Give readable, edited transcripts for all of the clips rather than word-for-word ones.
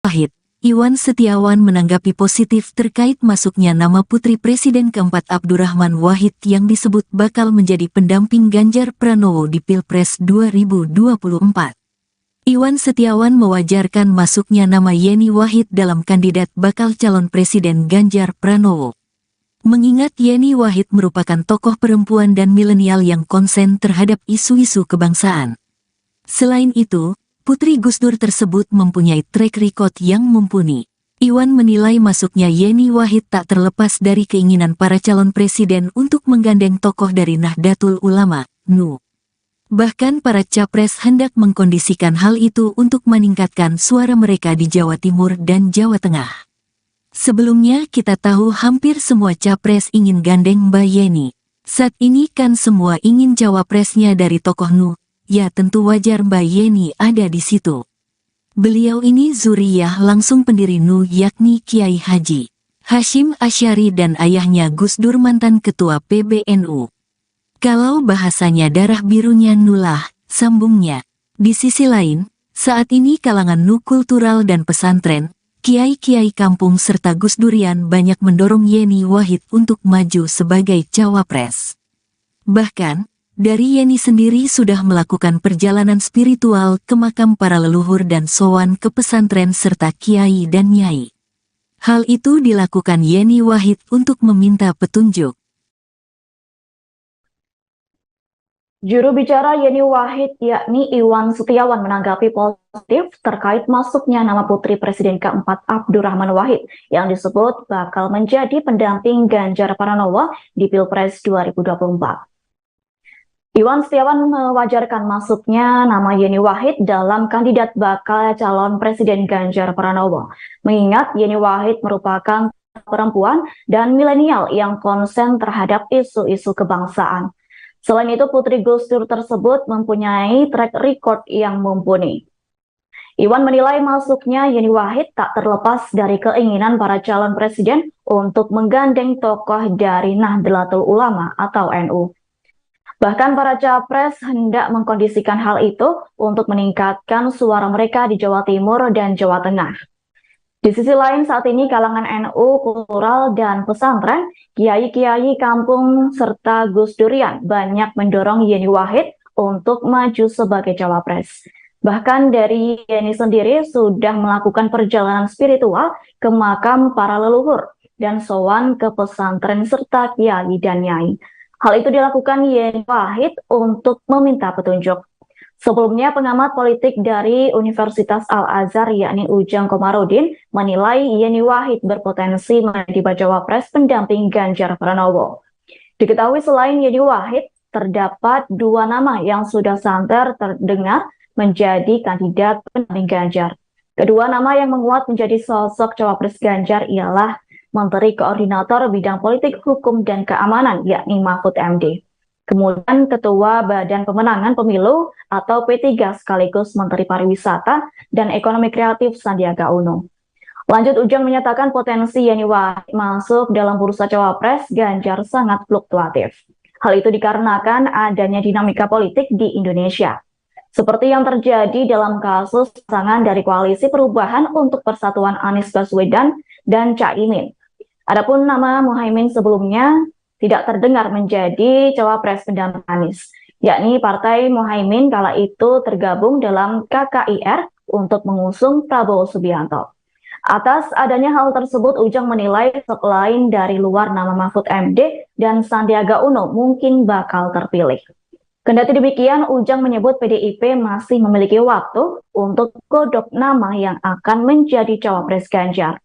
Wahid, Iwan Setiawan menanggapi positif terkait masuknya nama putri Presiden keempat Abdurrahman Wahid yang disebut bakal menjadi pendamping Ganjar Pranowo di Pilpres 2024. Iwan Setiawan mewajarkan masuknya nama Yeni Wahid dalam kandidat bakal calon Presiden Ganjar Pranowo. Mengingat Yeni Wahid merupakan tokoh perempuan dan milenial yang konsen terhadap isu-isu kebangsaan. Selain itu, Putri Gus Dur tersebut mempunyai track record yang mumpuni. Iwan menilai masuknya Yeni Wahid tak terlepas dari keinginan para calon presiden untuk menggandeng tokoh dari Nahdlatul Ulama, NU. Bahkan para capres hendak mengkondisikan hal itu untuk meningkatkan suara mereka di Jawa Timur dan Jawa Tengah. Sebelumnya kita tahu hampir semua capres ingin gandeng Mbak Yeni. Saat ini kan semua ingin cawapresnya dari tokoh NU. Ya tentu wajar Mbak Yeni ada di situ. Beliau ini zuriyah langsung pendiri NU yakni Kiai Haji Hashim Asy'ari dan ayahnya Gus Dur mantan ketua PBNU. Kalau bahasanya darah birunya NU lah, sambungnya. Di sisi lain, saat ini kalangan NU kultural dan pesantren, kiai-kiai kampung serta Gus Durian banyak mendorong Yeni Wahid untuk maju sebagai cawapres. Bahkan, dari Yeni sendiri sudah melakukan perjalanan spiritual ke makam para leluhur dan sowan ke pesantren serta kiai dan nyai. Hal itu dilakukan Yeni Wahid untuk meminta petunjuk. Juru bicara Yeni Wahid yakni Iwan Setiawan menanggapi positif terkait masuknya nama putri Presiden keempat Abdurrahman Wahid yang disebut bakal menjadi pendamping Ganjar Pranowo di Pilpres 2024. Iwan Setiawan mewajarkan masuknya nama Yeni Wahid dalam kandidat bakal calon Presiden Ganjar Pranowo, mengingat Yeni Wahid merupakan perempuan dan milenial yang konsen terhadap isu-isu kebangsaan. Selain itu, Putri Gus Dur tersebut mempunyai track record yang mumpuni. Iwan menilai masuknya Yeni Wahid tak terlepas dari keinginan para calon presiden untuk menggandeng tokoh dari Nahdlatul Ulama atau NU. Bahkan para capres hendak mengkondisikan hal itu untuk meningkatkan suara mereka di Jawa Timur dan Jawa Tengah. Di sisi lain saat ini kalangan NU, kultural, dan pesantren, kiai-kiai kampung, serta Gus Durian banyak mendorong Yeni Wahid untuk maju sebagai cawapres. Bahkan dari Yeni sendiri sudah melakukan perjalanan spiritual ke makam para leluhur dan sowan ke pesantren serta kiai dan nyai. Hal itu dilakukan Yeni Wahid untuk meminta petunjuk. Sebelumnya, pengamat politik dari Universitas Al-Azhar yakni Ujang Komarudin menilai Yeni Wahid berpotensi menjadi bacawa pres pendamping Ganjar Pranowo. Diketahui selain Yeni Wahid, terdapat dua nama yang sudah santer terdengar menjadi kandidat pendamping Ganjar. Kedua nama yang menguat menjadi sosok cawapres Ganjar ialah Menteri Koordinator Bidang Politik, Hukum, dan Keamanan, yakni Mahfud MD. Kemudian Ketua Badan Pemenangan Pemilu atau P3 sekaligus Menteri Pariwisata dan Ekonomi Kreatif Sandiaga Uno. Lanjut, Ujang menyatakan potensi Yeni Wahid masuk dalam bursa cawapres Ganjar sangat fluktuatif. Hal itu dikarenakan adanya dinamika politik di Indonesia. Seperti yang terjadi dalam kasus pasangan dari Koalisi Perubahan untuk Persatuan Anies Baswedan dan Caimin. Adapun nama Muhaimin sebelumnya tidak terdengar menjadi cawapres pendamping Anies, yakni Partai Muhaimin kala itu tergabung dalam KKIR untuk mengusung Prabowo Subianto. Atas adanya hal tersebut, Ujang menilai selain dari luar nama Mahfud MD dan Sandiaga Uno mungkin bakal terpilih. Kendati demikian, Ujang menyebut PDIP masih memiliki waktu untuk godok nama yang akan menjadi cawapres Ganjar.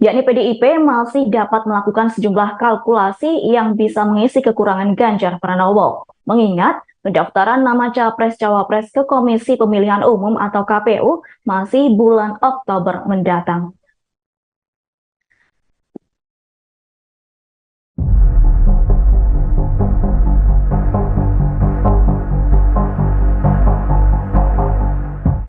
Yakni PDIP masih dapat melakukan sejumlah kalkulasi yang bisa mengisi kekurangan Ganjar Pranowo. Mengingat pendaftaran nama Capres-Cawapres ke Komisi Pemilihan Umum atau KPU masih bulan Oktober mendatang.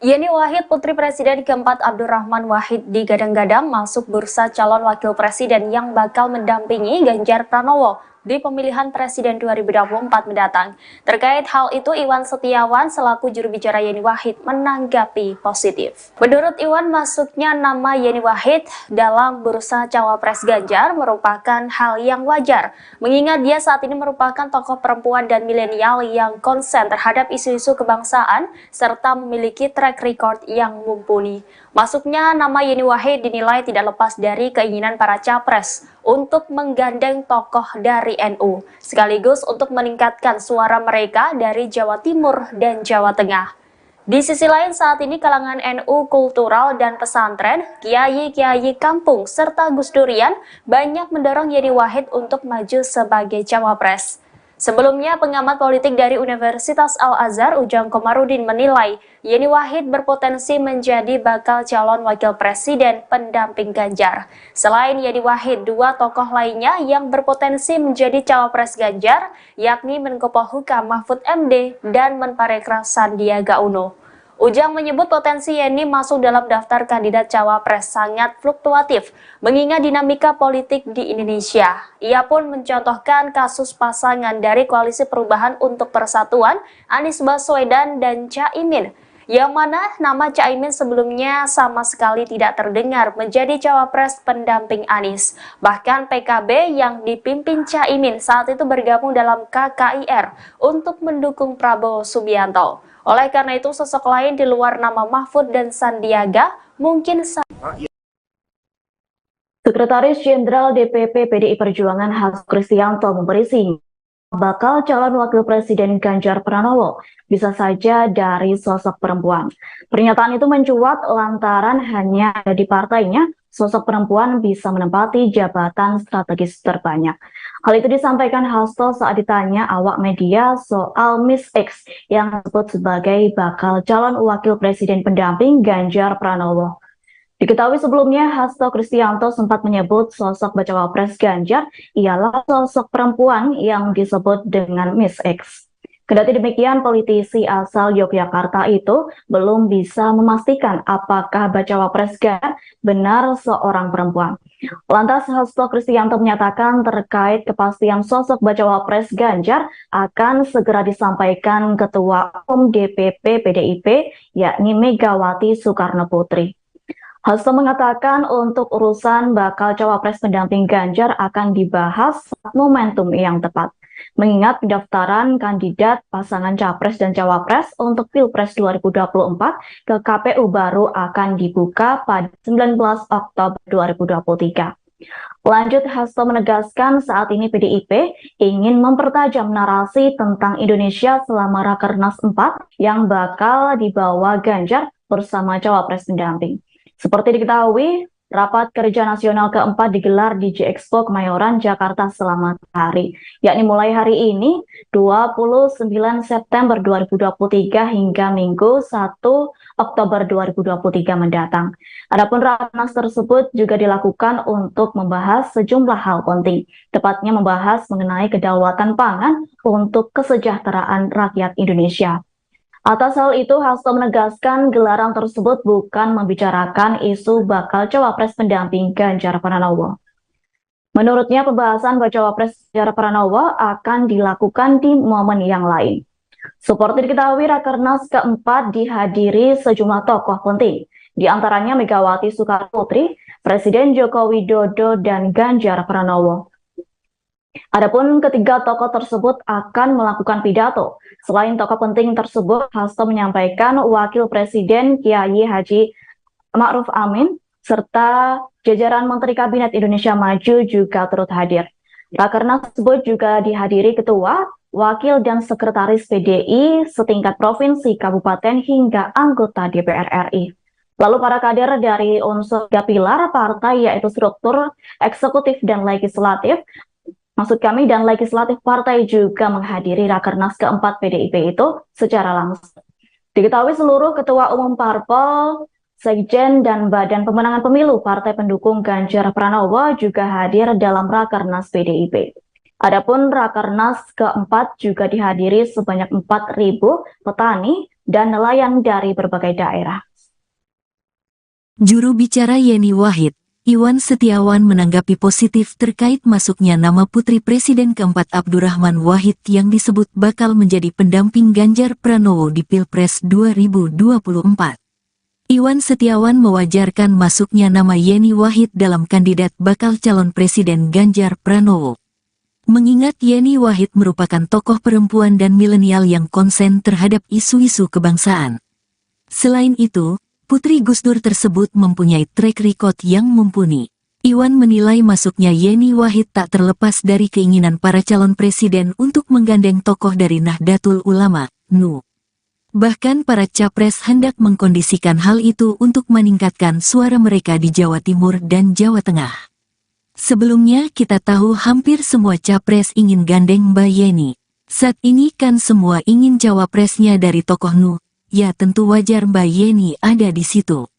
Yeni Wahid, putri Presiden keempat Abdurrahman Wahid, digadang-gadang masuk bursa calon wakil presiden yang bakal mendampingi Ganjar Pranowo di pemilihan Presiden 2024 mendatang. Terkait hal itu, Iwan Setiawan selaku juru bicara Yeni Wahid menanggapi positif. Menurut Iwan, masuknya nama Yeni Wahid dalam bursa cawapres Ganjar merupakan hal yang wajar, mengingat dia saat ini merupakan tokoh perempuan dan milenial yang konsen terhadap isu-isu kebangsaan serta memiliki track record yang mumpuni. Masuknya nama Yeni Wahid dinilai tidak lepas dari keinginan para capres untuk menggandeng tokoh dari NU, sekaligus untuk meningkatkan suara mereka dari Jawa Timur dan Jawa Tengah. Di sisi lain, saat ini kalangan NU kultural dan pesantren, kiai-kiai kampung, serta Gus Durian banyak mendorong Yeni Wahid untuk maju sebagai cawapres. Sebelumnya, pengamat politik dari Universitas Al-Azhar Ujang Komarudin menilai Yeni Wahid berpotensi menjadi bakal calon wakil presiden pendamping Ganjar. Selain Yeni Wahid, dua tokoh lainnya yang berpotensi menjadi cawapres Ganjar, yakni Menko Polhukam Mahfud MD dan Menparekraf Sandiaga Uno. Ujang menyebut potensi Yeni masuk dalam daftar kandidat cawapres sangat fluktuatif, mengingat dinamika politik di Indonesia. Ia pun mencontohkan kasus pasangan dari Koalisi Perubahan untuk Persatuan, Anies Baswedan dan Caimin, yang mana nama Caimin sebelumnya sama sekali tidak terdengar menjadi cawapres pendamping Anies. Bahkan PKB yang dipimpin Caimin saat itu bergabung dalam KKIR untuk mendukung Prabowo Subianto. Oleh karena itu, sosok lain di luar nama Mahfud dan Sandiaga mungkin Sekretaris Jenderal DPP PDI Perjuangan Hasto Kristianto memberi sinyal bakal calon wakil presiden Ganjar Pranowo bisa saja dari sosok perempuan. Pernyataan itu mencuat lantaran hanya ada di partainya sosok perempuan bisa menempati jabatan strategis terbanyak. Hal itu disampaikan Hasto saat ditanya awak media soal Miss X yang disebut sebagai bakal calon wakil presiden pendamping Ganjar Pranowo. Diketahui sebelumnya, Hasto Kristianto sempat menyebut sosok bacawa pres Ganjar ialah sosok perempuan yang disebut dengan Miss X. Kendati demikian, politisi asal Yogyakarta itu belum bisa memastikan apakah bacawa pres Ganjar benar seorang perempuan. Lantas Hasto Kristianto menyatakan terkait kepastian sosok bacawa pres Ganjar akan segera disampaikan Ketua Umum DPP PDIP yakni Megawati Soekarno Putri. Hasto mengatakan untuk urusan bakal cawapres pendamping Ganjar akan dibahas saat momentum yang tepat. Mengingat pendaftaran kandidat pasangan capres dan cawapres untuk Pilpres 2024 ke KPU baru akan dibuka pada 19 Oktober 2023. Lanjut, Hasto menegaskan saat ini PDIP ingin mempertajam narasi tentang Indonesia selama Rakernas 4 yang bakal dibawa Ganjar bersama cawapres pendamping. Seperti diketahui, rapat kerja nasional keempat digelar di J-Expo Kemayoran, Jakarta selama hari, yakni mulai hari ini 29 September 2023 hingga Minggu 1 Oktober 2023 mendatang. Adapun rakernas tersebut juga dilakukan untuk membahas sejumlah hal penting, tepatnya membahas mengenai kedaulatan pangan untuk kesejahteraan rakyat Indonesia. Atas hal itu, Hasto menegaskan gelaran tersebut bukan membicarakan isu bakal cawapres pendamping Ganjar Pranowo. Menurutnya, pembahasan cawapres Ganjar Pranowo akan dilakukan di momen yang lain. Seperti diketahui, Rakernas keempat dihadiri sejumlah tokoh penting, di antaranya Megawati Soekarno Putri, Presiden Joko Widodo, dan Ganjar Pranowo. Adapun ketiga tokoh tersebut akan melakukan pidato. Selain tokoh penting tersebut, Hasto menyampaikan Wakil Presiden Kiai Haji Ma'ruf Amin serta jajaran Menteri Kabinet Indonesia Maju juga turut hadir. Rakernas tersebut juga dihadiri Ketua, Wakil dan Sekretaris PDI setingkat provinsi, kabupaten hingga anggota DPR RI. Lalu para kader dari unsur tiga pilar partai yaitu struktur, eksekutif dan legislatif, dan legislatif partai juga menghadiri Rakernas keempat PDIP itu secara langsung. Diketahui seluruh ketua umum parpol, sekjen, dan badan pemenangan pemilu partai pendukung Ganjar Pranowo juga hadir dalam Rakernas PDIP. Adapun Rakernas keempat juga dihadiri sebanyak 4.000 petani dan nelayan dari berbagai daerah. Juru bicara Yeni Wahid Iwan Setiawan menanggapi positif terkait masuknya nama Putri Presiden keempat Abdurrahman Wahid yang disebut bakal menjadi pendamping Ganjar Pranowo di Pilpres 2024. Iwan Setiawan mewajarkan masuknya nama Yeni Wahid dalam kandidat bakal calon Presiden Ganjar Pranowo. Mengingat Yeni Wahid merupakan tokoh perempuan dan milenial yang konsen terhadap isu-isu kebangsaan. Selain itu, Putri Gus Dur tersebut mempunyai track record yang mumpuni. Iwan menilai masuknya Yeni Wahid tak terlepas dari keinginan para calon presiden untuk menggandeng tokoh dari Nahdlatul Ulama, NU. Bahkan para capres hendak mengkondisikan hal itu untuk meningkatkan suara mereka di Jawa Timur dan Jawa Tengah. Sebelumnya kita tahu hampir semua capres ingin gandeng Mbak Yeni. Saat ini kan semua ingin cawapresnya dari tokoh NU. Ya tentu wajar Mbak Yeni ada di situ.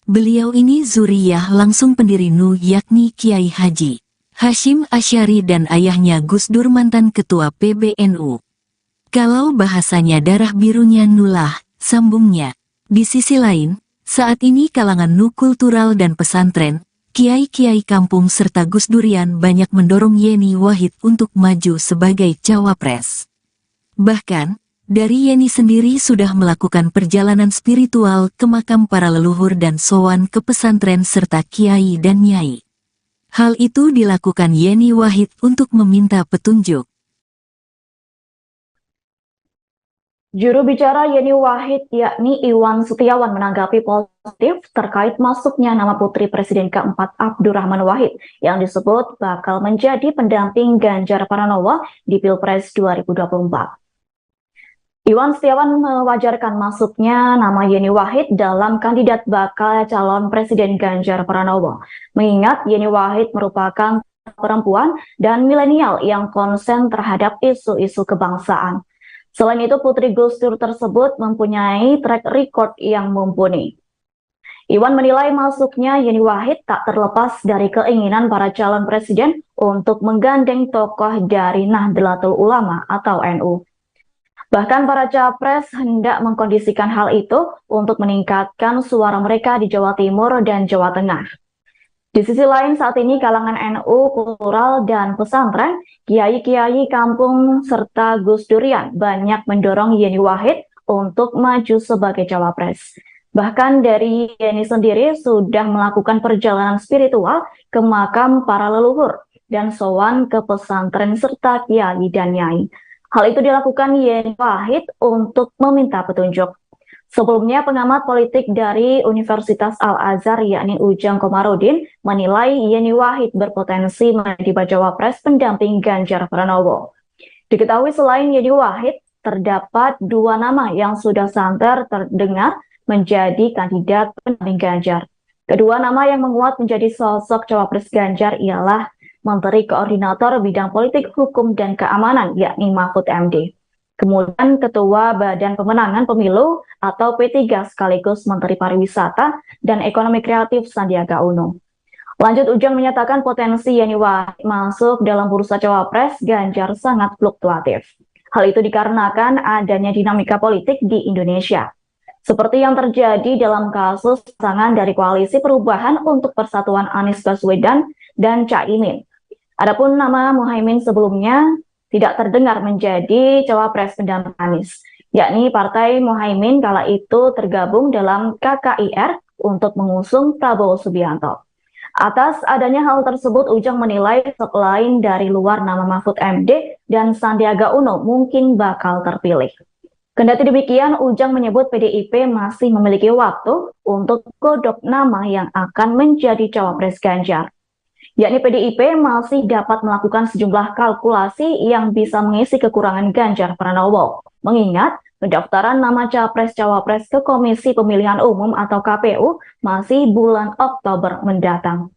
Beliau ini zuriyah langsung pendiri NU yakni Kiai Haji Hashim Asy'ari dan ayahnya Gus Dur mantan ketua PBNU. Kalau bahasanya darah birunya NU lah, sambungnya. Di sisi lain, saat ini kalangan NU kultural dan pesantren, kiai-kiai kampung serta Gus Durian banyak mendorong Yeni Wahid untuk maju sebagai cawapres. Bahkan, dari Yeni sendiri sudah melakukan perjalanan spiritual ke makam para leluhur dan sowan ke pesantren serta kiai dan nyai. Hal itu dilakukan Yeni Wahid untuk meminta petunjuk. Juru bicara Yeni Wahid yakni Iwan Setiawan menanggapi positif terkait masuknya nama Putri Presiden keempat Abdurrahman Wahid yang disebut bakal menjadi pendamping Ganjar Pranowo di Pilpres 2024. Iwan Setiawan mewajarkan masuknya nama Yeni Wahid dalam kandidat bakal calon Presiden Ganjar Pranowo, mengingat Yeni Wahid merupakan perempuan dan milenial yang konsen terhadap isu-isu kebangsaan. Selain itu, Putri Gus Dur tersebut mempunyai track record yang mumpuni. Iwan menilai masuknya Yeni Wahid tak terlepas dari keinginan para calon presiden untuk menggandeng tokoh dari Nahdlatul Ulama atau NU. Bahkan para capres hendak mengkondisikan hal itu untuk meningkatkan suara mereka di Jawa Timur dan Jawa Tengah. Di sisi lain saat ini kalangan NU kultural dan pesantren, kiai-kiai kampung serta Gus Durian banyak mendorong Yeni Wahid untuk maju sebagai cawapres. Bahkan dari Yeni sendiri sudah melakukan perjalanan spiritual ke makam para leluhur dan sowan ke pesantren serta kiai dan nyai. Hal itu dilakukan Yeni Wahid untuk meminta petunjuk. Sebelumnya, pengamat politik dari Universitas Al-Azhar yakni Ujang Komarudin menilai Yeni Wahid berpotensi menjadi bacawa pres pendamping Ganjar Pranowo. Diketahui selain Yeni Wahid, terdapat dua nama yang sudah santer terdengar menjadi kandidat pendamping Ganjar. Kedua nama yang menguat menjadi sosok cawapres Ganjar ialah Menteri Koordinator Bidang Politik, Hukum, dan Keamanan, yakni Mahfud MD. Kemudian Ketua Badan Pemenangan Pemilu atau P3 sekaligus Menteri Pariwisata dan Ekonomi Kreatif Sandiaga Uno. Lanjut, Ujang menyatakan potensi Yeni Wahid masuk dalam bursa cawapres Ganjar sangat fluktuatif. Hal itu dikarenakan adanya dinamika politik di Indonesia. Seperti yang terjadi dalam kasus pasangan dari Koalisi Perubahan untuk Persatuan Anies Baswedan dan Caimin. Adapun nama Muhaimin sebelumnya tidak terdengar menjadi cawapres pendamping Anies, yakni Partai Muhaimin kala itu tergabung dalam KKIR untuk mengusung Prabowo Subianto. Atas adanya hal tersebut, Ujang menilai selain dari luar nama Mahfud MD dan Sandiaga Uno mungkin bakal terpilih. Kendati demikian, Ujang menyebut PDIP masih memiliki waktu untuk godok nama yang akan menjadi cawapres Ganjar. Yakni PDIP masih dapat melakukan sejumlah kalkulasi yang bisa mengisi kekurangan Ganjar Pranowo. Mengingat pendaftaran nama Capres-Cawapres ke Komisi Pemilihan Umum atau KPU masih bulan Oktober mendatang.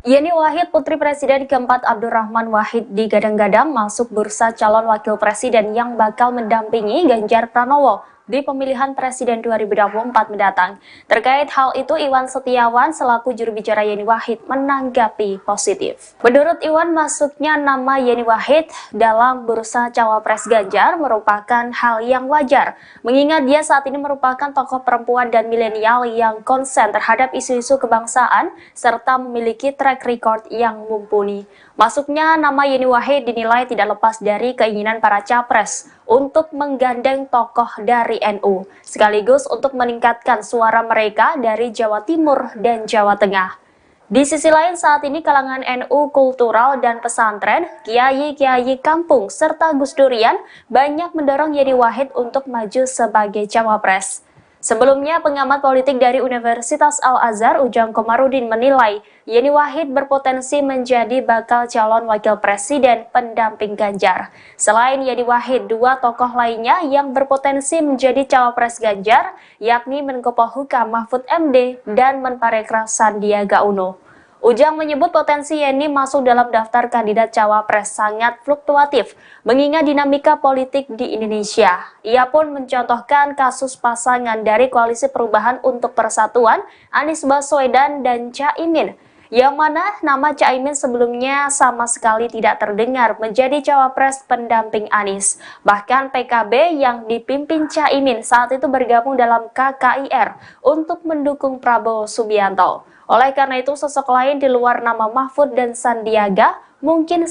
Yeni Wahid, Putri Presiden keempat Abdurrahman Wahid digadang-gadang masuk bursa calon wakil presiden yang bakal mendampingi Ganjar Pranowo di pemilihan Presiden 2024 mendatang. Terkait hal itu, Iwan Setiawan selaku juru bicara Yeni Wahid menanggapi positif. Menurut Iwan, masuknya nama Yeni Wahid dalam bursa cawapres Ganjar merupakan hal yang wajar, mengingat dia saat ini merupakan tokoh perempuan dan milenial yang konsen terhadap isu-isu kebangsaan serta memiliki track record yang mumpuni. Masuknya nama Yeni Wahid dinilai tidak lepas dari keinginan para capres untuk menggandeng tokoh dari NU, sekaligus untuk meningkatkan suara mereka dari Jawa Timur dan Jawa Tengah. Di sisi lain, saat ini kalangan NU kultural dan pesantren, kiai-kiai kampung, serta Gus Durian banyak mendorong Yeni Wahid untuk maju sebagai cawapres. Sebelumnya, pengamat politik dari Universitas Al-Azhar Ujang Komarudin menilai Yeni Wahid berpotensi menjadi bakal calon wakil presiden pendamping Ganjar. Selain Yeni Wahid, dua tokoh lainnya yang berpotensi menjadi cawapres Ganjar, yakni Menko Polhukam Mahfud MD dan Menparekraf Sandiaga Uno. Ujang menyebut potensi Yeni masuk dalam daftar kandidat cawapres sangat fluktuatif, mengingat dinamika politik di Indonesia. Ia pun mencontohkan kasus pasangan dari Koalisi Perubahan untuk Persatuan, Anies Baswedan dan Caimin, yang mana nama Caimin sebelumnya sama sekali tidak terdengar menjadi cawapres pendamping Anies. Bahkan PKB yang dipimpin Caimin saat itu bergabung dalam KKIR untuk mendukung Prabowo Subianto. Oleh karena itu, sosok lain di luar nama Mahfud dan Sandiaga mungkin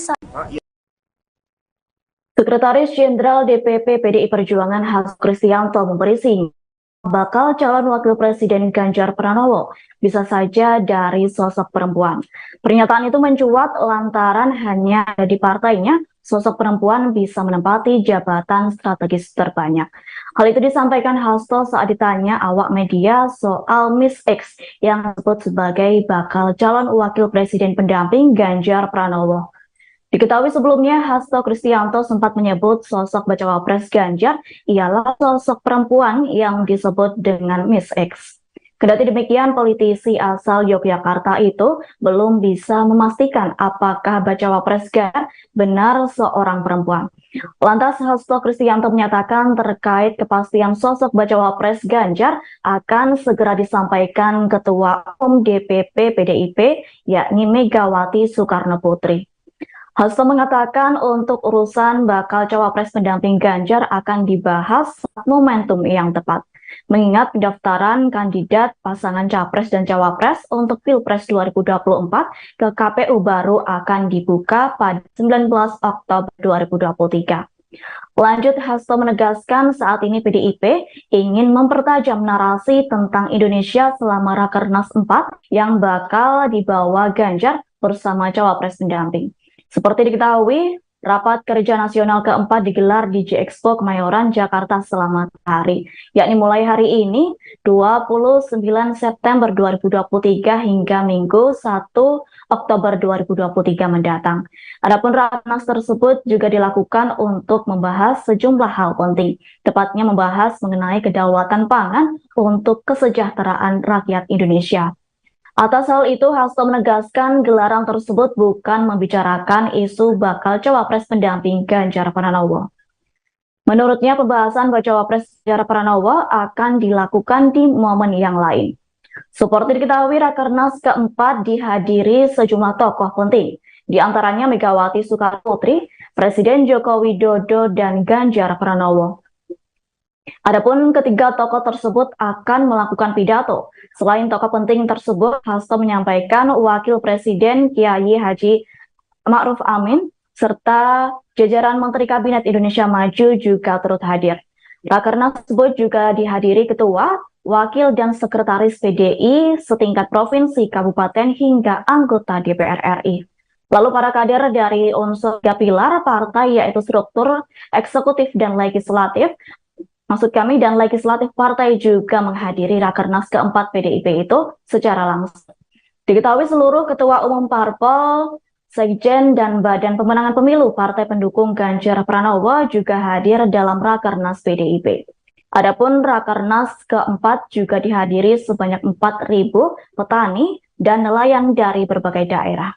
Sekretaris Jenderal DPP PDI Perjuangan Hasto Kristianto memberi sinyal bakal calon wakil presiden Ganjar Pranowo bisa saja dari sosok perempuan. Pernyataan itu mencuat lantaran hanya ada di partainya sosok perempuan bisa menempati jabatan strategis terbanyak. Hal itu disampaikan Hasto saat ditanya awak media soal Miss X yang disebut sebagai bakal calon wakil presiden pendamping Ganjar Pranowo. Diketahui sebelumnya, Hasto Kristianto sempat menyebut sosok bacawa pres Ganjar ialah sosok perempuan yang disebut dengan Miss X. Kendati demikian, politisi asal Yogyakarta itu belum bisa memastikan apakah bacawa pres Ganjar benar seorang perempuan. Lantas Hasto Kristianto menyatakan terkait kepastian sosok bacawa pres Ganjar akan segera disampaikan Ketua Umum DPP PDIP yakni Megawati Soekarno Putri. Hasto mengatakan untuk urusan bakal cawapres pendamping Ganjar akan dibahas saat momentum yang tepat. Mengingat pendaftaran kandidat pasangan capres dan cawapres untuk Pilpres 2024 ke KPU baru akan dibuka pada 19 Oktober 2023. Lanjut, Hasto menegaskan saat ini PDIP ingin mempertajam narasi tentang Indonesia selama Rakernas 4 yang bakal dibawa Ganjar bersama cawapres pendamping. Seperti diketahui, Rapat Kerja Nasional keempat digelar di J-Expo Kemayoran, Jakarta selama hari, yakni mulai hari ini 29 September 2023 hingga Minggu 1 Oktober 2023 mendatang. Adapun Rakernas tersebut juga dilakukan untuk membahas sejumlah hal penting, tepatnya membahas mengenai kedaulatan pangan untuk kesejahteraan rakyat Indonesia. Atas hal itu, Hasto menegaskan gelaran tersebut bukan membicarakan isu bakal cawapres pendamping Ganjar Pranowo. Menurutnya, pembahasan cawapres Ganjar Pranowo akan dilakukan di momen yang lain. Seperti diketahui, Rakernas keempat dihadiri sejumlah tokoh penting, di antaranya Megawati Soekarno Putri, Presiden Joko Widodo, dan Ganjar Pranowo. Adapun ketiga tokoh tersebut akan melakukan pidato. Selain tokoh penting tersebut, Hasto menyampaikan Wakil Presiden Kiai Haji Ma'ruf Amin serta jajaran Menteri Kabinet Indonesia Maju juga turut hadir. Rakernas tersebut juga dihadiri ketua, wakil dan sekretaris PDI setingkat provinsi, kabupaten hingga anggota DPR RI. Lalu para kader dari unsur 3 pilar partai yaitu struktur, eksekutif dan legislatif dan legislatif partai juga menghadiri Rakernas keempat PDIP itu secara langsung. Diketahui seluruh ketua umum parpol, sekjen, dan badan pemenangan pemilu partai pendukung Ganjar Pranowo juga hadir dalam Rakernas PDIP. Adapun Rakernas keempat juga dihadiri sebanyak 4.000 petani dan nelayan dari berbagai daerah.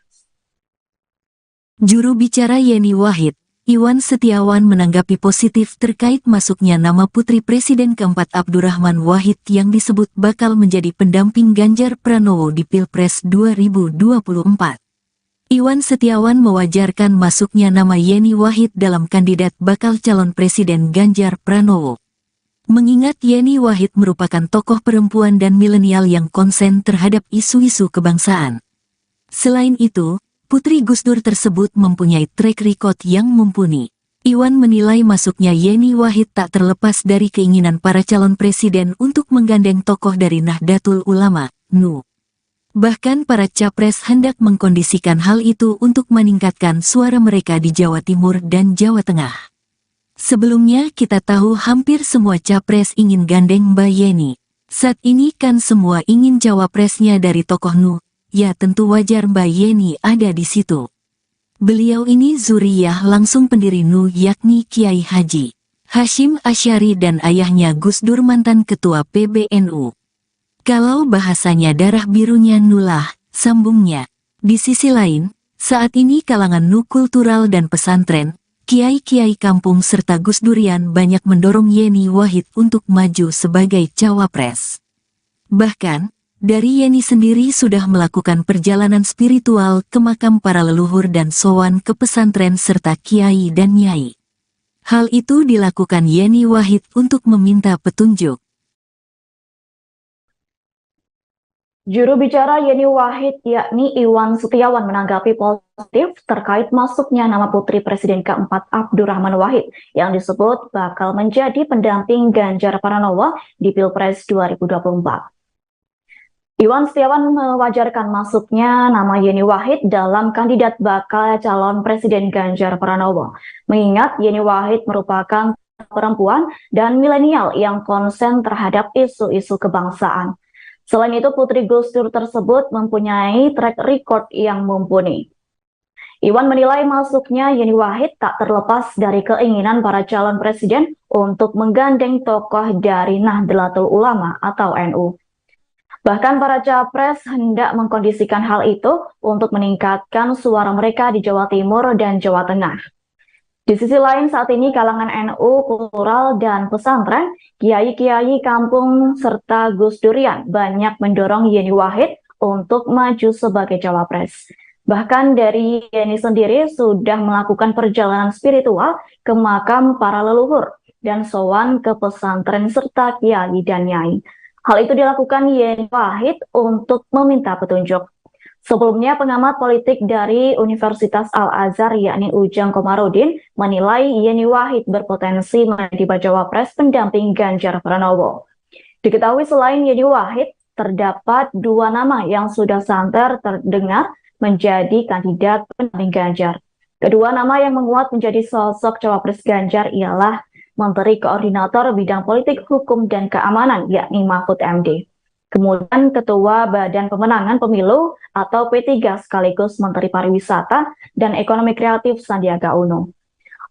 Juru bicara Yeni Wahid, Iwan Setiawan menanggapi positif terkait masuknya nama putri Presiden keempat Abdurrahman Wahid yang disebut bakal menjadi pendamping Ganjar Pranowo di Pilpres 2024. Iwan Setiawan mewajarkan masuknya nama Yeni Wahid dalam kandidat bakal calon Presiden Ganjar Pranowo. Mengingat Yeni Wahid merupakan tokoh perempuan dan milenial yang konsen terhadap isu-isu kebangsaan. Selain itu, Putri Gus Dur tersebut mempunyai track record yang mumpuni. Iwan menilai masuknya Yeni Wahid tak terlepas dari keinginan para calon presiden untuk menggandeng tokoh dari Nahdlatul Ulama, NU. Bahkan para capres hendak mengkondisikan hal itu untuk meningkatkan suara mereka di Jawa Timur dan Jawa Tengah. Sebelumnya kita tahu hampir semua capres ingin gandeng Mbak Yeni. Saat ini kan semua ingin cawapresnya dari tokoh NU. Ya tentu wajar Mbak Yeni ada di situ. Beliau ini zuriyah langsung pendiri NU yakni Kiai Haji Hashim Asy'ari dan ayahnya Gus Dur mantan ketua PBNU. Kalau bahasanya darah birunya NU lah, sambungnya. Di sisi lain, saat ini kalangan NU kultural dan pesantren, kiai-kiai kampung serta Gus Durian banyak mendorong Yeni Wahid untuk maju sebagai cawapres. Bahkan, dari Yeni sendiri sudah melakukan perjalanan spiritual ke makam para leluhur dan sowan ke pesantren serta kiai dan nyai. Hal itu dilakukan Yeni Wahid untuk meminta petunjuk. Juru bicara Yeni Wahid yakni Iwan Setiawan menanggapi positif terkait masuknya nama putri Presiden keempat Abdurrahman Wahid yang disebut bakal menjadi pendamping Ganjar Pranowo di Pilpres 2024. Iwan Setiawan mewajarkan masuknya nama Yeni Wahid dalam kandidat bakal calon Presiden Ganjar Pranowo. Mengingat Yeni Wahid merupakan perempuan dan milenial yang konsen terhadap isu-isu kebangsaan. Selain itu, Putri Gus Dur tersebut mempunyai track record yang mumpuni. Iwan menilai masuknya Yeni Wahid tak terlepas dari keinginan para calon presiden untuk menggandeng tokoh dari Nahdlatul Ulama atau NU. Bahkan para capres hendak mengkondisikan hal itu untuk meningkatkan suara mereka di Jawa Timur dan Jawa Tengah. Di sisi lain saat ini kalangan NU, kultural, dan pesantren, kiai-kiai kampung, serta Gus Durian banyak mendorong Yeni Wahid untuk maju sebagai cawapres. Bahkan dari Yeni sendiri sudah melakukan perjalanan spiritual ke makam para leluhur dan sowan ke pesantren serta kiai dan nyai. Hal itu dilakukan Yeni Wahid untuk meminta petunjuk. Sebelumnya, pengamat politik dari Universitas Al-Azhar yakni Ujang Komarudin menilai Yeni Wahid berpotensi menjadi bacawa pres pendamping Ganjar Pranowo. Diketahui selain Yeni Wahid, terdapat dua nama yang sudah santer terdengar menjadi kandidat pendamping Ganjar. Kedua nama yang menguat menjadi sosok cawapres Ganjar ialah Menteri Koordinator Bidang Politik, Hukum, dan Keamanan, yakni Mahfud MD. Kemudian Ketua Badan Pemenangan Pemilu atau P3 sekaligus Menteri Pariwisata dan Ekonomi Kreatif Sandiaga Uno.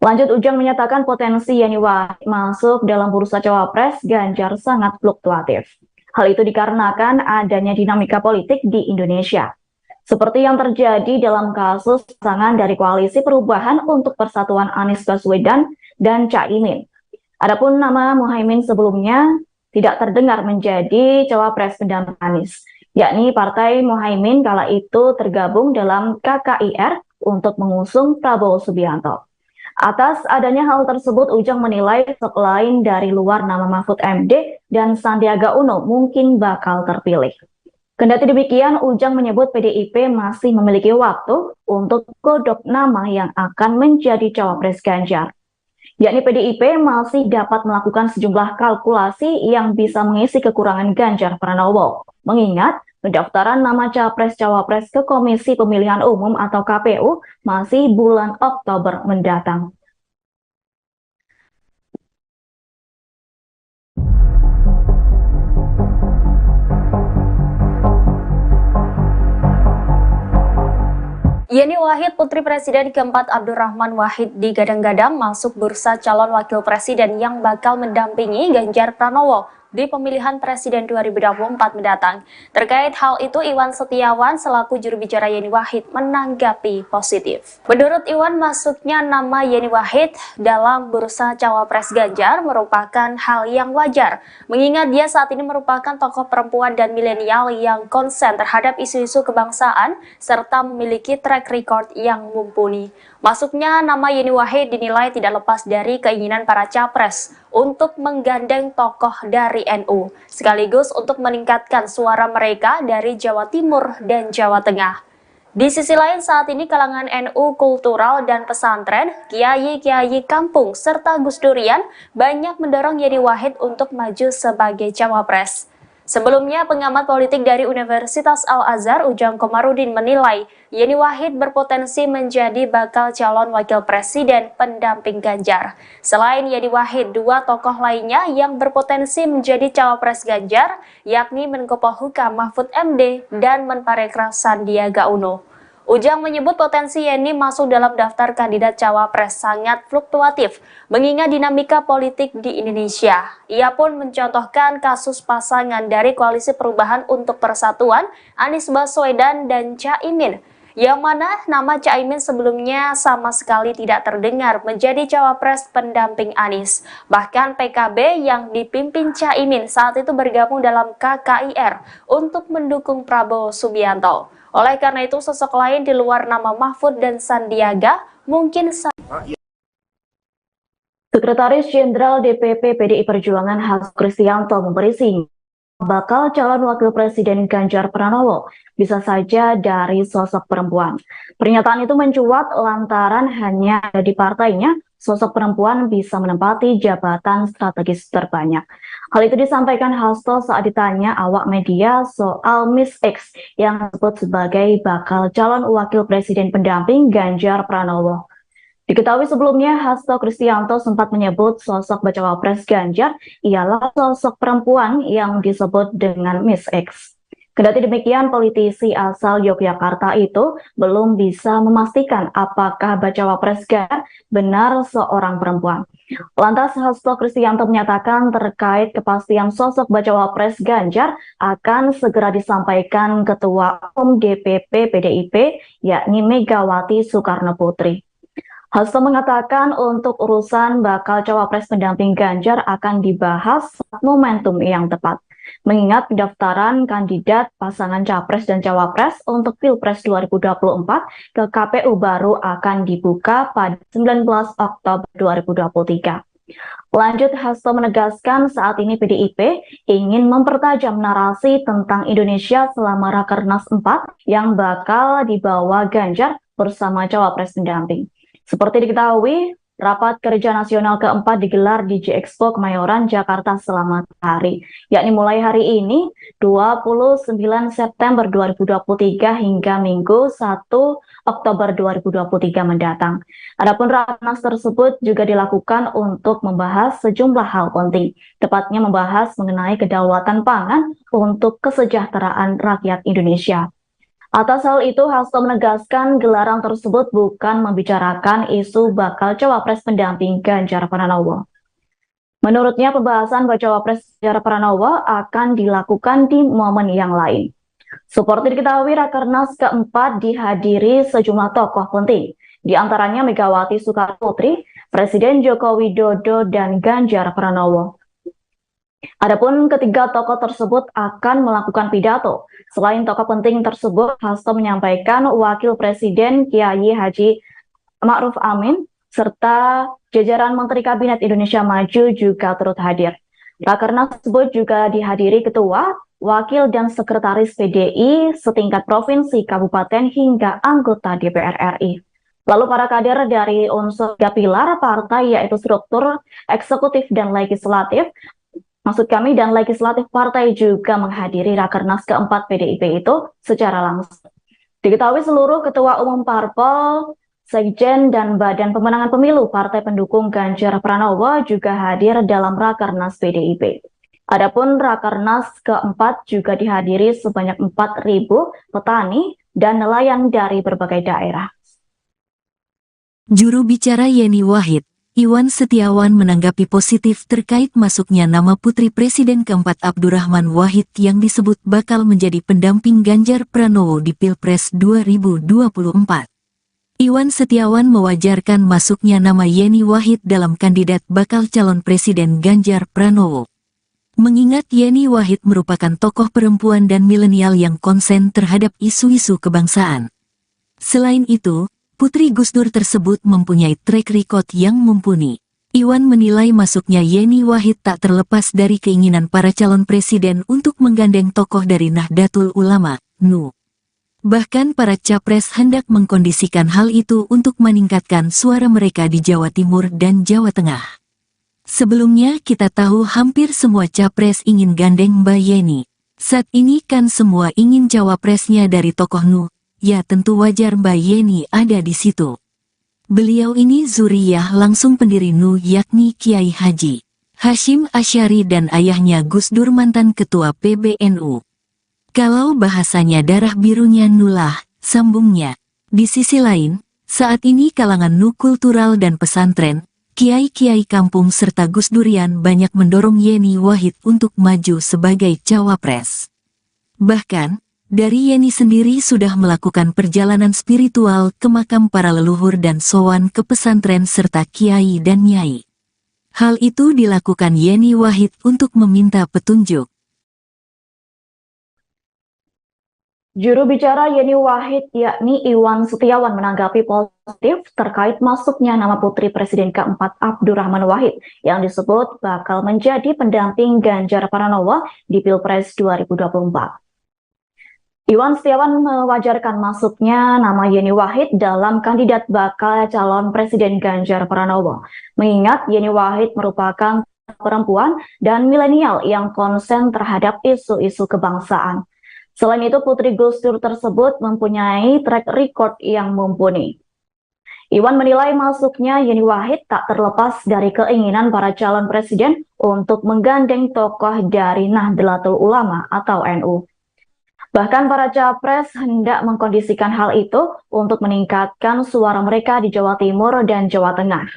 Lanjut, Ujang menyatakan potensi Yeni Wahid masuk dalam bursa cawapres Ganjar sangat fluktuatif. Hal itu dikarenakan adanya dinamika politik di Indonesia. Seperti yang terjadi dalam kasus pasangan dari Koalisi Perubahan untuk Persatuan Anies Baswedan dan Caimin. Adapun nama Muhaimin sebelumnya tidak terdengar menjadi cawapres pendamping Anies, yakni Partai Muhaimin kala itu tergabung dalam KKIR untuk mengusung Prabowo Subianto. Atas adanya hal tersebut, Ujang menilai selain dari luar nama Mahfud MD dan Sandiaga Uno mungkin bakal terpilih. Kendati demikian, Ujang menyebut PDIP masih memiliki waktu untuk godok nama yang akan menjadi cawapres Ganjar. Yakni PDIP masih dapat melakukan sejumlah kalkulasi yang bisa mengisi kekurangan Ganjar Pranowo. Mengingat pendaftaran nama capres-cawapres ke Komisi Pemilihan Umum atau KPU masih bulan Oktober mendatang. Yeni Wahid, putri Presiden keempat Abdurrahman Wahid digadang-gadang masuk bursa calon wakil presiden yang bakal mendampingi Ganjar Pranowo di pemilihan Presiden 2024 mendatang. Terkait hal itu, Iwan Setiawan selaku juru bicara Yeni Wahid menanggapi positif. Menurut Iwan, masuknya nama Yeni Wahid dalam bursa Cawapres Ganjar merupakan hal yang wajar, mengingat dia saat ini merupakan tokoh perempuan dan milenial yang konsen terhadap isu-isu kebangsaan serta memiliki track record yang mumpuni. Masuknya nama Yeni Wahid dinilai tidak lepas dari keinginan para capres untuk menggandeng tokoh dari NU, sekaligus untuk meningkatkan suara mereka dari Jawa Timur dan Jawa Tengah. Di sisi lain, saat ini kalangan NU kultural dan pesantren, kiai-kiai kampung, serta Gus Durian banyak mendorong Yeni Wahid untuk maju sebagai cawapres. Sebelumnya, pengamat politik dari Universitas Al-Azhar Ujang Komarudin menilai Yeni Wahid berpotensi menjadi bakal calon wakil presiden pendamping Ganjar. Selain Yeni Wahid, dua tokoh lainnya yang berpotensi menjadi cawapres Ganjar, yakni Menko Polhukam Mahfud MD dan Menparekraf Sandiaga Uno. Ujang menyebut potensi Yeni masuk dalam daftar kandidat cawapres sangat fluktuatif, mengingat dinamika politik di Indonesia. Ia pun mencontohkan kasus pasangan dari Koalisi Perubahan untuk Persatuan, Anies Baswedan dan Caimin, yang mana nama Caimin sebelumnya sama sekali tidak terdengar menjadi cawapres pendamping Anies. Bahkan PKB yang dipimpin Caimin saat itu bergabung dalam KKIR untuk mendukung Prabowo Subianto. Oleh karena itu, sosok lain di luar nama Mahfud dan Sandiaga mungkin Sekretaris Jenderal DPP PDI Perjuangan Hasto Kristianto memberi sinyal bakal calon wakil presiden Ganjar Pranowo bisa saja dari sosok perempuan. Pernyataan itu mencuat lantaran hanya di partainya sosok perempuan bisa menempati jabatan strategis terbanyak. Hal itu disampaikan Hasto saat ditanya awak media soal Miss X yang disebut sebagai bakal calon wakil presiden pendamping Ganjar Pranowo. Diketahui sebelumnya, Hasto Kristianto sempat menyebut sosok bacawa pres Ganjar ialah sosok perempuan yang disebut dengan Miss X. Kendati demikian, politisi asal Yogyakarta itu belum bisa memastikan apakah bacawa pres Ganjar benar seorang perempuan. Lantas Hasto Kristianto menyatakan terkait kepastian sosok bacawa pres Ganjar akan segera disampaikan Ketua Umum DPP PDIP yakni Megawati Soekarno Putri. Hasto mengatakan untuk urusan bakal cawapres pendamping Ganjar akan dibahas saat momentum yang tepat. Mengingat pendaftaran kandidat pasangan capres dan cawapres untuk Pilpres 2024 ke KPU baru akan dibuka pada 19 Oktober 2023. Lanjut, Hasto menegaskan saat ini PDIP ingin mempertajam narasi tentang Indonesia selama Rakernas 4 yang bakal dibawa Ganjar bersama cawapres pendamping. Seperti diketahui, rapat kerja nasional keempat digelar di J-Expo Kemayoran, Jakarta selama hari, yakni mulai hari ini 29 September 2023 hingga Minggu 1 Oktober 2023 mendatang. Adapun rakernas tersebut juga dilakukan untuk membahas sejumlah hal penting, tepatnya membahas mengenai kedaulatan pangan untuk kesejahteraan rakyat Indonesia. Atas hal itu, Hasto menegaskan gelaran tersebut bukan membicarakan isu bakal cawapres pendamping Ganjar Pranowo. Menurutnya, pembahasan cawapres Ganjar Pranowo akan dilakukan di momen yang lain. Seperti diketahui, Rakernas keempat dihadiri sejumlah tokoh penting, di antaranya Megawati Soekarno Putri, Presiden Joko Widodo, dan Ganjar Pranowo. Adapun ketiga tokoh tersebut akan melakukan pidato. Selain tokoh penting tersebut, Hasto menyampaikan Wakil Presiden Kiai Haji Ma'ruf Amin serta jajaran Menteri Kabinet Indonesia Maju juga turut hadir. Rakernas tersebut juga dihadiri ketua, wakil dan sekretaris PDI setingkat provinsi, kabupaten hingga anggota DPR RI. Lalu para kader dari unsur tiga pilar partai yaitu struktur, eksekutif dan legislatif dan legislatif partai juga menghadiri Rakernas keempat PDIP itu secara langsung. Diketahui seluruh ketua umum parpol, sekjen, dan badan pemenangan pemilu partai pendukung Ganjar Pranowo juga hadir dalam Rakernas PDIP. Adapun Rakernas keempat juga dihadiri sebanyak 4.000 petani dan nelayan dari berbagai daerah. Juru bicara Yeni Wahid, Iwan Setiawan menanggapi positif terkait masuknya nama putri Presiden keempat Abdurrahman Wahid yang disebut bakal menjadi pendamping Ganjar Pranowo di Pilpres 2024. Iwan Setiawan mewajarkan masuknya nama Yeni Wahid dalam kandidat bakal calon Presiden Ganjar Pranowo. Mengingat Yeni Wahid merupakan tokoh perempuan dan milenial yang konsen terhadap isu-isu kebangsaan. Selain itu, Putri Gus Dur tersebut mempunyai track record yang mumpuni. Iwan menilai masuknya Yeni Wahid tak terlepas dari keinginan para calon presiden untuk menggandeng tokoh dari Nahdlatul Ulama, NU. Bahkan para capres hendak mengkondisikan hal itu untuk meningkatkan suara mereka di Jawa Timur dan Jawa Tengah. Sebelumnya kita tahu hampir semua capres ingin gandeng Mbak Yeni. Saat ini kan semua ingin cawapresnya dari tokoh NU. Ya tentu wajar Mbak Yeni ada di situ. Beliau ini zuriyah langsung pendiri NU yakni Kiai Haji Hashim Asy'ari dan ayahnya Gus Dur mantan ketua PBNU. Kalau bahasanya darah birunya NU lah, sambungnya. Di sisi lain, saat ini kalangan NU kultural dan pesantren, kiai-kiai kampung serta Gus Durian banyak mendorong Yeni Wahid untuk maju sebagai cawapres. Bahkan, dari Yeni sendiri sudah melakukan perjalanan spiritual ke makam para leluhur dan sowan ke pesantren serta kiai dan nyai. Hal itu dilakukan Yeni Wahid untuk meminta petunjuk. Juru bicara Yeni Wahid yakni Iwan Setiawan menanggapi positif terkait masuknya nama putri Presiden keempat Abdurrahman Wahid yang disebut bakal menjadi pendamping Ganjar Pranowo di Pilpres 2024. Iwan Setiawan mewajarkan masuknya nama Yeni Wahid dalam kandidat bakal calon Presiden Ganjar Pranowo. Mengingat Yeni Wahid merupakan perempuan dan milenial yang konsen terhadap isu-isu kebangsaan. Selain itu, Putri Gus Dur tersebut mempunyai track record yang mumpuni. Iwan menilai masuknya Yeni Wahid tak terlepas dari keinginan para calon presiden untuk menggandeng tokoh dari Nahdlatul Ulama atau NU. Bahkan para capres hendak mengkondisikan hal itu untuk meningkatkan suara mereka di Jawa Timur dan Jawa Tengah.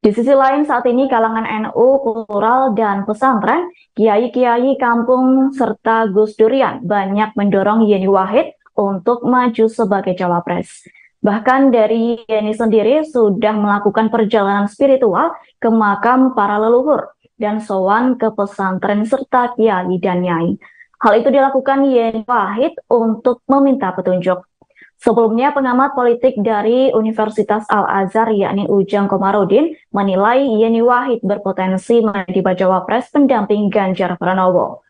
Di sisi lain saat ini kalangan NU, kultural, dan pesantren, kiai-kiai kampung, serta Gus Durian banyak mendorong Yeni Wahid untuk maju sebagai cawapres. Bahkan dari Yeni sendiri sudah melakukan perjalanan spiritual ke makam para leluhur dan sowan ke pesantren serta kiai dan nyai. Hal itu dilakukan Yeni Wahid untuk meminta petunjuk. Sebelumnya, pengamat politik dari Universitas Al-Azhar yakni Ujang Komarudin menilai Yeni Wahid berpotensi menjadi bacawa pres pendamping Ganjar Pranowo.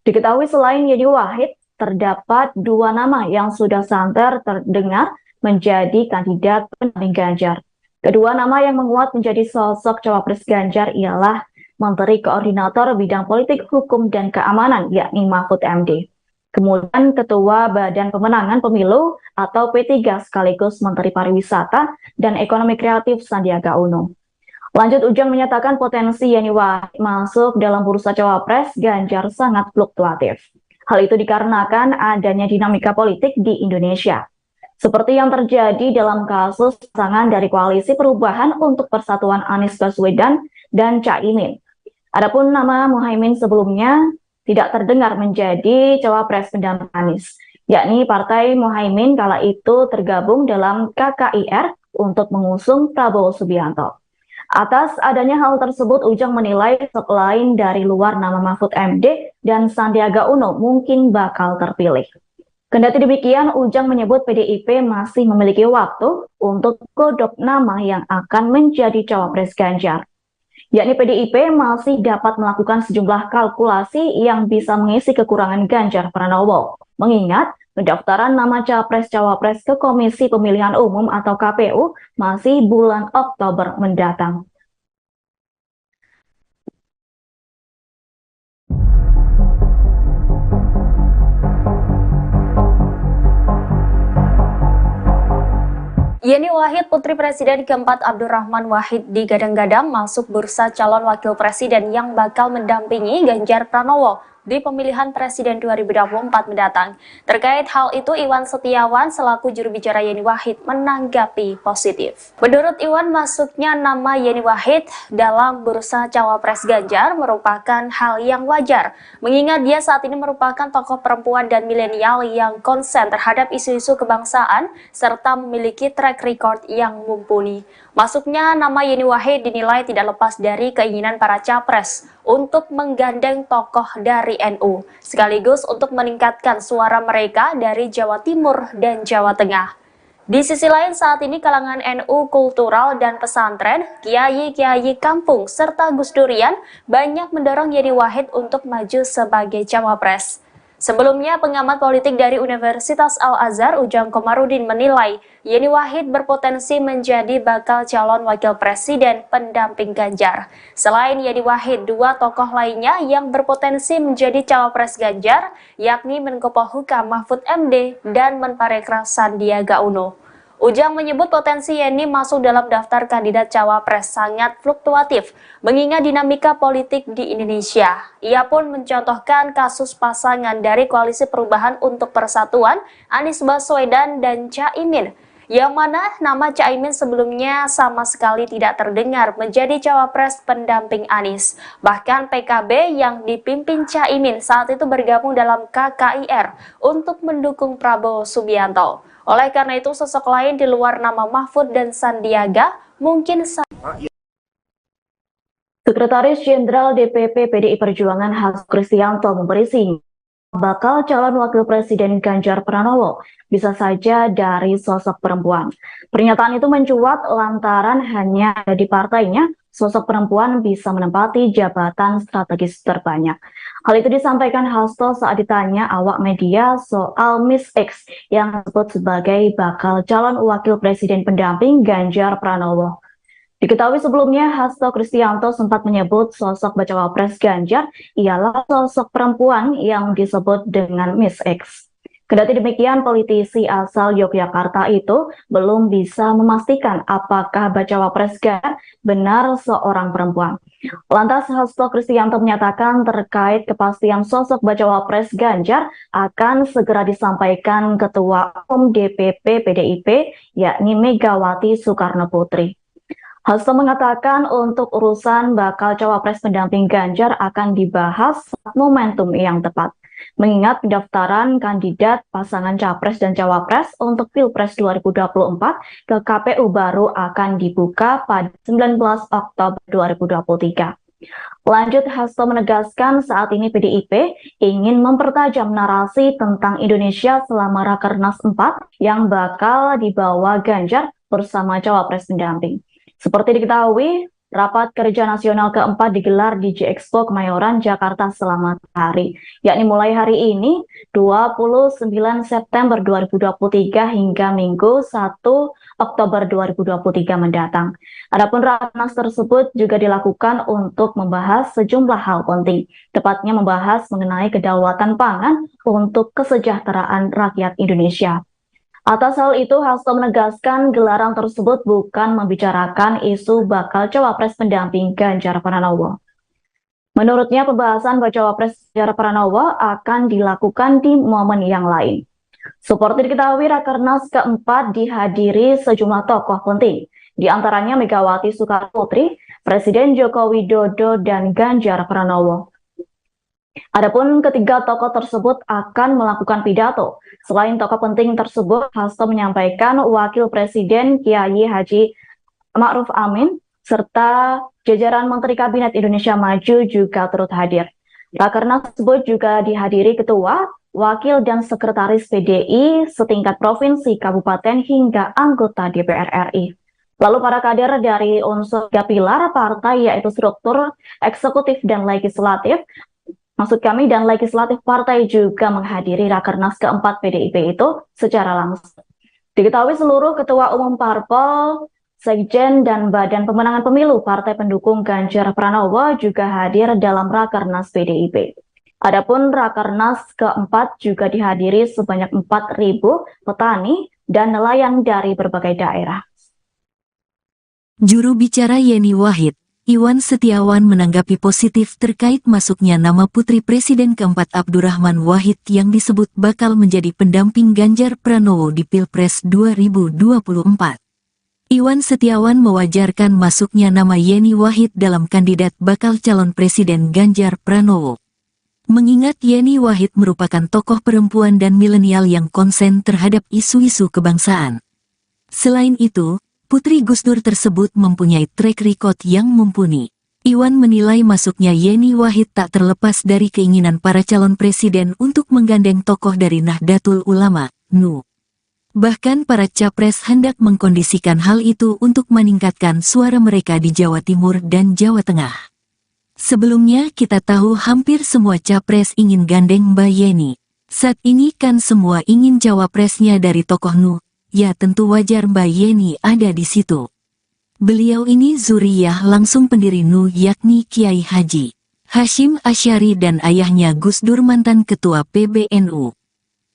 Diketahui selain Yeni Wahid, terdapat dua nama yang sudah santer terdengar menjadi kandidat pendamping Ganjar. Kedua nama yang menguat menjadi sosok cawapres Ganjar ialah Menteri Koordinator Bidang Politik, Hukum, dan Keamanan, yakni Mahfud MD. Kemudian Ketua Badan Pemenangan Pemilu atau P3 sekaligus Menteri Pariwisata dan Ekonomi Kreatif Sandiaga Uno. Lanjut, Ujang menyatakan potensi Yeni Wahid masuk dalam bursa cawapres Ganjar sangat fluktuatif. Hal itu dikarenakan adanya dinamika politik di Indonesia. Seperti yang terjadi dalam kasus pasangan dari Koalisi Perubahan untuk Persatuan Anies Baswedan dan Caimin. Adapun nama Muhaimin sebelumnya tidak terdengar menjadi cawapres pendamping Anies, yakni Partai Muhaimin kala itu tergabung dalam KKIR untuk mengusung Prabowo Subianto. Atas adanya hal tersebut, Ujang menilai selain dari luar nama Mahfud MD dan Sandiaga Uno mungkin bakal terpilih. Kendati demikian, Ujang menyebut PDIP masih memiliki waktu untuk godok nama yang akan menjadi cawapres Ganjar. Yakni PDIP masih dapat melakukan sejumlah kalkulasi yang bisa mengisi kekurangan Ganjar Pranowo. Mengingat pendaftaran nama capres-cawapres ke Komisi Pemilihan Umum atau KPU masih bulan Oktober mendatang. Yeni Wahid, putri Presiden keempat Abdurrahman Wahid digadang-gadang masuk bursa calon wakil presiden yang bakal mendampingi Ganjar Pranowo di pemilihan Presiden 2024 mendatang. Terkait hal itu, Iwan Setiawan selaku juru bicara Yeni Wahid menanggapi positif. Menurut Iwan, masuknya nama Yeni Wahid dalam bursa cawapres Ganjar merupakan hal yang wajar, mengingat dia saat ini merupakan tokoh perempuan dan milenial yang konsen terhadap isu-isu kebangsaan serta memiliki track record yang mumpuni. Masuknya nama Yeni Wahid dinilai tidak lepas dari keinginan para capres untuk menggandeng tokoh dari NU, sekaligus untuk meningkatkan suara mereka dari Jawa Timur dan Jawa Tengah. Di sisi lain, saat ini kalangan NU kultural dan pesantren, kiai-kiai kampung, serta Gus Durian banyak mendorong Yeni Wahid untuk maju sebagai cawapres. Sebelumnya, pengamat politik dari Universitas Al-Azhar Ujang Komarudin menilai Yeni Wahid berpotensi menjadi bakal calon wakil presiden pendamping Ganjar. Selain Yeni Wahid, dua tokoh lainnya yang berpotensi menjadi cawapres Ganjar, yakni Menko Polhukam Mahfud MD dan Menparekraf Sandiaga Uno. Ujang menyebut potensi Yeni masuk dalam daftar kandidat cawapres sangat fluktuatif, mengingat dinamika politik di Indonesia. Ia pun mencontohkan kasus pasangan dari Koalisi Perubahan untuk Persatuan, Anies Baswedan dan Caimin, yang mana nama Caimin sebelumnya sama sekali tidak terdengar menjadi cawapres pendamping Anies. Bahkan PKB yang dipimpin Caimin saat itu bergabung dalam KKIR untuk mendukung Prabowo Subianto. Oleh karena itu, sosok lain di luar nama Mahfud dan Sandiaga mungkin Sekretaris Jenderal DPP PDI Perjuangan Hasto Kristianto memberi sinyal bakal calon wakil presiden Ganjar Pranowo bisa saja dari sosok perempuan. Pernyataan itu mencuat lantaran hanya di partainya sosok perempuan bisa menempati jabatan strategis terbanyak. Hal itu disampaikan Hasto saat ditanya awak media soal Miss X yang disebut sebagai bakal calon wakil presiden pendamping Ganjar Pranowo. Diketahui sebelumnya, Hasto Kristianto sempat menyebut sosok bacawa pres Ganjar ialah sosok perempuan yang disebut dengan Miss X. Kendati demikian, politisi asal Yogyakarta itu belum bisa memastikan apakah bacawa pres Ganjar benar seorang perempuan. Lantas Hasto Kristianto menyatakan terkait kepastian sosok bacawa pres Ganjar akan segera disampaikan Ketua Umum DPP PDIP yakni Megawati Soekarno Putri. Hasto mengatakan untuk urusan bakal cawapres pendamping Ganjar akan dibahas saat momentum yang tepat. Mengingat pendaftaran kandidat pasangan capres dan cawapres untuk Pilpres 2024 ke KPU baru akan dibuka pada 19 Oktober 2023. Lanjut, Hasto menegaskan saat ini PDIP ingin mempertajam narasi tentang Indonesia selama Rakernas 4 yang bakal dibawa Ganjar bersama cawapres pendamping. Seperti diketahui, rapat kerja nasional keempat digelar di J-Expo Kemayoran, Jakarta selama hari, yakni mulai hari ini 29 September 2023 hingga Minggu 1 Oktober 2023 mendatang. Adapun rakernas tersebut juga dilakukan untuk membahas sejumlah hal penting, tepatnya membahas mengenai kedaulatan pangan untuk kesejahteraan rakyat Indonesia. Atas hal itu, Hasto menegaskan gelaran tersebut bukan membicarakan isu bakal cawapres pendamping Ganjar Pranowo. Menurutnya, pembahasan cawapres Ganjar Pranowo akan dilakukan di momen yang lain. Seperti diketahui, Rakernas keempat dihadiri sejumlah tokoh penting, di antaranya Megawati Soekarno Putri, Presiden Joko Widodo, dan Ganjar Pranowo. Adapun ketiga tokoh tersebut akan melakukan pidato. Selain tokoh penting tersebut, Hasto menyampaikan Wakil Presiden Kiai Haji Ma'ruf Amin serta jajaran Menteri Kabinet Indonesia Maju juga turut hadir. Rakernas tersebut juga dihadiri ketua, wakil dan sekretaris PDI setingkat provinsi, kabupaten hingga anggota DPR RI. Lalu para kader dari unsur tiga pilar partai yaitu struktur, eksekutif dan legislatif dan legislatif partai juga menghadiri Rakernas keempat PDIP itu secara langsung. Diketahui seluruh ketua umum parpol, sekjen, dan badan pemenangan pemilu partai pendukung Ganjar Pranowo juga hadir dalam Rakernas PDIP. Adapun Rakernas keempat juga dihadiri sebanyak 4.000 petani dan nelayan dari berbagai daerah. Juru bicara Yeni Wahid Iwan Setiawan menanggapi positif terkait masuknya nama putri Presiden keempat Abdurrahman Wahid yang disebut bakal menjadi pendamping Ganjar Pranowo di Pilpres 2024. Iwan Setiawan mewajarkan masuknya nama Yeni Wahid dalam kandidat bakal calon Presiden Ganjar Pranowo. Mengingat Yeni Wahid merupakan tokoh perempuan dan milenial yang konsen terhadap isu-isu kebangsaan. Selain itu, Putri Gus Dur tersebut mempunyai track record yang mumpuni. Iwan menilai masuknya Yeni Wahid tak terlepas dari keinginan para calon presiden untuk menggandeng tokoh dari Nahdlatul Ulama, NU. Bahkan para capres hendak mengkondisikan hal itu untuk meningkatkan suara mereka di Jawa Timur dan Jawa Tengah. Sebelumnya kita tahu hampir semua capres ingin gandeng Mbak Yeni. Saat ini kan semua ingin cawapresnya dari tokoh NU. Ya tentu wajar Mbak Yeni ada di situ. Beliau ini zuriyah langsung pendiri NU yakni Kiai Haji Hashim Asy'ari dan ayahnya Gus Dur mantan ketua PBNU.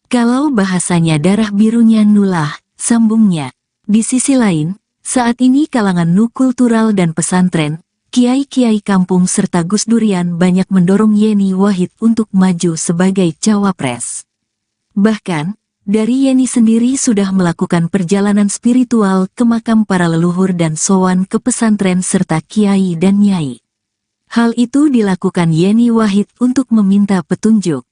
Kalau bahasanya darah birunya NU lah, sambungnya. Di sisi lain, saat ini kalangan NU kultural dan pesantren, kiai-kiai kampung serta Gus Durian banyak mendorong Yeni Wahid untuk maju sebagai cawapres. Bahkan, dari Yeni sendiri sudah melakukan perjalanan spiritual ke makam para leluhur dan sowan ke pesantren serta kiai dan nyai. Hal itu dilakukan Yeni Wahid untuk meminta petunjuk.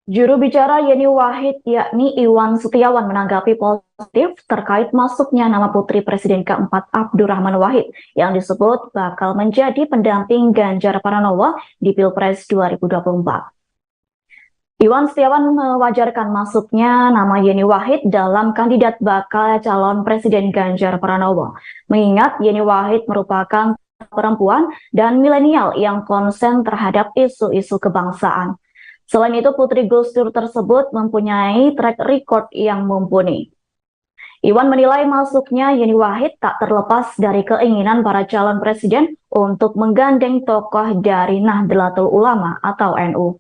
Juru bicara Yeni Wahid yakni Iwan Setiawan menanggapi positif terkait masuknya nama putri Presiden keempat Abdurrahman Wahid yang disebut bakal menjadi pendamping Ganjar Pranowo di Pilpres 2024. Iwan Setiawan mewajarkan masuknya nama Yeni Wahid dalam kandidat bakal calon Presiden Ganjar Pranowo. Mengingat Yeni Wahid merupakan perempuan dan milenial yang konsen terhadap isu-isu kebangsaan. Selain itu, Putri Gus Dur tersebut mempunyai track record yang mumpuni. Iwan menilai masuknya Yeni Wahid tak terlepas dari keinginan para calon presiden untuk menggandeng tokoh dari Nahdlatul Ulama atau NU.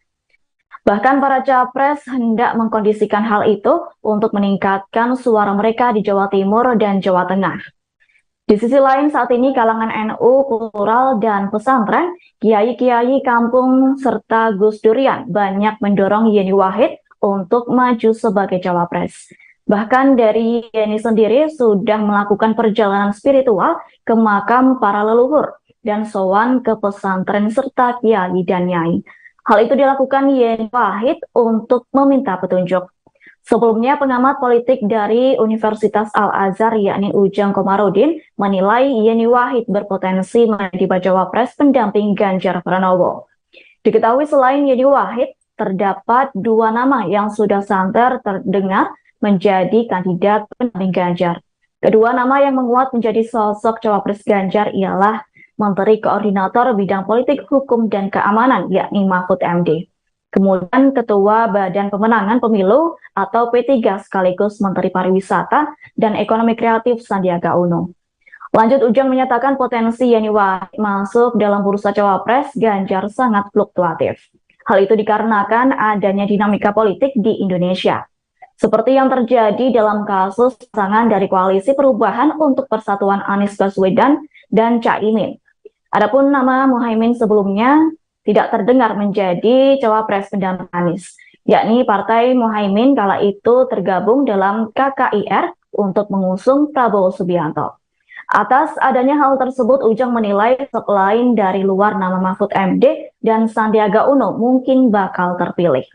Bahkan para capres hendak mengkondisikan hal itu untuk meningkatkan suara mereka di Jawa Timur dan Jawa Tengah. Di sisi lain saat ini kalangan NU, kultural, dan pesantren, kiai-kiai kampung, serta Gus Durian banyak mendorong Yeni Wahid untuk maju sebagai cawapres. Bahkan dari Yeni sendiri sudah melakukan perjalanan spiritual ke makam para leluhur dan sowan ke pesantren serta kiai dan nyai. Hal itu dilakukan Yeni Wahid untuk meminta petunjuk. Sebelumnya, pengamat politik dari Universitas Al-Azhar yakni Ujang Komarudin menilai Yeni Wahid berpotensi menjadi bacawa pres pendamping Ganjar Pranowo. Diketahui selain Yeni Wahid, terdapat dua nama yang sudah santer terdengar menjadi kandidat pendamping Ganjar. Kedua nama yang menguat menjadi sosok cawapres Ganjar ialah Menteri Koordinator Bidang Politik, Hukum, dan Keamanan, yakni Mahfud MD. Kemudian Ketua Badan Pemenangan Pemilu atau P3 sekaligus Menteri Pariwisata dan Ekonomi Kreatif Sandiaga Uno. Lanjut, Ujang menyatakan potensi Yeni Wahid masuk dalam bursa cawapres Ganjar sangat fluktuatif. Hal itu dikarenakan adanya dinamika politik di Indonesia. Seperti yang terjadi dalam kasus pasangan dari Koalisi Perubahan untuk Persatuan Anies Baswedan dan Caimin. Adapun nama Muhaimin sebelumnya tidak terdengar menjadi cawapres pendamping Anies, yakni Partai Muhaimin kala itu tergabung dalam KKIR untuk mengusung Prabowo Subianto. Atas adanya hal tersebut, Ujang menilai selain dari luar nama Mahfud MD dan Sandiaga Uno mungkin bakal terpilih.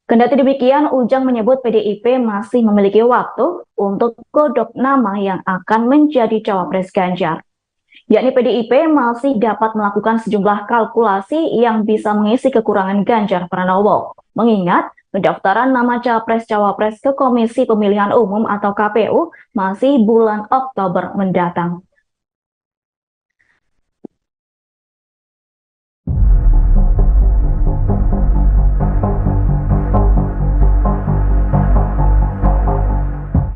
Kendati demikian, Ujang menyebut PDIP masih memiliki waktu untuk godok nama yang akan menjadi cawapres Ganjar. Yakni PDIP masih dapat melakukan sejumlah kalkulasi yang bisa mengisi kekurangan Ganjar Pranowo. Mengingat pendaftaran nama Capres-Cawapres ke Komisi Pemilihan Umum atau KPU masih bulan Oktober mendatang.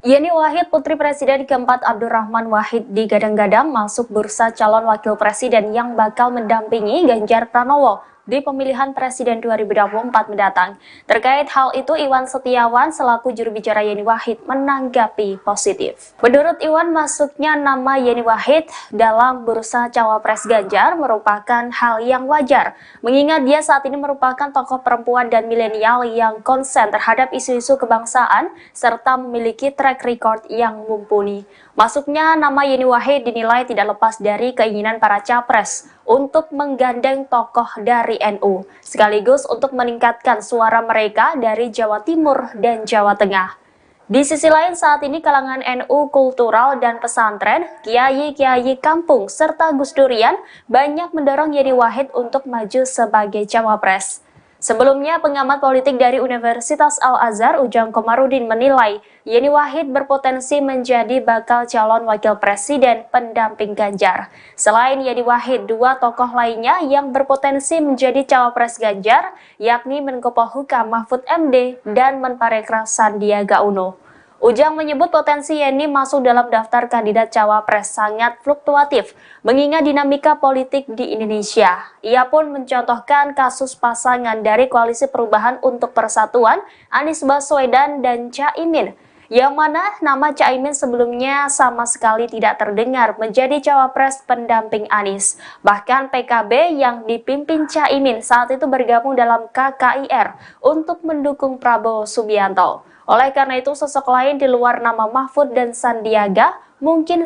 Yeni Wahid, putri Presiden keempat Abdurrahman Wahid digadang-gadang masuk bursa calon wakil presiden yang bakal mendampingi Ganjar Pranowo di pemilihan Presiden 2024 mendatang. Terkait hal itu, Iwan Setiawan selaku juru bicara Yeni Wahid menanggapi positif. Menurut Iwan, masuknya nama Yeni Wahid dalam bursa cawapres Ganjar merupakan hal yang wajar, mengingat dia saat ini merupakan tokoh perempuan dan milenial yang konsen terhadap isu-isu kebangsaan serta memiliki track record yang mumpuni. Masuknya nama Yeni Wahid dinilai tidak lepas dari keinginan para capres untuk menggandeng tokoh dari NU, sekaligus untuk meningkatkan suara mereka dari Jawa Timur dan Jawa Tengah. Di sisi lain, saat ini kalangan NU kultural dan pesantren, kiai-kiai kampung, serta Gus Durian banyak mendorong Yeni Wahid untuk maju sebagai cawapres. Sebelumnya, pengamat politik dari Universitas Al-Azhar Ujang Komarudin menilai Yeni Wahid berpotensi menjadi bakal calon wakil presiden pendamping Ganjar. Selain Yeni Wahid, dua tokoh lainnya yang berpotensi menjadi cawapres Ganjar, yakni Menko Polhukam Mahfud MD dan Menparekraf Sandiaga Uno. Ujang menyebut potensi Yeni masuk dalam daftar kandidat cawapres sangat fluktuatif, mengingat dinamika politik di Indonesia. Ia pun mencontohkan kasus pasangan dari Koalisi Perubahan untuk Persatuan, Anies Baswedan dan Caimin, yang mana nama Caimin sebelumnya sama sekali tidak terdengar menjadi cawapres pendamping Anies. Bahkan PKB yang dipimpin Caimin saat itu bergabung dalam KKIR untuk mendukung Prabowo Subianto. Oleh karena itu, sosok lain di luar nama Mahfud dan Sandiaga mungkin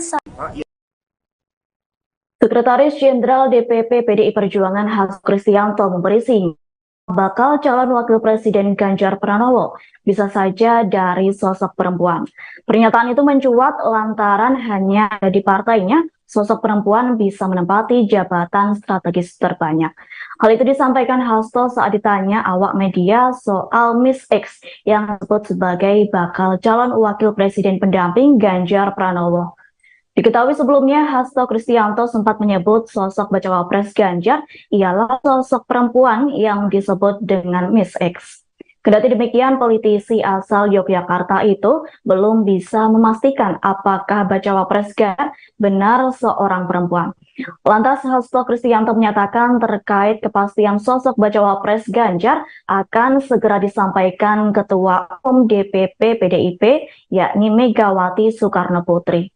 Sekretaris Jenderal DPP PDI Perjuangan Hasto Kristianto memberi sinyal bakal calon wakil presiden Ganjar Pranowo bisa saja dari sosok perempuan. Pernyataan itu mencuat lantaran hanya ada di partainya sosok perempuan bisa menempati jabatan strategis terbanyak. Hal itu disampaikan Hasto saat ditanya awak media soal Miss X yang disebut sebagai bakal calon wakil presiden pendamping Ganjar Pranowo. Diketahui sebelumnya, Hasto Kristianto sempat menyebut sosok bacawa pres Ganjar ialah sosok perempuan yang disebut dengan Miss X. Kendati demikian, politisi asal Yogyakarta itu belum bisa memastikan apakah bacawa pres Ganjar benar seorang perempuan. Lantas Hasto Kristianto menyatakan terkait kepastian sosok bacawa pres Ganjar akan segera disampaikan Ketua Umum DPP PDIP yakni Megawati Soekarno Putri.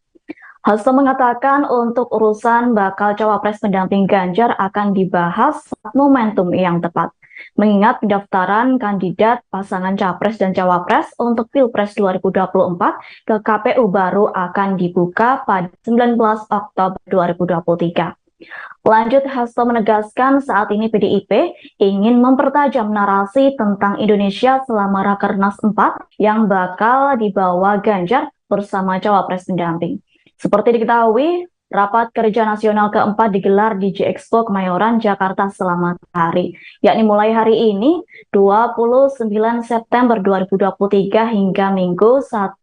Hasto mengatakan untuk urusan bakal cawapres pendamping Ganjar akan dibahas saat momentum yang tepat. Mengingat pendaftaran kandidat pasangan capres dan cawapres untuk Pilpres 2024 ke KPU baru akan dibuka pada 19 Oktober 2023. Lanjut, Hasto menegaskan saat ini PDIP ingin mempertajam narasi tentang Indonesia selama Rakernas 4 yang bakal dibawa Ganjar bersama cawapres pendamping. Seperti diketahui, rapat kerja nasional keempat digelar di J-Expo Kemayoran, Jakarta selama hari, yakni mulai hari ini 29 September 2023 hingga Minggu 1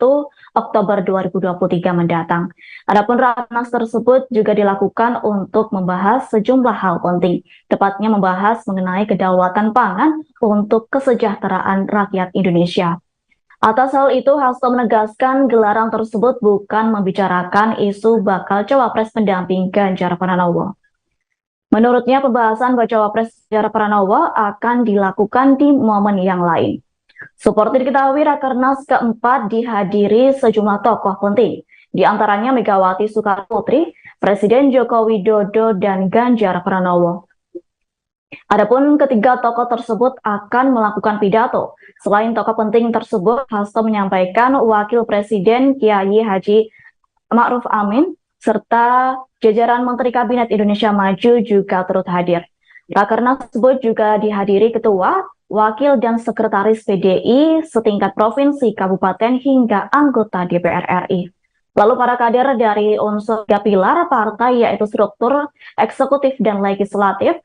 Oktober 2023 mendatang. Adapun rakernas tersebut juga dilakukan untuk membahas sejumlah hal penting, tepatnya membahas mengenai kedaulatan pangan untuk kesejahteraan rakyat Indonesia. Atas hal itu, Hasto menegaskan gelaran tersebut bukan membicarakan isu bakal cawapres pendamping Ganjar Pranowo. Menurutnya, pembahasan cawapres Ganjar Pranowo akan dilakukan di momen yang lain. Seperti diketahui, Rakernas keempat dihadiri sejumlah tokoh penting, di antaranya Megawati Soekarno Putri, Presiden Joko Widodo, dan Ganjar Pranowo. Adapun ketiga tokoh tersebut akan melakukan pidato. Selain tokoh penting tersebut, Hasto menyampaikan Wakil Presiden Kiai Haji Ma'ruf Amin serta jajaran Menteri Kabinet Indonesia Maju juga turut hadir. Rakernas tersebut juga dihadiri ketua, wakil, dan sekretaris PDI setingkat provinsi, kabupaten, hingga anggota DPR RI. Lalu para kader dari unsur tiga pilar partai yaitu struktur, eksekutif, dan legislatif,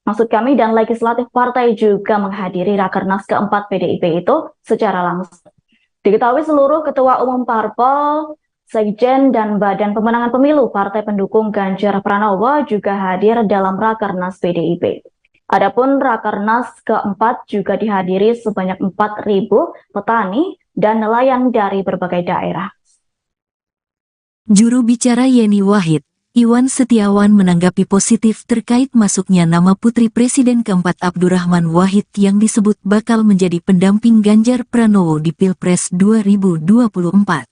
dan legislatif partai juga menghadiri Rakernas keempat PDIP itu secara langsung. Diketahui seluruh ketua umum parpol, sekjen, dan badan pemenangan pemilu partai pendukung Ganjar Pranowo juga hadir dalam Rakernas PDIP. Adapun Rakernas keempat juga dihadiri sebanyak 4.000 petani dan nelayan dari berbagai daerah. Juru bicara Yeni Wahid Iwan Setiawan menanggapi positif terkait masuknya nama Putri Presiden keempat Abdurrahman Wahid yang disebut bakal menjadi pendamping Ganjar Pranowo di Pilpres 2024.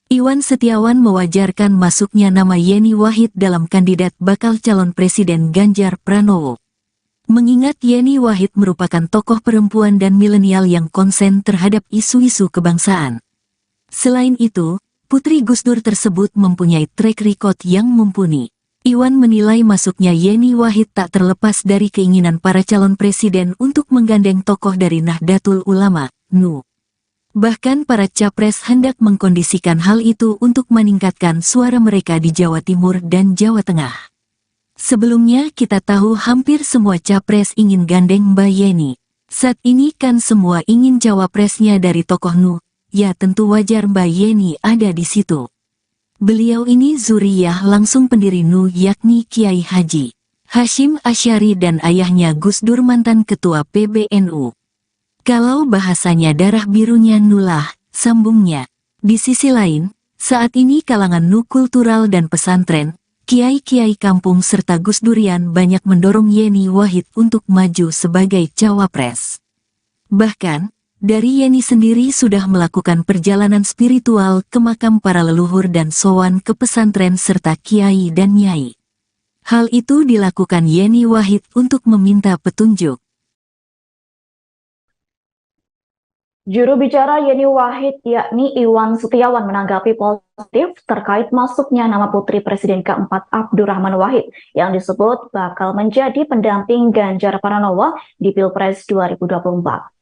Iwan Setiawan mewajarkan masuknya nama Yeni Wahid dalam kandidat bakal calon Presiden Ganjar Pranowo. Mengingat Yeni Wahid merupakan tokoh perempuan dan milenial yang konsen terhadap isu-isu kebangsaan. Selain itu, Putri Gus Dur tersebut mempunyai track record yang mumpuni. Iwan menilai masuknya Yeni Wahid tak terlepas dari keinginan para calon presiden untuk menggandeng tokoh dari Nahdlatul Ulama, NU. Bahkan para capres hendak mengkondisikan hal itu untuk meningkatkan suara mereka di Jawa Timur dan Jawa Tengah. Sebelumnya kita tahu hampir semua capres ingin gandeng Mbak Yeni. Saat ini kan semua ingin cawapresnya dari tokoh NU. Ya tentu wajar Mbak Yeni ada di situ. Beliau ini zuriyah langsung pendiri NU yakni Kiai Haji Hashim Asy'ari dan ayahnya Gus Dur mantan ketua PBNU. Kalau bahasanya darah birunya NU lah, sambungnya. Di sisi lain, saat ini kalangan NU kultural dan pesantren, kiai-kiai kampung serta Gus Durian banyak mendorong Yeni Wahid untuk maju sebagai cawapres. Bahkan, dari Yeni sendiri sudah melakukan perjalanan spiritual ke makam para leluhur dan sowan ke pesantren serta kiai dan nyai. Hal itu dilakukan Yeni Wahid untuk meminta petunjuk. Juru bicara Yeni Wahid yakni Iwan Setiawan menanggapi positif terkait masuknya nama Putri Presiden keempat Abdurrahman Wahid yang disebut bakal menjadi pendamping Ganjar Pranowo di Pilpres 2024.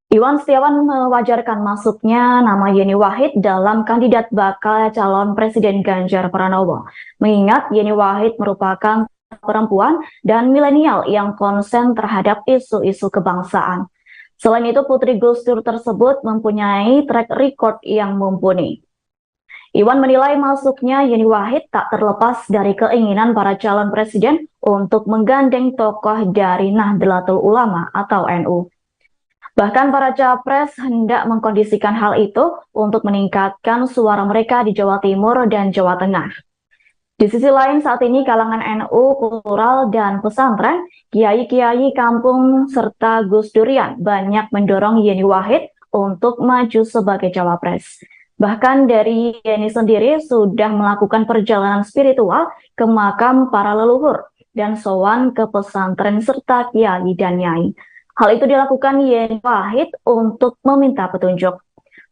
Iwan Setiawan mewajarkan masuknya nama Yeni Wahid dalam kandidat bakal calon Presiden Ganjar Pranowo, mengingat Yeni Wahid merupakan perempuan dan milenial yang konsen terhadap isu-isu kebangsaan. Selain itu, Putri Gus Dur tersebut mempunyai track record yang mumpuni. Iwan menilai masuknya Yeni Wahid tak terlepas dari keinginan para calon presiden untuk menggandeng tokoh dari Nahdlatul Ulama atau NU. Bahkan para capres hendak mengkondisikan hal itu untuk meningkatkan suara mereka di Jawa Timur dan Jawa Tengah. Di sisi lain saat ini kalangan NU kultural dan pesantren, kiai-kiai kampung serta Gus Durian banyak mendorong Yeni Wahid untuk maju sebagai cawapres. Bahkan dari Yeni sendiri sudah melakukan perjalanan spiritual ke makam para leluhur dan sowan ke pesantren serta kiai dan nyai. Hal itu dilakukan Yeni Wahid untuk meminta petunjuk.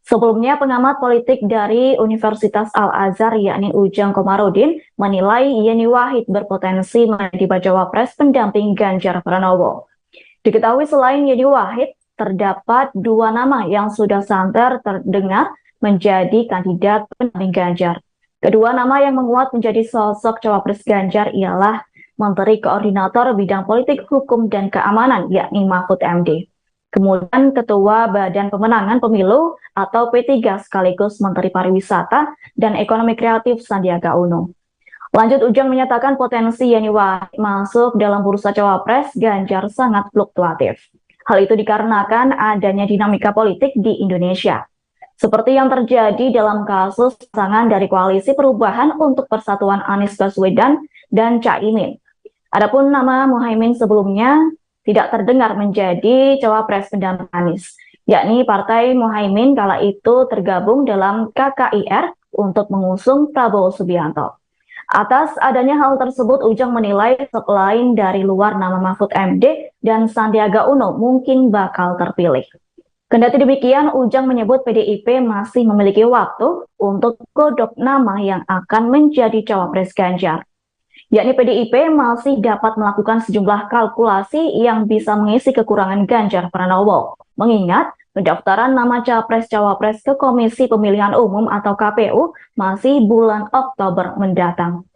Sebelumnya, pengamat politik dari Universitas Al-Azhar yakni Ujang Komarudin menilai Yeni Wahid berpotensi menjadi bacawa pres pendamping Ganjar Pranowo. Diketahui selain Yeni Wahid, terdapat dua nama yang sudah santer terdengar menjadi kandidat pendamping Ganjar. Kedua nama yang menguat menjadi sosok cawapres Ganjar ialah Menteri Koordinator Bidang Politik, Hukum, dan Keamanan, yakni Mahfud MD. Kemudian Ketua Badan Pemenangan Pemilu atau P3 sekaligus Menteri Pariwisata dan Ekonomi Kreatif Sandiaga Uno. Lanjut, Ujang menyatakan potensi Yeni Wahid masuk dalam bursa cawapres Ganjar sangat fluktuatif. Hal itu dikarenakan adanya dinamika politik di Indonesia. Seperti yang terjadi dalam kasus pasangan dari Koalisi Perubahan untuk Persatuan Anies Baswedan dan Caimin. Adapun nama Muhaimin sebelumnya tidak terdengar menjadi cawapres pendamping Anies, yakni Partai Muhaimin kala itu tergabung dalam KKIR untuk mengusung Prabowo Subianto. Atas adanya hal tersebut, Ujang menilai selain dari luar nama Mahfud MD dan Sandiaga Uno mungkin bakal terpilih. Kendati demikian, Ujang menyebut PDIP masih memiliki waktu untuk godok nama yang akan menjadi cawapres Ganjar. Yakni PDIP masih dapat melakukan sejumlah kalkulasi yang bisa mengisi kekurangan Ganjar Pranowo. Mengingat pendaftaran nama capres-cawapres ke Komisi Pemilihan Umum atau KPU masih bulan Oktober mendatang.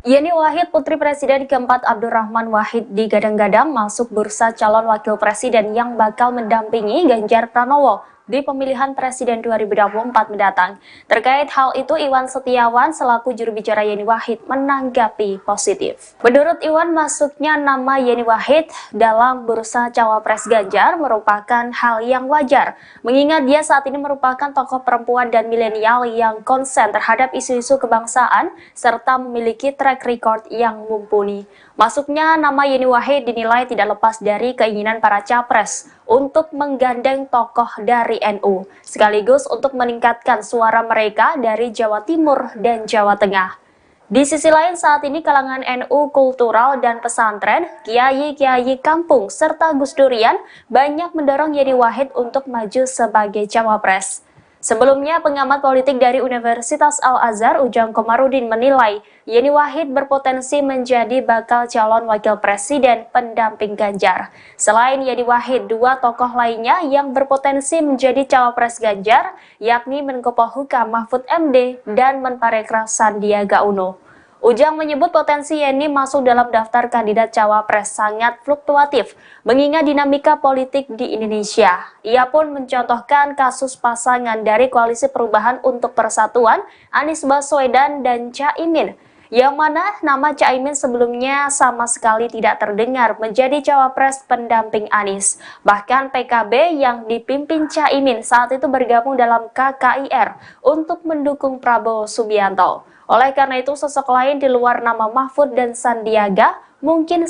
Yeni Wahid, Putri Presiden keempat Abdurrahman Wahid digadang-gadang masuk bursa calon wakil presiden yang bakal mendampingi Ganjar Pranowo di pemilihan Presiden 2024 mendatang. Terkait hal itu, Iwan Setiawan selaku juru bicara Yeni Wahid menanggapi positif. Menurut Iwan, masuknya nama Yeni Wahid dalam bursa cawapres Ganjar merupakan hal yang wajar, mengingat dia saat ini merupakan tokoh perempuan dan milenial yang konsen terhadap isu-isu kebangsaan serta memiliki track record yang mumpuni. Masuknya nama Yeni Wahid dinilai tidak lepas dari keinginan para capres untuk menggandeng tokoh dari NU, sekaligus untuk meningkatkan suara mereka dari Jawa Timur dan Jawa Tengah. Di sisi lain, saat ini kalangan NU kultural dan pesantren, kiai-kiai kampung, serta Gus Durian banyak mendorong Yeni Wahid untuk maju sebagai cawapres. Sebelumnya, pengamat politik dari Universitas Al-Azhar Ujang Komarudin menilai Yeni Wahid berpotensi menjadi bakal calon wakil presiden pendamping Ganjar. Selain Yeni Wahid, dua tokoh lainnya yang berpotensi menjadi cawapres Ganjar, yakni Menko Polhukam Mahfud MD dan Menparekraf Sandiaga Uno. Ujang menyebut potensi Yeni masuk dalam daftar kandidat cawapres sangat fluktuatif, mengingat dinamika politik di Indonesia. Ia pun mencontohkan kasus pasangan dari Koalisi Perubahan untuk Persatuan, Anies Baswedan dan Caimin, yang mana nama Caimin sebelumnya sama sekali tidak terdengar menjadi cawapres pendamping Anies. Bahkan PKB yang dipimpin Caimin saat itu bergabung dalam KKIR untuk mendukung Prabowo Subianto. Oleh karena itu, sosok lain di luar nama Mahfud dan Sandiaga mungkin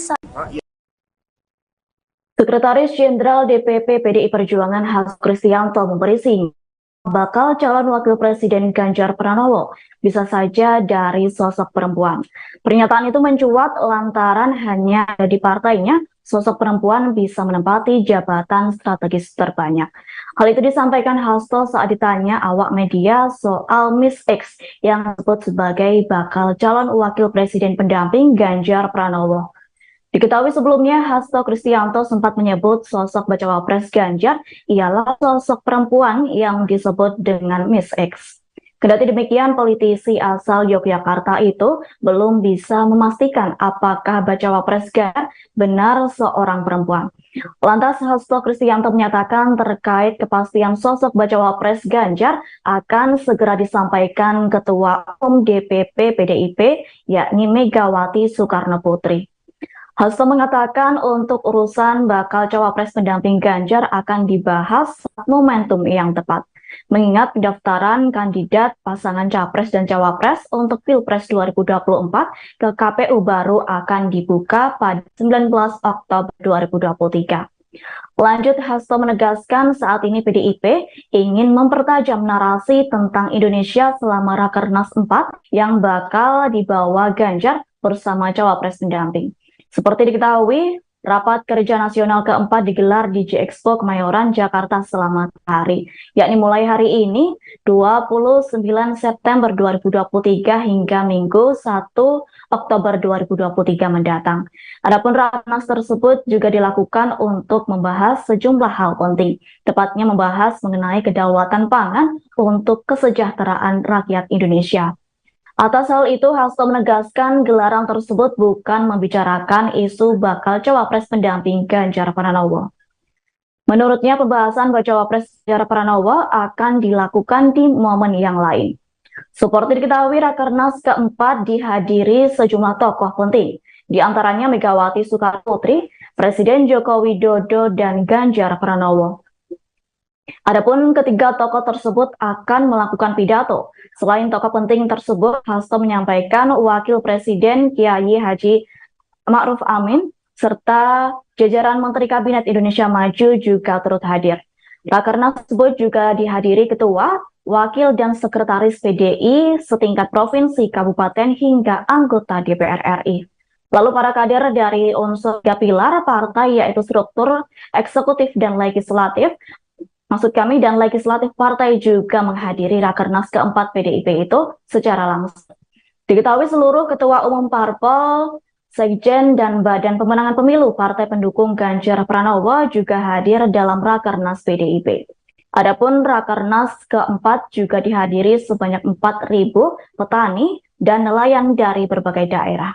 Sekretaris Jenderal DPP PDI Perjuangan Hasto Kristianto memberi sinyal bakal calon wakil presiden Ganjar Pranowo bisa saja dari sosok perempuan. Pernyataan itu mencuat lantaran hanya di partainya sosok perempuan bisa menempati jabatan strategis terbanyak. Hal itu disampaikan Hasto saat ditanya awak media soal Miss X yang disebut sebagai bakal calon wakil presiden pendamping Ganjar Pranowo. Diketahui sebelumnya, Hasto Kristianto sempat menyebut sosok bacawa pres Ganjar ialah sosok perempuan yang disebut dengan Miss X. Kendati demikian, politisi asal Yogyakarta itu belum bisa memastikan apakah bacawa pres Ganjar benar seorang perempuan. Lantas Hasto Kristianto menyatakan terkait kepastian sosok bacawa pres Ganjar akan segera disampaikan Ketua Umum DPP PDIP yakni Megawati Soekarno Putri. Hasto mengatakan untuk urusan bakal cawapres pendamping Ganjar akan dibahas saat momentum yang tepat. Mengingat pendaftaran kandidat pasangan capres dan cawapres untuk Pilpres 2024 ke KPU baru akan dibuka pada 19 Oktober 2023. Lanjut, Hasto menegaskan saat ini PDIP ingin mempertajam narasi tentang Indonesia selama Rakernas 4 yang bakal dibawa Ganjar bersama cawapres pendamping. Seperti diketahui, Rapat Kerja Nasional keempat digelar di J-Expo Kemayoran, Jakarta selama hari, yakni mulai hari ini 29 September 2023 hingga Minggu 1 Oktober 2023 mendatang. Adapun Rakernas tersebut juga dilakukan untuk membahas sejumlah hal penting, tepatnya membahas mengenai kedaulatan pangan untuk kesejahteraan rakyat Indonesia. Atas hal itu, Hasto menegaskan gelaran tersebut bukan membicarakan isu bakal cawapres pendamping Ganjar Pranowo. Menurutnya, pembahasan cawapres Ganjar Pranowo akan dilakukan di momen yang lain. Seperti diketahui, Rakernas keempat dihadiri sejumlah tokoh penting, di antaranya Megawati Soekarno Putri, Presiden Joko Widodo, dan Ganjar Pranowo. Adapun ketiga tokoh tersebut akan melakukan pidato. Selain tokoh penting tersebut, Hasto menyampaikan Wakil Presiden Kiai Haji Ma'ruf Amin serta jajaran Menteri Kabinet Indonesia Maju juga turut hadir. Rakernas tersebut juga dihadiri ketua, wakil dan sekretaris PDI setingkat provinsi, kabupaten hingga anggota DPR RI. Lalu para kader dari unsur 3 pilar partai yaitu struktur, eksekutif dan legislatif dan legislatif partai juga menghadiri Rakernas keempat PDIP itu secara langsung. Diketahui seluruh ketua umum parpol, sekjen, dan badan pemenangan pemilu partai pendukung Ganjar Pranowo juga hadir dalam Rakernas PDIP. Adapun Rakernas keempat juga dihadiri sebanyak 4.000 petani dan nelayan dari berbagai daerah.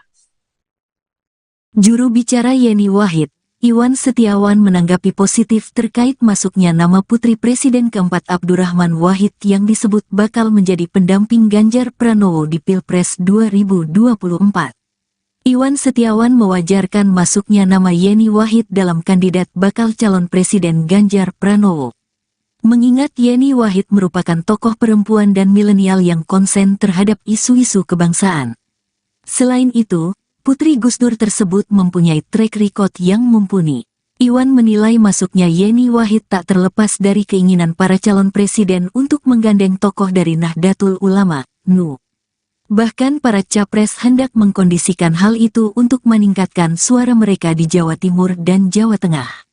Juru bicara Yeni Wahid, Iwan Setiawan menanggapi positif terkait masuknya nama putri Presiden keempat Abdurrahman Wahid yang disebut bakal menjadi pendamping Ganjar Pranowo di Pilpres 2024. Iwan Setiawan mewajarkan masuknya nama Yeni Wahid dalam kandidat bakal calon Presiden Ganjar Pranowo. Mengingat Yeni Wahid merupakan tokoh perempuan dan milenial yang konsen terhadap isu-isu kebangsaan. Selain itu, Putri Gus Dur tersebut mempunyai track record yang mumpuni. Iwan menilai masuknya Yeni Wahid tak terlepas dari keinginan para calon presiden untuk menggandeng tokoh dari Nahdlatul Ulama, NU. Bahkan para capres hendak mengkondisikan hal itu untuk meningkatkan suara mereka di Jawa Timur dan Jawa Tengah.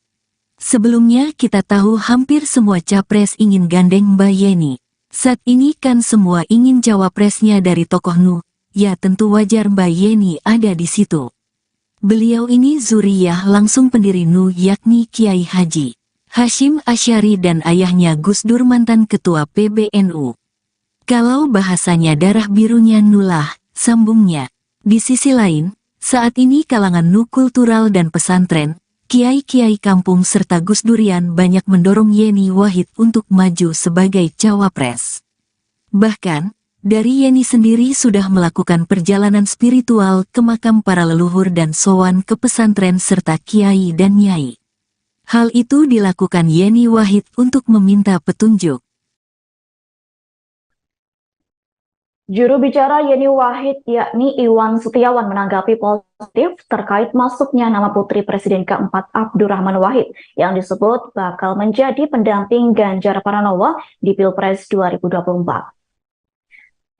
Sebelumnya kita tahu hampir semua capres ingin gandeng Mbak Yeni. Saat ini kan semua ingin cawapresnya dari tokoh NU. Ya tentu wajar Mbak Yeni ada di situ. Beliau ini zuriyah langsung pendiri NU yakni Kiai Haji Hashim Asy'ari dan ayahnya Gus Dur mantan ketua PBNU. Kalau bahasanya darah birunya NU lah, sambungnya. Di sisi lain, saat ini kalangan NU kultural dan pesantren, kiai-kiai kampung serta Gus Durian banyak mendorong Yeni Wahid untuk maju sebagai cawapres. Bahkan, dari Yeni sendiri sudah melakukan perjalanan spiritual ke makam para leluhur dan sowan ke pesantren serta kiai dan nyai. Hal itu dilakukan Yeni Wahid untuk meminta petunjuk. Juru bicara Yeni Wahid yakni Iwan Setiawan menanggapi positif terkait masuknya nama putri Presiden keempat Abdurrahman Wahid yang disebut bakal menjadi pendamping Ganjar Pranowo di Pilpres 2024.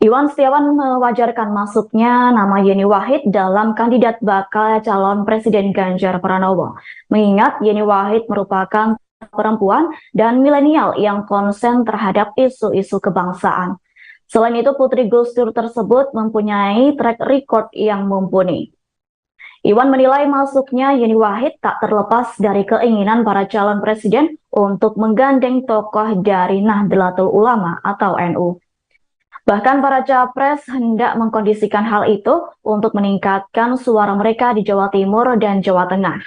Iwan Setiawan mewajarkan masuknya nama Yeni Wahid dalam kandidat bakal calon Presiden Ganjar Pranowo. Mengingat Yeni Wahid merupakan perempuan dan milenial yang konsen terhadap isu-isu kebangsaan. Selain itu, Putri Gus Dur tersebut mempunyai track record yang mumpuni. Iwan menilai masuknya Yeni Wahid tak terlepas dari keinginan para calon presiden untuk menggandeng tokoh dari Nahdlatul Ulama atau NU. Bahkan para capres hendak mengkondisikan hal itu untuk meningkatkan suara mereka di Jawa Timur dan Jawa Tengah.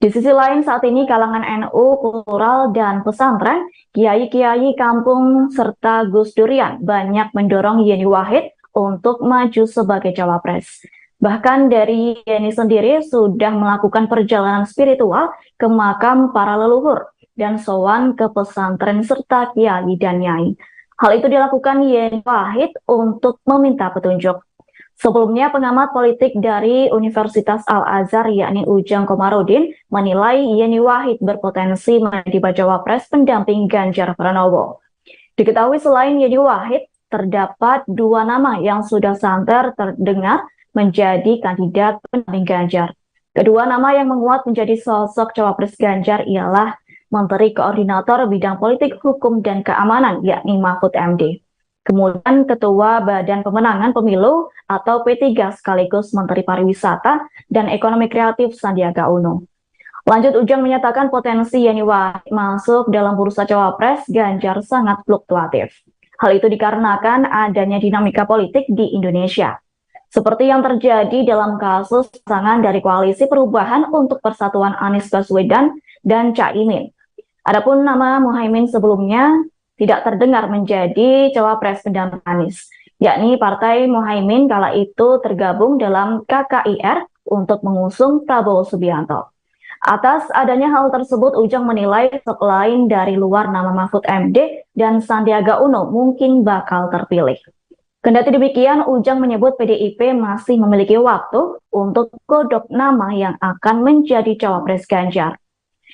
Di sisi lain saat ini kalangan NU, kultural, dan pesantren, kiai-kiai kampung, serta Gus Durian banyak mendorong Yeni Wahid untuk maju sebagai cawapres. Bahkan dari Yeni sendiri sudah melakukan perjalanan spiritual ke makam para leluhur dan sowan ke pesantren serta kiai dan nyai. Hal itu dilakukan Yeni Wahid untuk meminta petunjuk. Sebelumnya, pengamat politik dari Universitas Al-Azhar yakni Ujang Komarudin menilai Yeni Wahid berpotensi menjadi bacawa pres pendamping Ganjar Pranowo. Diketahui selain Yeni Wahid, terdapat dua nama yang sudah santer terdengar menjadi kandidat pendamping Ganjar. Kedua nama yang menguat menjadi sosok cawapres Ganjar ialah Menteri Koordinator Bidang Politik, Hukum, dan Keamanan, yakni Mahfud MD. Kemudian Ketua Badan Pemenangan Pemilu atau P3 sekaligus Menteri Pariwisata dan Ekonomi Kreatif Sandiaga Uno. Lanjut, Ujang menyatakan potensi Yeni Wahid masuk dalam bursa cawapres Ganjar sangat fluktuatif. Hal itu dikarenakan adanya dinamika politik di Indonesia. Seperti yang terjadi dalam kasus pasangan dari Koalisi Perubahan untuk Persatuan Anies Baswedan dan Caimin. Adapun nama Muhaimin sebelumnya tidak terdengar menjadi cawapres pendamping Anies, yakni Partai Muhaimin kala itu tergabung dalam KKIR untuk mengusung Prabowo Subianto. Atas adanya hal tersebut, Ujang menilai selain dari luar nama Mahfud MD dan Sandiaga Uno mungkin bakal terpilih. Kendati demikian, Ujang menyebut PDIP masih memiliki waktu untuk godok nama yang akan menjadi cawapres Ganjar.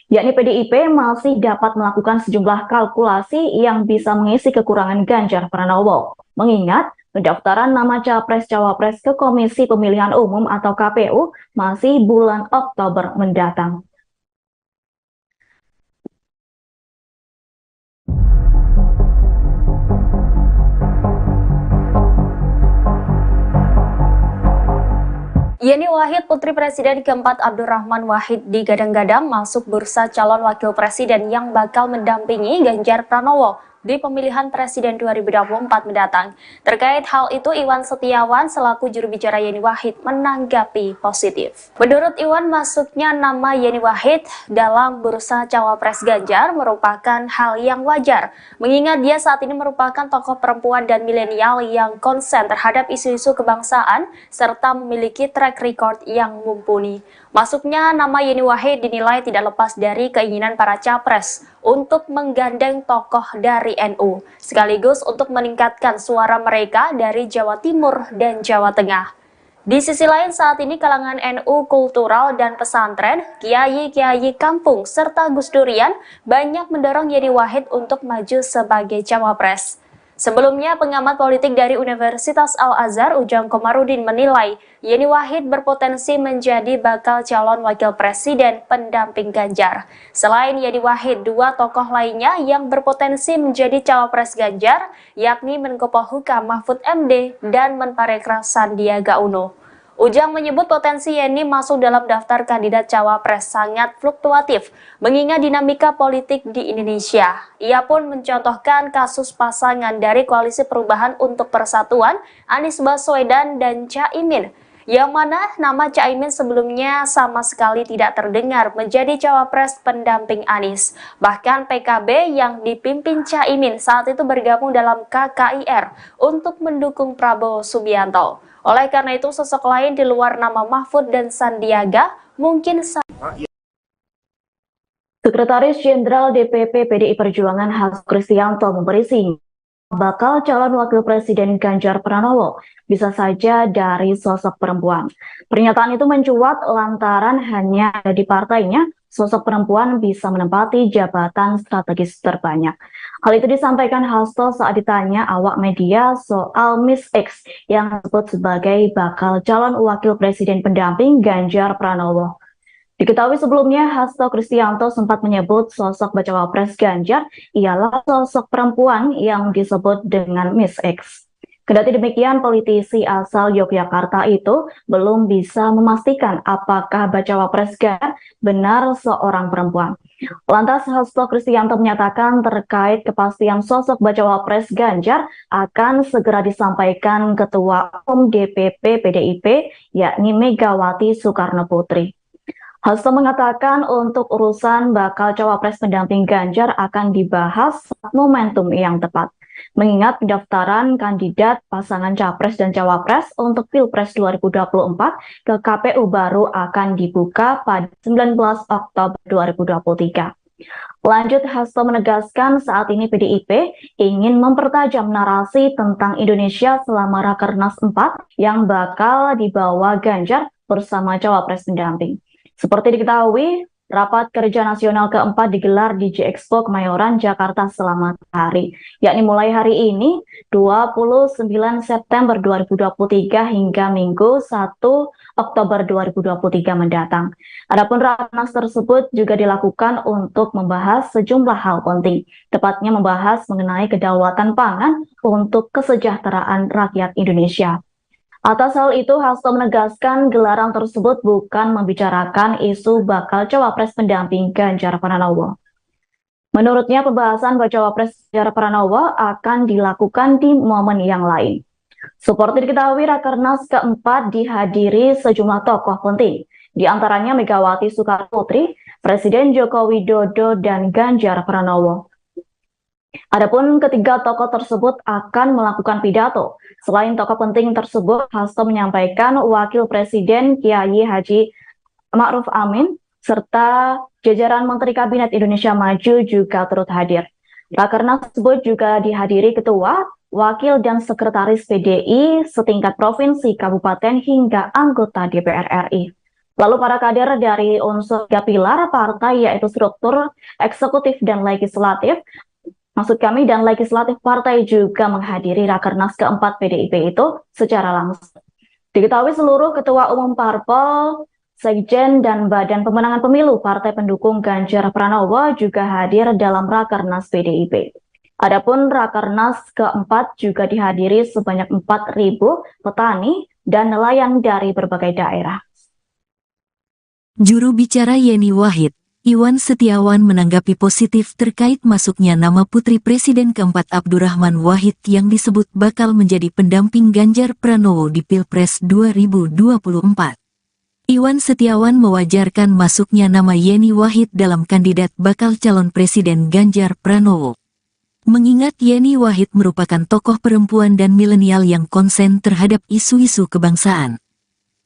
Yakni PDIP masih dapat melakukan sejumlah kalkulasi yang bisa mengisi kekurangan Ganjar Pranowo. Mengingat pendaftaran nama capres-cawapres ke Komisi Pemilihan Umum atau KPU masih bulan Oktober mendatang. Yeni Wahid, putri Presiden keempat Abdurrahman Wahid digadang-gadang masuk bursa calon wakil presiden yang bakal mendampingi Ganjar Pranowo di pemilihan Presiden 2024 mendatang. Terkait hal itu, Iwan Setiawan selaku juru bicara Yeni Wahid menanggapi positif. Menurut Iwan, masuknya nama Yeni Wahid dalam bursa Cawapres Ganjar merupakan hal yang wajar, mengingat dia saat ini merupakan tokoh perempuan dan milenial yang konsen terhadap isu-isu kebangsaan serta memiliki track record yang mumpuni. Masuknya nama Yeni Wahid dinilai tidak lepas dari keinginan para capres untuk menggandeng tokoh dari NU, sekaligus untuk meningkatkan suara mereka dari Jawa Timur dan Jawa Tengah. Di sisi lain, saat ini kalangan NU kultural dan pesantren, kiai-kiai kampung, serta Gus Durian banyak mendorong Yeni Wahid untuk maju sebagai cawapres. Sebelumnya, pengamat politik dari Universitas Al-Azhar Ujang Komarudin menilai Yeni Wahid berpotensi menjadi bakal calon wakil presiden pendamping Ganjar. Selain Yeni Wahid, dua tokoh lainnya yang berpotensi menjadi cawapres Ganjar, yakni Menko Polhukam Mahfud MD dan Menparekraf Sandiaga Uno. Ujang menyebut potensi Yeni masuk dalam daftar kandidat cawapres sangat fluktuatif, mengingat dinamika politik di Indonesia. Ia pun mencontohkan kasus pasangan dari Koalisi Perubahan untuk Persatuan, Anies Baswedan dan Caimin, yang mana nama Caimin sebelumnya sama sekali tidak terdengar menjadi cawapres pendamping Anies. Bahkan PKB yang dipimpin Caimin saat itu bergabung dalam KKIR untuk mendukung Prabowo Subianto. Oleh karena itu, sosok lain di luar nama Mahfud dan Sandiaga mungkin Sekretaris Jenderal DPP PDI Perjuangan Hasto Kristianto memberi sinyal bakal calon wakil presiden Ganjar Pranowo bisa saja dari sosok perempuan. Pernyataan itu mencuat lantaran hanya di partainya sosok perempuan bisa menempati jabatan strategis terbanyak. Hal itu disampaikan Hasto saat ditanya awak media soal Miss X yang disebut sebagai bakal calon wakil presiden pendamping Ganjar Pranowo. Diketahui sebelumnya, Hasto Kristianto sempat menyebut sosok bacawa pres Ganjar ialah sosok perempuan yang disebut dengan Miss X. Kendati demikian, politisi asal Yogyakarta itu belum bisa memastikan apakah bacawa pres Ganjar benar seorang perempuan. Lantas Hasto Kristianto menyatakan terkait kepastian sosok bacawa pres Ganjar akan segera disampaikan Ketua Umum DPP PDIP yakni Megawati Soekarno Putri. Hasto mengatakan untuk urusan bakal cawapres pendamping Ganjar akan dibahas saat momentum yang tepat. Mengingat pendaftaran kandidat pasangan capres dan cawapres untuk Pilpres 2024 ke KPU baru akan dibuka pada 19 Oktober 2023. Lanjut, Hasto menegaskan saat ini PDIP ingin mempertajam narasi tentang Indonesia selama Rakernas 4 yang bakal dibawa Ganjar bersama cawapres pendamping. Seperti diketahui, Rapat Kerja Nasional keempat digelar di J-Expo Kemayoran, Jakarta selama hari, yakni mulai hari ini 29 September 2023 hingga Minggu 1 Oktober 2023 mendatang. Adapun Rakernas tersebut juga dilakukan untuk membahas sejumlah hal penting, tepatnya membahas mengenai kedaulatan pangan untuk kesejahteraan rakyat Indonesia. Atas hal itu, Hasto menegaskan gelaran tersebut bukan membicarakan isu bakal cawapres pendamping Ganjar Pranowo. Menurutnya, pembahasan cawapres Ganjar Pranowo akan dilakukan di momen yang lain. Seperti diketahui, Rakernas keempat dihadiri sejumlah tokoh penting, di antaranya Megawati Soekarno Putri, Presiden Joko Widodo, dan Ganjar Pranowo. Adapun ketiga tokoh tersebut akan melakukan pidato. Selain tokoh penting tersebut, Hasto menyampaikan Wakil Presiden Kiai Haji Ma'ruf Amin serta jajaran Menteri Kabinet Indonesia Maju juga turut hadir. Rakernas tersebut juga dihadiri Ketua, Wakil dan Sekretaris PDI setingkat provinsi, kabupaten hingga anggota DPR RI. Lalu para kader dari unsur 3 pilar partai yaitu struktur, eksekutif, dan legislatif, dan legislatif partai juga menghadiri Rakernas keempat PDIP itu secara langsung. Diketahui seluruh Ketua Umum Parpol, Sekjen, dan Badan Pemenangan Pemilu Partai Pendukung Ganjar Pranowo juga hadir dalam Rakernas PDIP. Adapun Rakernas keempat juga dihadiri sebanyak 4.000 petani dan nelayan dari berbagai daerah. Juru bicara Yeni Wahid, Iwan Setiawan menanggapi positif terkait masuknya nama putri Presiden keempat Abdurrahman Wahid yang disebut bakal menjadi pendamping Ganjar Pranowo di Pilpres 2024. Iwan Setiawan mewajarkan masuknya nama Yeni Wahid dalam kandidat bakal calon Presiden Ganjar Pranowo. Mengingat Yeni Wahid merupakan tokoh perempuan dan milenial yang konsen terhadap isu-isu kebangsaan.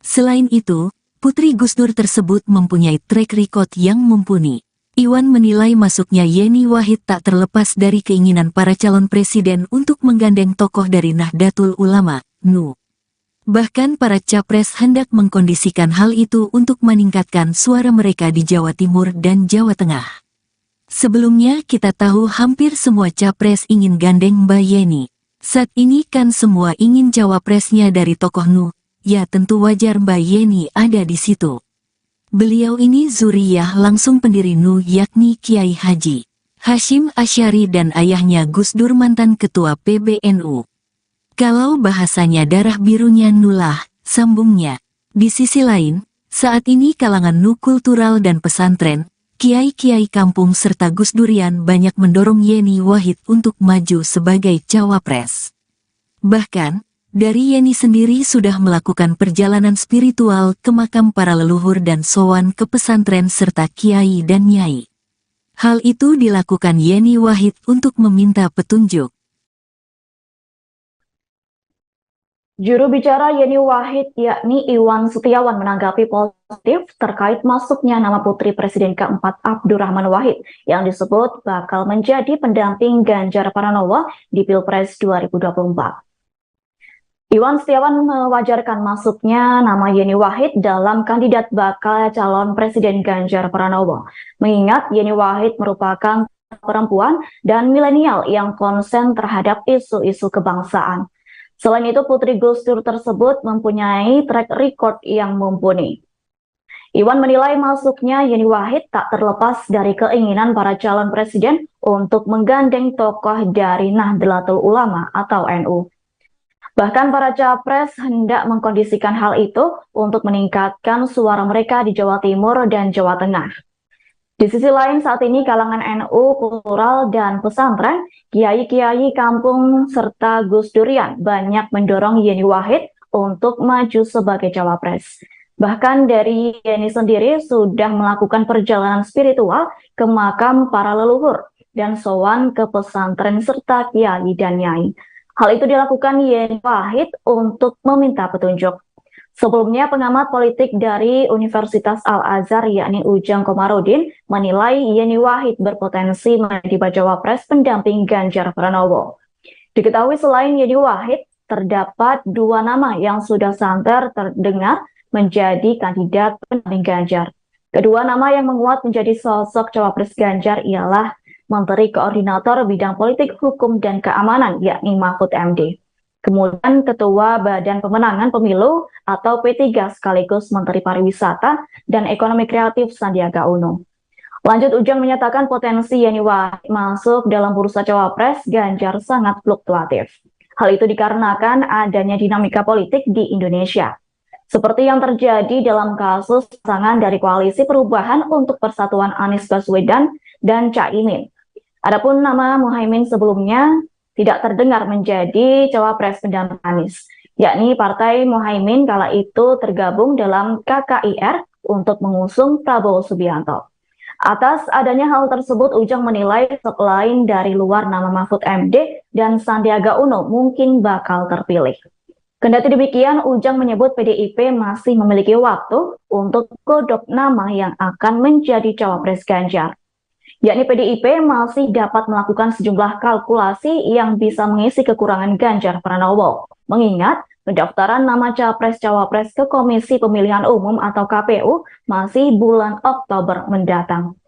Selain itu, Putri Gus Dur tersebut mempunyai track record yang mumpuni. Iwan menilai masuknya Yeni Wahid tak terlepas dari keinginan para calon presiden untuk menggandeng tokoh dari Nahdlatul Ulama, NU. Bahkan para capres hendak mengkondisikan hal itu untuk meningkatkan suara mereka di Jawa Timur dan Jawa Tengah. Sebelumnya kita tahu hampir semua capres ingin gandeng Mbak Yeni. Saat ini kan semua ingin cawapresnya dari tokoh NU. Ya tentu wajar Mbak Yeni ada di situ. Beliau ini zuriyah langsung pendiri NU yakni Kiai Haji Hashim Asy'ari dan ayahnya Gus Dur mantan ketua PBNU. Kalau bahasanya darah birunya NU lah, sambungnya. Di sisi lain, saat ini kalangan NU kultural dan pesantren, kiai-kiai kampung serta Gus Durian banyak mendorong Yeni Wahid untuk maju sebagai cawapres. Bahkan, dari Yeni sendiri sudah melakukan perjalanan spiritual ke makam para leluhur dan sowan ke pesantren serta kiai dan nyai. Hal itu dilakukan Yeni Wahid untuk meminta petunjuk. Juru bicara Yeni Wahid yakni Iwan Setiawan menanggapi positif terkait masuknya nama putri Presiden keempat Abdurrahman Wahid yang disebut bakal menjadi pendamping Ganjar Pranowo di Pilpres 2024. Iwan Setiawan mewajarkan masuknya nama Yeni Wahid dalam kandidat bakal calon Presiden Ganjar Pranowo. Mengingat Yeni Wahid merupakan perempuan dan milenial yang konsen terhadap isu-isu kebangsaan. Selain itu, Putri Gus Dur tersebut mempunyai track record yang mumpuni. Iwan menilai masuknya Yeni Wahid tak terlepas dari keinginan para calon presiden untuk menggandeng tokoh dari Nahdlatul Ulama atau NU. Bahkan para capres hendak mengkondisikan hal itu untuk meningkatkan suara mereka di Jawa Timur dan Jawa Tengah. Di sisi lain saat ini kalangan NU, kultural, dan pesantren, kiai-kiai kampung, serta Gus Durian banyak mendorong Yeni Wahid untuk maju sebagai cawapres. Bahkan dari Yeni sendiri sudah melakukan perjalanan spiritual ke makam para leluhur dan sowan ke pesantren serta kiai dan nyai. Hal itu dilakukan Yeni Wahid untuk meminta petunjuk. Sebelumnya, pengamat politik dari Universitas Al-Azhar yakni Ujang Komarudin menilai Yeni Wahid berpotensi menjadi bacawa pres pendamping Ganjar Pranowo. Diketahui selain Yeni Wahid, terdapat dua nama yang sudah santer terdengar menjadi kandidat pendamping Ganjar. Kedua nama yang menguat menjadi sosok cawapres Ganjar ialah Menteri Koordinator Bidang Politik, Hukum, dan Keamanan, yakni Mahfud MD. Kemudian Ketua Badan Pemenangan Pemilu atau P3 sekaligus Menteri Pariwisata dan Ekonomi Kreatif Sandiaga Uno. Lanjut, Ujang menyatakan potensi Yeni Wahid masuk dalam bursa cawapres Ganjar sangat fluktuatif. Hal itu dikarenakan adanya dinamika politik di Indonesia. Seperti yang terjadi dalam kasus pasangan dari Koalisi Perubahan untuk Persatuan Anies Baswedan dan Caimin. Adapun nama Muhaimin sebelumnya tidak terdengar menjadi cawapres pendamping Anies, yakni Partai Muhaimin kala itu tergabung dalam KKIR untuk mengusung Prabowo Subianto. Atas adanya hal tersebut, Ujang menilai selain dari luar nama Mahfud MD dan Sandiaga Uno mungkin bakal terpilih. Kendati demikian, Ujang menyebut PDIP masih memiliki waktu untuk godok nama yang akan menjadi cawapres Ganjar. Yakni PDIP masih dapat melakukan sejumlah kalkulasi yang bisa mengisi kekurangan Ganjar Pranowo. Mengingat pendaftaran nama capres-cawapres ke Komisi Pemilihan Umum atau KPU masih bulan Oktober mendatang.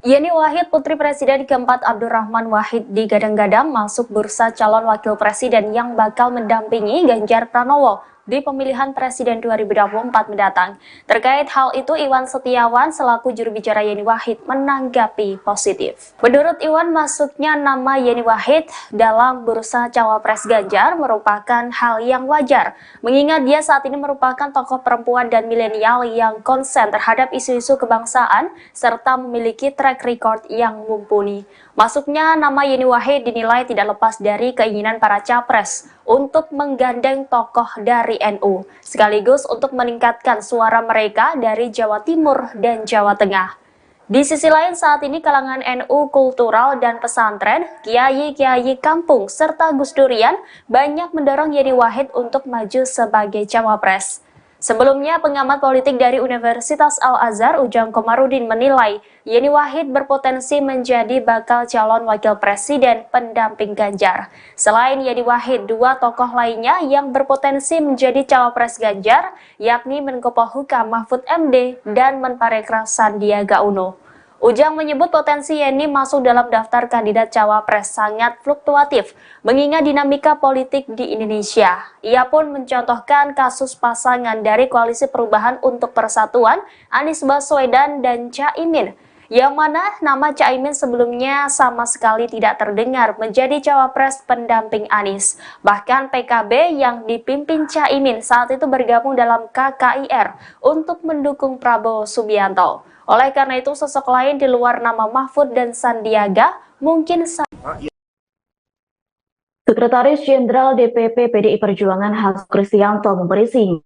Yeni Wahid, putri Presiden keempat Abdurrahman Wahid digadang-gadang masuk bursa calon wakil presiden yang bakal mendampingi Ganjar Pranowo di pemilihan Presiden 2024 mendatang. Terkait hal itu, Iwan Setiawan selaku juru bicara Yeni Wahid menanggapi positif. Menurut Iwan, masuknya nama Yeni Wahid dalam bursa Cawapres Ganjar merupakan hal yang wajar, mengingat dia saat ini merupakan tokoh perempuan dan milenial yang konsen terhadap isu-isu kebangsaan serta memiliki track record yang mumpuni. Masuknya nama Yeni Wahid dinilai tidak lepas dari keinginan para capres untuk menggandeng tokoh dari NU, sekaligus untuk meningkatkan suara mereka dari Jawa Timur dan Jawa Tengah. Di sisi lain, saat ini kalangan NU kultural dan pesantren, kiai-kiai kampung, serta Gus Durian banyak mendorong Yeni Wahid untuk maju sebagai cawapres. Sebelumnya, pengamat politik dari Universitas Al-Azhar Ujang Komarudin menilai Yeni Wahid berpotensi menjadi bakal calon wakil presiden pendamping Ganjar. Selain Yeni Wahid, dua tokoh lainnya yang berpotensi menjadi cawapres Ganjar, yakni Menko Polhukam Mahfud MD dan Menparekraf Sandiaga Uno. Ujang menyebut potensi Yeni masuk dalam daftar kandidat cawapres sangat fluktuatif, mengingat dinamika politik di Indonesia. Ia pun mencontohkan kasus pasangan dari Koalisi Perubahan untuk Persatuan, Anies Baswedan dan Caimin, yang mana nama Caimin sebelumnya sama sekali tidak terdengar menjadi cawapres pendamping Anies. Bahkan PKB yang dipimpin Caimin saat itu bergabung dalam KKIR untuk mendukung Prabowo Subianto. Oleh karena itu, sosok lain di luar nama Mahfud dan Sandiaga mungkin Sekretaris Jenderal DPP PDI Perjuangan Hasto Kristianto memberi sinyal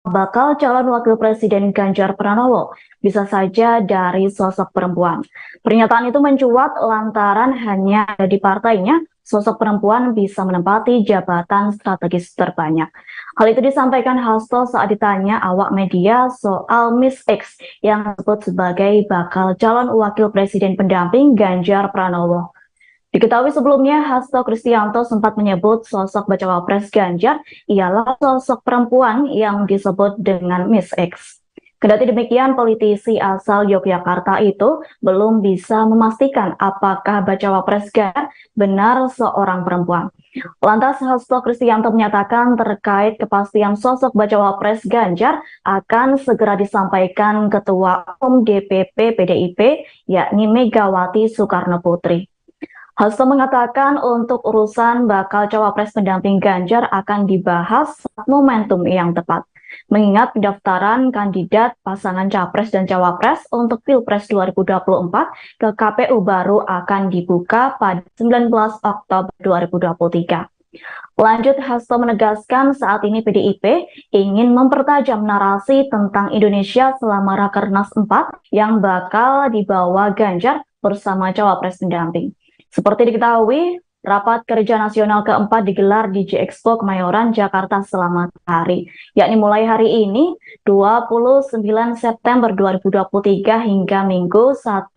bakal calon wakil presiden Ganjar Pranowo bisa saja dari sosok perempuan. Pernyataan itu mencuat lantaran hanya ada di partainya sosok perempuan bisa menempati jabatan strategis terbanyak. Hal itu disampaikan Hasto saat ditanya awak media soal Miss X yang disebut sebagai bakal calon wakil presiden pendamping Ganjar Pranowo. Diketahui sebelumnya, Hasto Kristianto sempat menyebut sosok bacawa pres Ganjar ialah sosok perempuan yang disebut dengan Miss X. Kendati demikian, politisi asal Yogyakarta itu belum bisa memastikan apakah bacawa pres Ganjar benar seorang perempuan. Lantas Hasto Kristianto menyatakan terkait kepastian sosok bacawa pres Ganjar akan segera disampaikan Ketua Umum DPP PDIP yakni Megawati Soekarno Putri. Hasto mengatakan untuk urusan bakal cawapres pendamping Ganjar akan dibahas saat momentum yang tepat. Mengingat pendaftaran kandidat pasangan capres dan cawapres untuk Pilpres 2024 ke KPU baru akan dibuka pada 19 Oktober 2023. Lanjut, Hasto menegaskan saat ini PDIP ingin mempertajam narasi tentang Indonesia selama Rakernas 4 yang bakal dibawa Ganjar bersama cawapres pendamping. Seperti diketahui, rapat kerja nasional keempat digelar di J-Expo Kemayoran, Jakarta selama hari, yakni mulai hari ini 29 September 2023 hingga Minggu 1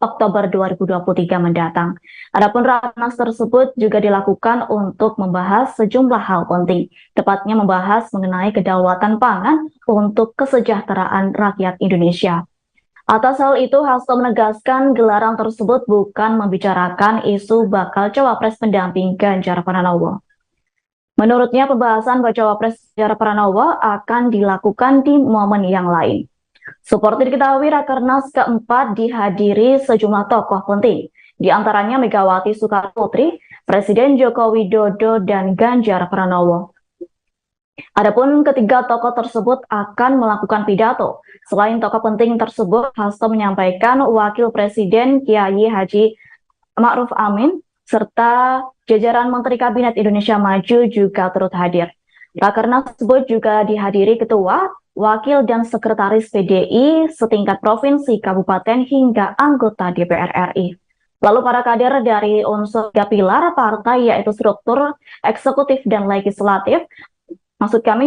Oktober 2023 mendatang. Adapun rakernas tersebut juga dilakukan untuk membahas sejumlah hal penting, tepatnya membahas mengenai kedaulatan pangan untuk kesejahteraan rakyat Indonesia. Atas hal itu, Hasto menegaskan gelaran tersebut bukan membicarakan isu bakal cawapres pendamping Ganjar Pranowo. Menurutnya, pembahasan cawapres Ganjar Pranowo akan dilakukan di momen yang lain. Seperti diketahui, Rakernas keempat dihadiri sejumlah tokoh penting, di antaranya Megawati Soekarno Putri, Presiden Joko Widodo, dan Ganjar Pranowo. Adapun ketiga tokoh tersebut akan melakukan pidato. Selain tokoh penting tersebut, Hasto menyampaikan Wakil Presiden Kiai Haji Ma'ruf Amin serta jajaran Menteri Kabinet Indonesia Maju juga turut hadir. Rakernas tersebut juga dihadiri ketua, wakil dan sekretaris PDI setingkat provinsi, kabupaten hingga anggota DPR RI. Lalu para kader dari unsur tiga pilar partai yaitu struktur, eksekutif dan legislatif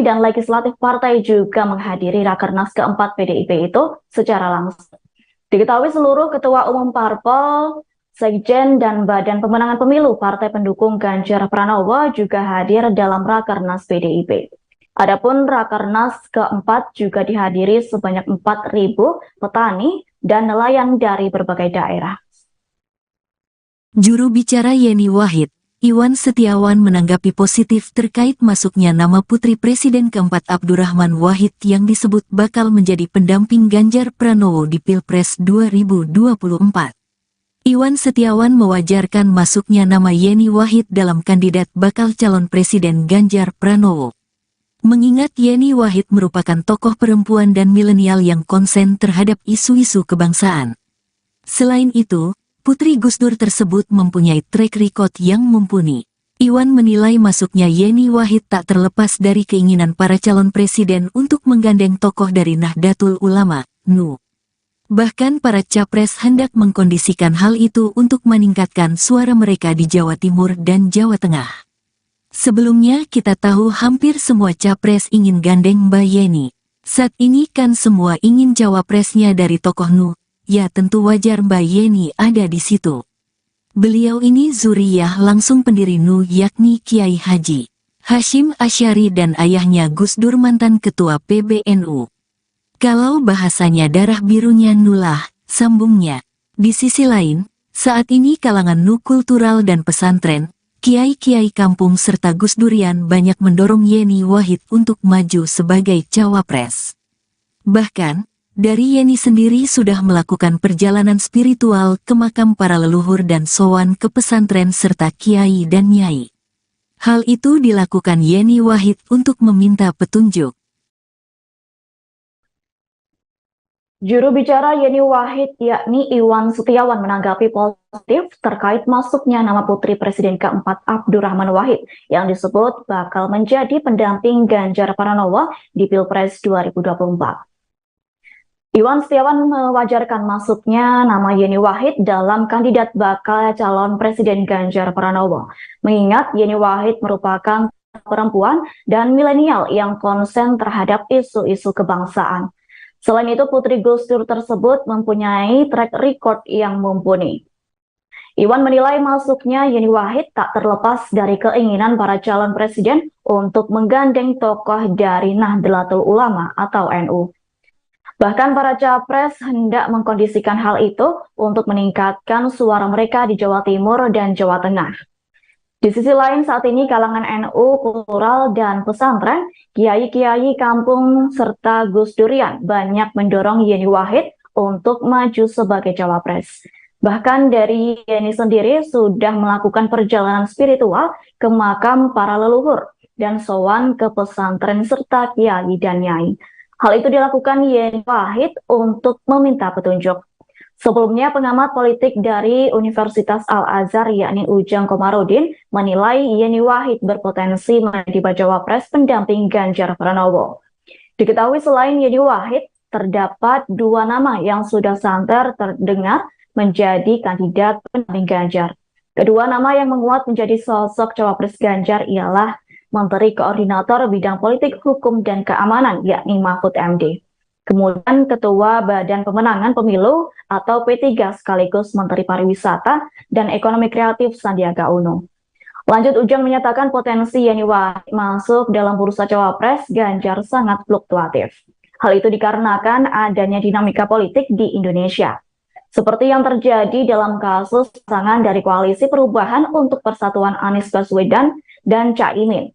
dan legislatif partai juga menghadiri Rakernas keempat PDIP itu secara langsung. Diketahui seluruh ketua umum parpol, sekjen, dan badan pemenangan pemilu partai pendukung Ganjar Pranowo juga hadir dalam Rakernas PDIP. Adapun Rakernas keempat juga dihadiri sebanyak 4.000 petani dan nelayan dari berbagai daerah. Juru bicara Yeni Wahid Iwan Setiawan menanggapi positif terkait masuknya nama putri Presiden keempat Abdurrahman Wahid yang disebut bakal menjadi pendamping Ganjar Pranowo di Pilpres 2024. Iwan Setiawan mewajarkan masuknya nama Yeni Wahid dalam kandidat bakal calon Presiden Ganjar Pranowo. Mengingat Yeni Wahid merupakan tokoh perempuan dan milenial yang konsen terhadap isu-isu kebangsaan. Selain itu, Putri Gus Dur tersebut mempunyai track record yang mumpuni. Iwan menilai masuknya Yeni Wahid tak terlepas dari keinginan para calon presiden untuk menggandeng tokoh dari Nahdlatul Ulama, NU. Bahkan para capres hendak mengkondisikan hal itu untuk meningkatkan suara mereka di Jawa Timur dan Jawa Tengah. Sebelumnya kita tahu hampir semua capres ingin gandeng Mbak Yeni. Saat ini kan semua ingin cawapresnya dari tokoh NU. Ya tentu wajar Mbak Yeni ada di situ. Beliau ini zuriyah langsung pendiri NU yakni Kiai Haji Hashim Asy'ari dan ayahnya Gus Dur mantan ketua PBNU. Kalau bahasanya darah birunya NU lah, sambungnya. Di sisi lain, saat ini kalangan NU kultural dan pesantren, kiai-kiai kampung serta Gus Durian banyak mendorong Yeni Wahid untuk maju sebagai cawapres. Bahkan, dari Yeni sendiri sudah melakukan perjalanan spiritual ke makam para leluhur dan sowan ke pesantren serta kiai dan nyai. Hal itu dilakukan Yeni Wahid untuk meminta petunjuk. Juru bicara Yeni Wahid yakni Iwan Setiawan menanggapi positif terkait masuknya nama putri Presiden keempat Abdurrahman Wahid yang disebut bakal menjadi pendamping Ganjar Pranowo di Pilpres 2024. Iwan Setiawan mewajarkan masuknya nama Yeni Wahid dalam kandidat bakal calon Presiden Ganjar Pranowo. Mengingat Yeni Wahid merupakan perempuan dan milenial yang konsen terhadap isu-isu kebangsaan. Selain itu, Putri Gus Dur tersebut mempunyai track record yang mumpuni. Iwan menilai masuknya Yeni Wahid tak terlepas dari keinginan para calon presiden untuk menggandeng tokoh dari Nahdlatul Ulama atau NU. Bahkan para capres hendak mengkondisikan hal itu untuk meningkatkan suara mereka di Jawa Timur dan Jawa Tengah. Di sisi lain saat ini kalangan NU, kultural, dan pesantren, kiai-kiai kampung, serta Gus Durian banyak mendorong Yeni Wahid untuk maju sebagai cawapres. Bahkan dari Yeni sendiri sudah melakukan perjalanan spiritual ke makam para leluhur dan sowan ke pesantren serta kiai dan nyai. Hal itu dilakukan Yeni Wahid untuk meminta petunjuk. Sebelumnya, pengamat politik dari Universitas Al-Azhar yakni Ujang Komarudin menilai Yeni Wahid berpotensi menjadi bacawa pres pendamping Ganjar Pranowo. Diketahui selain Yeni Wahid, terdapat dua nama yang sudah santer terdengar menjadi kandidat pendamping Ganjar. Kedua nama yang menguat menjadi sosok cawapres Ganjar ialah Menteri Koordinator Bidang Politik, Hukum, dan Keamanan, yakni Mahfud MD. Kemudian Ketua Badan Pemenangan Pemilu atau P3 sekaligus Menteri Pariwisata dan Ekonomi Kreatif Sandiaga Uno. Lanjut, Ujang menyatakan potensi Yeni Wahid masuk dalam bursa cawapres Ganjar sangat fluktuatif. Hal itu dikarenakan adanya dinamika politik di Indonesia. Seperti yang terjadi dalam kasus pasangan dari Koalisi Perubahan untuk Persatuan Anies Baswedan dan Caimin.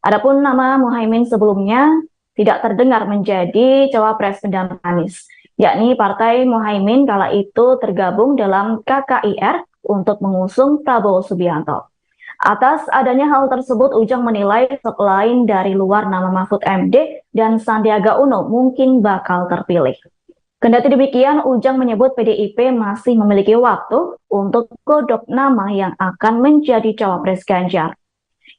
Adapun nama Muhaimin sebelumnya tidak terdengar menjadi cawapres pendamping Anies, yakni Partai Muhaimin kala itu tergabung dalam KKIR untuk mengusung Prabowo Subianto. Atas adanya hal tersebut, Ujang menilai selain dari luar nama Mahfud MD dan Sandiaga Uno mungkin bakal terpilih. Kendati demikian, Ujang menyebut PDIP masih memiliki waktu untuk godok nama yang akan menjadi cawapres Ganjar.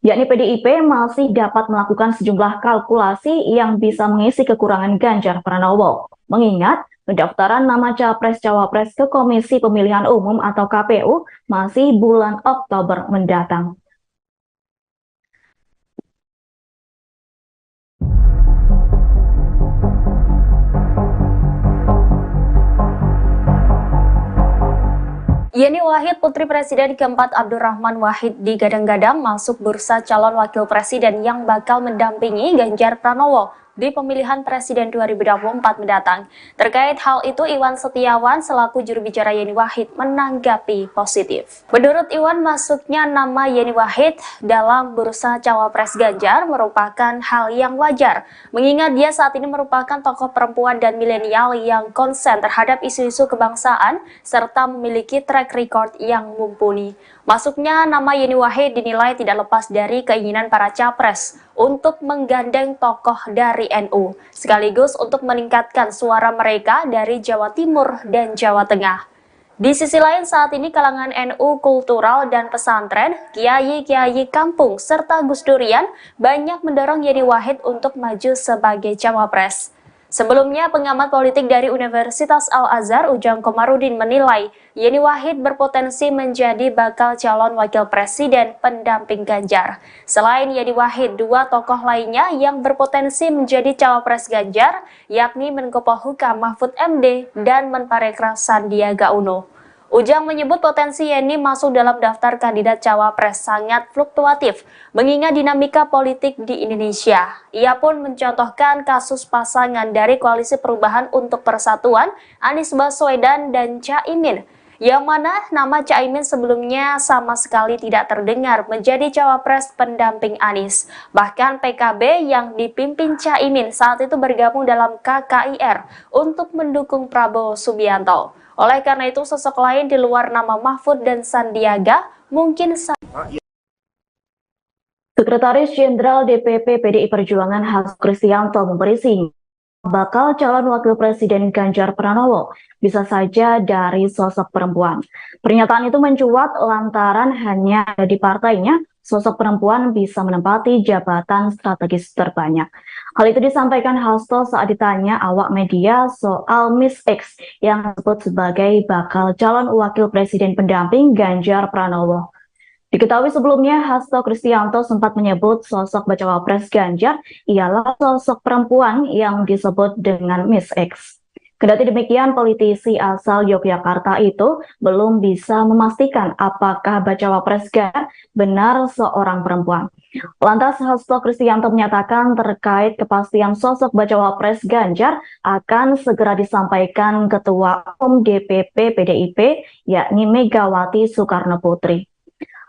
Yakni PDIP masih dapat melakukan sejumlah kalkulasi yang bisa mengisi kekurangan Ganjar Pranowo. Mengingat pendaftaran nama Capres-Cawapres ke Komisi Pemilihan Umum atau KPU masih bulan Oktober mendatang. Yeni Wahid, putri Presiden keempat Abdurrahman Wahid digadang-gadang masuk bursa calon wakil presiden yang bakal mendampingi Ganjar Pranowo di pemilihan Presiden 2024 mendatang. Terkait hal itu, Iwan Setiawan selaku juru bicara Yeni Wahid menanggapi positif. Menurut Iwan, masuknya nama Yeni Wahid dalam bursa cawapres Ganjar merupakan hal yang wajar, mengingat dia saat ini merupakan tokoh perempuan dan milenial yang konsen terhadap isu-isu kebangsaan serta memiliki track record yang mumpuni. Masuknya nama Yeni Wahid dinilai tidak lepas dari keinginan para capres untuk menggandeng tokoh dari NU, sekaligus untuk meningkatkan suara mereka dari Jawa Timur dan Jawa Tengah. Di sisi lain, saat ini kalangan NU kultural dan pesantren, kiai-kiai kampung, serta Gus Durian banyak mendorong Yeni Wahid untuk maju sebagai cawapres. Sebelumnya, pengamat politik dari Universitas Al-Azhar Ujang Komarudin menilai Yeni Wahid berpotensi menjadi bakal calon wakil presiden pendamping Ganjar. Selain Yeni Wahid, dua tokoh lainnya yang berpotensi menjadi cawapres Ganjar, yakni Menko Polhukam Mahfud MD dan Menparekraf Sandiaga Uno. Ujang menyebut potensi Yeni masuk dalam daftar kandidat cawapres sangat fluktuatif, mengingat dinamika politik di Indonesia. Ia pun mencontohkan kasus pasangan dari Koalisi Perubahan untuk Persatuan, Anies Baswedan dan Caimin, yang mana nama Caimin sebelumnya sama sekali tidak terdengar menjadi cawapres pendamping Anies. Bahkan PKB yang dipimpin Caimin saat itu bergabung dalam KKIR untuk mendukung Prabowo Subianto. Oleh karena itu, sosok lain di luar nama Mahfud dan Sandiaga mungkin Sekretaris Jenderal DPP PDI Perjuangan Hasto Kristianto memberi sinyal bakal calon wakil presiden Ganjar Pranowo bisa saja dari sosok perempuan. Pernyataan itu mencuat lantaran hanya di partainya sosok perempuan bisa menempati jabatan strategis terbanyak. Hal itu disampaikan Hasto saat ditanya awak media soal Miss X yang disebut sebagai bakal calon wakil presiden pendamping Ganjar Pranowo. Diketahui sebelumnya, Hasto Kristianto sempat menyebut sosok bacawa pres Ganjar ialah sosok perempuan yang disebut dengan Miss X. Kendati demikian, politisi asal Yogyakarta itu belum bisa memastikan apakah bacawa pres Ganjar benar seorang perempuan. Lantas Hasto Kristianto menyatakan terkait kepastian sosok bacawa pres Ganjar akan segera disampaikan Ketua Umum DPP PDIP yakni Megawati Soekarno Putri.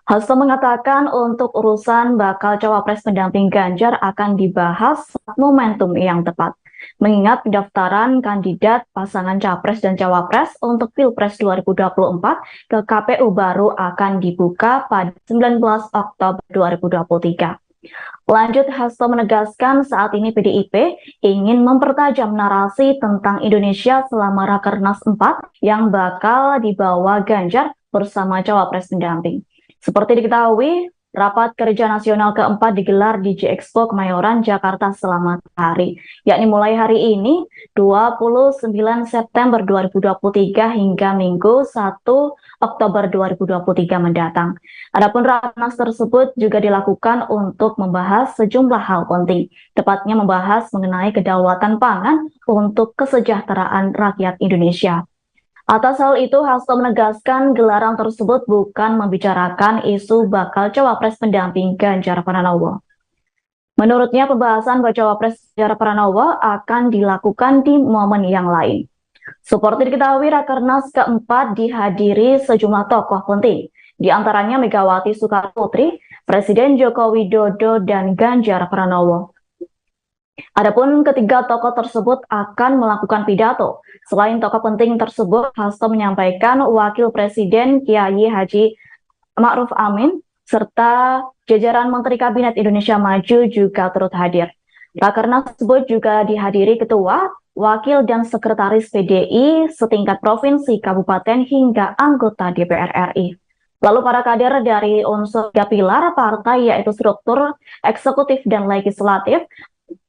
Hasto mengatakan untuk urusan bakal cawapres pendamping Ganjar akan dibahas saat momentum yang tepat. Mengingat pendaftaran kandidat pasangan capres dan cawapres untuk Pilpres 2024 ke KPU baru akan dibuka pada 19 Oktober 2023. Lanjut, Hasto menegaskan saat ini PDIP ingin mempertajam narasi tentang Indonesia selama Rakernas 4 yang bakal dibawa Ganjar bersama cawapres pendamping. Seperti diketahui, rapat kerja nasional keempat digelar di J-Expo Kemayoran, Jakarta selama hari, yakni mulai hari ini 29 September 2023 hingga Minggu 1 Oktober 2023 mendatang. Adapun rakernas tersebut juga dilakukan untuk membahas sejumlah hal penting, tepatnya membahas mengenai kedaulatan pangan untuk kesejahteraan rakyat Indonesia. Atas hal itu, Hasto menegaskan gelaran tersebut bukan membicarakan isu bakal cawapres pendamping Ganjar Pranowo. Menurutnya, pembahasan cawapres Ganjar Pranowo akan dilakukan di momen yang lain. Seperti diketahui, Rakernas keempat dihadiri sejumlah tokoh penting, di antaranya Megawati Soekarno Putri, Presiden Joko Widodo, dan Ganjar Pranowo. Adapun ketiga tokoh tersebut akan melakukan pidato. Selain tokoh penting tersebut, Hasto menyampaikan Wakil Presiden Kiai Haji Ma'ruf Amin serta jajaran Menteri Kabinet Indonesia Maju juga turut hadir. Rakernas tersebut juga dihadiri ketua, wakil, dan sekretaris PDI setingkat provinsi, kabupaten, hingga anggota DPR RI. Lalu para kader dari unsur tiga pilar partai yaitu struktur, eksekutif, dan legislatif,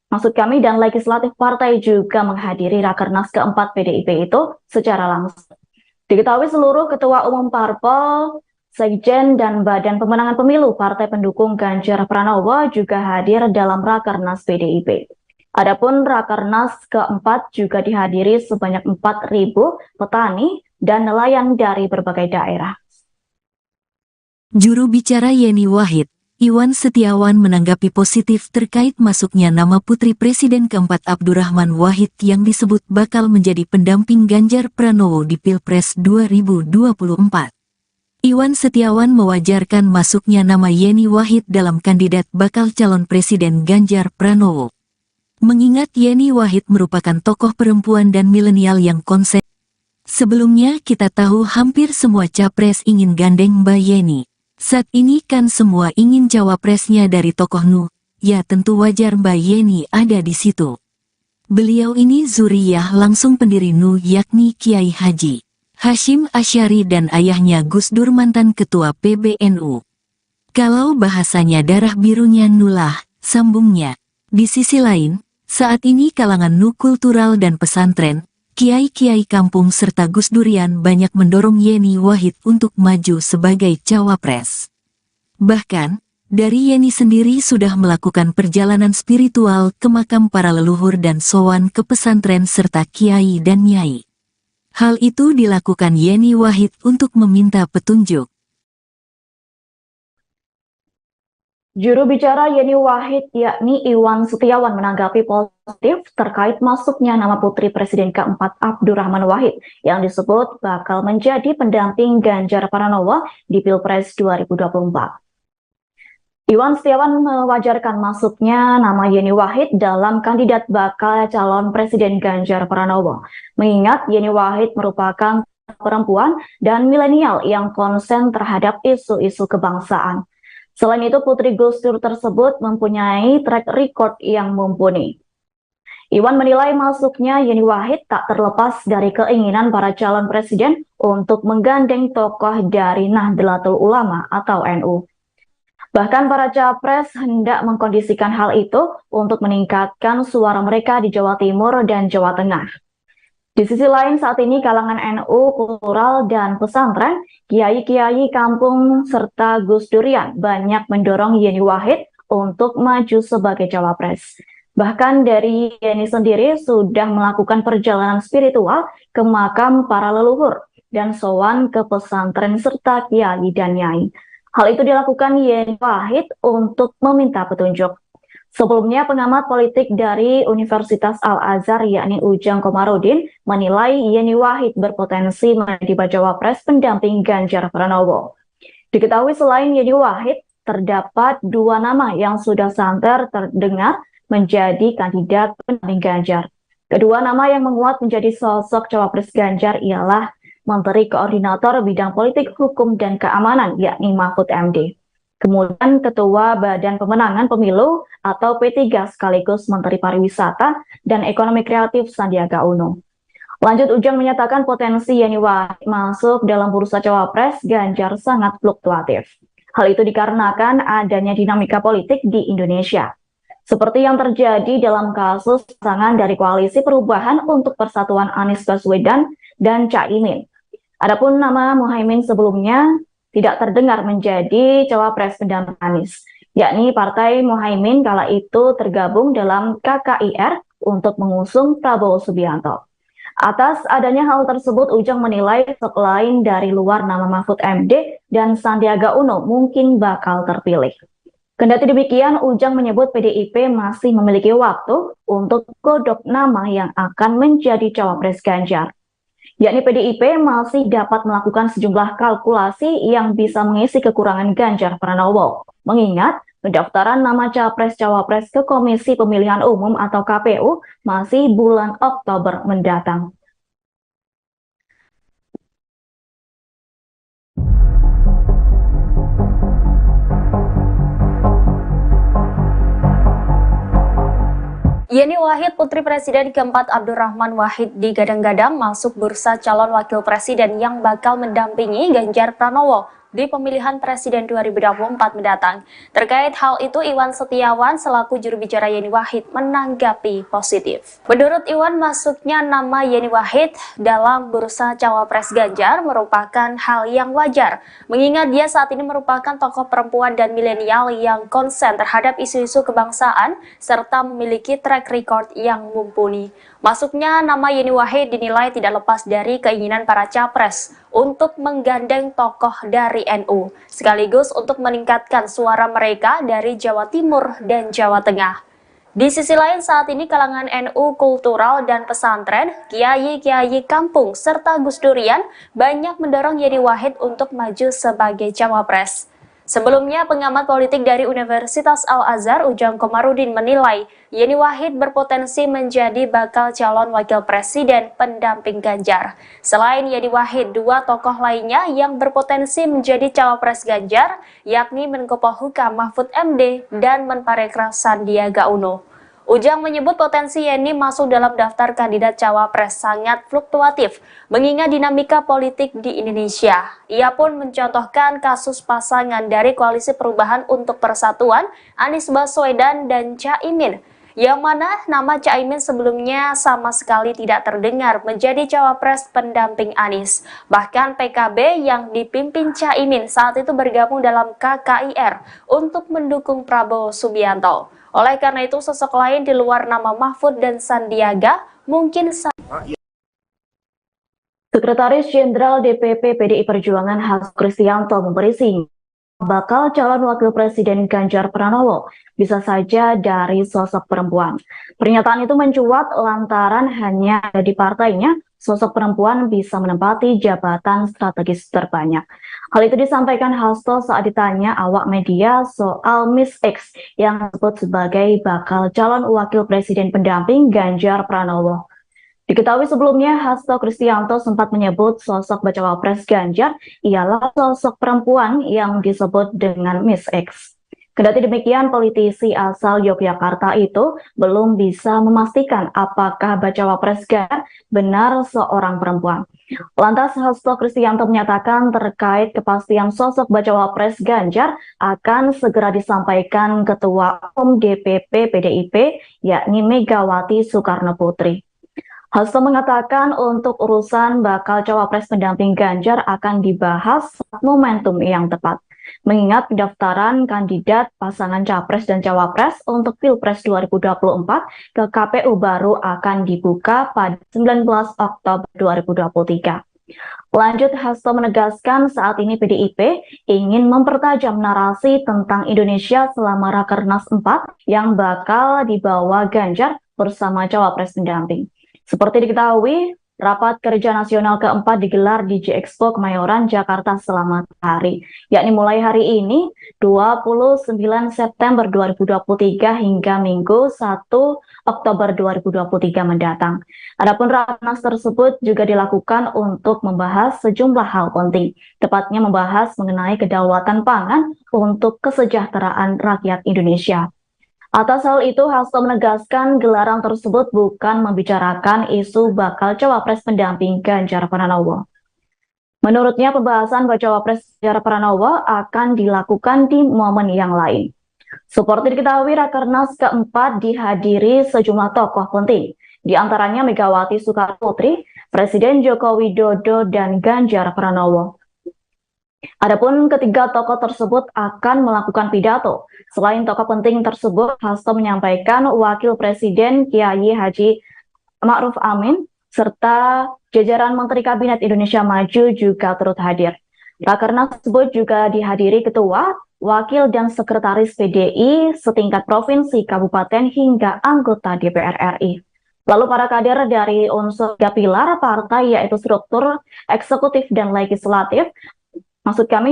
dan legislatif partai juga menghadiri Rakernas keempat PDIP itu secara langsung. Diketahui seluruh ketua umum parpol, sekjen, dan badan pemenangan pemilu partai pendukung Ganjar Pranowo juga hadir dalam Rakernas PDIP. Adapun Rakernas keempat juga dihadiri sebanyak 4.000 petani dan nelayan dari berbagai daerah. Juru bicara Yeni Wahid Iwan Setiawan menanggapi positif terkait masuknya nama putri Presiden keempat Abdurrahman Wahid yang disebut bakal menjadi pendamping Ganjar Pranowo di Pilpres 2024. Iwan Setiawan mewajarkan masuknya nama Yeni Wahid dalam kandidat bakal calon Presiden Ganjar Pranowo. Mengingat Yeni Wahid merupakan tokoh perempuan dan milenial yang konsen. Sebelumnya kita tahu hampir semua capres ingin gandeng Mbak Yeni. Saat ini kan semua ingin cawapresnya dari tokoh Nu, ya tentu wajar Mbak Yeni ada di situ. Beliau ini zuriyah langsung pendiri Nu yakni Kiai Haji Hashim Asy'ari dan ayahnya Gus Dur mantan ketua PBNU. Kalau bahasanya darah birunya Nulah, sambungnya. Di sisi lain, saat ini kalangan Nu kultural dan pesantren, kiai-kiai kampung serta Gus Durian banyak mendorong Yeni Wahid untuk maju sebagai cawapres. Bahkan, dari Yeni sendiri sudah melakukan perjalanan spiritual ke makam para leluhur dan sowan ke pesantren serta kiai dan nyai. Hal itu dilakukan Yeni Wahid untuk meminta petunjuk. Juru bicara Yeni Wahid yakni Iwan Setiawan menanggapi positif terkait masuknya nama putri Presiden keempat Abdurrahman Wahid yang disebut bakal menjadi pendamping Ganjar Pranowo di Pilpres 2024. Iwan Setiawan mewajarkan masuknya nama Yeni Wahid dalam kandidat bakal calon Presiden Ganjar Pranowo, mengingat Yeni Wahid merupakan perempuan dan milenial yang konsen terhadap isu-isu kebangsaan. Selain itu, Putri Gus Dur tersebut mempunyai track record yang mumpuni. Iwan menilai masuknya Yeni Wahid tak terlepas dari keinginan para calon presiden untuk menggandeng tokoh dari Nahdlatul Ulama atau NU. Bahkan para capres hendak mengkondisikan hal itu untuk meningkatkan suara mereka di Jawa Timur dan Jawa Tengah. Di sisi lain, saat ini kalangan NU, kultural, dan pesantren, kiai-kiai kampung, serta Gus Durian banyak mendorong Yeni Wahid untuk maju sebagai cawapres. Bahkan dari Yeni sendiri sudah melakukan perjalanan spiritual ke makam para leluhur dan sowan ke pesantren serta kiai dan nyai. Hal itu dilakukan Yeni Wahid untuk meminta petunjuk. Sebelumnya, pengamat politik dari Universitas Al-Azhar yakni Ujang Komarudin menilai Yeni Wahid berpotensi menjadi bacawa pres pendamping Ganjar Pranowo. Diketahui selain Yeni Wahid, terdapat dua nama yang sudah santer terdengar menjadi kandidat pendamping Ganjar. Kedua nama yang menguat menjadi sosok cawapres Ganjar ialah Menteri Koordinator Bidang Politik, Hukum, dan Keamanan yakni Mahfud MD. Kemudian Ketua Badan Pemenangan Pemilu atau P3 sekaligus Menteri Pariwisata dan Ekonomi Kreatif Sandiaga Uno. Lanjut, Ujang menyatakan potensi Yeni Wahid masuk dalam bursa cawapres Ganjar sangat fluktuatif. Hal itu dikarenakan adanya dinamika politik di Indonesia. Seperti yang terjadi dalam kasus pasangan dari Koalisi Perubahan untuk Persatuan Anies Baswedan dan Caimin. Adapun nama Muhaimin sebelumnya tidak terdengar menjadi cawapres pendamping Anies, yakni Partai Muhaimin kala itu tergabung dalam KKIR untuk mengusung Prabowo Subianto. Atas adanya hal tersebut, Ujang menilai selain dari luar nama Mahfud MD dan Sandiaga Uno mungkin bakal terpilih. Kendati demikian, Ujang menyebut PDIP masih memiliki waktu untuk godok nama yang akan menjadi cawapres Ganjar. Yakni PDIP masih dapat melakukan sejumlah kalkulasi yang bisa mengisi kekurangan Ganjar Pranowo. Mengingat pendaftaran nama capres-cawapres ke Komisi Pemilihan Umum atau KPU masih bulan Oktober mendatang. Yeni Wahid, putri Presiden keempat Abdurrahman Wahid digadang-gadang masuk bursa calon wakil presiden yang bakal mendampingi Ganjar Pranowo di pemilihan Presiden 2024 mendatang. Terkait hal itu, Iwan Setiawan selaku juru bicara Yeni Wahid menanggapi positif. Menurut Iwan, masuknya nama Yeni Wahid dalam bursa cawapres Ganjar merupakan hal yang wajar, mengingat dia saat ini merupakan tokoh perempuan dan milenial yang konsen terhadap isu-isu kebangsaan serta memiliki track record yang mumpuni. Masuknya nama Yeni Wahid dinilai tidak lepas dari keinginan para capres untuk menggandeng tokoh dari NU, sekaligus untuk meningkatkan suara mereka dari Jawa Timur dan Jawa Tengah. Di sisi lain, saat ini kalangan NU kultural dan pesantren, kiai-kiai kampung, serta Gus Durian banyak mendorong Yeni Wahid untuk maju sebagai cawapres. Sebelumnya, pengamat politik dari Universitas Al-Azhar, Ujang Komarudin menilai Yeni Wahid berpotensi menjadi bakal calon wakil presiden pendamping Ganjar. Selain Yeni Wahid, dua tokoh lainnya yang berpotensi menjadi cawapres Ganjar, yakni Menko Polhukam Mahfud MD dan Menparekraf Sandiaga Uno. Ujang menyebut potensi Yeni masuk dalam daftar kandidat cawapres sangat fluktuatif, mengingat dinamika politik di Indonesia. Ia pun mencontohkan kasus pasangan dari Koalisi Perubahan untuk Persatuan, Anies Baswedan dan Caimin, yang mana nama Caimin sebelumnya sama sekali tidak terdengar menjadi cawapres pendamping Anies. Bahkan PKB yang dipimpin Caimin saat itu bergabung dalam KKIR untuk mendukung Prabowo Subianto. Oleh karena itu, sosok lain di luar nama Mahfud dan Sandiaga mungkin Sekretaris Jenderal DPP PDI Perjuangan Hasto Kristianto memberi sinyal bakal calon wakil presiden Ganjar Pranowo bisa saja dari sosok perempuan. Pernyataan itu mencuat lantaran hanya di partainya sosok perempuan bisa menempati jabatan strategis terbanyak. Hal itu disampaikan Hasto saat ditanya awak media soal Miss X yang disebut sebagai bakal calon wakil presiden pendamping Ganjar Pranowo. Diketahui sebelumnya, Hasto Kristianto sempat menyebut sosok bacawa pres Ganjar ialah sosok perempuan yang disebut dengan Miss X. Kendati demikian, politisi asal Yogyakarta itu belum bisa memastikan apakah bacawa pres Ganjar benar seorang perempuan. Lantas Hasto Kristianto menyatakan terkait kepastian sosok bacawa pres Ganjar akan segera disampaikan Ketua Umum DPP PDIP yakni Megawati Soekarno Putri. Hasto mengatakan untuk urusan bakal cawapres pendamping Ganjar akan dibahas saat momentum yang tepat. Mengingat pendaftaran kandidat pasangan capres dan cawapres untuk Pilpres 2024 ke KPU baru akan dibuka pada 19 Oktober 2023. Lanjut, Hasto menegaskan saat ini PDIP ingin mempertajam narasi tentang Indonesia selama Rakernas 4 yang bakal dibawa Ganjar bersama cawapres pendamping. Seperti diketahui, Rapat Kerja Nasional keempat digelar di J-Expo Kemayoran, Jakarta selama hari, yakni mulai hari ini 29 September 2023 hingga Minggu 1 Oktober 2023 mendatang. Adapun Rakernas tersebut juga dilakukan untuk membahas sejumlah hal penting, tepatnya membahas mengenai kedaulatan pangan untuk kesejahteraan rakyat Indonesia. Atas hal itu, Hasto menegaskan gelaran tersebut bukan membicarakan isu bakal cawapres pendamping Ganjar Pranowo. Menurutnya, pembahasan cawapres Ganjar Pranowo akan dilakukan di momen yang lain. Seperti diketahui, Rakernas keempat dihadiri sejumlah tokoh penting, di antaranya Megawati Soekarno Putri, Presiden Joko Widodo, dan Ganjar Pranowo. Adapun ketiga tokoh tersebut akan melakukan pidato. Selain tokoh penting tersebut, Hasto menyampaikan Wakil Presiden Kiai Haji Ma'ruf Amin serta jajaran Menteri Kabinet Indonesia Maju juga turut hadir. Rakernas tersebut juga dihadiri Ketua, Wakil dan Sekretaris PDI setingkat provinsi, kabupaten hingga anggota DPR RI. Lalu para kader dari unsur tiga pilar partai yaitu struktur, eksekutif, dan legislatif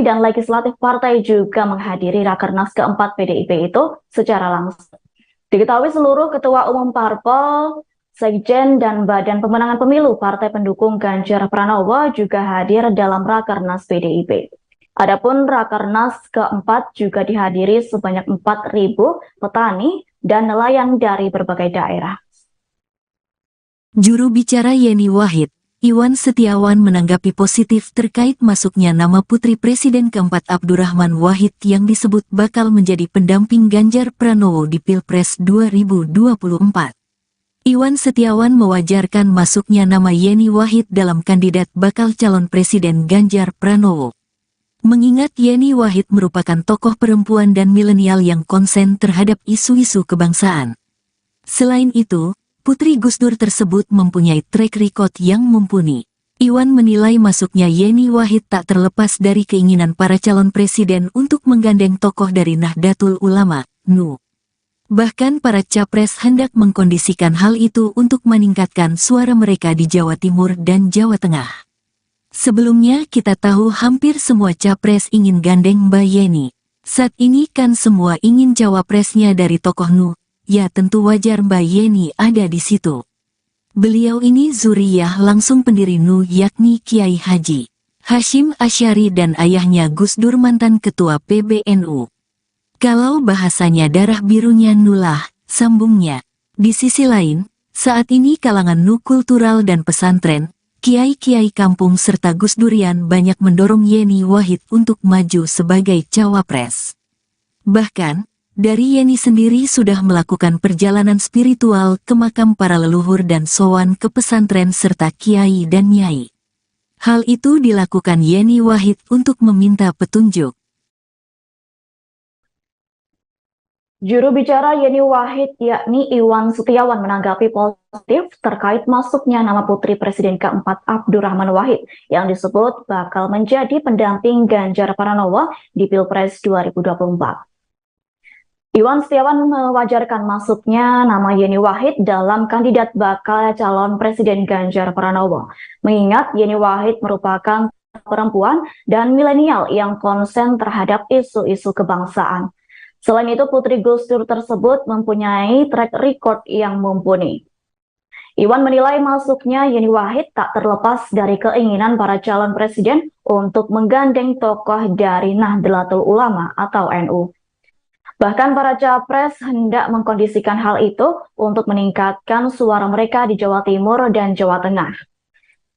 dan legislatif partai juga menghadiri Rakernas keempat PDIP itu secara langsung. Diketahui seluruh Ketua Umum Parpol, Sekjen, dan Badan Pemenangan Pemilu Partai Pendukung Ganjar Pranowo juga hadir dalam Rakernas PDIP. Adapun Rakernas keempat juga dihadiri sebanyak 4.000 petani dan nelayan dari berbagai daerah. Juru bicara Yeni Wahid, Iwan Setiawan menanggapi positif terkait masuknya nama putri Presiden keempat Abdurrahman Wahid yang disebut bakal menjadi pendamping Ganjar Pranowo di Pilpres 2024. Iwan Setiawan mewajarkan masuknya nama Yeni Wahid dalam kandidat bakal calon Presiden Ganjar Pranowo. Mengingat Yeni Wahid merupakan tokoh perempuan dan milenial yang konsen terhadap isu-isu kebangsaan. Selain itu, putri Gus Dur tersebut mempunyai track record yang mumpuni. Iwan menilai masuknya Yeni Wahid tak terlepas dari keinginan para calon presiden untuk menggandeng tokoh dari Nahdlatul Ulama, NU. Bahkan para capres hendak mengkondisikan hal itu untuk meningkatkan suara mereka di Jawa Timur dan Jawa Tengah. Sebelumnya kita tahu hampir semua capres ingin gandeng Mbak Yeni. Saat ini kan semua ingin cawapresnya dari tokoh NU. Ya tentu wajar Mbak Yeni ada di situ. Beliau ini zuriyah langsung pendiri NU yakni Kiai Haji Hashim Asy'ari dan ayahnya Gus Dur mantan ketua PBNU. Kalau bahasanya darah birunya NU lah, sambungnya. Di sisi lain, saat ini kalangan NU kultural dan pesantren, kiai-kiai kampung serta Gus Durian banyak mendorong Yeni Wahid untuk maju sebagai cawapres. Bahkan, dari Yeni sendiri sudah melakukan perjalanan spiritual ke makam para leluhur dan sowan ke pesantren serta kiai dan nyai. Hal itu dilakukan Yeni Wahid untuk meminta petunjuk. Juru bicara Yeni Wahid yakni Iwan Setiawan menanggapi positif terkait masuknya nama putri Presiden keempat Abdurrahman Wahid yang disebut bakal menjadi pendamping Ganjar Pranowo di Pilpres 2024. Iwan Setiawan mewajarkan masuknya nama Yeni Wahid dalam kandidat bakal calon Presiden Ganjar Pranowo. Mengingat Yeni Wahid merupakan perempuan dan milenial yang konsen terhadap isu-isu kebangsaan. Selain itu, putri Gus Dur tersebut mempunyai track record yang mumpuni. Iwan menilai masuknya Yeni Wahid tak terlepas dari keinginan para calon presiden untuk menggandeng tokoh dari Nahdlatul Ulama atau NU. Bahkan para capres hendak mengkondisikan hal itu untuk meningkatkan suara mereka di Jawa Timur dan Jawa Tengah.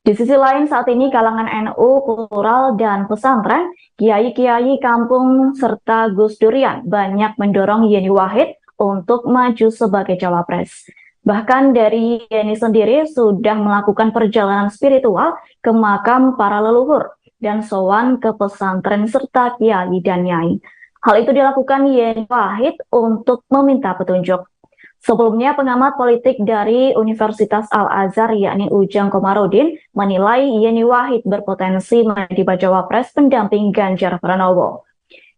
Di sisi lain saat ini kalangan NU kultural dan pesantren, kiai-kiai kampung serta Gus Durian banyak mendorong Yeni Wahid untuk maju sebagai cawapres. Bahkan dari Yeni sendiri sudah melakukan perjalanan spiritual ke makam para leluhur dan sowan ke pesantren serta kiai dan nyai. Hal itu dilakukan Yeni Wahid untuk meminta petunjuk. Sebelumnya, pengamat politik dari Universitas Al-Azhar yakni Ujang Komarudin menilai Yeni Wahid berpotensi menjadi bacawa pres pendamping Ganjar Pranowo.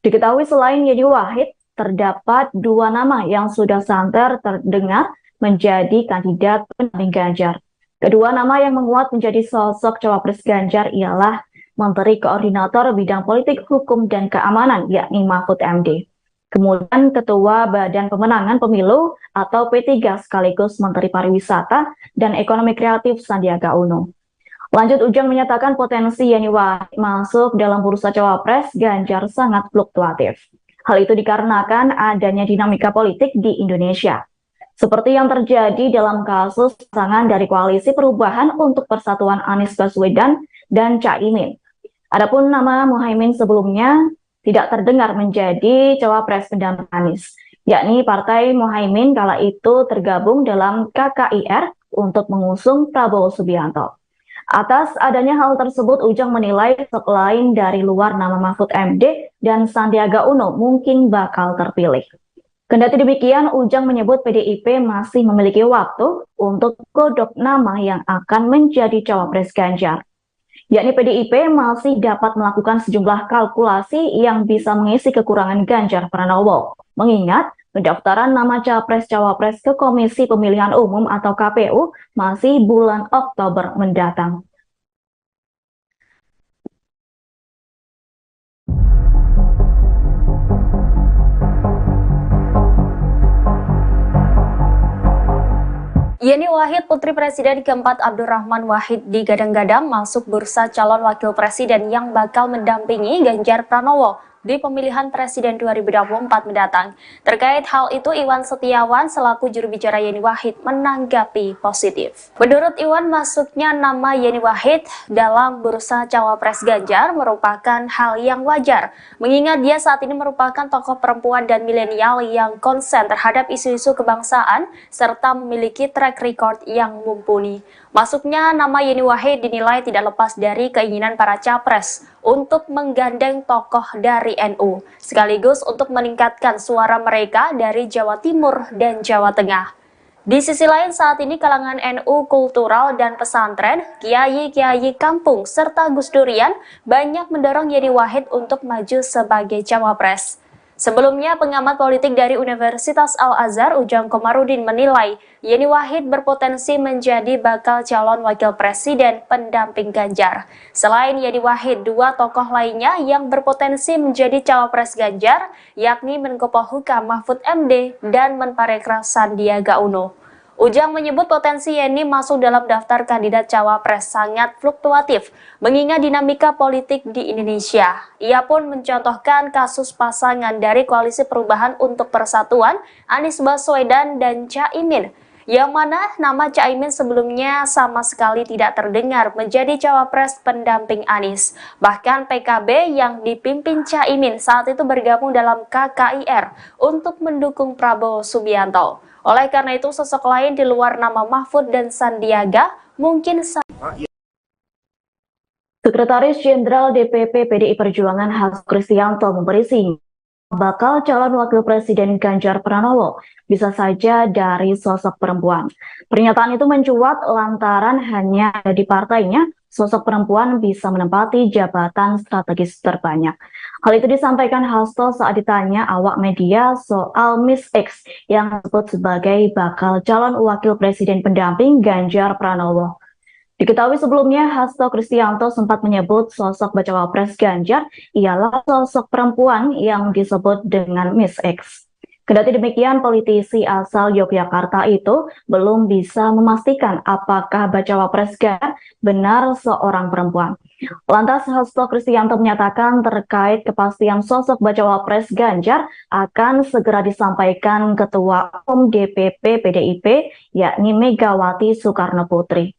Diketahui selain Yeni Wahid, terdapat dua nama yang sudah santer terdengar menjadi kandidat pendamping Ganjar. Kedua nama yang menguat menjadi sosok cawapres Ganjar ialah Menteri Koordinator Bidang Politik, Hukum, dan Keamanan, yakni Mahfud MD. Kemudian Ketua Badan Pemenangan Pemilu atau P3 sekaligus Menteri Pariwisata dan Ekonomi Kreatif Sandiaga Uno. Lanjut, Ujang menyatakan potensi Yeni Wahid masuk dalam bursa cawapres Ganjar sangat fluktuatif. Hal itu dikarenakan adanya dinamika politik di Indonesia. Seperti yang terjadi dalam kasus pasangan dari Koalisi Perubahan untuk Persatuan Anies Baswedan dan Caimin. Adapun nama Muhaimin sebelumnya tidak terdengar menjadi cawapres pendamping Anies, yakni Partai Muhaimin kala itu tergabung dalam KKIR untuk mengusung Prabowo Subianto. Atas adanya hal tersebut, Ujang menilai selain dari luar nama Mahfud MD dan Sandiaga Uno mungkin bakal terpilih. Kendati demikian, Ujang menyebut PDIP masih memiliki waktu untuk godok nama yang akan menjadi cawapres Ganjar. Yakni PDIP masih dapat melakukan sejumlah kalkulasi yang bisa mengisi kekurangan Ganjar Pranowo. Mengingat pendaftaran nama capres-cawapres ke Komisi Pemilihan Umum atau KPU masih bulan Oktober mendatang. Yeni Wahid, putri Presiden keempat Abdurrahman Wahid digadang-gadang masuk bursa calon wakil presiden yang bakal mendampingi Ganjar Pranowo di pemilihan Presiden 2024 mendatang. Terkait hal itu, Iwan Setiawan selaku juru bicara Yeni Wahid menanggapi positif. Menurut Iwan, masuknya nama Yeni Wahid dalam bursa cawapres Ganjar merupakan hal yang wajar, mengingat dia saat ini merupakan tokoh perempuan dan milenial yang konsen terhadap isu-isu kebangsaan serta memiliki track record yang mumpuni. Masuknya nama Yeni Wahid dinilai tidak lepas dari keinginan para capres untuk menggandeng tokoh dari NU, sekaligus untuk meningkatkan suara mereka dari Jawa Timur dan Jawa Tengah. Di sisi lain saat ini kalangan NU kultural dan pesantren, kiai-kiai kampung, serta Gus Durian banyak mendorong Yeni Wahid untuk maju sebagai cawapres. Sebelumnya, pengamat politik dari Universitas Al-Azhar Ujang Komarudin menilai Yeni Wahid berpotensi menjadi bakal calon wakil presiden pendamping Ganjar. Selain Yeni Wahid, dua tokoh lainnya yang berpotensi menjadi cawapres Ganjar, yakni Menko Polhukam Mahfud MD dan Menparekraf Sandiaga Uno. Ujang menyebut potensi Yeni masuk dalam daftar kandidat cawapres sangat fluktuatif, mengingat dinamika politik di Indonesia. Ia pun mencontohkan kasus pasangan dari Koalisi Perubahan untuk Persatuan, Anies Baswedan dan Caimin, yang mana nama Caimin sebelumnya sama sekali tidak terdengar menjadi cawapres pendamping Anies. Bahkan PKB yang dipimpin Caimin saat itu bergabung dalam KKIR untuk mendukung Prabowo Subianto. Oleh karena itu, sosok lain di luar nama Mahfud dan Sandiaga mungkin Sekretaris Jenderal DPP PDI Perjuangan Hasto Kristianto memberi sinyal bakal calon wakil presiden Ganjar Pranowo bisa saja dari sosok perempuan. Pernyataan itu mencuat lantaran hanya di partainya sosok perempuan bisa menempati jabatan strategis terbanyak. Hal itu disampaikan Hasto saat ditanya awak media soal Miss X yang disebut sebagai bakal calon wakil presiden pendamping Ganjar Pranowo. Diketahui sebelumnya, Hasto Kristianto sempat menyebut sosok bacawa pres Ganjar ialah sosok perempuan yang disebut dengan Miss X. Kendati demikian, politisi asal Yogyakarta itu belum bisa memastikan apakah bacawa pres Ganjar benar seorang perempuan. Lantas Hasto Kristianto menyatakan terkait kepastian sosok bacawa pres Ganjar akan segera disampaikan Ketua Umum DPP PDIP yakni Megawati Soekarno Putri.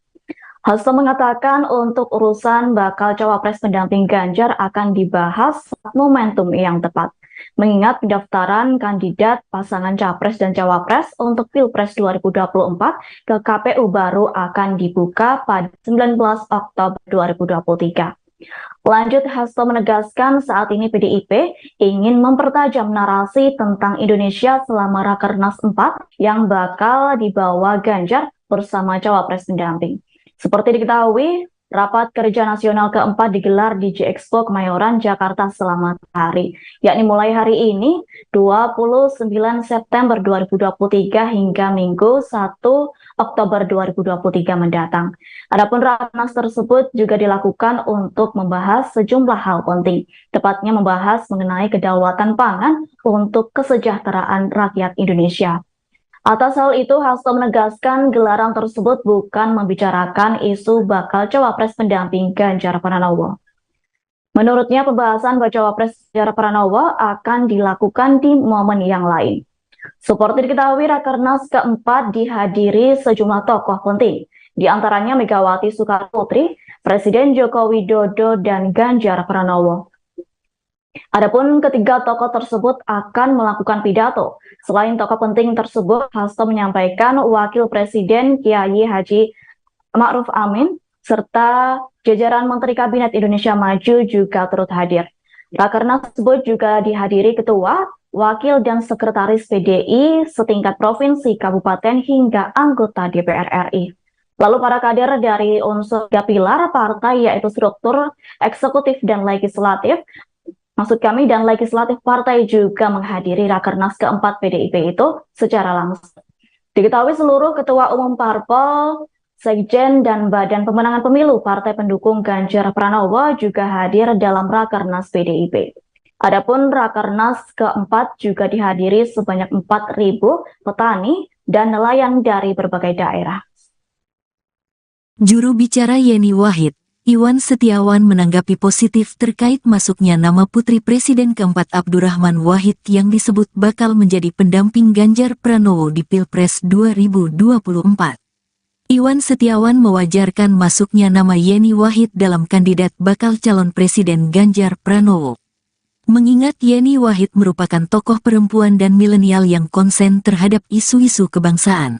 Hasto mengatakan untuk urusan bakal cawapres pendamping Ganjar akan dibahas saat momentum yang tepat. Mengingat pendaftaran kandidat pasangan capres dan cawapres untuk Pilpres 2024 ke KPU baru akan dibuka pada 19 Oktober 2023. Lanjut, Hasto menegaskan saat ini PDIP ingin mempertajam narasi tentang Indonesia selama Rakernas 4 yang bakal dibawa Ganjar bersama cawapres pendamping. Seperti diketahui, rapat kerja nasional keempat digelar di J-Expo Kemayoran, Jakarta selama hari, yakni mulai hari ini 29 September 2023 hingga Minggu 1 Oktober 2023 mendatang. Adapun rakernas tersebut juga dilakukan untuk membahas sejumlah hal penting, tepatnya membahas mengenai kedaulatan pangan untuk kesejahteraan rakyat Indonesia. Atas hal itu, Hasto menegaskan gelaran tersebut bukan membicarakan isu bakal cawapres pendamping Ganjar Pranowo. Menurutnya, pembahasan cawapres Ganjar Pranowo akan dilakukan di momen yang lain. Seperti diketahui, Rakernas keempat dihadiri sejumlah tokoh penting, di antaranya Megawati Soekarno Putri, Presiden Joko Widodo, dan Ganjar Pranowo. Adapun ketiga tokoh tersebut akan melakukan pidato. Selain tokoh penting tersebut, Hasto menyampaikan Wakil Presiden Kiai Haji Ma'ruf Amin serta jajaran Menteri Kabinet Indonesia Maju juga turut hadir. Rakernas tersebut juga dihadiri ketua, wakil dan sekretaris PDI setingkat provinsi, kabupaten hingga anggota DPR RI. Lalu para kader dari unsur 3 pilar partai yaitu struktur, eksekutif dan legislatif dan legislatif partai juga menghadiri Rakernas keempat PDIP itu secara langsung. Diketahui seluruh ketua umum parpol, sekjen, dan badan pemenangan pemilu partai pendukung Ganjar Pranowo juga hadir dalam Rakernas PDIP. Adapun Rakernas keempat juga dihadiri sebanyak 4.000 petani dan nelayan dari berbagai daerah. Juru bicara Yeni Wahid, Iwan Setiawan menanggapi positif terkait masuknya nama Putri Presiden keempat Abdurrahman Wahid yang disebut bakal menjadi pendamping Ganjar Pranowo di Pilpres 2024. Iwan Setiawan mewajarkan masuknya nama Yeni Wahid dalam kandidat bakal calon Presiden Ganjar Pranowo. Mengingat Yeni Wahid merupakan tokoh perempuan dan milenial yang konsen terhadap isu-isu kebangsaan.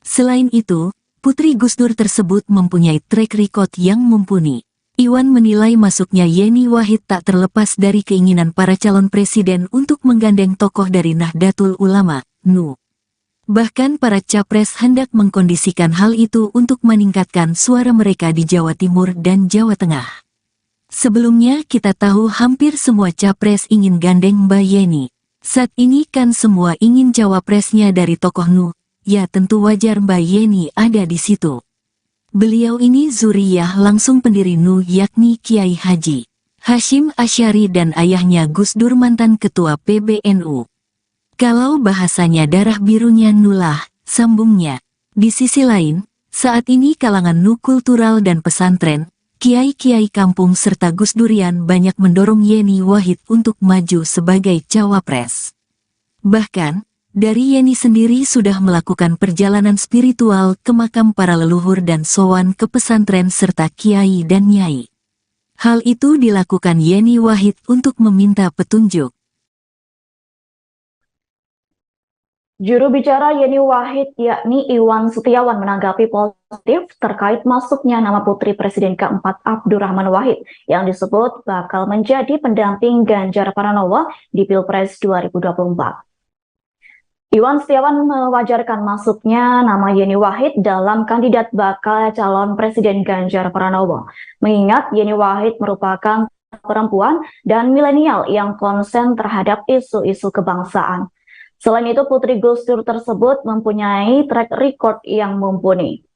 Selain itu, Putri Gus Dur tersebut mempunyai track record yang mumpuni. Iwan menilai masuknya Yeni Wahid tak terlepas dari keinginan para calon presiden untuk menggandeng tokoh dari Nahdlatul Ulama, NU. Bahkan para capres hendak mengkondisikan hal itu untuk meningkatkan suara mereka di Jawa Timur dan Jawa Tengah. Sebelumnya kita tahu hampir semua capres ingin gandeng Mbak Yeni. Saat ini kan semua ingin cawapresnya dari tokoh Nu, ya tentu wajar Mbak Yeni ada di situ. Beliau ini zuriyah langsung pendiri Nu yakni Kiai Haji Hashim Asy'ari dan ayahnya Gus Dur mantan ketua PBNU. Kalau bahasanya darah birunya Nulah, sambungnya. Di sisi lain, saat ini kalangan Nu kultural dan pesantren, kiai-kiai kampung serta Gus Durian banyak mendorong Yeni Wahid untuk maju sebagai cawapres. Bahkan, dari Yeni sendiri sudah melakukan perjalanan spiritual ke makam para leluhur dan sowan ke pesantren serta kiai dan nyai. Hal itu dilakukan Yeni Wahid untuk meminta petunjuk. Juru bicara Yeni Wahid yakni Iwan Setiawan menanggapi positif terkait masuknya nama putri Presiden keempat Abdurrahman Wahid yang disebut bakal menjadi pendamping Ganjar Pranowo di Pilpres 2024. Iwan Setiawan mewajarkan masuknya nama Yeni Wahid dalam kandidat bakal calon Presiden Ganjar Pranowo, mengingat Yeni Wahid merupakan perempuan dan milenial yang konsen terhadap isu-isu kebangsaan. Selain itu, Putri Gus Dur tersebut mempunyai track record yang mumpuni.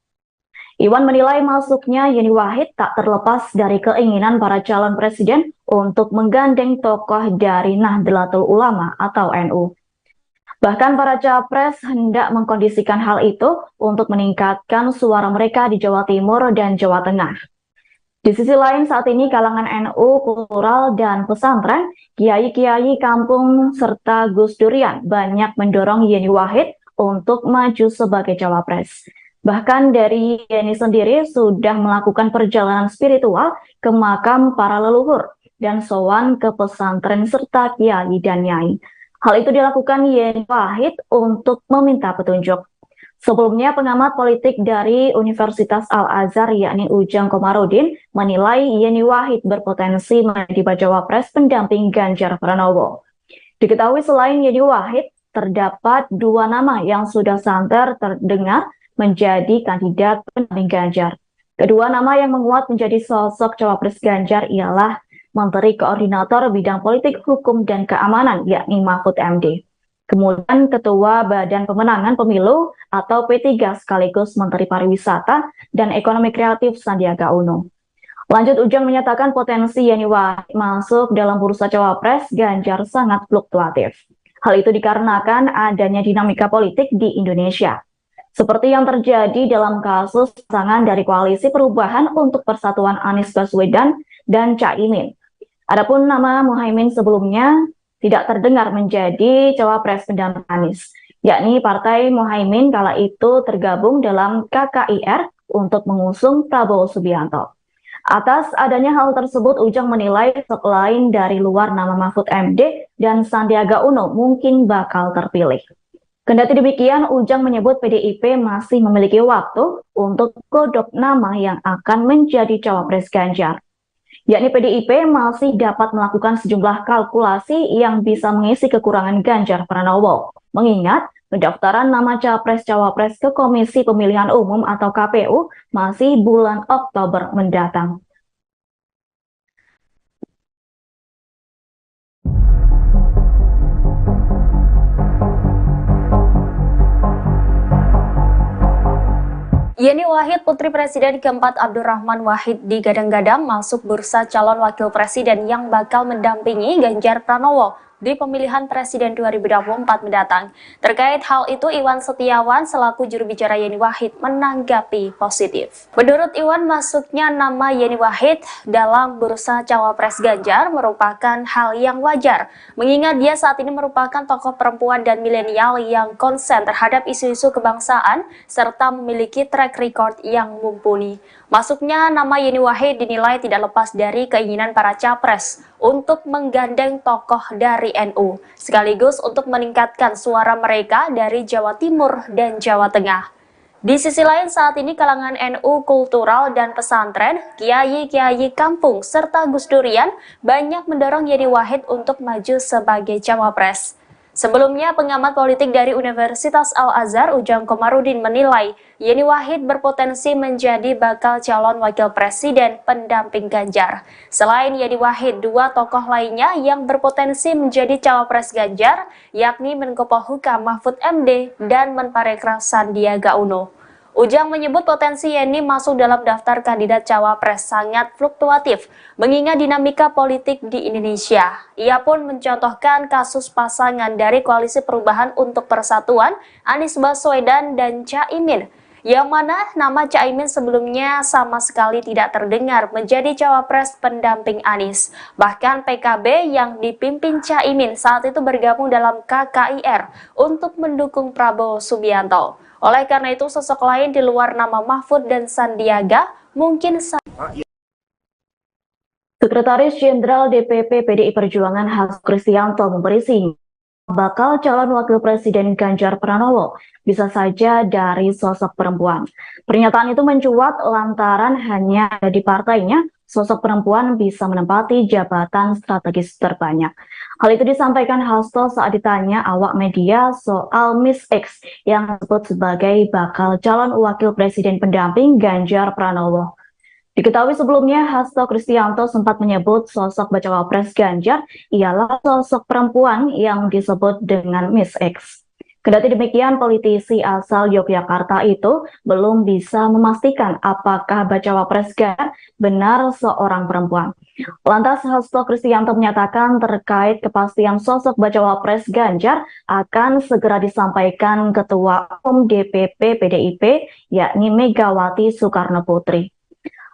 Iwan menilai masuknya Yeni Wahid tak terlepas dari keinginan para calon presiden untuk menggandeng tokoh dari Nahdlatul Ulama atau NU. Bahkan para capres hendak mengkondisikan hal itu untuk meningkatkan suara mereka di Jawa Timur dan Jawa Tengah. Di sisi lain, saat ini kalangan NU, kultural, dan pesantren, kiai-kiai kampung, serta Gus Durian banyak mendorong Yeni Wahid untuk maju sebagai cawapres. Bahkan dari Yeni sendiri sudah melakukan perjalanan spiritual ke makam para leluhur dan sowan ke pesantren serta kiai dan nyai. Hal itu dilakukan Yeni Wahid untuk meminta petunjuk. Sebelumnya, pengamat politik dari Universitas Al-Azhar yakni Ujang Komarudin menilai Yeni Wahid berpotensi menjadi bacawa pres pendamping Ganjar Pranowo. Diketahui selain Yeni Wahid, terdapat dua nama yang sudah santer terdengar menjadi kandidat pendamping Ganjar. Kedua nama yang menguat menjadi sosok cawapres Ganjar ialah Menteri Koordinator Bidang Politik, Hukum, dan Keamanan yakni Mahfud MD. Kemudian Ketua Badan Pemenangan Pemilu atau P3 sekaligus Menteri Pariwisata dan Ekonomi Kreatif Sandiaga Uno. Lanjut, Ujang menyatakan potensi Yeni Wahid masuk dalam bursa cawapres Ganjar sangat fluktuatif. Hal itu dikarenakan adanya dinamika politik di Indonesia. Seperti yang terjadi dalam kasus pasangan dari Koalisi Perubahan untuk Persatuan Anies Baswedan dan Caimin. Adapun nama Muhaimin sebelumnya tidak terdengar menjadi cawapres pendamping Anies, yakni Partai Muhaimin kala itu tergabung dalam KKIR untuk mengusung Prabowo Subianto. Atas adanya hal tersebut, Ujang menilai selain dari luar nama Mahfud MD dan Sandiaga Uno mungkin bakal terpilih. Kendati demikian, Ujang menyebut PDIP masih memiliki waktu untuk godok nama yang akan menjadi cawapres Ganjar. Yakni PDIP masih dapat melakukan sejumlah kalkulasi yang bisa mengisi kekurangan Ganjar Pranowo. Mengingat pendaftaran nama Capres-Cawapres ke Komisi Pemilihan Umum atau KPU masih bulan Oktober mendatang. Yeni Wahid, putri Presiden keempat Abdurrahman Wahid digadang-gadang masuk bursa calon wakil presiden yang bakal mendampingi Ganjar Pranowo di pemilihan Presiden 2024 mendatang. Terkait hal itu, Iwan Setiawan selaku juru bicara Yeni Wahid menanggapi positif. Menurut Iwan, masuknya nama Yeni Wahid dalam bursa cawapres Ganjar merupakan hal yang wajar, mengingat dia saat ini merupakan tokoh perempuan dan milenial yang konsen terhadap isu-isu kebangsaan serta memiliki track record yang mumpuni. Masuknya nama Yeni Wahid dinilai tidak lepas dari keinginan para capres untuk menggandeng tokoh dari NU, sekaligus untuk meningkatkan suara mereka dari Jawa Timur dan Jawa Tengah. Di sisi lain, saat ini kalangan NU kultural dan pesantren, kiai-kiai kampung, serta Gus Durian banyak mendorong Yeni Wahid untuk maju sebagai cawapres. Sebelumnya, pengamat politik dari Universitas Al-Azhar Ujang Komarudin menilai Yeni Wahid berpotensi menjadi bakal calon wakil presiden pendamping Ganjar. Selain Yeni Wahid, dua tokoh lainnya yang berpotensi menjadi cawapres Ganjar, yakni Menko Polhukam Mahfud MD dan Menparekraf Sandiaga Uno. Ujang menyebut potensi Yeni masuk dalam daftar kandidat cawapres sangat fluktuatif, mengingat dinamika politik di Indonesia. Ia pun mencontohkan kasus pasangan dari Koalisi Perubahan untuk Persatuan, Anies Baswedan dan Caimin, yang mana nama Caimin sebelumnya sama sekali tidak terdengar menjadi cawapres pendamping Anies. Bahkan PKB yang dipimpin Caimin saat itu bergabung dalam KKIR untuk mendukung Prabowo Subianto. Oleh karena itu, sosok lain di luar nama Mahfud dan Sandiaga mungkin Sekretaris Jenderal DPP PDI Perjuangan Hasto Kristianto memberi sinyal bakal calon wakil presiden Ganjar Pranowo bisa saja dari sosok perempuan. Pernyataan itu mencuat lantaran hanya di partainya sosok perempuan bisa menempati jabatan strategis terbanyak. Hal itu disampaikan Hasto saat ditanya awak media soal Miss X yang disebut sebagai bakal calon wakil presiden pendamping Ganjar Pranowo. Diketahui sebelumnya, Hasto Kristianto sempat menyebut sosok bacawa pres Ganjar ialah sosok perempuan yang disebut dengan Miss X. Kendati demikian, politisi asal Yogyakarta itu belum bisa memastikan apakah bacawa pres Ganjar benar seorang perempuan. Lantas Hasto Kristianto menyatakan terkait kepastian sosok bacawa pres Ganjar akan segera disampaikan Ketua Umum DPP PDIP yakni Megawati Soekarno Putri.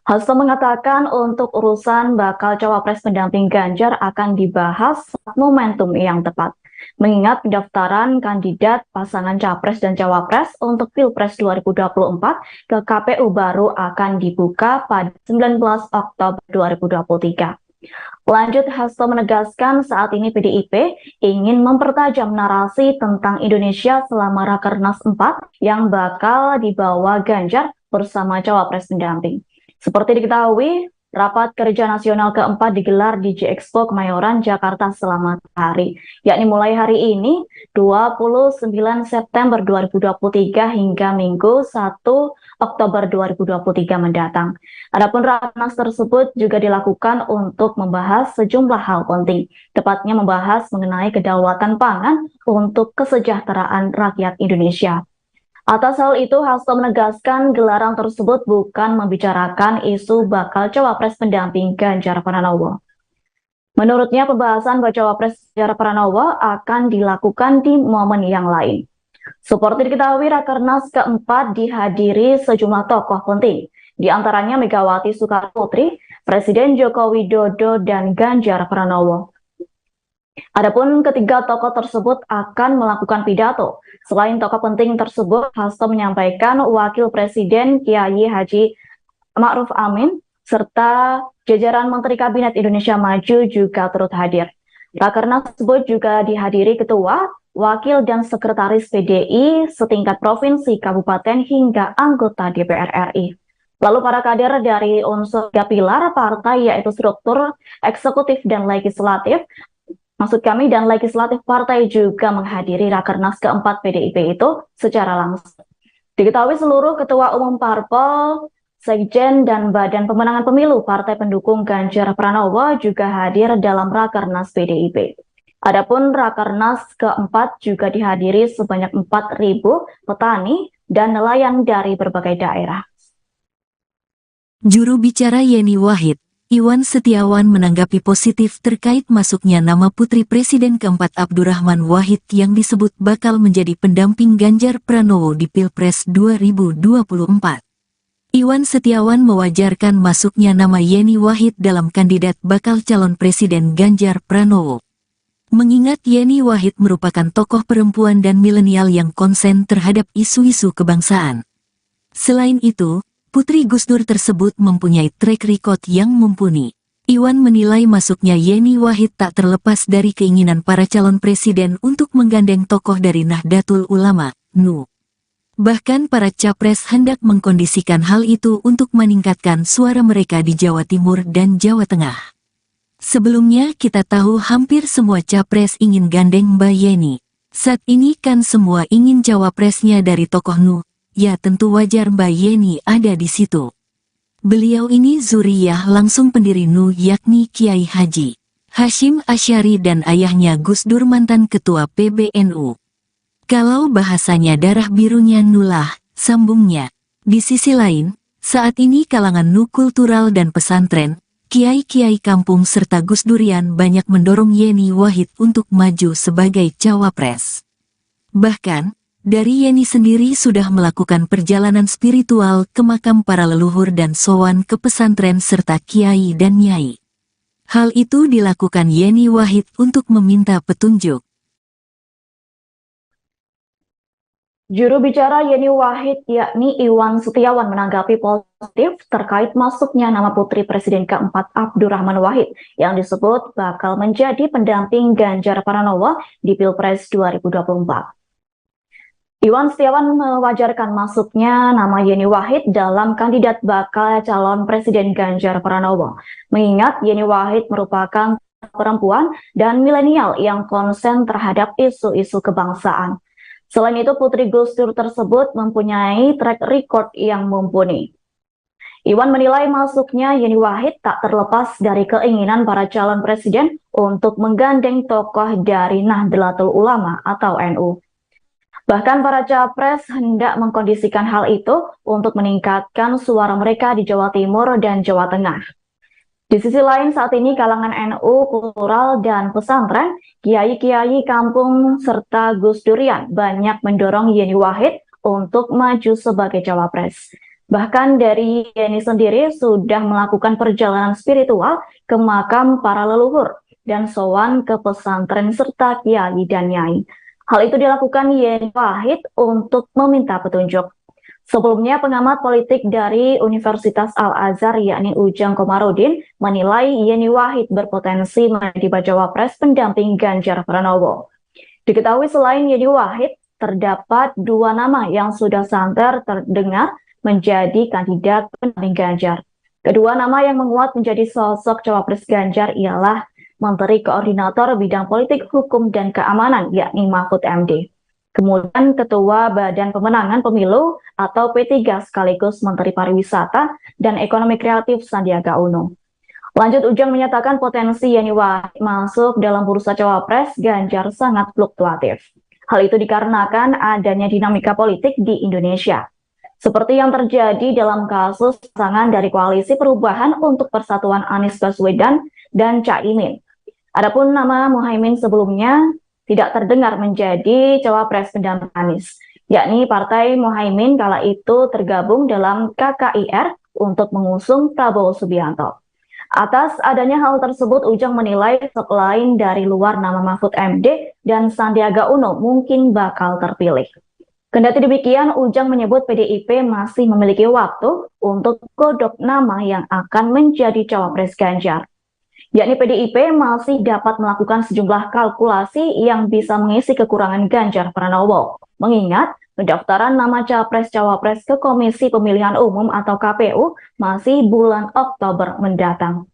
Hasto mengatakan untuk urusan bakal cawapres pendamping Ganjar akan dibahas saat momentum yang tepat. Mengingat pendaftaran kandidat pasangan capres dan cawapres untuk Pilpres 2024 ke KPU baru akan dibuka pada 19 Oktober 2023. Lanjut, Hasto menegaskan saat ini PDIP ingin mempertajam narasi tentang Indonesia selama Rakernas 4 yang bakal dibawa Ganjar bersama cawapres pendamping. Seperti diketahui, rapat kerja nasional keempat digelar di J-Expo Kemayoran, Jakarta selama hari, yakni mulai hari ini 29 September 2023 hingga Minggu 1 Oktober 2023 mendatang. Adapun rakernas tersebut juga dilakukan untuk membahas sejumlah hal penting, tepatnya membahas mengenai kedaulatan pangan untuk kesejahteraan rakyat Indonesia. Atas hal itu, Hasto menegaskan gelaran tersebut bukan membicarakan isu bakal cawapres pendamping Ganjar Pranowo. Menurutnya, pembahasan cawapres Ganjar Pranowo akan dilakukan di momen yang lain. Seperti diketahui, Rakernas keempat dihadiri sejumlah tokoh penting, di antaranya Megawati Soekarno Putri, Presiden Joko Widodo, dan Ganjar Pranowo. Adapun ketiga tokoh tersebut akan melakukan pidato. Selain tokoh penting tersebut, Hasto menyampaikan Wakil Presiden Kiai Haji Ma'ruf Amin serta jajaran Menteri Kabinet Indonesia Maju juga turut hadir. Rakernas tersebut juga dihadiri Ketua, Wakil dan Sekretaris PDI setingkat provinsi, kabupaten hingga anggota DPR RI. Lalu para kader dari unsur tiga pilar partai yaitu struktur, eksekutif dan legislatif, dan legislatif partai juga menghadiri Rakernas keempat PDIP itu secara langsung. Diketahui seluruh ketua umum parpol, sekjen, dan badan pemenangan pemilu partai pendukung Ganjar Pranowo juga hadir dalam Rakernas PDIP. Adapun Rakernas keempat juga dihadiri sebanyak 4.000 petani dan nelayan dari berbagai daerah. Juru bicara Yeni Wahid, Iwan Setiawan menanggapi positif terkait masuknya nama putri Presiden keempat Abdurrahman Wahid yang disebut bakal menjadi pendamping Ganjar Pranowo di Pilpres 2024. Iwan Setiawan mewajarkan masuknya nama Yeni Wahid dalam kandidat bakal calon Presiden Ganjar Pranowo. Mengingat Yeni Wahid merupakan tokoh perempuan dan milenial yang konsen terhadap isu-isu kebangsaan. Selain itu, Putri Gus Dur tersebut mempunyai track record yang mumpuni. Iwan menilai masuknya Yeni Wahid tak terlepas dari keinginan para calon presiden untuk menggandeng tokoh dari Nahdlatul Ulama, NU. Bahkan para capres hendak mengkondisikan hal itu untuk meningkatkan suara mereka di Jawa Timur dan Jawa Tengah. Sebelumnya kita tahu hampir semua capres ingin gandeng Mbak Yeni. Saat ini kan semua ingin cawapresnya dari tokoh Nu, ya tentu wajar Mbak Yeni ada di situ. Beliau ini zuriyah langsung pendiri Nu yakni Kiai Haji Hashim Asy'ari dan ayahnya Gus Dur mantan ketua PBNU. Kalau bahasanya darah birunya Nulah, sambungnya. Di sisi lain, saat ini kalangan Nu kultural dan pesantren, kiai-kiai kampung serta Gus Durian banyak mendorong Yeni Wahid untuk maju sebagai cawapres. Bahkan, dari Yeni sendiri sudah melakukan perjalanan spiritual ke makam para leluhur dan sowan ke pesantren serta kiai dan nyai. Hal itu dilakukan Yeni Wahid untuk meminta petunjuk. Juru bicara Yeni Wahid yakni Iwan Setiawan menanggapi positif terkait masuknya nama putri Presiden keempat Abdurrahman Wahid yang disebut bakal menjadi pendamping Ganjar Pranowo di Pilpres 2024. Iwan Setiawan mewajarkan masuknya nama Yeni Wahid dalam kandidat bakal calon Presiden Ganjar Pranowo, mengingat Yeni Wahid merupakan perempuan dan milenial yang konsen terhadap isu-isu kebangsaan. Selain itu, Putri Gus Dur tersebut mempunyai track record yang mumpuni. Iwan menilai masuknya Yeni Wahid tak terlepas dari keinginan para calon presiden untuk menggandeng tokoh dari Nahdlatul Ulama atau NU. Bahkan para capres hendak mengkondisikan hal itu untuk meningkatkan suara mereka di Jawa Timur dan Jawa Tengah. Di sisi lain, saat ini kalangan NU, kultural, dan pesantren, kiai-kiai kampung, serta Gus Durian banyak mendorong Yeni Wahid untuk maju sebagai cawapres. Bahkan dari Yeni sendiri sudah melakukan perjalanan spiritual ke makam para leluhur dan sowan ke pesantren serta kiai dan nyai. Hal itu dilakukan Yeni Wahid untuk meminta petunjuk. Sebelumnya, pengamat politik dari Universitas Al-Azhar yakni Ujang Komarudin menilai Yeni Wahid berpotensi menjadi bacawa pres pendamping Ganjar Pranowo. Diketahui selain Yeni Wahid, terdapat dua nama yang sudah santer terdengar menjadi kandidat pendamping Ganjar. Kedua nama yang menguat menjadi sosok cawapres Ganjar ialah Menteri Koordinator Bidang Politik, Hukum, dan Keamanan yakni Mahfud MD. Kemudian Ketua Badan Pemenangan Pemilu atau P3 sekaligus Menteri Pariwisata dan Ekonomi Kreatif Sandiaga Uno. Lanjut, Ujang menyatakan potensi Yeni Wahid masuk dalam bursa cawapres Ganjar sangat fluktuatif. Hal itu dikarenakan adanya dinamika politik di Indonesia. Seperti yang terjadi dalam kasus pasangan dari Koalisi Perubahan untuk Persatuan Anies Baswedan dan Caimin. Adapun nama Muhaimin sebelumnya tidak terdengar menjadi cawapres pendamping Anies, yakni Partai Muhaimin kala itu tergabung dalam KKIR untuk mengusung Prabowo Subianto. Atas adanya hal tersebut, Ujang menilai selain dari luar nama Mahfud MD dan Sandiaga Uno mungkin bakal terpilih. Kendati demikian, Ujang menyebut PDIP masih memiliki waktu untuk godok nama yang akan menjadi cawapres Ganjar. Yakni PDIP masih dapat melakukan sejumlah kalkulasi yang bisa mengisi kekurangan Ganjar Pranowo. Mengingat pendaftaran nama Capres-Cawapres ke Komisi Pemilihan Umum atau KPU masih bulan Oktober mendatang.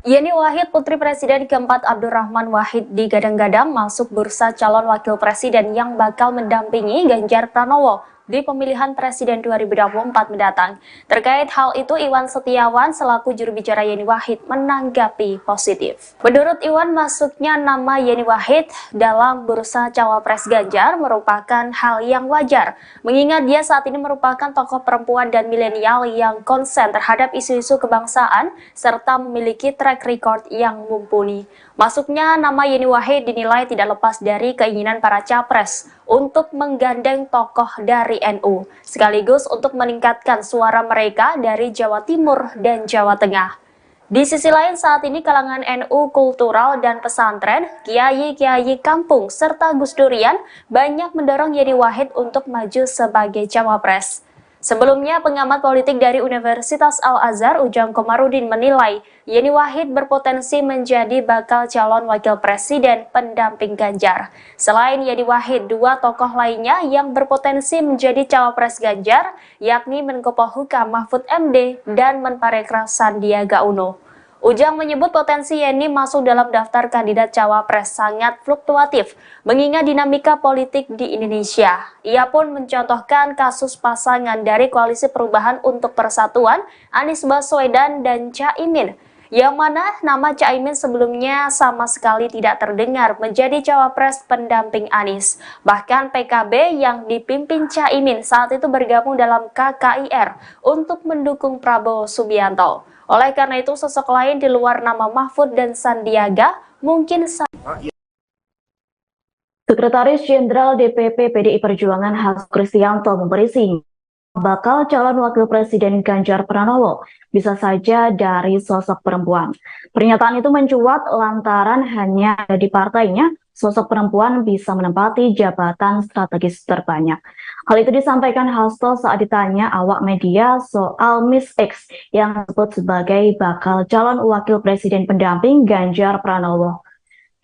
Yeni Wahid, putri Presiden keempat Abdurrahman Wahid, digadang-gadang masuk bursa calon wakil presiden yang bakal mendampingi Ganjar Pranowo di pemilihan Presiden 2024 mendatang. Terkait hal itu, Iwan Setiawan selaku juru bicara Yeni Wahid menanggapi positif. Menurut Iwan, masuknya nama Yeni Wahid dalam bursa cawapres Ganjar merupakan hal yang wajar, mengingat dia saat ini merupakan tokoh perempuan dan milenial yang konsen terhadap isu-isu kebangsaan serta memiliki track record yang mumpuni. Masuknya nama Yeni Wahid dinilai tidak lepas dari keinginan para capres untuk menggandeng tokoh dari NU, sekaligus untuk meningkatkan suara mereka dari Jawa Timur dan Jawa Tengah. Di sisi lain, saat ini kalangan NU kultural dan pesantren, kiai-kiai kampung, serta Gus Durian banyak mendorong Yeni Wahid untuk maju sebagai cawapres. Sebelumnya, pengamat politik dari Universitas Al-Azhar Ujang Komarudin menilai Yeni Wahid berpotensi menjadi bakal calon wakil presiden pendamping Ganjar. Selain Yeni Wahid, dua tokoh lainnya yang berpotensi menjadi cawapres Ganjar, yakni Menko Polhukam Mahfud MD dan Menparekraf Sandiaga Uno. Ujang menyebut potensi Yeni masuk dalam daftar kandidat cawapres sangat fluktuatif, mengingat dinamika politik di Indonesia. Ia pun mencontohkan kasus pasangan dari Koalisi Perubahan untuk Persatuan, Anies Baswedan dan Caimin, yang mana nama Caimin sebelumnya sama sekali tidak terdengar menjadi cawapres pendamping Anies. Bahkan PKB yang dipimpin Caimin saat itu bergabung dalam KKIR untuk mendukung Prabowo Subianto. Oleh karena itu, sosok lain di luar nama Mahfud dan Sandiaga mungkin Sekretaris Jenderal DPP PDI Perjuangan Hasto Kristianto memberi sinyal bakal calon wakil presiden Ganjar Pranowo bisa saja dari sosok perempuan. Pernyataan itu mencuat lantaran hanya di partainya sosok perempuan bisa menempati jabatan strategis terbanyak. Hal itu disampaikan Hasto saat ditanya awak media soal Miss X yang disebut sebagai bakal calon wakil presiden pendamping Ganjar Pranowo.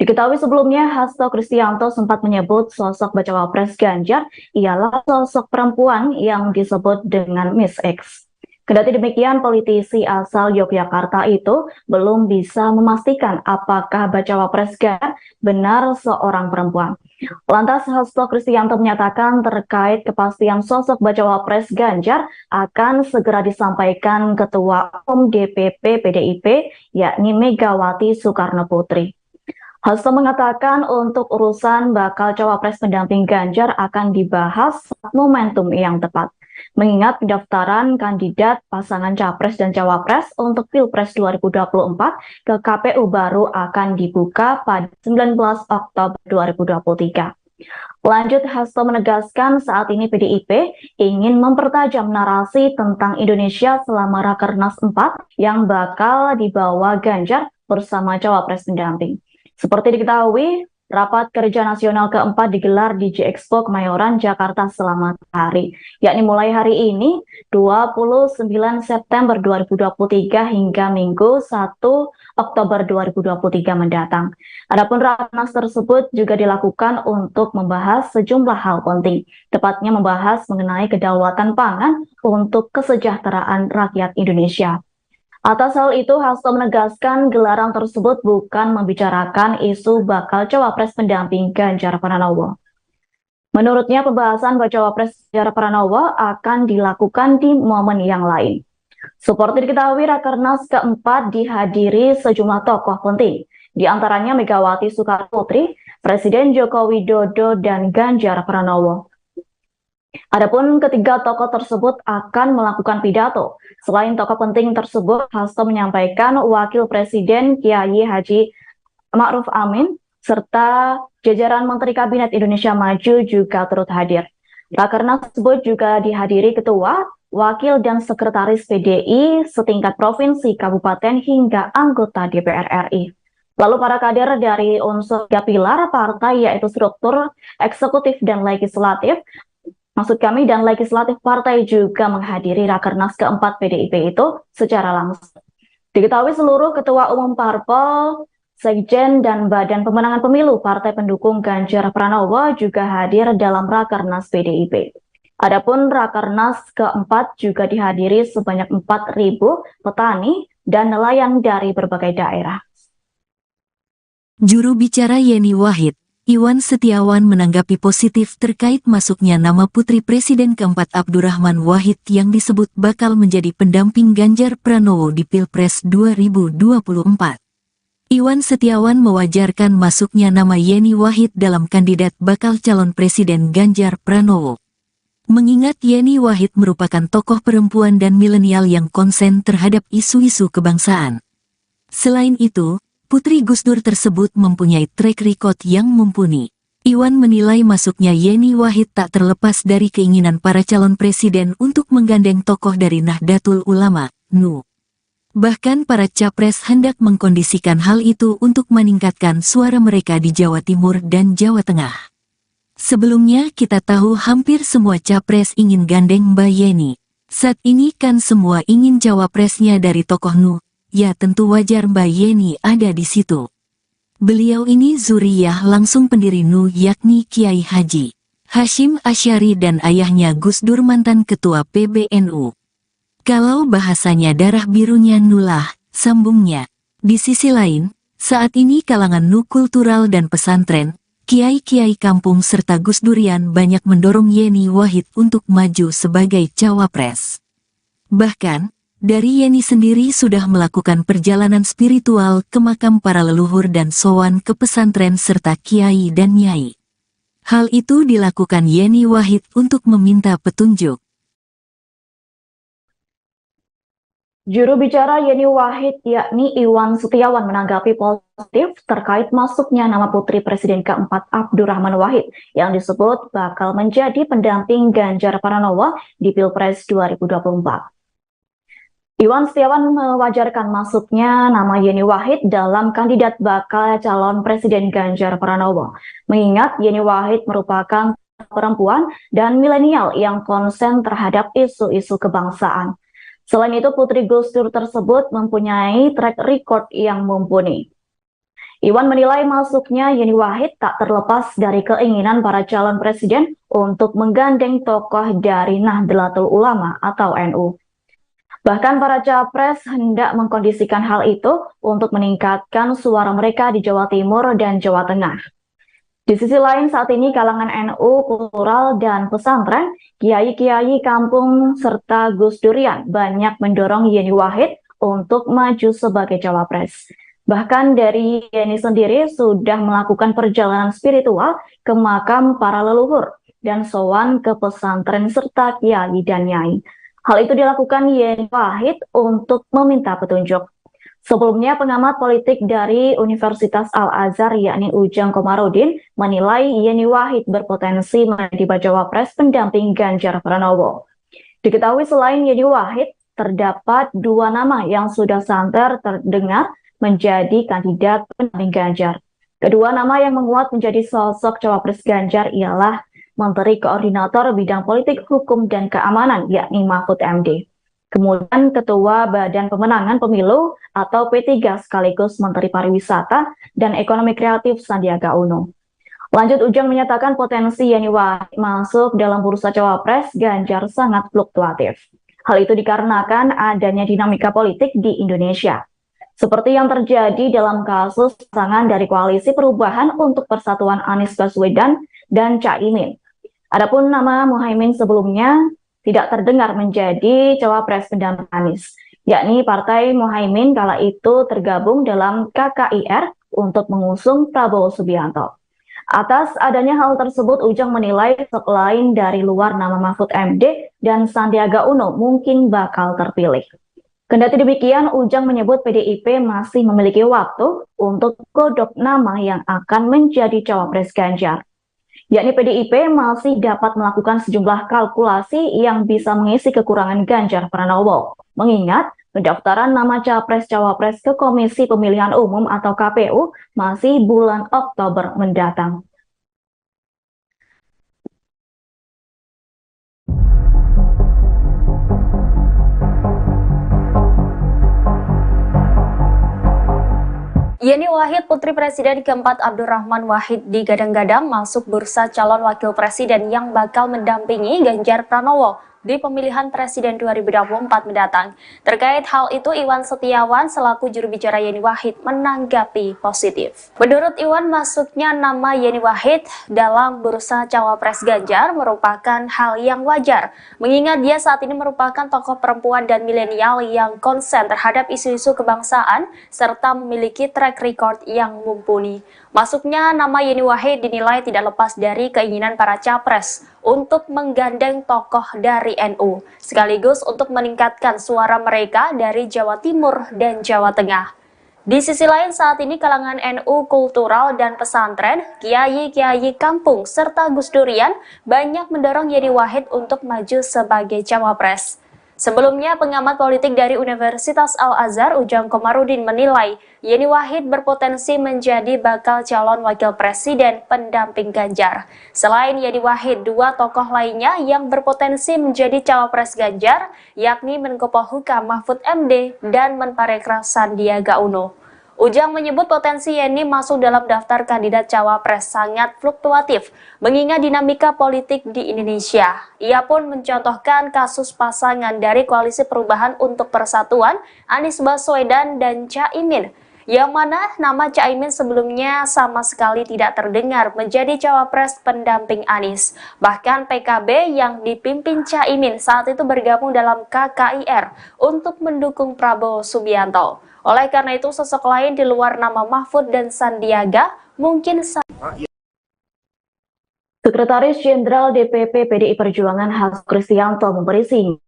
Diketahui sebelumnya, Hasto Kristianto sempat menyebut sosok bacawa pres Ganjar ialah sosok perempuan yang disebut dengan Miss X. Kendati demikian, politisi asal Yogyakarta itu belum bisa memastikan apakah bacawa pres Ganjar benar seorang perempuan. Lantas Hasto Kristianto menyatakan terkait kepastian sosok bacawa pres Ganjar akan segera disampaikan Ketua Umum DPP PDIP yakni Megawati Soekarno Putri. Hasto mengatakan untuk urusan bakal cawapres pendamping Ganjar akan dibahas saat momentum yang tepat. Mengingat pendaftaran kandidat pasangan capres dan cawapres untuk Pilpres 2024 ke KPU baru akan dibuka pada 19 Oktober 2023. Lanjut, Hasto menegaskan saat ini PDIP ingin mempertajam narasi tentang Indonesia selama Rakernas 4 yang bakal dibawa Ganjar bersama cawapres pendamping. Seperti diketahui, rapat kerja nasional keempat digelar di J-Expo Kemayoran, Jakarta selama hari, yakni mulai hari ini 29 September 2023 hingga Minggu 1 Oktober 2023 mendatang. Adapun rakernas tersebut juga dilakukan untuk membahas sejumlah hal penting, tepatnya membahas mengenai kedaulatan pangan untuk kesejahteraan rakyat Indonesia. Atas hal itu, Hasto menegaskan gelaran tersebut bukan membicarakan isu bakal cawapres pendamping Ganjar Pranowo. Menurutnya, pembahasan cawapres Ganjar Pranowo akan dilakukan di momen yang lain. Seperti diketahui, Rakernas keempat dihadiri sejumlah tokoh penting, di antaranya Megawati Soekarno Putri, Presiden Joko Widodo, dan Ganjar Pranowo. Adapun ketiga tokoh tersebut akan melakukan pidato. Selain tokoh penting tersebut, Hasto menyampaikan Wakil Presiden Kiai Haji Ma'ruf Amin serta jajaran Menteri Kabinet Indonesia Maju juga turut hadir. Rakernas tersebut juga dihadiri ketua, wakil, dan sekretaris PDI setingkat provinsi, kabupaten, hingga anggota DPR RI. Lalu para kader dari unsur tiga pilar partai yaitu struktur, eksekutif, dan legislatif, dan legislatif partai juga menghadiri Rakernas keempat PDIP itu secara langsung. Diketahui seluruh ketua umum parpol, sekjen, dan badan pemenangan pemilu partai pendukung Ganjar Pranowo juga hadir dalam Rakernas PDIP. Adapun Rakernas keempat juga dihadiri sebanyak 4.000 petani dan nelayan dari berbagai daerah. Juru bicara Yeni Wahid, Iwan Setiawan menanggapi positif terkait masuknya nama putri Presiden keempat Abdurrahman Wahid yang disebut bakal menjadi pendamping Ganjar Pranowo di Pilpres 2024. Iwan Setiawan mewajarkan masuknya nama Yeni Wahid dalam kandidat bakal calon Presiden Ganjar Pranowo. Mengingat Yeni Wahid merupakan tokoh perempuan dan milenial yang konsen terhadap isu-isu kebangsaan. Selain itu, Putri Gus Dur tersebut mempunyai track record yang mumpuni. Iwan menilai masuknya Yeni Wahid tak terlepas dari keinginan para calon presiden untuk menggandeng tokoh dari Nahdlatul Ulama, NU. Bahkan para capres hendak mengkondisikan hal itu untuk meningkatkan suara mereka di Jawa Timur dan Jawa Tengah. Sebelumnya kita tahu hampir semua capres ingin gandeng Mbak Yeni. Saat ini kan semua ingin cawapresnya dari tokoh Nu, ya tentu wajar Mbak Yeni ada di situ. Beliau ini zuriyah langsung pendiri Nu yakni Kiai Haji Hashim Asy'ari dan ayahnya Gus Dur mantan ketua PBNU. Kalau bahasanya darah birunya Nulah, sambungnya. Di sisi lain, saat ini kalangan Nu kultural dan pesantren, kiai-kiai kampung serta Gus Durian banyak mendorong Yeni Wahid untuk maju sebagai cawapres. Bahkan, dari Yeni sendiri sudah melakukan perjalanan spiritual ke makam para leluhur dan sowan ke pesantren serta kiai dan nyai. Hal itu dilakukan Yeni Wahid untuk meminta petunjuk. Juru bicara Yeni Wahid yakni Iwan Setiawan menanggapi positif terkait masuknya nama putri Presiden keempat Abdurrahman Wahid yang disebut bakal menjadi pendamping Ganjar Pranowo di Pilpres 2024. Iwan Setiawan mewajarkan masuknya nama Yeni Wahid dalam kandidat bakal calon Presiden Ganjar Pranowo, mengingat Yeni Wahid merupakan perempuan dan milenial yang konsen terhadap isu-isu kebangsaan. Selain itu, Putri Gus Dur tersebut mempunyai track record yang mumpuni. Iwan menilai masuknya Yeni Wahid tak terlepas dari keinginan para calon presiden untuk menggandeng tokoh dari Nahdlatul Ulama atau NU. Bahkan para capres hendak mengkondisikan hal itu untuk meningkatkan suara mereka di Jawa Timur dan Jawa Tengah. Di sisi lain, saat ini kalangan NU, kultural, dan pesantren, kiai-kiai kampung, serta Gus Durian banyak mendorong Yeni Wahid untuk maju sebagai cawapres. Bahkan dari Yeni sendiri sudah melakukan perjalanan spiritual ke makam para leluhur dan sowan ke pesantren serta kiai dan nyai. Hal itu dilakukan Yeni Wahid untuk meminta petunjuk. Sebelumnya, pengamat politik dari Universitas Al-Azhar yakni Ujang Komarudin menilai Yeni Wahid berpotensi menjadi bacawa pres pendamping Ganjar Pranowo. Diketahui selain Yeni Wahid, terdapat dua nama yang sudah santer terdengar menjadi kandidat pendamping Ganjar. Kedua nama yang menguat menjadi sosok cawapres Ganjar ialah Menteri Koordinator Bidang Politik, Hukum, dan Keamanan yakni Mahfud MD. Kemudian Ketua Badan Pemenangan Pemilu atau P3 sekaligus Menteri Pariwisata dan Ekonomi Kreatif Sandiaga Uno. Lanjut, Ujang menyatakan potensi Yeni Wahid masuk dalam bursa cawapres Ganjar sangat fluktuatif. Hal itu dikarenakan adanya dinamika politik di Indonesia. Seperti yang terjadi dalam kasus pasangan dari Koalisi Perubahan untuk Persatuan Anies Baswedan dan Caimin. Adapun nama Muhaimin sebelumnya tidak terdengar menjadi cawapres pendamping Anies, yakni Partai Muhaimin kala itu tergabung dalam KKIR untuk mengusung Prabowo Subianto. Atas adanya hal tersebut, Ujang menilai selain dari luar nama Mahfud MD dan Sandiaga Uno mungkin bakal terpilih. Kendati demikian, Ujang menyebut PDIP masih memiliki waktu untuk godok nama yang akan menjadi cawapres Ganjar. Yakni PDIP masih dapat melakukan sejumlah kalkulasi yang bisa mengisi kekurangan Ganjar Pranowo. Mengingat pendaftaran nama Capres-Cawapres ke Komisi Pemilihan Umum atau KPU masih bulan Oktober mendatang. Yeni Wahid, putri Presiden keempat Abdurrahman Wahid, digadang-gadang masuk bursa calon wakil presiden yang bakal mendampingi Ganjar Pranowo di pemilihan Presiden 2024 mendatang. Terkait hal itu, Iwan Setiawan selaku juru bicara Yeni Wahid menanggapi positif. Menurut Iwan, masuknya nama Yeni Wahid dalam bursa cawapres Ganjar merupakan hal yang wajar, mengingat dia saat ini merupakan tokoh perempuan dan milenial yang konsen terhadap isu-isu kebangsaan serta memiliki track record yang mumpuni. Masuknya nama Yeni Wahid dinilai tidak lepas dari keinginan para capres untuk menggandeng tokoh dari NU, sekaligus untuk meningkatkan suara mereka dari Jawa Timur dan Jawa Tengah. Di sisi lain, saat ini kalangan NU kultural dan pesantren, kiai-kiai kampung, serta Gus Durian banyak mendorong Yeni Wahid untuk maju sebagai cawapres. Sebelumnya, pengamat politik dari Universitas Al-Azhar Ujang Komarudin menilai Yeni Wahid berpotensi menjadi bakal calon wakil presiden pendamping Ganjar. Selain Yeni Wahid, dua tokoh lainnya yang berpotensi menjadi cawapres Ganjar, yakni Menko Polhukam Mahfud MD dan Menparekraf Sandiaga Uno. Ujang menyebut potensi Yeni masuk dalam daftar kandidat cawapres sangat fluktuatif, mengingat dinamika politik di Indonesia. Ia pun mencontohkan kasus pasangan dari Koalisi Perubahan untuk Persatuan, Anies Baswedan dan Caimin, yang mana nama Caimin sebelumnya sama sekali tidak terdengar menjadi cawapres pendamping Anies. Bahkan PKB yang dipimpin Caimin saat itu bergabung dalam KKIR untuk mendukung Prabowo Subianto. Oleh karena itu, sosok lain di luar nama Mahfud dan Sandiaga mungkin Sekretaris Jenderal DPP PDI Perjuangan Hasto Kristianto memberi sinyal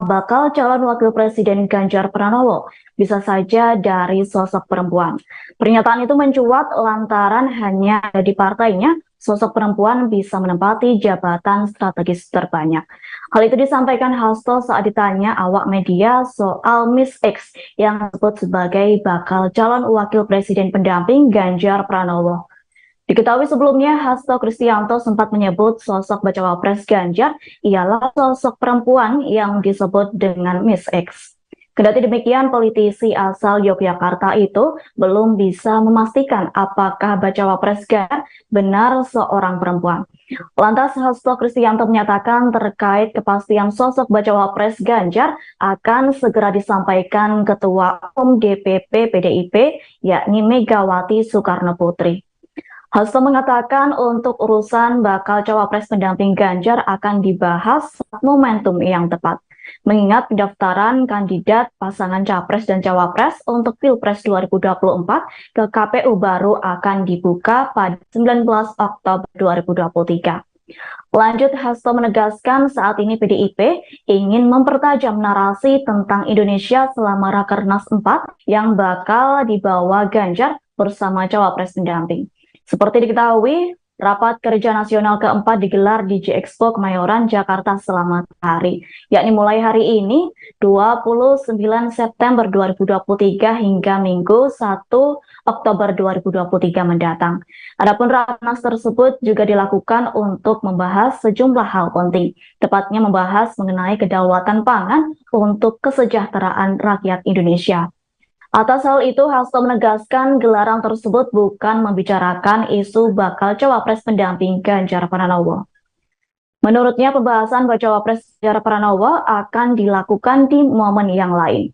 bakal calon wakil presiden Ganjar Pranowo bisa saja dari sosok perempuan. Pernyataan itu mencuat lantaran hanya di partainya sosok perempuan bisa menempati jabatan strategis terbanyak. Hal itu disampaikan Hasto saat ditanya awak media soal Miss X yang disebut sebagai bakal calon wakil presiden pendamping Ganjar Pranowo. Diketahui sebelumnya, Hasto Kristianto sempat menyebut sosok bacawa pres Ganjar ialah sosok perempuan yang disebut dengan Miss X. Kendati demikian, politisi asal Yogyakarta itu belum bisa memastikan apakah bacawa pres Ganjar benar seorang perempuan. Lantas Hasto Kristianto menyatakan terkait kepastian sosok bacawa pres Ganjar akan segera disampaikan Ketua Umum DPP PDIP yakni Megawati Soekarno Putri. Hasto mengatakan untuk urusan bakal cawapres pendamping Ganjar akan dibahas saat momentum yang tepat. Mengingat pendaftaran kandidat pasangan capres dan cawapres untuk Pilpres 2024 ke KPU baru akan dibuka pada 19 Oktober 2023. Lanjut, Hasto menegaskan saat ini PDIP ingin mempertajam narasi tentang Indonesia selama Rakernas 4 yang bakal dibawa Ganjar bersama cawapres pendamping. Seperti diketahui, rapat kerja nasional keempat digelar di J-Expo Kemayoran, Jakarta selama hari, yakni mulai hari ini 29 September 2023 hingga Minggu 1 Oktober 2023 mendatang. Adapun rakernas tersebut juga dilakukan untuk membahas sejumlah hal penting, tepatnya membahas mengenai kedaulatan pangan untuk kesejahteraan rakyat Indonesia. Atas hal itu, Hasto menegaskan gelaran tersebut bukan membicarakan isu bakal cawapres pendamping Ganjar Pranowo. Menurutnya, pembahasan cawapres Ganjar Pranowo akan dilakukan di momen yang lain.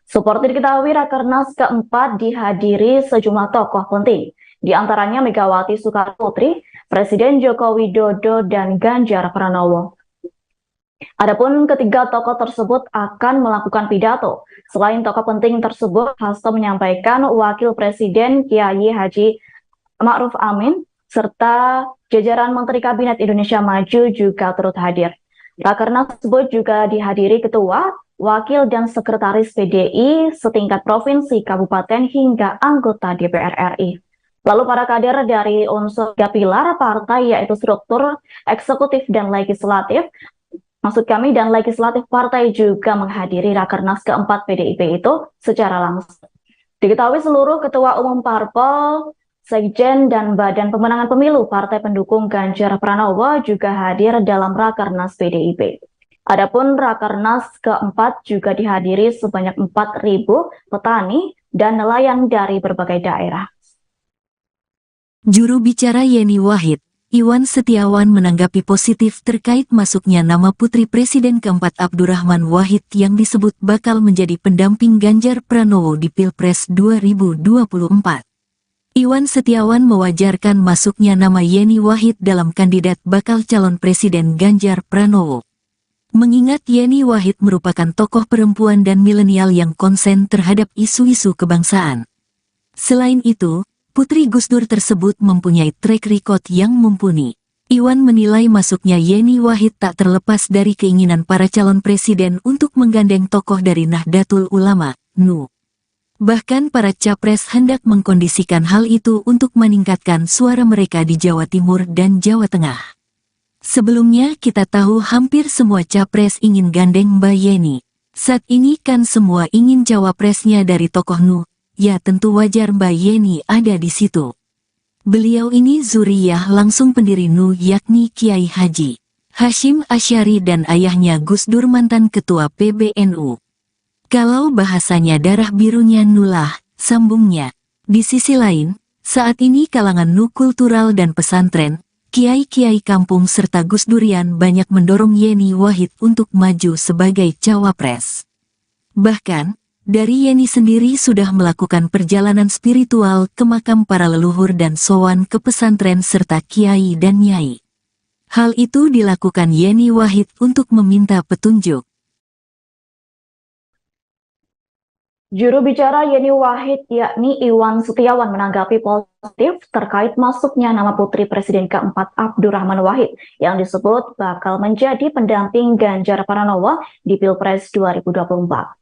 Seperti diketahui, Rakernas keempat dihadiri sejumlah tokoh penting, di antaranya Megawati Soekarno Putri, Presiden Joko Widodo, dan Ganjar Pranowo. Adapun ketiga tokoh tersebut akan melakukan pidato. Selain tokoh penting tersebut, Hasto menyampaikan Wakil Presiden Kiai Haji Ma'ruf Amin serta jajaran Menteri Kabinet Indonesia Maju juga turut hadir. Rakernas tersebut juga dihadiri ketua, wakil, dan sekretaris PDI setingkat provinsi, kabupaten, hingga anggota DPR RI. Lalu para kader dari unsur tiga pilar partai yaitu struktur, eksekutif, dan legislatif, dan legislatif partai juga menghadiri Rakernas keempat PDIP itu secara langsung. Diketahui seluruh ketua umum parpol, sekjen, dan badan pemenangan pemilu partai pendukung Ganjar Pranowo juga hadir dalam Rakernas PDIP. Adapun Rakernas keempat juga dihadiri sebanyak 4.000 petani dan nelayan dari berbagai daerah. Juru bicara Yeni Wahid, Iwan Setiawan menanggapi positif terkait masuknya nama putri Presiden keempat Abdurrahman Wahid yang disebut bakal menjadi pendamping Ganjar Pranowo di Pilpres 2024. Iwan Setiawan mewajarkan masuknya nama Yeni Wahid dalam kandidat bakal calon Presiden Ganjar Pranowo. Mengingat Yeni Wahid merupakan tokoh perempuan dan milenial yang konsen terhadap isu-isu kebangsaan. Selain itu, Putri Gus Dur tersebut mempunyai track record yang mumpuni. Iwan menilai masuknya Yeni Wahid tak terlepas dari keinginan para calon presiden untuk menggandeng tokoh dari Nahdlatul Ulama, NU. Bahkan para capres hendak mengkondisikan hal itu untuk meningkatkan suara mereka di Jawa Timur dan Jawa Tengah. Sebelumnya kita tahu hampir semua capres ingin gandeng Mbak Yeni. Saat ini kan semua ingin cawapresnya dari tokoh Nu, ya tentu wajar Mbak Yeni ada di situ. Beliau ini zuriyah langsung pendiri Nu yakni Kiai Haji Hashim Asy'ari dan ayahnya Gus Dur mantan ketua PBNU. Kalau bahasanya darah birunya Nulah, sambungnya. Di sisi lain, saat ini kalangan Nu kultural dan pesantren, kiai-kiai kampung serta Gus Durian banyak mendorong Yeni Wahid untuk maju sebagai cawapres. Bahkan, dari Yeni sendiri sudah melakukan perjalanan spiritual ke makam para leluhur dan sowan ke pesantren serta kiai dan nyai. Hal itu dilakukan Yeni Wahid untuk meminta petunjuk. Juru bicara Yeni Wahid yakni Iwan Setiawan menanggapi positif terkait masuknya nama putri Presiden keempat Abdurrahman Wahid yang disebut bakal menjadi pendamping Ganjar Pranowo di Pilpres 2024.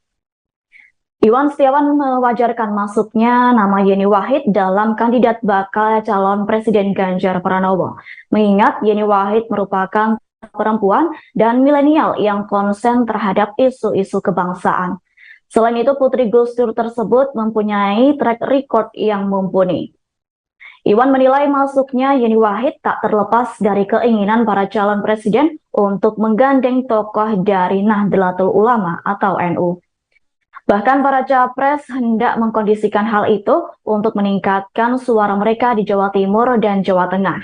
Iwan Setiawan mewajarkan masuknya nama Yeni Wahid dalam kandidat bakal calon Presiden Ganjar Pranowo, mengingat Yeni Wahid merupakan perempuan dan milenial yang konsen terhadap isu-isu kebangsaan. Selain itu, Putri Gus Dur tersebut mempunyai track record yang mumpuni. Iwan menilai masuknya Yeni Wahid tak terlepas dari keinginan para calon presiden untuk menggandeng tokoh dari Nahdlatul Ulama atau NU. Bahkan para capres hendak mengkondisikan hal itu untuk meningkatkan suara mereka di Jawa Timur dan Jawa Tengah.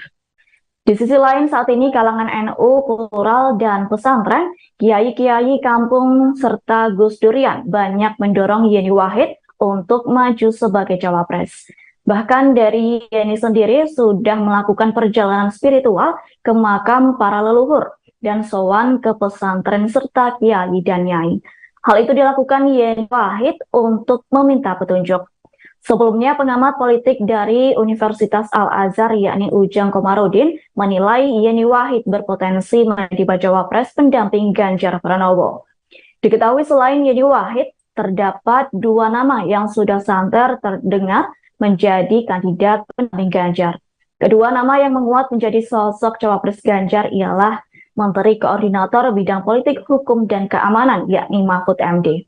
Di sisi lain, saat ini kalangan NU kultural dan pesantren, kiai-kiai kampung serta Gus Durian banyak mendorong Yeni Wahid untuk maju sebagai cawapres. Bahkan dari Yeni sendiri sudah melakukan perjalanan spiritual ke makam para leluhur dan sowan ke pesantren serta kiai dan nyai. Hal itu dilakukan Yeni Wahid untuk meminta petunjuk. Sebelumnya, pengamat politik dari Universitas Al-Azhar yakni Ujang Komarudin menilai Yeni Wahid berpotensi menjadi bacawa pres pendamping Ganjar Pranowo. Diketahui selain Yeni Wahid, terdapat dua nama yang sudah santer terdengar menjadi kandidat pendamping Ganjar. Kedua nama yang menguat menjadi sosok cawapres Ganjar ialah Menteri Koordinator Bidang Politik, Hukum, dan Keamanan yakni Mahfud MD.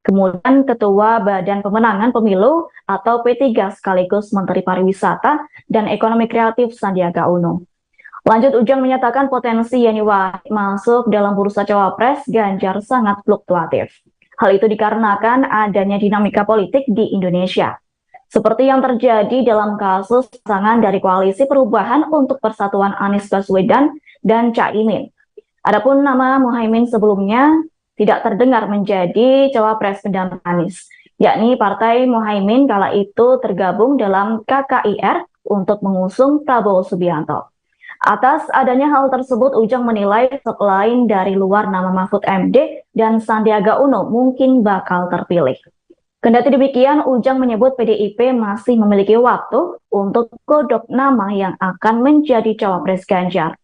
Kemudian Ketua Badan Pemenangan Pemilu atau P3 sekaligus Menteri Pariwisata dan Ekonomi Kreatif Sandiaga Uno. Lanjut, Ujang menyatakan potensi Yeni Wahid masuk dalam bursa cawapres Ganjar sangat fluktuatif. Hal itu dikarenakan adanya dinamika politik di Indonesia. Seperti yang terjadi dalam kasus pasangan dari Koalisi Perubahan untuk Persatuan Anies Baswedan dan Caimin. Adapun nama Muhaimin sebelumnya tidak terdengar menjadi cawapres pendamping Anies, yakni Partai Muhaimin kala itu tergabung dalam KKIR untuk mengusung Prabowo Subianto. Atas adanya hal tersebut, Ujang menilai selain dari luar nama Mahfud MD dan Sandiaga Uno mungkin bakal terpilih. Kendati demikian, Ujang menyebut PDIP masih memiliki waktu untuk godok nama yang akan menjadi cawapres Ganjar.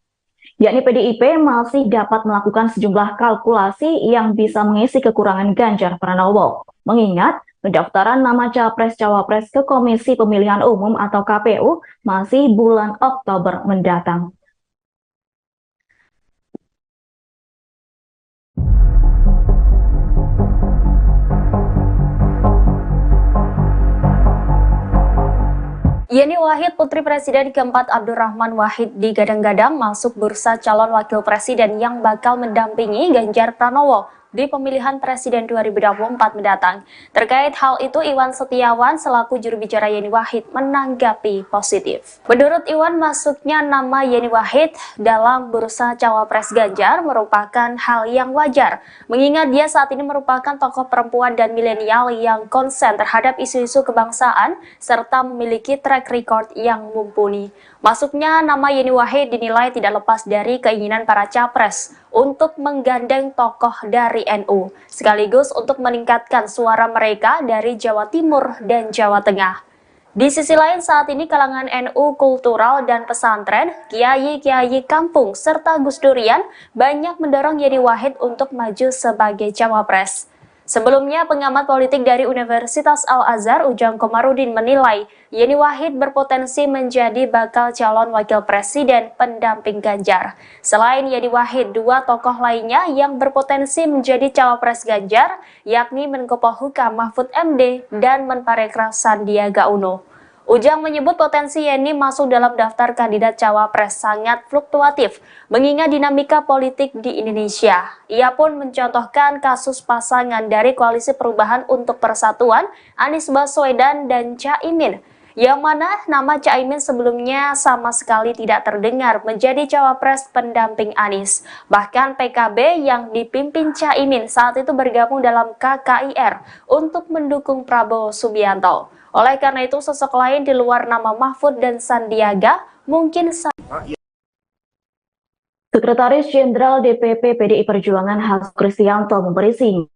Yakni PDIP masih dapat melakukan sejumlah kalkulasi yang bisa mengisi kekurangan Ganjar Pranowo. Mengingat pendaftaran nama Capres-Cawapres ke Komisi Pemilihan Umum atau KPU masih bulan Oktober mendatang. Yeni Wahid, putri Presiden keempat Abdurrahman Wahid, digadang-gadang masuk bursa calon wakil presiden yang bakal mendampingi Ganjar Pranowo di pemilihan Presiden 2024 mendatang. Terkait hal itu, Iwan Setiawan selaku juru bicara Yeni Wahid menanggapi positif. Menurut Iwan, masuknya nama Yeni Wahid dalam bursa cawapres Ganjar merupakan hal yang wajar, mengingat dia saat ini merupakan tokoh perempuan dan milenial yang konsen terhadap isu-isu kebangsaan serta memiliki track record yang mumpuni. Masuknya nama Yeni Wahid dinilai tidak lepas dari keinginan para capres untuk menggandeng tokoh dari NU, sekaligus untuk meningkatkan suara mereka dari Jawa Timur dan Jawa Tengah. Di sisi lain, saat ini kalangan NU kultural dan pesantren, kiai-kiai kampung, serta Gus Durian banyak mendorong Yeni Wahid untuk maju sebagai cawapres. Sebelumnya, pengamat politik dari Universitas Al-Azhar Ujang Komarudin menilai Yeni Wahid berpotensi menjadi bakal calon wakil presiden pendamping Ganjar. Selain Yeni Wahid, dua tokoh lainnya yang berpotensi menjadi cawapres Ganjar, yakni Menko Polhukam Mahfud MD dan Menparekraf Sandiaga Uno. Ujang menyebut potensi Yeni masuk dalam daftar kandidat cawapres sangat fluktuatif, mengingat dinamika politik di Indonesia. Ia pun mencontohkan kasus pasangan dari Koalisi Perubahan untuk Persatuan, Anies Baswedan dan Caimin, yang mana nama Caimin sebelumnya sama sekali tidak terdengar menjadi cawapres pendamping Anies. Bahkan PKB yang dipimpin Caimin saat itu bergabung dalam KKIR untuk mendukung Prabowo Subianto. Oleh karena itu, sosok lain di luar nama Mahfud dan Sandiaga mungkin Sekretaris Jenderal DPP PDI Perjuangan Hasto Kristianto memberi sinyal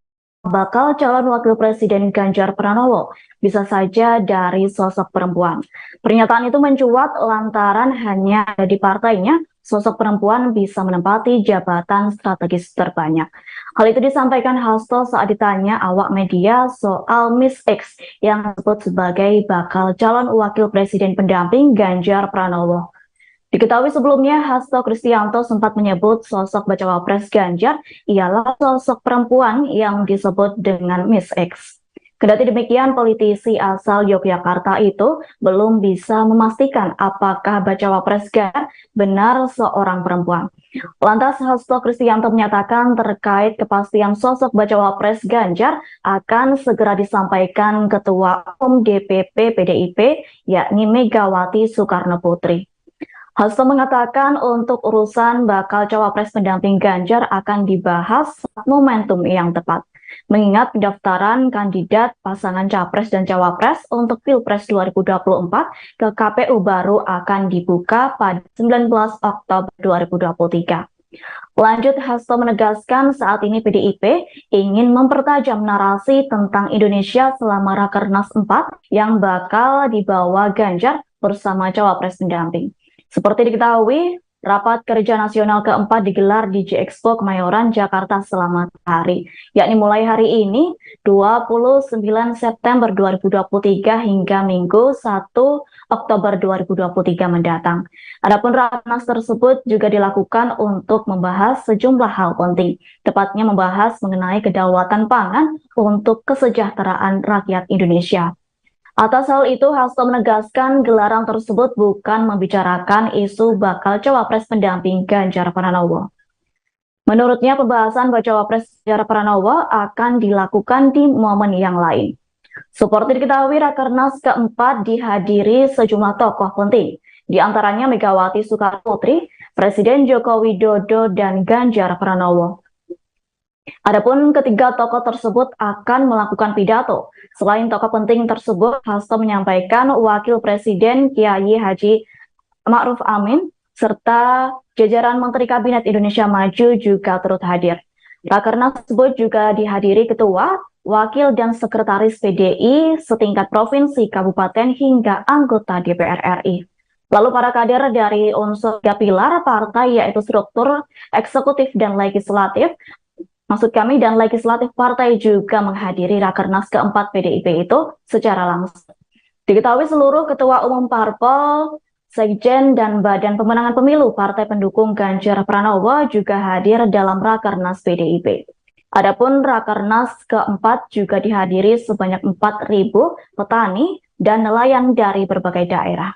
bakal calon wakil presiden Ganjar Pranowo bisa saja dari sosok perempuan. Pernyataan itu mencuat lantaran hanya ada di partainya sosok perempuan bisa menempati jabatan strategis terbanyak. Hal itu disampaikan Hasto saat ditanya awak media soal Miss X yang disebut sebagai bakal calon wakil presiden pendamping Ganjar Pranowo. Diketahui sebelumnya, Hasto Kristianto sempat menyebut sosok bacawa pres Ganjar ialah sosok perempuan yang disebut dengan Miss X. Kendati demikian, politisi asal Yogyakarta itu belum bisa memastikan apakah bacawa pres Ganjar benar seorang perempuan. Lantas Hasto Kristianto menyatakan terkait kepastian sosok bacawa pres Ganjar akan segera disampaikan Ketua Umum DPP PDIP yakni Megawati Soekarno Putri. Hasto mengatakan untuk urusan bakal cawapres pendamping Ganjar akan dibahas saat momentum yang tepat. Mengingat pendaftaran kandidat pasangan capres dan cawapres untuk Pilpres 2024 ke KPU baru akan dibuka pada 19 Oktober 2023. Lanjut, Hasto menegaskan saat ini PDIP ingin mempertajam narasi tentang Indonesia selama Rakernas 4 yang bakal dibawa Ganjar bersama cawapres pendamping. Seperti diketahui, Rapat Kerja Nasional keempat digelar di J-Expo Kemayoran, Jakarta selama hari, yakni mulai hari ini 29 September 2023 hingga Minggu 1 Oktober 2023 mendatang. Adapun Rakernas tersebut juga dilakukan untuk membahas sejumlah hal penting, tepatnya membahas mengenai kedaulatan pangan untuk kesejahteraan rakyat Indonesia. Atas hal itu, Hasto menegaskan gelaran tersebut bukan membicarakan isu bakal cawapres pendamping Ganjar Pranowo. Menurutnya, pembahasan cawapres Ganjar Pranowo akan dilakukan di momen yang lain. Seperti diketahui, Rakernas keempat dihadiri sejumlah tokoh penting, di antaranya Megawati Soekarno Putri, Presiden Joko Widodo, dan Ganjar Pranowo. Adapun ketiga tokoh tersebut akan melakukan pidato. Selain tokoh penting tersebut, Hasto menyampaikan Wakil Presiden Kiai Haji Ma'ruf Amin serta jajaran Menteri Kabinet Indonesia Maju juga turut hadir. Rakernas tersebut juga dihadiri ketua, wakil dan sekretaris PDI setingkat provinsi, kabupaten hingga anggota DPR RI. Lalu para kader dari unsur 3 pilar partai yaitu struktur, eksekutif dan legislatif, dan legislatif partai juga menghadiri Rakernas keempat PDIP itu secara langsung. Diketahui seluruh ketua umum parpol, sekjen, dan badan pemenangan pemilu partai pendukung Ganjar Pranowo juga hadir dalam Rakernas PDIP. Adapun Rakernas keempat juga dihadiri sebanyak 4.000 petani dan nelayan dari berbagai daerah.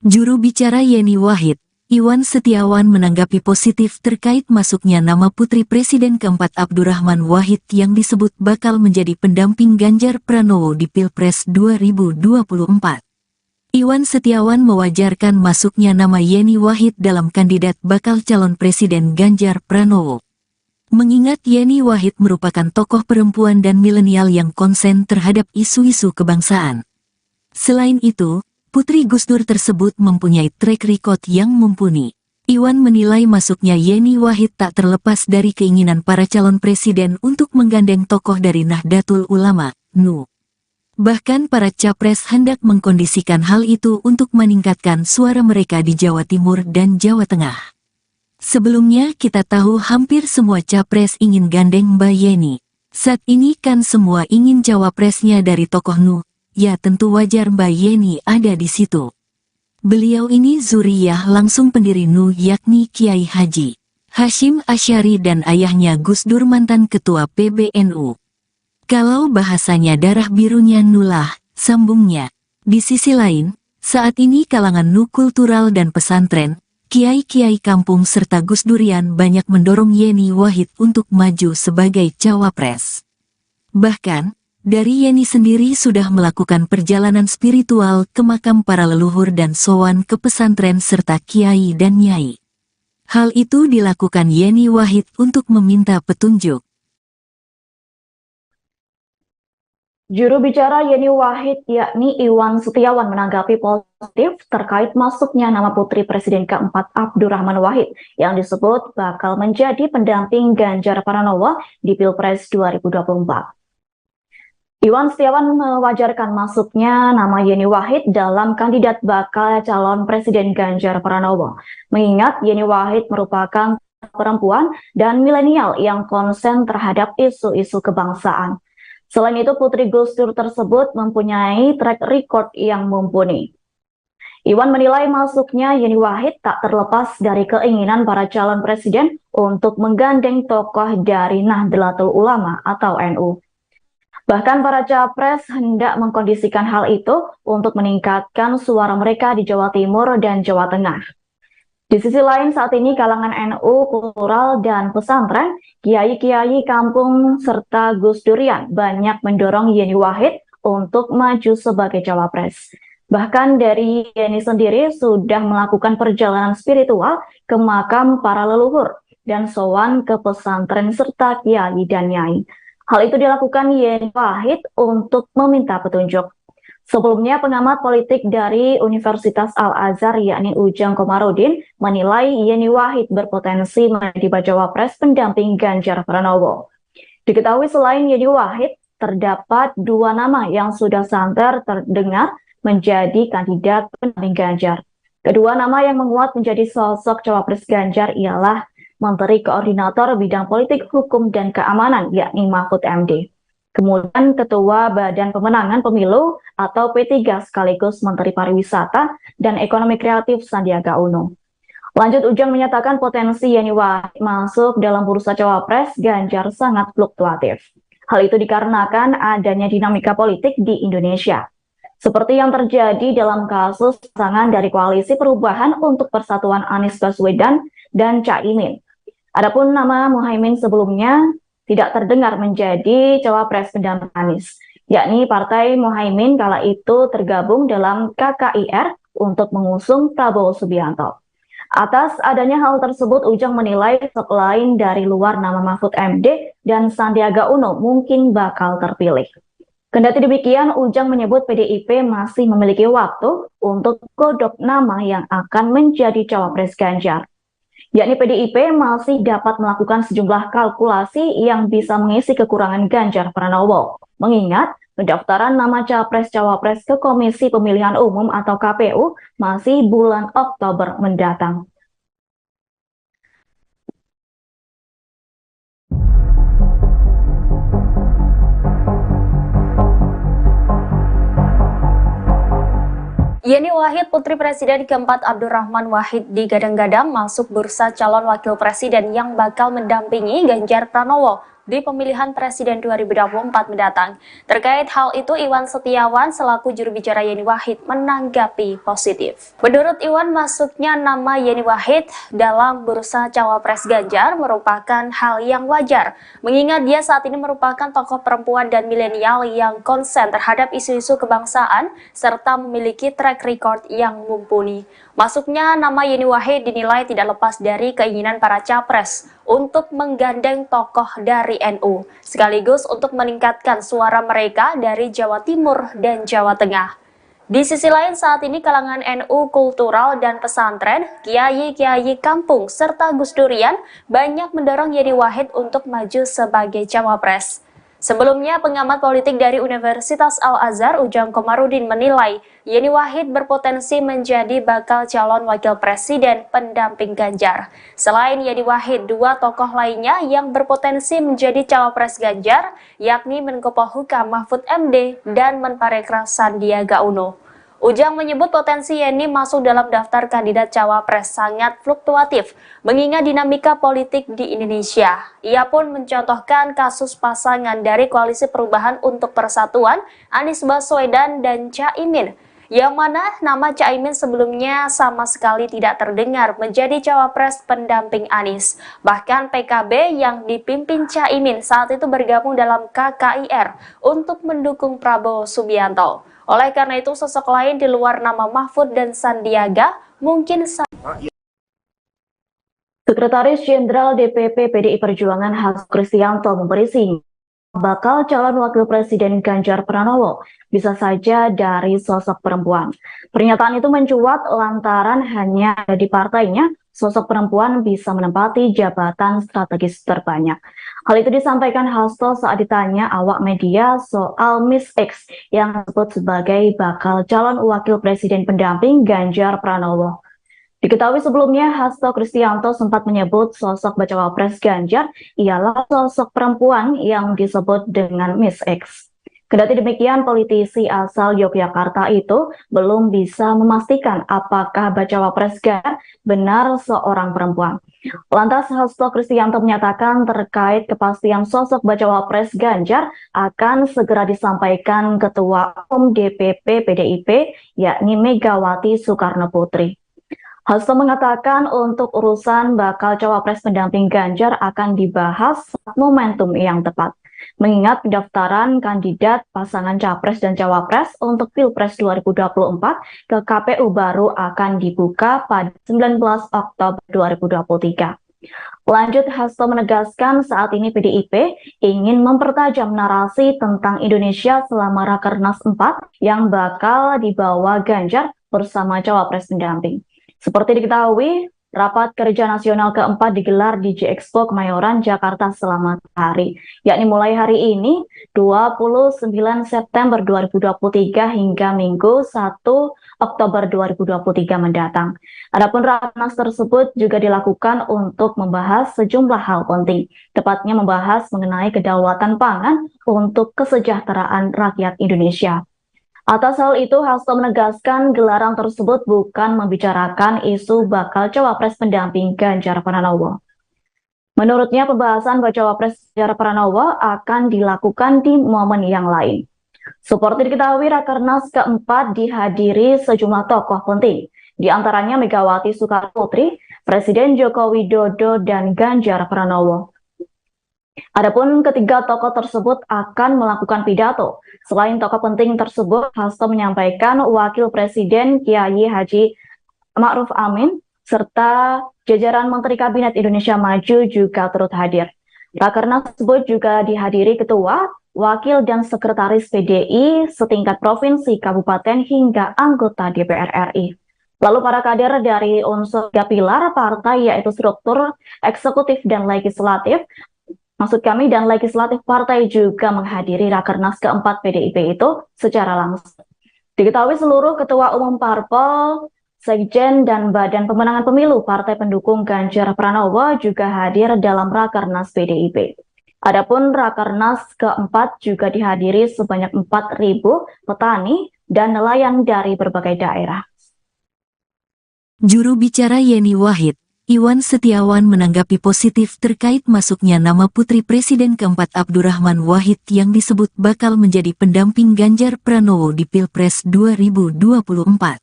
Juru bicara Yeni Wahid, Iwan Setiawan menanggapi positif terkait masuknya nama Putri Presiden keempat Abdurrahman Wahid yang disebut bakal menjadi pendamping Ganjar Pranowo di Pilpres 2024. Iwan Setiawan mewajarkan masuknya nama Yeni Wahid dalam kandidat bakal calon Presiden Ganjar Pranowo. Mengingat Yeni Wahid merupakan tokoh perempuan dan milenial yang konsen terhadap isu-isu kebangsaan. Selain itu, Putri Gus Dur tersebut mempunyai track record yang mumpuni. Iwan menilai masuknya Yeni Wahid tak terlepas dari keinginan para calon presiden untuk menggandeng tokoh dari Nahdlatul Ulama, NU. Bahkan para capres hendak mengkondisikan hal itu untuk meningkatkan suara mereka di Jawa Timur dan Jawa Tengah. Sebelumnya kita tahu hampir semua capres ingin gandeng Mbak Yeni. Saat ini kan semua ingin cawapresnya dari tokoh Nu, ya tentu wajar Mbak Yeni ada di situ. Beliau ini zuriyah langsung pendiri Nu yakni Kiai Haji Hashim Asy'ari dan ayahnya Gus Dur mantan ketua PBNU. Kalau bahasanya darah birunya Nulah, sambungnya. Di sisi lain, saat ini kalangan Nu kultural dan pesantren, kiai-kiai kampung serta Gus Durian banyak mendorong Yeni Wahid untuk maju sebagai cawapres. Bahkan, dari Yeni sendiri sudah melakukan perjalanan spiritual ke makam para leluhur dan sowan ke pesantren serta kiai dan nyai. Hal itu dilakukan Yeni Wahid untuk meminta petunjuk. Juru bicara Yeni Wahid yakni Iwan Setiawan menanggapi positif terkait masuknya nama putri Presiden keempat Abdurrahman Wahid yang disebut bakal menjadi pendamping Ganjar Pranowo di Pilpres 2024. Iwan Setiawan mewajarkan masuknya nama Yeni Wahid dalam kandidat bakal calon Presiden Ganjar Pranowo, mengingat Yeni Wahid merupakan perempuan dan milenial yang konsen terhadap isu-isu kebangsaan. Selain itu, Putri Gus Dur tersebut mempunyai track record yang mumpuni. Iwan menilai masuknya Yeni Wahid tak terlepas dari keinginan para calon presiden untuk menggandeng tokoh dari Nahdlatul Ulama atau NU. Bahkan para capres hendak mengkondisikan hal itu untuk meningkatkan suara mereka di Jawa Timur dan Jawa Tengah. Di sisi lain, saat ini kalangan NU kultural dan pesantren, kiai-kiai kampung serta Gus Durian banyak mendorong Yeni Wahid untuk maju sebagai cawapres. Bahkan dari Yeni sendiri sudah melakukan perjalanan spiritual ke makam para leluhur dan sowan ke pesantren serta kiai dan nyai. Hal itu dilakukan Yeni Wahid untuk meminta petunjuk. Sebelumnya, pengamat politik dari Universitas Al-Azhar yakni Ujang Komarudin menilai Yeni Wahid berpotensi menjadi bacawa pres pendamping Ganjar Pranowo. Diketahui selain Yeni Wahid, terdapat dua nama yang sudah santer terdengar menjadi kandidat pendamping Ganjar. Kedua nama yang menguat menjadi sosok cawapres Ganjar ialah Menteri Koordinator Bidang Politik, Hukum, dan Keamanan yakni Mahfud MD. Kemudian Ketua Badan Pemenangan Pemilu atau P3 sekaligus Menteri Pariwisata dan Ekonomi Kreatif Sandiaga Uno. Lanjut, Ujang menyatakan potensi Yeni Wahid masuk dalam bursa cawapres Ganjar sangat fluktuatif. Hal itu dikarenakan adanya dinamika politik di Indonesia. Seperti yang terjadi dalam kasus pasangan dari Koalisi Perubahan untuk Persatuan Anies Baswedan dan Caimin. Adapun nama Muhaimin sebelumnya tidak terdengar menjadi cawapres pendamping Anies, yakni Partai Muhaimin kala itu tergabung dalam KKIR untuk mengusung Prabowo Subianto. Atas adanya hal tersebut, Ujang menilai selain dari luar nama Mahfud MD dan Sandiaga Uno mungkin bakal terpilih. Kendati demikian, Ujang menyebut PDIP masih memiliki waktu untuk godok nama yang akan menjadi cawapres Ganjar. Yakni PDIP masih dapat melakukan sejumlah kalkulasi yang bisa mengisi kekurangan Ganjar Pranowo. Mengingat pendaftaran nama capres-cawapres ke Komisi Pemilihan Umum atau KPU masih bulan Oktober mendatang. Yeni Wahid, putri Presiden keempat Abdurrahman Wahid digadang-gadang masuk bursa calon wakil presiden yang bakal mendampingi Ganjar Pranowo di pemilihan Presiden 2024 mendatang. Terkait hal itu, Iwan Setiawan selaku juru bicara Yeni Wahid menanggapi positif. Menurut Iwan, masuknya nama Yeni Wahid dalam bursa cawapres Ganjar merupakan hal yang wajar, mengingat dia saat ini merupakan tokoh perempuan dan milenial yang konsen terhadap isu-isu kebangsaan serta memiliki track record yang mumpuni. Masuknya nama Yeni Wahid dinilai tidak lepas dari keinginan para capres untuk menggandeng tokoh dari NU, sekaligus untuk meningkatkan suara mereka dari Jawa Timur dan Jawa Tengah. Di sisi lain, saat ini kalangan NU kultural dan pesantren, kiai-kiai kampung, serta Gus Durian banyak mendorong Yeni Wahid untuk maju sebagai cawapres. Sebelumnya, pengamat politik dari Universitas Al-Azhar Ujang Komarudin menilai Yeni Wahid berpotensi menjadi bakal calon wakil presiden pendamping Ganjar. Selain Yeni Wahid, dua tokoh lainnya yang berpotensi menjadi cawapres Ganjar, yakni Menko Polhukam Mahfud MD dan Menparekraf Sandiaga Uno. Ujang menyebut potensi Yeni masuk dalam daftar kandidat cawapres sangat fluktuatif, mengingat dinamika politik di Indonesia. Ia pun mencontohkan kasus pasangan dari Koalisi Perubahan untuk Persatuan, Anies Baswedan dan Caimin, yang mana nama Caimin sebelumnya sama sekali tidak terdengar menjadi cawapres pendamping Anies. Bahkan PKB yang dipimpin Caimin saat itu bergabung dalam KKIR untuk mendukung Prabowo Subianto. Oleh karena itu, sosok lain di luar nama Mahfud dan Sandiaga mungkin Sekretaris Jenderal DPP PDI Perjuangan Hasto Kristianto memberi sinyal bakal calon wakil presiden Ganjar Pranowo bisa saja dari sosok perempuan. Pernyataan itu mencuat lantaran hanya di partainya sosok perempuan bisa menempati jabatan strategis terbanyak. Hal itu disampaikan Hasto saat ditanya awak media soal Miss X yang disebut sebagai bakal calon wakil presiden pendamping Ganjar Pranowo. Diketahui sebelumnya, Hasto Kristianto sempat menyebut sosok bacawa pres Ganjar ialah sosok perempuan yang disebut dengan Miss X. Kendati demikian, politisi asal Yogyakarta itu belum bisa memastikan apakah bacawa pres Ganjar benar seorang perempuan. Lantas Hasto Kristianto menyatakan terkait kepastian sosok bacawa pres Ganjar akan segera disampaikan Ketua Umum DPP PDIP yakni Megawati Soekarno Putri. Hasto mengatakan untuk urusan bakal cawapres pendamping Ganjar akan dibahas saat momentum yang tepat. Mengingat pendaftaran kandidat pasangan capres dan cawapres untuk Pilpres 2024 ke KPU baru akan dibuka pada 19 Oktober 2023. Lanjut, Hasto menegaskan saat ini PDIP ingin mempertajam narasi tentang Indonesia selama Rakernas 4 yang bakal dibawa Ganjar bersama cawapres pendamping. Seperti diketahui, Rapat Kerja Nasional keempat digelar di J-Expo Kemayoran, Jakarta selama hari, yakni mulai hari ini 29 September 2023 hingga Minggu 1 Oktober 2023 mendatang. Adapun Rakernas tersebut juga dilakukan untuk membahas sejumlah hal penting, tepatnya membahas mengenai kedaulatan pangan untuk kesejahteraan rakyat Indonesia. Atas hal itu, Hasto menegaskan gelaran tersebut bukan membicarakan isu bakal cawapres pendamping Ganjar Pranowo. Menurutnya, pembahasan cawapres Ganjar Pranowo akan dilakukan di momen yang lain. Seperti diketahui, Rakernas keempat dihadiri sejumlah tokoh penting, di antaranya Megawati Soekarno Putri, Presiden Joko Widodo, dan Ganjar Pranowo. Adapun ketiga tokoh tersebut akan melakukan pidato. Selain tokoh penting tersebut, Hasto menyampaikan Wakil Presiden Kiai Haji Ma'ruf Amin serta jajaran Menteri Kabinet Indonesia Maju juga turut hadir. Rakernas tersebut juga dihadiri Ketua, Wakil dan Sekretaris PDI setingkat provinsi, kabupaten hingga anggota DPR RI. Lalu para kader dari unsur tiga pilar partai yaitu struktur, eksekutif dan legislatif dan legislatif partai juga menghadiri Rakernas keempat PDIP itu secara langsung. Diketahui seluruh ketua umum parpol, sekjen, dan badan pemenangan pemilu partai pendukung Ganjar Pranowo juga hadir dalam Rakernas PDIP. Adapun Rakernas keempat juga dihadiri sebanyak 4.000 petani dan nelayan dari berbagai daerah. Juru bicara Yeni Wahid, Iwan Setiawan menanggapi positif terkait masuknya nama putri Presiden keempat Abdurrahman Wahid yang disebut bakal menjadi pendamping Ganjar Pranowo di Pilpres 2024.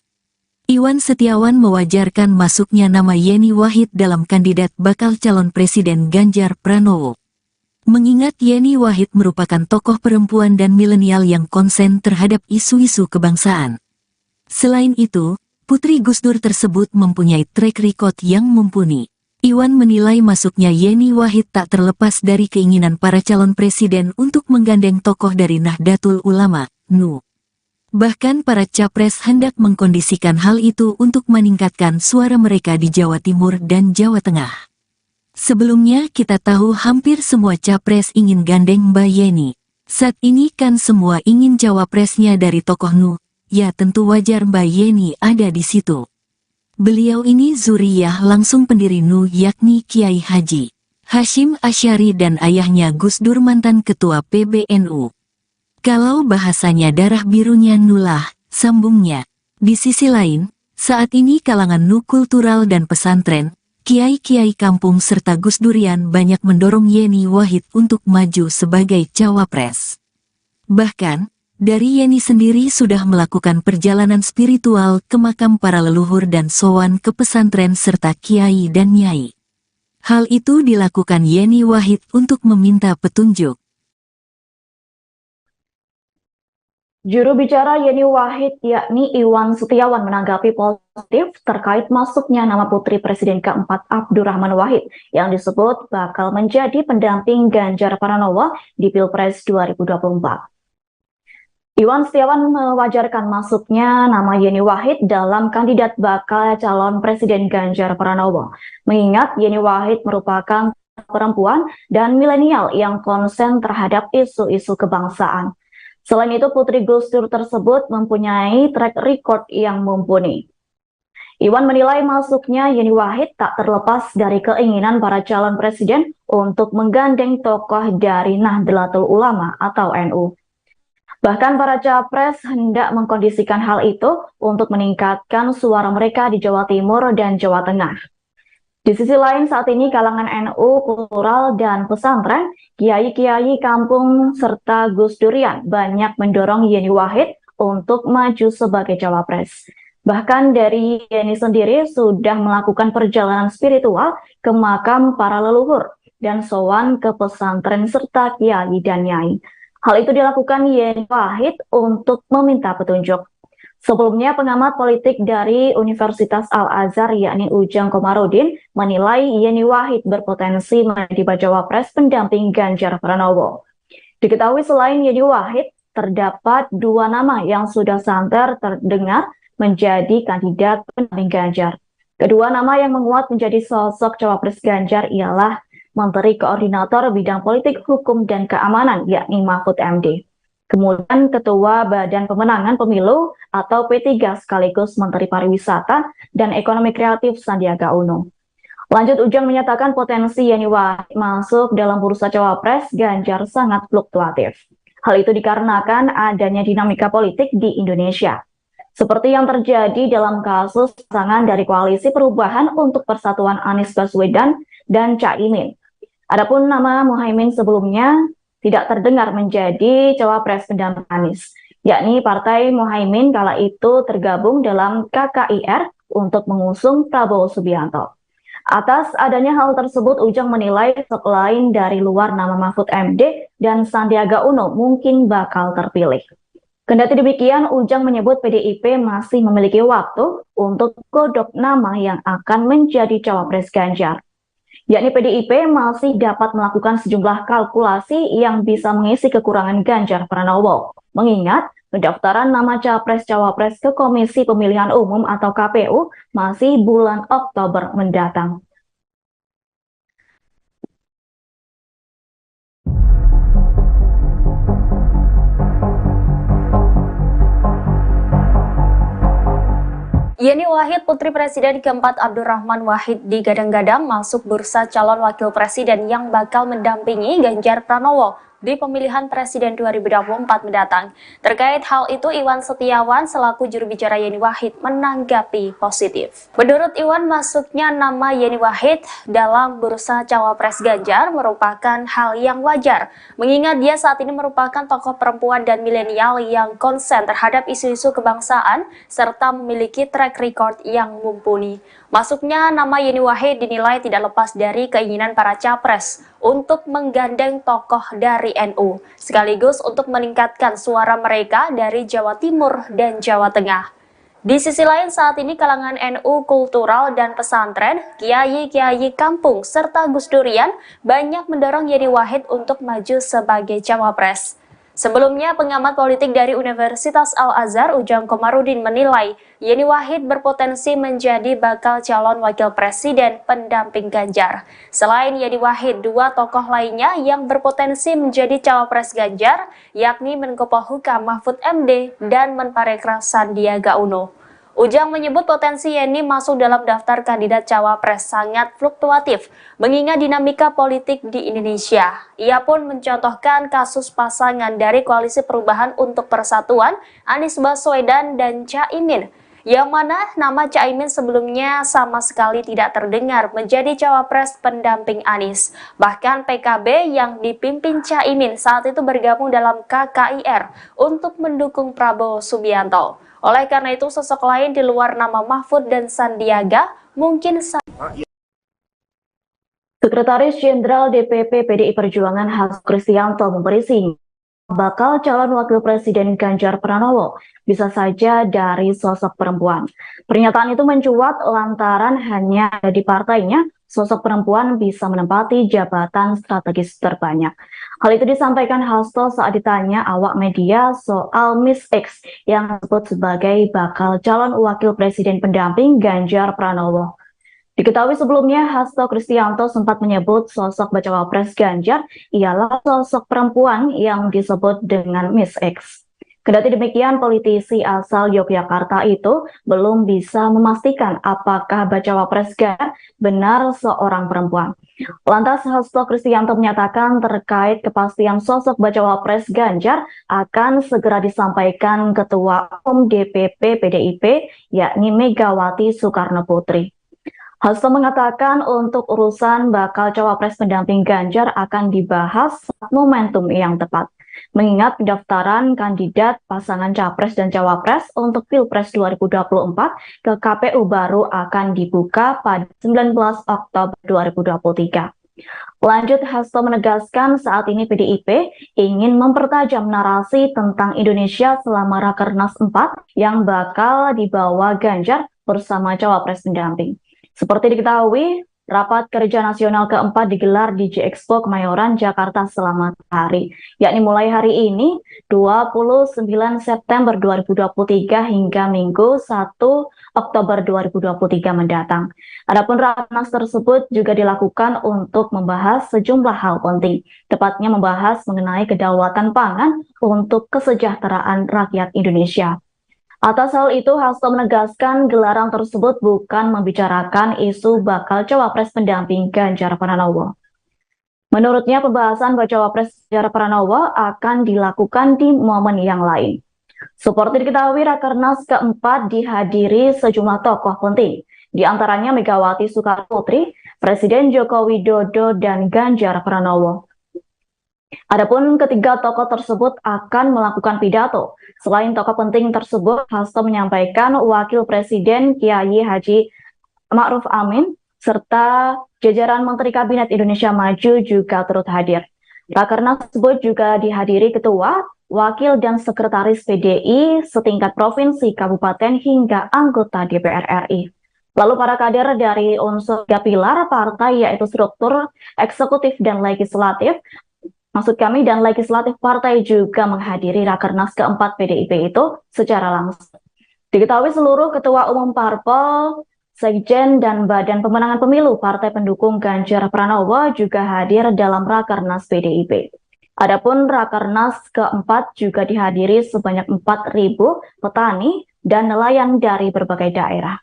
Iwan Setiawan mewajarkan masuknya nama Yeni Wahid dalam kandidat bakal calon Presiden Ganjar Pranowo. Mengingat Yeni Wahid merupakan tokoh perempuan dan milenial yang konsen terhadap isu-isu kebangsaan. Selain itu, Putri Gus Dur tersebut mempunyai track record yang mumpuni. Iwan menilai masuknya Yeni Wahid tak terlepas dari keinginan para calon presiden untuk menggandeng tokoh dari Nahdlatul Ulama, NU. Bahkan para capres hendak mengkondisikan hal itu untuk meningkatkan suara mereka di Jawa Timur dan Jawa Tengah. Sebelumnya kita tahu hampir semua capres ingin gandeng Mbak Yeni. Saat ini kan semua ingin cawapresnya dari tokoh Nu, ya tentu wajar Mbak Yeni ada di situ. Beliau ini zuriyah langsung pendiri Nu yakni Kiai Haji Hashim Asy'ari dan ayahnya Gus Dur mantan ketua PBNU. Kalau bahasanya darah birunya Nulah, sambungnya. Di sisi lain, saat ini kalangan Nu kultural dan pesantren, kiai-kiai kampung serta Gus Durian banyak mendorong Yeni Wahid untuk maju sebagai cawapres. Bahkan, dari Yeni sendiri sudah melakukan perjalanan spiritual ke makam para leluhur dan sowan ke pesantren serta kiai dan nyai. Hal itu dilakukan Yeni Wahid untuk meminta petunjuk. Juru bicara Yeni Wahid yakni Iwan Setiawan menanggapi positif terkait masuknya nama putri Presiden keempat Abdurrahman Wahid yang disebut bakal menjadi pendamping Ganjar Pranowo di Pilpres 2024. Iwan Setiawan mewajarkan masuknya nama Yeni Wahid dalam kandidat bakal calon Presiden Ganjar Pranowo, mengingat Yeni Wahid merupakan perempuan dan milenial yang konsen terhadap isu-isu kebangsaan. Selain itu, Putri Gus Dur tersebut mempunyai track record yang mumpuni. Iwan menilai masuknya Yeni Wahid tak terlepas dari keinginan para calon presiden untuk menggandeng tokoh dari Nahdlatul Ulama atau NU. Bahkan para capres hendak mengkondisikan hal itu untuk meningkatkan suara mereka di Jawa Timur dan Jawa Tengah. Di sisi lain, saat ini kalangan NU, kultural, dan pesantren, kiai-kiai kampung, serta Gus Durian banyak mendorong Yeni Wahid untuk maju sebagai cawapres. Bahkan dari Yeni sendiri sudah melakukan perjalanan spiritual ke makam para leluhur dan sowan ke pesantren serta kiai dan nyai. Hal itu dilakukan Yeni Wahid untuk meminta petunjuk. Sebelumnya, pengamat politik dari Universitas Al-Azhar yakni Ujang Komarudin menilai Yeni Wahid berpotensi menjadi bacawa pres pendamping Ganjar Pranowo. Diketahui selain Yeni Wahid, terdapat dua nama yang sudah santer terdengar menjadi kandidat pendamping Ganjar. Kedua nama yang menguat menjadi sosok cawapres Ganjar ialah Menteri Koordinator Bidang Politik, Hukum, dan Keamanan yakni Mahfud MD. Kemudian Ketua Badan Pemenangan Pemilu atau P3 sekaligus Menteri Pariwisata dan Ekonomi Kreatif Sandiaga Uno. Lanjut, Ujang menyatakan potensi Yeni Wahid masuk dalam bursa cawapres Ganjar sangat fluktuatif. Hal itu dikarenakan adanya dinamika politik di Indonesia. Seperti yang terjadi dalam kasus pasangan dari Koalisi Perubahan untuk Persatuan Anies Baswedan dan Caimin. Adapun nama Muhaimin sebelumnya tidak terdengar menjadi cawapres pendamping Anies, yakni Partai Muhaimin kala itu tergabung dalam KKIR untuk mengusung Prabowo Subianto. Atas adanya hal tersebut, Ujang menilai selain dari luar nama Mahfud MD dan Sandiaga Uno mungkin bakal terpilih. Kendati demikian, Ujang menyebut PDIP masih memiliki waktu untuk godok nama yang akan menjadi cawapres Ganjar. Yakni PDIP masih dapat melakukan sejumlah kalkulasi yang bisa mengisi kekurangan Ganjar Pranowo. Mengingat pendaftaran nama Capres-Cawapres ke Komisi Pemilihan Umum atau KPU masih bulan Oktober mendatang. Yeni Wahid, putri Presiden keempat Abdurrahman Wahid digadang-gadang masuk bursa calon wakil presiden yang bakal mendampingi Ganjar Pranowo di pemilihan Presiden 2024 mendatang. Terkait hal itu, Iwan Setiawan selaku juru bicara Yeni Wahid menanggapi positif. Menurut Iwan, masuknya nama Yeni Wahid dalam bursa cawapres Ganjar merupakan hal yang wajar, mengingat dia saat ini merupakan tokoh perempuan dan milenial yang konsen terhadap isu-isu kebangsaan serta memiliki track record yang mumpuni. Masuknya nama Yeni Wahid dinilai tidak lepas dari keinginan para capres untuk menggandeng tokoh dari NU, sekaligus untuk meningkatkan suara mereka dari Jawa Timur dan Jawa Tengah. Di sisi lain, saat ini kalangan NU kultural dan pesantren, kiai-kiai kampung, serta Gus Durian banyak mendorong Yeni Wahid untuk maju sebagai cawapres. Sebelumnya, pengamat politik dari Universitas Al-Azhar Ujang Komarudin menilai Yeni Wahid berpotensi menjadi bakal calon wakil presiden pendamping Ganjar. Selain Yeni Wahid, dua tokoh lainnya yang berpotensi menjadi cawapres Ganjar, yakni Menko Polhukam Mahfud MD dan Menparekraf Sandiaga Uno. Ujang menyebut potensi Yeni masuk dalam daftar kandidat cawapres sangat fluktuatif, mengingat dinamika politik di Indonesia. Ia pun mencontohkan kasus pasangan dari Koalisi Perubahan untuk Persatuan, Anies Baswedan dan Caimin, yang mana nama Caimin sebelumnya sama sekali tidak terdengar menjadi cawapres pendamping Anies. Bahkan PKB yang dipimpin Caimin saat itu bergabung dalam KKIR untuk mendukung Prabowo Subianto. Oleh karena itu, sosok lain di luar nama Mahfud dan Sandiaga mungkin Sekretaris Jenderal DPP PDI Perjuangan Hasto Kristianto memberi sinyal bakal calon wakil presiden Ganjar Pranowo bisa saja dari sosok perempuan. Pernyataan itu mencuat lantaran hanya di partainya sosok perempuan bisa menempati jabatan strategis terbanyak. Hal itu disampaikan Hasto saat ditanya awak media soal Miss X yang disebut sebagai bakal calon wakil presiden pendamping Ganjar Pranowo. Diketahui sebelumnya, Hasto Kristianto sempat menyebut sosok bacawa pres Ganjar ialah sosok perempuan yang disebut dengan Miss X. Kendati demikian, politisi asal Yogyakarta itu belum bisa memastikan apakah bacawa pres Ganjar benar seorang perempuan. Lantas Hasto Kristianto menyatakan terkait kepastian sosok bacawa pres Ganjar akan segera disampaikan Ketua Umum DPP PDIP yakni Megawati Soekarno Putri. Hasto mengatakan untuk urusan bakal cawapres pendamping Ganjar akan dibahas saat momentum yang tepat. Mengingat pendaftaran kandidat pasangan capres dan cawapres untuk Pilpres 2024 ke KPU baru akan dibuka pada 19 Oktober 2023. Lanjut, Hasto menegaskan saat ini PDIP ingin mempertajam narasi tentang Indonesia selama Rakernas 4 yang bakal dibawa Ganjar bersama cawapres pendamping. Seperti diketahui, rapat kerja nasional keempat digelar di J-Expo Kemayoran, Jakarta selama hari, yakni mulai hari ini 29 September 2023 hingga Minggu 1 Oktober 2023 mendatang. Adapun rakernas tersebut juga dilakukan untuk membahas sejumlah hal penting, tepatnya membahas mengenai kedaulatan pangan untuk kesejahteraan rakyat Indonesia. Atas hal itu, Hasto menegaskan gelaran tersebut bukan membicarakan isu bakal cawapres pendamping Ganjar Pranowo. Menurutnya, pembahasan cawapres Ganjar Pranowo akan dilakukan di momen yang lain. Seperti diketahui, Rakernas keempat dihadiri sejumlah tokoh penting, di antaranya Megawati Soekarno Putri, Presiden Joko Widodo, dan Ganjar Pranowo. Adapun ketiga tokoh tersebut akan melakukan pidato. Selain tokoh penting tersebut, Hasto menyampaikan Wakil Presiden Kiai Haji Ma'ruf Amin serta jajaran Menteri Kabinet Indonesia Maju juga turut hadir. Rakernas tersebut juga dihadiri ketua, wakil dan sekretaris PDI setingkat provinsi, kabupaten hingga anggota DPR RI. Lalu para kader dari unsur tiga pilar partai yaitu struktur, eksekutif dan legislatif dan legislatif partai juga menghadiri Rakernas keempat PDIP itu secara langsung. Diketahui seluruh ketua umum parpol, sekjen, dan badan pemenangan pemilu partai pendukung Ganjar Pranowo juga hadir dalam Rakernas PDIP. Adapun Rakernas keempat juga dihadiri sebanyak 4.000 petani dan nelayan dari berbagai daerah.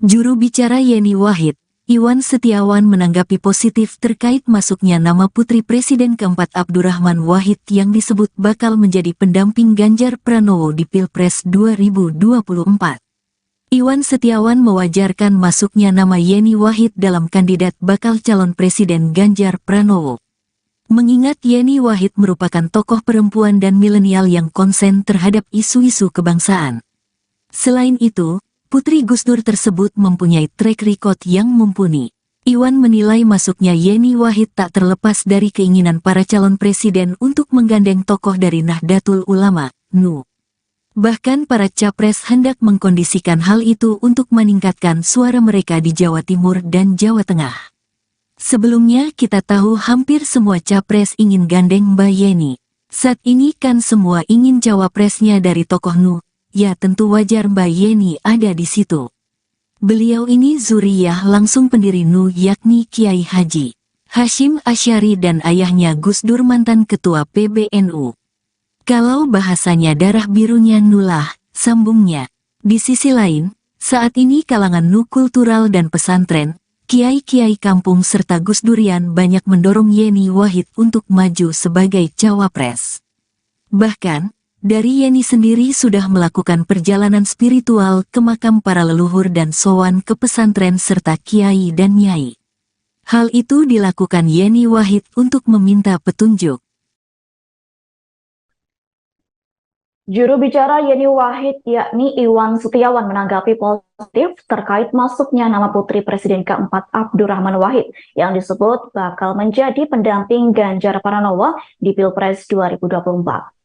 Juru bicara Yeni Wahid, Iwan Setiawan menanggapi positif terkait masuknya nama Putri Presiden keempat Abdurrahman Wahid yang disebut bakal menjadi pendamping Ganjar Pranowo di Pilpres 2024. Iwan Setiawan mewajarkan masuknya nama Yeni Wahid dalam kandidat bakal calon Presiden Ganjar Pranowo. Mengingat Yeni Wahid merupakan tokoh perempuan dan milenial yang konsen terhadap isu-isu kebangsaan. Selain itu, Putri Gus Dur tersebut mempunyai track record yang mumpuni. Iwan menilai masuknya Yeni Wahid tak terlepas dari keinginan para calon presiden untuk menggandeng tokoh dari Nahdlatul Ulama, NU. Bahkan para capres hendak mengkondisikan hal itu untuk meningkatkan suara mereka di Jawa Timur dan Jawa Tengah. Sebelumnya kita tahu hampir semua capres ingin gandeng Mbak Yeni. Saat ini kan semua ingin cawapresnya dari tokoh Nu, ya tentu wajar Mbak Yeni ada di situ. Beliau ini zuriyah langsung pendiri Nu yakni Kiai Haji Hashim Asy'ari dan ayahnya Gus Dur mantan ketua PBNU. Kalau bahasanya darah birunya Nulah, sambungnya. Di sisi lain, saat ini kalangan Nu kultural dan pesantren, kiai-kiai kampung serta Gus Durian banyak mendorong Yeni Wahid untuk maju sebagai cawapres. Bahkan, dari Yeni sendiri sudah melakukan perjalanan spiritual ke makam para leluhur dan sowan ke pesantren serta kiai dan nyai. Hal itu dilakukan Yeni Wahid untuk meminta petunjuk. Juru bicara Yeni Wahid yakni Iwan Setiawan menanggapi positif terkait masuknya nama putri Presiden keempat Abdurrahman Wahid yang disebut bakal menjadi pendamping Ganjar Pranowo di Pilpres 2024.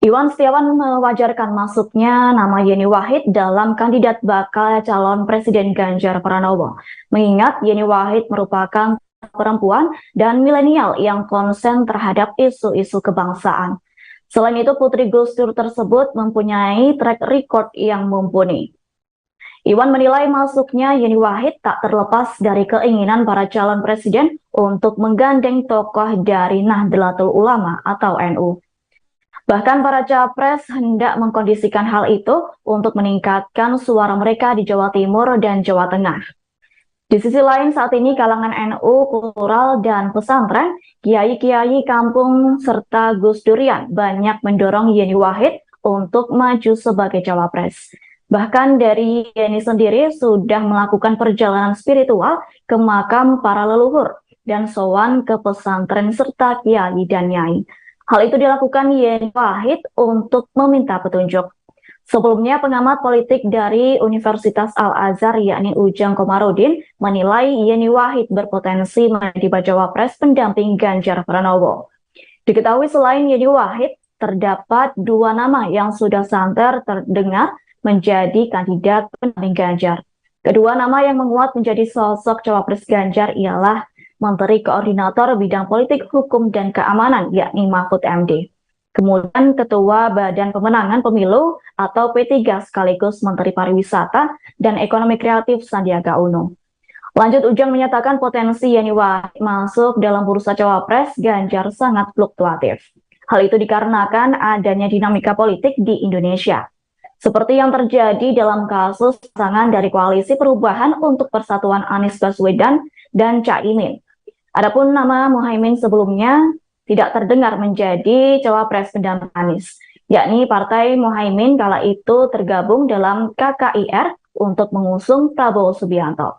Iwan Setiawan mewajarkan masuknya nama Yeni Wahid dalam kandidat bakal calon Presiden Ganjar Pranowo, mengingat Yeni Wahid merupakan perempuan dan milenial yang konsen terhadap isu-isu kebangsaan. Selain itu, Putri Gus Dur tersebut mempunyai track record yang mumpuni. Iwan menilai masuknya Yeni Wahid tak terlepas dari keinginan para calon presiden untuk menggandeng tokoh dari Nahdlatul Ulama atau NU. Bahkan para capres hendak mengkondisikan hal itu untuk meningkatkan suara mereka di Jawa Timur dan Jawa Tengah. Di sisi lain, saat ini kalangan NU, kultural, dan pesantren, kiai-kiai kampung, serta Gus Durian banyak mendorong Yeni Wahid untuk maju sebagai cawapres. Bahkan dari Yeni sendiri sudah melakukan perjalanan spiritual ke makam para leluhur dan sowan ke pesantren serta kiai dan nyai. Hal itu dilakukan Yeni Wahid untuk meminta petunjuk. Sebelumnya, pengamat politik dari Universitas Al-Azhar yakni Ujang Komarudin menilai Yeni Wahid berpotensi menjadi bacawa pres pendamping Ganjar Pranowo. Diketahui selain Yeni Wahid, terdapat dua nama yang sudah santer terdengar menjadi kandidat pendamping Ganjar. Kedua nama yang menguat menjadi sosok cawapres Ganjar ialah Menteri Koordinator Bidang Politik, Hukum, dan Keamanan yakni Mahfud MD. Kemudian Ketua Badan Pemenangan Pemilu atau P3 sekaligus Menteri Pariwisata dan Ekonomi Kreatif Sandiaga Uno. Lanjut, Ujang menyatakan potensi Yeni Wahid masuk dalam bursa cawapres Ganjar sangat fluktuatif. Hal itu dikarenakan adanya dinamika politik di Indonesia. Seperti yang terjadi dalam kasus pasangan dari Koalisi Perubahan untuk Persatuan Anies Baswedan dan Caimin. Adapun nama Muhaimin sebelumnya tidak terdengar menjadi cawapres pendamping Anies, yakni Partai Muhaimin kala itu tergabung dalam KKIR untuk mengusung Prabowo Subianto.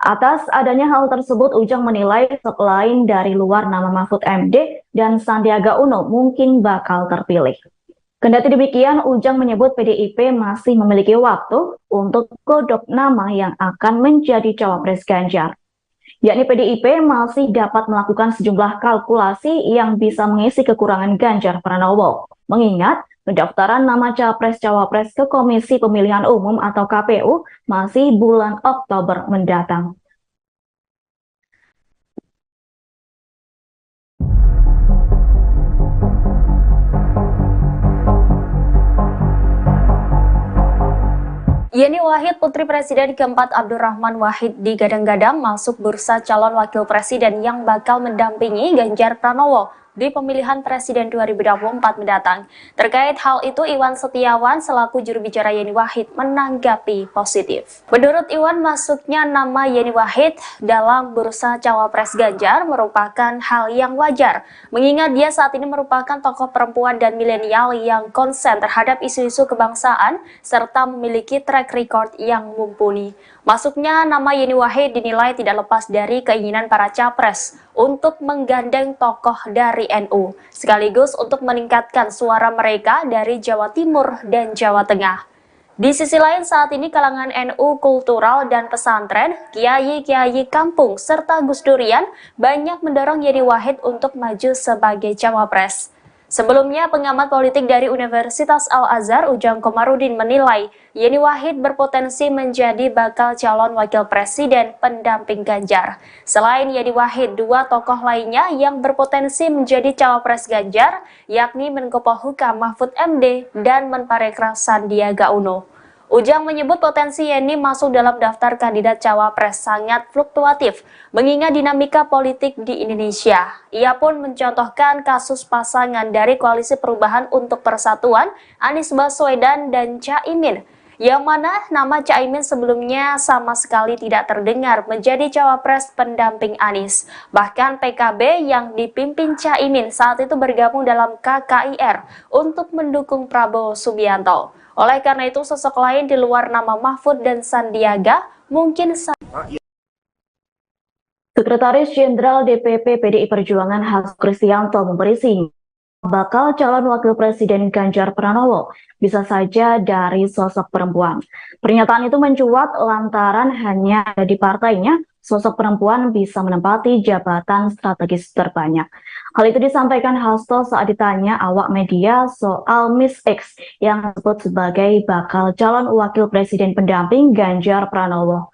Atas adanya hal tersebut, Ujang menilai selain dari luar nama Mahfud MD dan Sandiaga Uno mungkin bakal terpilih. Kendati demikian, Ujang menyebut PDIP masih memiliki waktu untuk godok nama yang akan menjadi cawapres Ganjar. Yakni PDIP masih dapat melakukan sejumlah kalkulasi yang bisa mengisi kekurangan Ganjar Pranowo. Mengingat pendaftaran nama Capres-Cawapres ke Komisi Pemilihan Umum atau KPU masih bulan Oktober mendatang. Yeni Wahid, putri Presiden keempat Abdurrahman Wahid digadang-gadang masuk bursa calon wakil presiden yang bakal mendampingi Ganjar Pranowo di pemilihan Presiden 2024 mendatang. Terkait hal itu, Iwan Setiawan selaku juru bicara Yeni Wahid menanggapi positif. Menurut Iwan, masuknya nama Yeni Wahid dalam bursa cawapres Ganjar merupakan hal yang wajar, mengingat dia saat ini merupakan tokoh perempuan dan milenial yang konsen terhadap isu-isu kebangsaan serta memiliki track record yang mumpuni. Masuknya nama Yeni Wahid dinilai tidak lepas dari keinginan para capres untuk menggandeng tokoh dari NU, sekaligus untuk meningkatkan suara mereka dari Jawa Timur dan Jawa Tengah. Di sisi lain, saat ini kalangan NU kultural dan pesantren, kiai-kiai kampung, serta Gus Durian banyak mendorong Yeni Wahid untuk maju sebagai cawapres. Sebelumnya, pengamat politik dari Universitas Al-Azhar Ujang Komarudin menilai Yeni Wahid berpotensi menjadi bakal calon wakil presiden pendamping Ganjar. Selain Yeni Wahid, dua tokoh lainnya yang berpotensi menjadi cawapres Ganjar, yakni Menko Polhukam Mahfud MD dan Menparekraf Sandiaga Uno. Ujang menyebut potensi Yeni masuk dalam daftar kandidat cawapres sangat fluktuatif, mengingat dinamika politik di Indonesia. Ia pun mencontohkan kasus pasangan dari Koalisi Perubahan untuk Persatuan, Anies Baswedan dan Caimin, yang mana nama Caimin sebelumnya sama sekali tidak terdengar menjadi cawapres pendamping Anies. Bahkan PKB yang dipimpin Caimin saat itu bergabung dalam KKIR untuk mendukung Prabowo Subianto. Oleh karena itu, sosok lain di luar nama Mahfud dan Sandiaga mungkin Sekretaris Jenderal DPP PDI Perjuangan Hasto Kristianto memberi sinyal bakal calon wakil presiden Ganjar Pranowo bisa saja dari sosok perempuan. Pernyataan itu mencuat lantaran hanya di partainya sosok perempuan bisa menempati jabatan strategis terbanyak. Hal itu disampaikan Hasto saat ditanya awak media soal Miss X yang disebut sebagai bakal calon wakil presiden pendamping Ganjar Pranowo.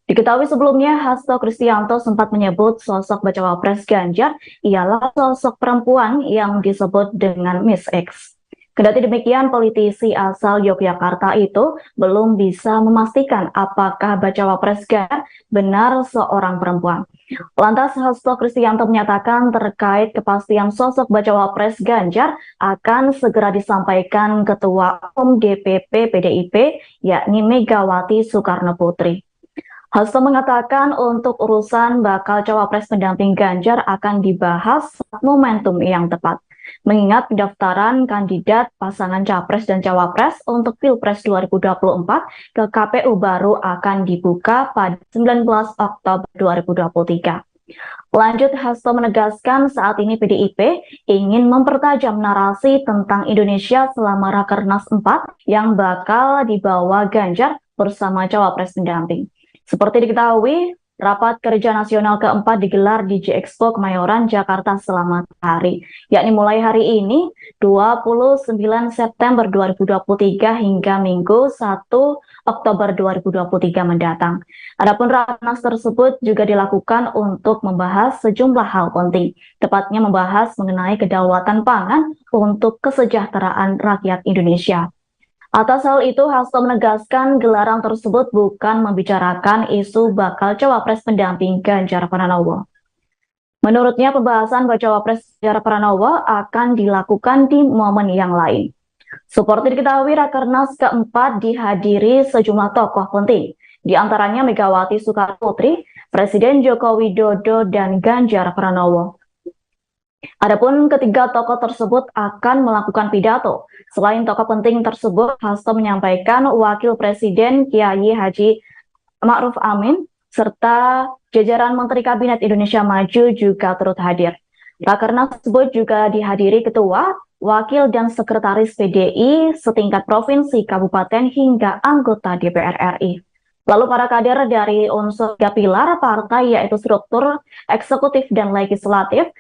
Diketahui sebelumnya, Hasto Kristianto sempat menyebut sosok bacawa pres Ganjar ialah sosok perempuan yang disebut dengan Miss X. Kendati demikian, politisi asal Yogyakarta itu belum bisa memastikan apakah bacawa pres Ganjar benar seorang perempuan. Lantas Hasto Kristianto menyatakan terkait kepastian sosok bacawa pres Ganjar akan segera disampaikan Ketua Umum DPP PDIP yakni Megawati Soekarno Putri. Hasto mengatakan untuk urusan bakal cawapres pendamping Ganjar akan dibahas saat momentum yang tepat. Mengingat pendaftaran kandidat pasangan capres dan cawapres untuk Pilpres 2024 ke KPU baru akan dibuka pada 19 Oktober 2023. Lanjut, Hasto menegaskan saat ini PDIP ingin mempertajam narasi tentang Indonesia selama Rakernas 4 yang bakal dibawa Ganjar bersama cawapres pendamping. Seperti diketahui, rapat kerja nasional keempat digelar di J-Expo Kemayoran, Jakarta selama hari, yakni mulai hari ini 29 September 2023 hingga Minggu 1 Oktober 2023 mendatang. Adapun rakernas tersebut juga dilakukan untuk membahas sejumlah hal penting, tepatnya membahas mengenai kedaulatan pangan untuk kesejahteraan rakyat Indonesia. Atas hal itu, Hasto menegaskan gelaran tersebut bukan membicarakan isu bakal cawapres pendamping Ganjar Pranowo. Menurutnya, pembahasan cawapres Ganjar Pranowo akan dilakukan di momen yang lain. Seperti diketahui, Rakernas keempat dihadiri sejumlah tokoh penting, di antaranya Megawati Soekarno Putri, Presiden Joko Widodo, dan Ganjar Pranowo. Adapun ketiga tokoh tersebut akan melakukan pidato. Selain tokoh penting tersebut, Hasto menyampaikan Wakil Presiden Kiai Haji Ma'ruf Amin serta jajaran Menteri Kabinet Indonesia Maju juga turut hadir. Rakernas tersebut juga dihadiri ketua, wakil dan sekretaris PDI setingkat provinsi, kabupaten hingga anggota DPR RI. Lalu para kader dari unsur 3 pilar partai yaitu struktur, eksekutif dan legislatif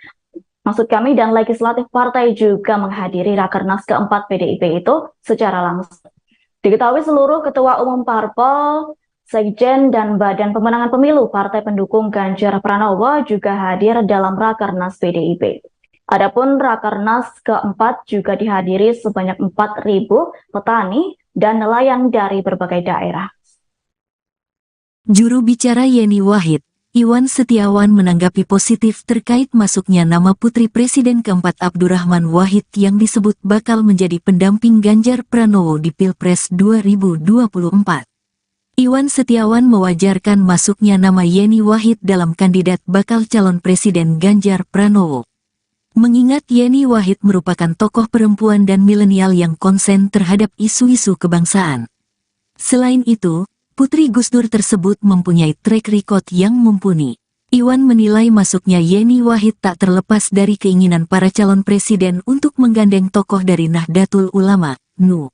dan legislatif partai juga menghadiri Rakernas keempat PDIP itu secara langsung. Diketahui seluruh ketua umum parpol, sekjen, dan badan pemenangan pemilu partai pendukung Ganjar Pranowo juga hadir dalam Rakernas PDIP. Adapun Rakernas keempat juga dihadiri sebanyak 4.000 petani dan nelayan dari berbagai daerah. Juru bicara Yeni Wahid, Iwan Setiawan menanggapi positif terkait masuknya nama Putri Presiden keempat Abdurrahman Wahid yang disebut bakal menjadi pendamping Ganjar Pranowo di Pilpres 2024. Iwan Setiawan mewajarkan masuknya nama Yeni Wahid dalam kandidat bakal calon Presiden Ganjar Pranowo. Mengingat Yeni Wahid merupakan tokoh perempuan dan milenial yang konsen terhadap isu-isu kebangsaan. Selain itu, Putri Gus Dur tersebut mempunyai track record yang mumpuni. Iwan menilai masuknya Yeni Wahid tak terlepas dari keinginan para calon presiden untuk menggandeng tokoh dari Nahdlatul Ulama, NU.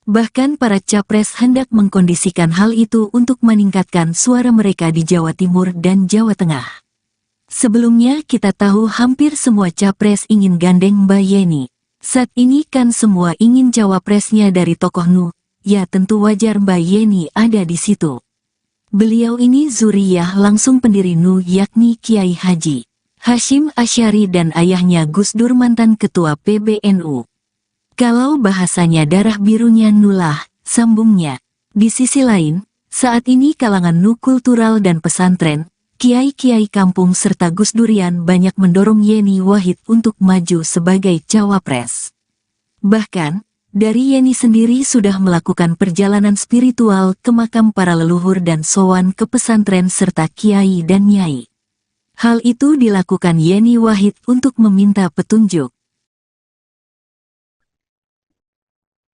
Bahkan para capres hendak mengkondisikan hal itu untuk meningkatkan suara mereka di Jawa Timur dan Jawa Tengah. Sebelumnya kita tahu hampir semua capres ingin gandeng Mbak Yeni. Saat ini kan semua ingin cawapresnya dari tokoh Nu, ya tentu wajar Mbak Yeni ada di situ. Beliau ini zuriyah langsung pendiri Nu yakni Kiai Haji Hashim Asy'ari dan ayahnya Gus Dur mantan ketua PBNU. Kalau bahasanya darah birunya Nulah, sambungnya. Di sisi lain, saat ini kalangan Nu kultural dan pesantren, kiai-kiai kampung serta Gus Durian banyak mendorong Yeni Wahid untuk maju sebagai cawapres. Bahkan, dari Yeni sendiri sudah melakukan perjalanan spiritual ke makam para leluhur dan sowan ke pesantren serta kiai dan nyai. Hal itu dilakukan Yeni Wahid untuk meminta petunjuk.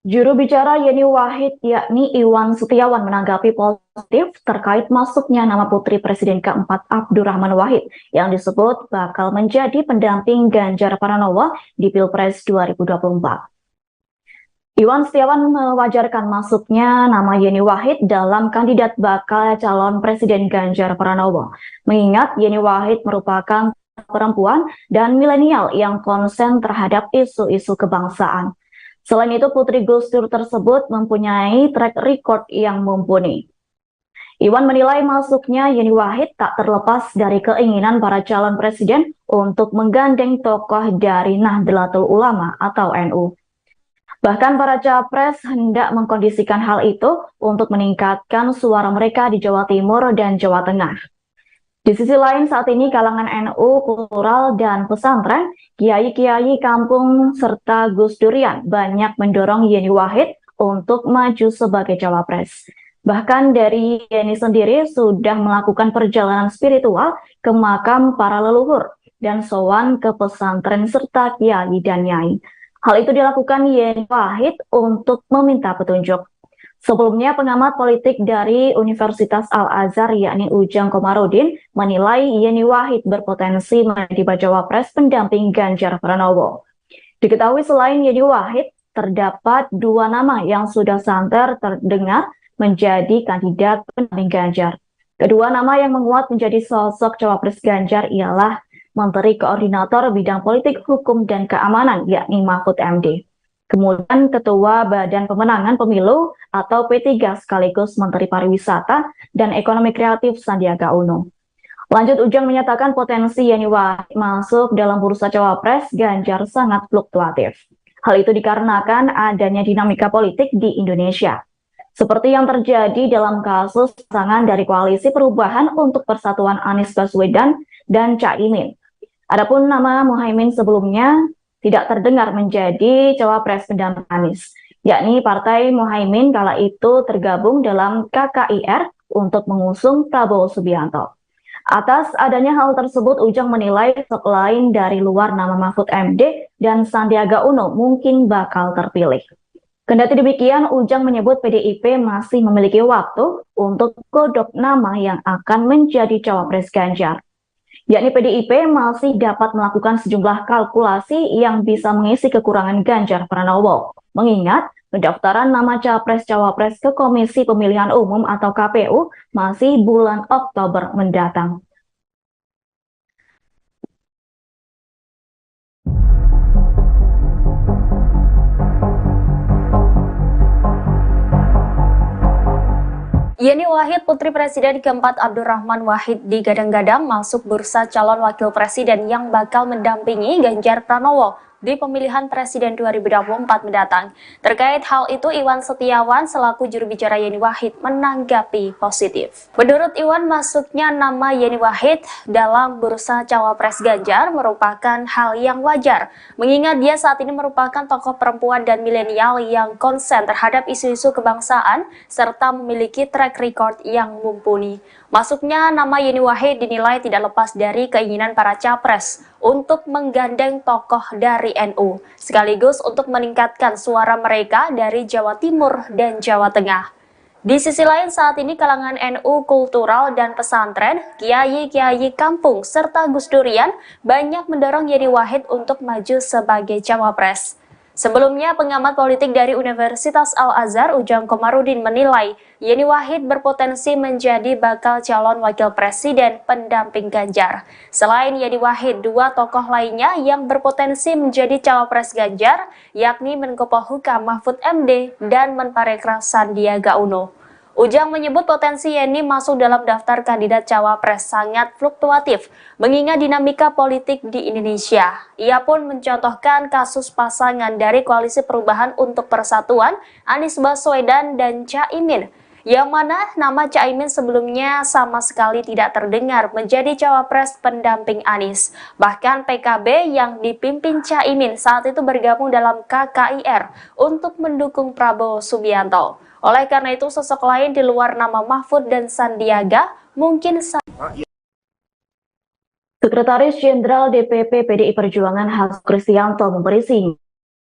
Juru bicara Yeni Wahid yakni Iwan Setiawan menanggapi positif terkait masuknya nama putri Presiden keempat Abdurrahman Wahid yang disebut bakal menjadi pendamping Ganjar Pranowo di Pilpres 2024. Iwan Setiawan mewajarkan masuknya nama Yeni Wahid dalam kandidat bakal calon Presiden Ganjar Pranowo, mengingat Yeni Wahid merupakan perempuan dan milenial yang konsen terhadap isu-isu kebangsaan. Selain itu, Putri Gus Dur tersebut mempunyai track record yang mumpuni. Iwan menilai masuknya Yeni Wahid tak terlepas dari keinginan para calon presiden untuk menggandeng tokoh dari Nahdlatul Ulama atau NU. Bahkan para capres hendak mengkondisikan hal itu untuk meningkatkan suara mereka di Jawa Timur dan Jawa Tengah. Di sisi lain, saat ini kalangan NU, kultural, dan pesantren, kiai-kiai kampung, serta Gus Durian banyak mendorong Yeni Wahid untuk maju sebagai cawapres. Bahkan dari Yeni sendiri sudah melakukan perjalanan spiritual ke makam para leluhur dan sowan ke pesantren serta kiai dan nyai. Hal itu dilakukan Yeni Wahid untuk meminta petunjuk. Sebelumnya, pengamat politik dari Universitas Al-Azhar yakni Ujang Komarudin menilai Yeni Wahid berpotensi menjadi bacawa pres pendamping Ganjar Pranowo. Diketahui selain Yeni Wahid, terdapat dua nama yang sudah santer terdengar menjadi kandidat pendamping Ganjar. Kedua nama yang menguat menjadi sosok cawapres Ganjar ialah Menteri Koordinator Bidang Politik, Hukum, dan Keamanan yakni Mahfud MD. Kemudian Ketua Badan Pemenangan Pemilu atau P3 sekaligus Menteri Pariwisata dan Ekonomi Kreatif Sandiaga Uno. Lanjut, Ujang menyatakan potensi Yeni Wahid masuk dalam bursa cawapres Ganjar sangat fluktuatif. Hal itu dikarenakan adanya dinamika politik di Indonesia. Seperti yang terjadi dalam kasus pasangan dari Koalisi Perubahan untuk Persatuan Anies Baswedan dan Caimin. Adapun nama Muhaimin sebelumnya tidak terdengar menjadi cawapres pendamping Anies, yakni Partai Muhaimin kala itu tergabung dalam KKIR untuk mengusung Prabowo Subianto. Atas adanya hal tersebut, Ujang menilai selain dari luar nama Mahfud MD dan Sandiaga Uno mungkin bakal terpilih. Kendati demikian, Ujang menyebut PDIP masih memiliki waktu untuk godok nama yang akan menjadi cawapres Ganjar. Yakni PDIP masih dapat melakukan sejumlah kalkulasi yang bisa mengisi kekurangan Ganjar Pranowo. Mengingat pendaftaran nama Capres-Cawapres ke Komisi Pemilihan Umum atau KPU masih bulan Oktober mendatang. Yeni Wahid, putri Presiden keempat Abdurrahman Wahid, digadang-gadang masuk bursa calon wakil presiden yang bakal mendampingi Ganjar Pranowo di pemilihan Presiden 2024 mendatang. Terkait hal itu, Iwan Setiawan selaku juru bicara Yeni Wahid menanggapi positif. Menurut Iwan, masuknya nama Yeni Wahid dalam bursa cawapres Ganjar merupakan hal yang wajar, mengingat dia saat ini merupakan tokoh perempuan dan milenial yang konsen terhadap isu-isu kebangsaan serta memiliki track record yang mumpuni. Masuknya nama Yeni Wahid dinilai tidak lepas dari keinginan para capres untuk menggandeng tokoh dari NU, sekaligus untuk meningkatkan suara mereka dari Jawa Timur dan Jawa Tengah. Di sisi lain, saat ini kalangan NU kultural dan pesantren, kiai-kiai kampung, serta Gus Durian banyak mendorong Yeni Wahid untuk maju sebagai cawapres. Sebelumnya, pengamat politik dari Universitas Al-Azhar Ujang Komarudin menilai Yeni Wahid berpotensi menjadi bakal calon wakil presiden pendamping Ganjar. Selain Yeni Wahid, dua tokoh lainnya yang berpotensi menjadi cawapres Ganjar, yakni Menko Polhukam Mahfud MD dan Menparekraf Sandiaga Uno. Ujang menyebut potensi Yeni masuk dalam daftar kandidat cawapres sangat fluktuatif, mengingat dinamika politik di Indonesia. Ia pun mencontohkan kasus pasangan dari Koalisi Perubahan untuk Persatuan, Anies Baswedan dan Caimin, yang mana nama Caimin sebelumnya sama sekali tidak terdengar menjadi cawapres pendamping Anies. Bahkan PKB yang dipimpin Caimin saat itu bergabung dalam KKIR untuk mendukung Prabowo Subianto. Oleh karena itu, sosok lain di luar nama Mahfud dan Sandiaga mungkin Sekretaris Jenderal DPP PDI Perjuangan Hasto Kristianto memberi sinyal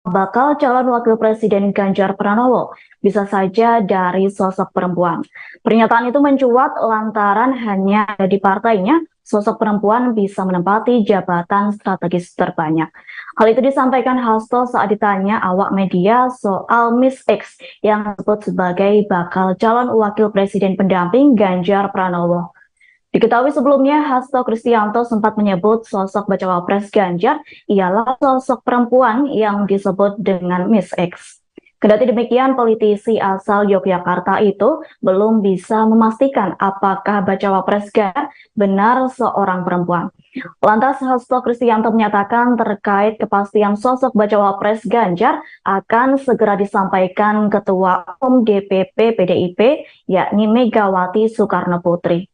bakal calon wakil presiden Ganjar Pranowo bisa saja dari sosok perempuan. Pernyataan itu mencuat lantaran hanya di partainya sosok perempuan bisa menempati jabatan strategis terbanyak. Hal itu disampaikan Hasto saat ditanya awak media soal Miss X yang disebut sebagai bakal calon wakil presiden pendamping Ganjar Pranowo. Diketahui sebelumnya, Hasto Kristianto sempat menyebut sosok bacawa pres Ganjar ialah sosok perempuan yang disebut dengan Miss X. Kendati demikian, politisi asal Yogyakarta itu belum bisa memastikan apakah bacawa pres Ganjar benar seorang perempuan. Lantas Hasto Kristianto menyatakan terkait kepastian sosok bacawa pres Ganjar akan segera disampaikan Ketua Umum DPP PDIP yakni Megawati Soekarno Putri.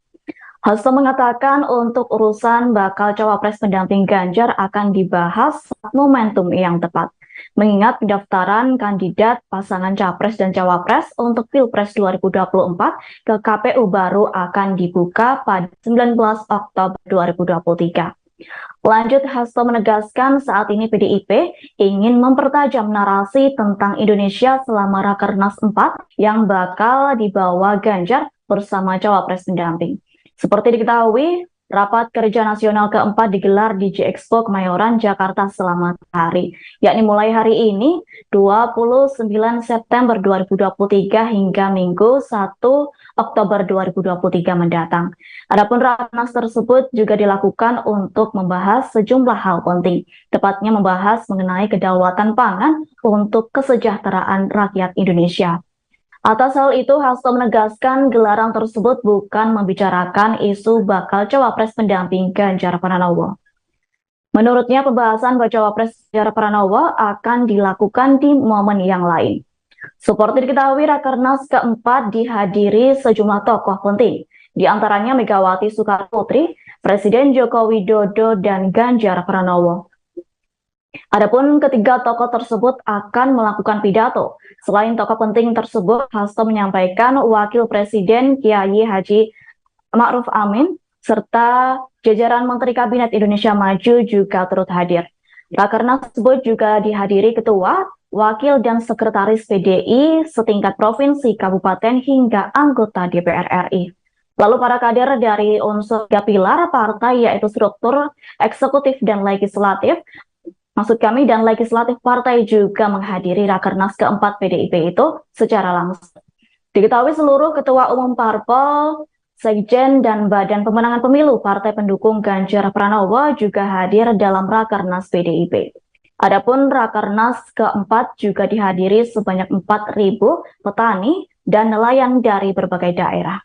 Hasto mengatakan untuk urusan bakal cawapres pendamping Ganjar akan dibahas saat momentum yang tepat. Mengingat pendaftaran kandidat pasangan capres dan cawapres untuk Pilpres 2024 ke KPU baru akan dibuka pada 19 Oktober 2023. Lanjut, Hasto menegaskan saat ini PDIP ingin mempertajam narasi tentang Indonesia selama Rakernas 4 yang bakal dibawa Ganjar bersama cawapres pendamping. Seperti diketahui, rapat kerja nasional keempat digelar di J-Expo Kemayoran, Jakarta selama hari, yakni mulai hari ini 29 September 2023 hingga Minggu 1 Oktober 2023 mendatang. Adapun rakernas tersebut juga dilakukan untuk membahas sejumlah hal penting, tepatnya membahas mengenai kedaulatan pangan untuk kesejahteraan rakyat Indonesia. Atas hal itu, Hasto menegaskan gelaran tersebut bukan membicarakan isu bakal cawapres pendamping Ganjar Pranowo. Menurutnya, pembahasan cawapres Ganjar Pranowo akan dilakukan di momen yang lain. Seperti diketahui, Rakernas keempat dihadiri sejumlah tokoh penting, di antaranya Megawati Soekarno Putri, Presiden Joko Widodo, dan Ganjar Pranowo. Adapun ketiga tokoh tersebut akan melakukan pidato. Selain tokoh penting tersebut, Hasto menyampaikan Wakil Presiden Kiai Haji Ma'ruf Amin serta jajaran Menteri Kabinet Indonesia Maju juga turut hadir. Rakernas tersebut juga dihadiri ketua, wakil, dan sekretaris PDI setingkat provinsi, kabupaten, hingga anggota DPR RI. Lalu para kader dari unsur tiga pilar partai yaitu struktur, eksekutif, dan legislatif, dan legislatif partai juga menghadiri Rakernas keempat PDIP itu secara langsung. Diketahui seluruh ketua umum parpol, sekjen, dan badan pemenangan pemilu partai pendukung Ganjar Pranowo juga hadir dalam Rakernas PDIP. Adapun Rakernas keempat juga dihadiri sebanyak 4.000 petani dan nelayan dari berbagai daerah.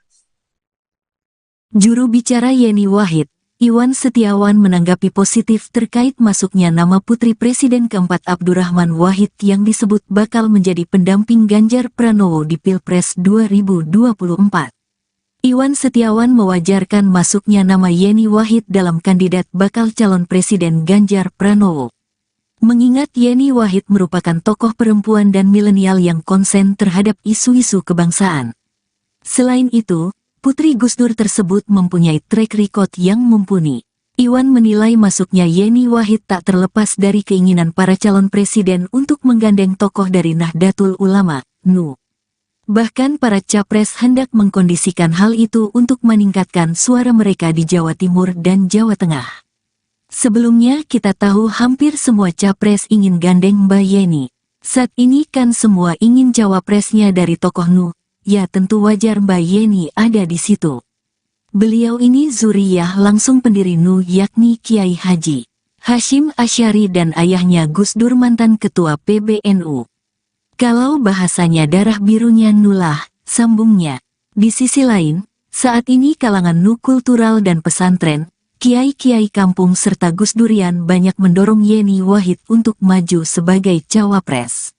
Juru bicara Yeni Wahid, Iwan Setiawan menanggapi positif terkait masuknya nama putri Presiden keempat Abdurrahman Wahid yang disebut bakal menjadi pendamping Ganjar Pranowo di Pilpres 2024. Iwan Setiawan mewajarkan masuknya nama Yeni Wahid dalam kandidat bakal calon Presiden Ganjar Pranowo. Mengingat Yeni Wahid merupakan tokoh perempuan dan milenial yang konsen terhadap isu-isu kebangsaan. Selain itu, Putri Gus Dur tersebut mempunyai track record yang mumpuni. Iwan menilai masuknya Yeni Wahid tak terlepas dari keinginan para calon presiden untuk menggandeng tokoh dari Nahdlatul Ulama, NU. Bahkan para capres hendak mengkondisikan hal itu untuk meningkatkan suara mereka di Jawa Timur dan Jawa Tengah. Sebelumnya kita tahu hampir semua capres ingin gandeng Mbak Yeni. Saat ini kan semua ingin cawapresnya dari tokoh Nu, ya tentu wajar Mbak Yeni ada di situ. Beliau ini zuriyah langsung pendiri Nu yakni Kiai Haji Hashim Asy'ari dan ayahnya Gus Dur mantan ketua PBNU. Kalau bahasanya darah birunya Nulah, sambungnya. Di sisi lain, saat ini kalangan Nu kultural dan pesantren, kiai-kiai kampung serta Gus Durian banyak mendorong Yeni Wahid untuk maju sebagai cawapres.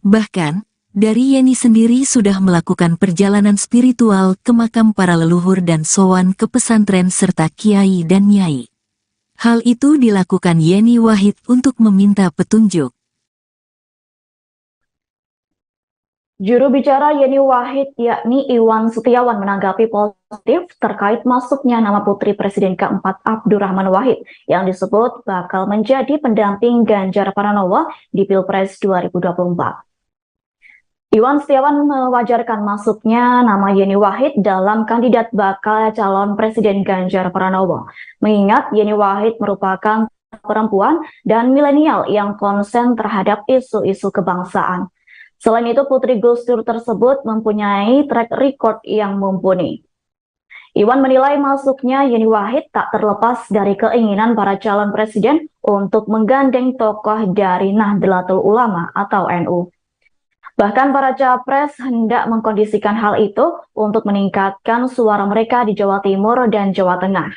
Bahkan, dari Yeni sendiri sudah melakukan perjalanan spiritual ke makam para leluhur dan sowan ke pesantren serta kiai dan nyai. Hal itu dilakukan Yeni Wahid untuk meminta petunjuk. Juru bicara Yeni Wahid yakni Iwan Setiawan menanggapi positif terkait masuknya nama putri Presiden keempat Abdurrahman Wahid yang disebut bakal menjadi pendamping Ganjar Pranowo di Pilpres 2024. Iwan Setiawan mewajarkan masuknya nama Yeni Wahid dalam kandidat bakal calon Presiden Ganjar Pranowo, mengingat Yeni Wahid merupakan perempuan dan milenial yang konsen terhadap isu-isu kebangsaan. Selain itu, Putri Gus Dur tersebut mempunyai track record yang mumpuni. Iwan menilai masuknya Yeni Wahid tak terlepas dari keinginan para calon presiden untuk menggandeng tokoh dari Nahdlatul Ulama atau NU. Bahkan para capres hendak mengkondisikan hal itu untuk meningkatkan suara mereka di Jawa Timur dan Jawa Tengah.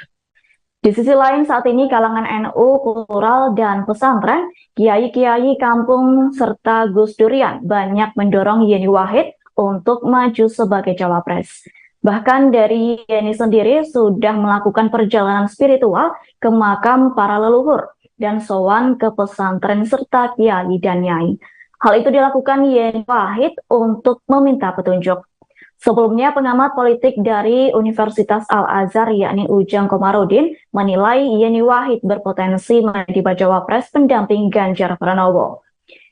Di sisi lain, saat ini kalangan NU kultural dan pesantren, kiai-kiai kampung serta Gus Durian banyak mendorong Yeni Wahid untuk maju sebagai cawapres. Bahkan dari Yeni sendiri sudah melakukan perjalanan spiritual ke makam para leluhur dan sowan ke pesantren serta kiai dan nyai. Hal itu dilakukan Yeni Wahid untuk meminta petunjuk. Sebelumnya, pengamat politik dari Universitas Al-Azhar yakni Ujang Komarudin menilai Yeni Wahid berpotensi menjadi bacawa pres pendamping Ganjar Pranowo.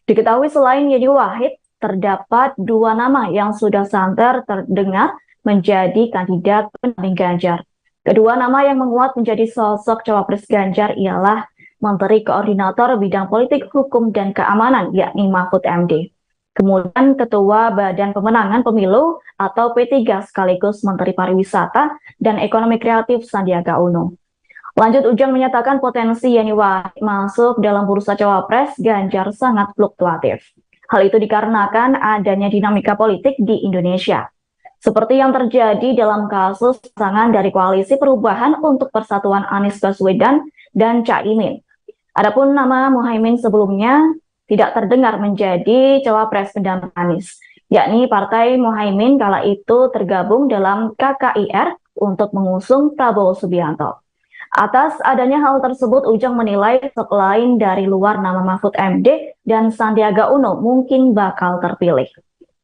Diketahui selain Yeni Wahid, terdapat dua nama yang sudah santer terdengar menjadi kandidat pendamping Ganjar. Kedua nama yang menguat menjadi sosok cawapres Ganjar ialah Menteri Koordinator Bidang Politik, Hukum, dan Keamanan yakni Mahfud MD. Kemudian Ketua Badan Pemenangan Pemilu atau P3 sekaligus Menteri Pariwisata dan Ekonomi Kreatif Sandiaga Uno. Lanjut, Ujang menyatakan potensi Yeni Wahid masuk dalam bursa cawapres Ganjar sangat fluktuatif. Hal itu dikarenakan adanya dinamika politik di Indonesia. Seperti yang terjadi dalam kasus pasangan dari Koalisi Perubahan untuk Persatuan Anies Baswedan dan Caimin. Adapun nama Muhaimin sebelumnya tidak terdengar menjadi cawapres pendamping Anies, yakni Partai Muhaimin kala itu tergabung dalam KKIR untuk mengusung Prabowo Subianto. Atas adanya hal tersebut, Ujang menilai selain dari luar nama Mahfud MD dan Sandiaga Uno mungkin bakal terpilih.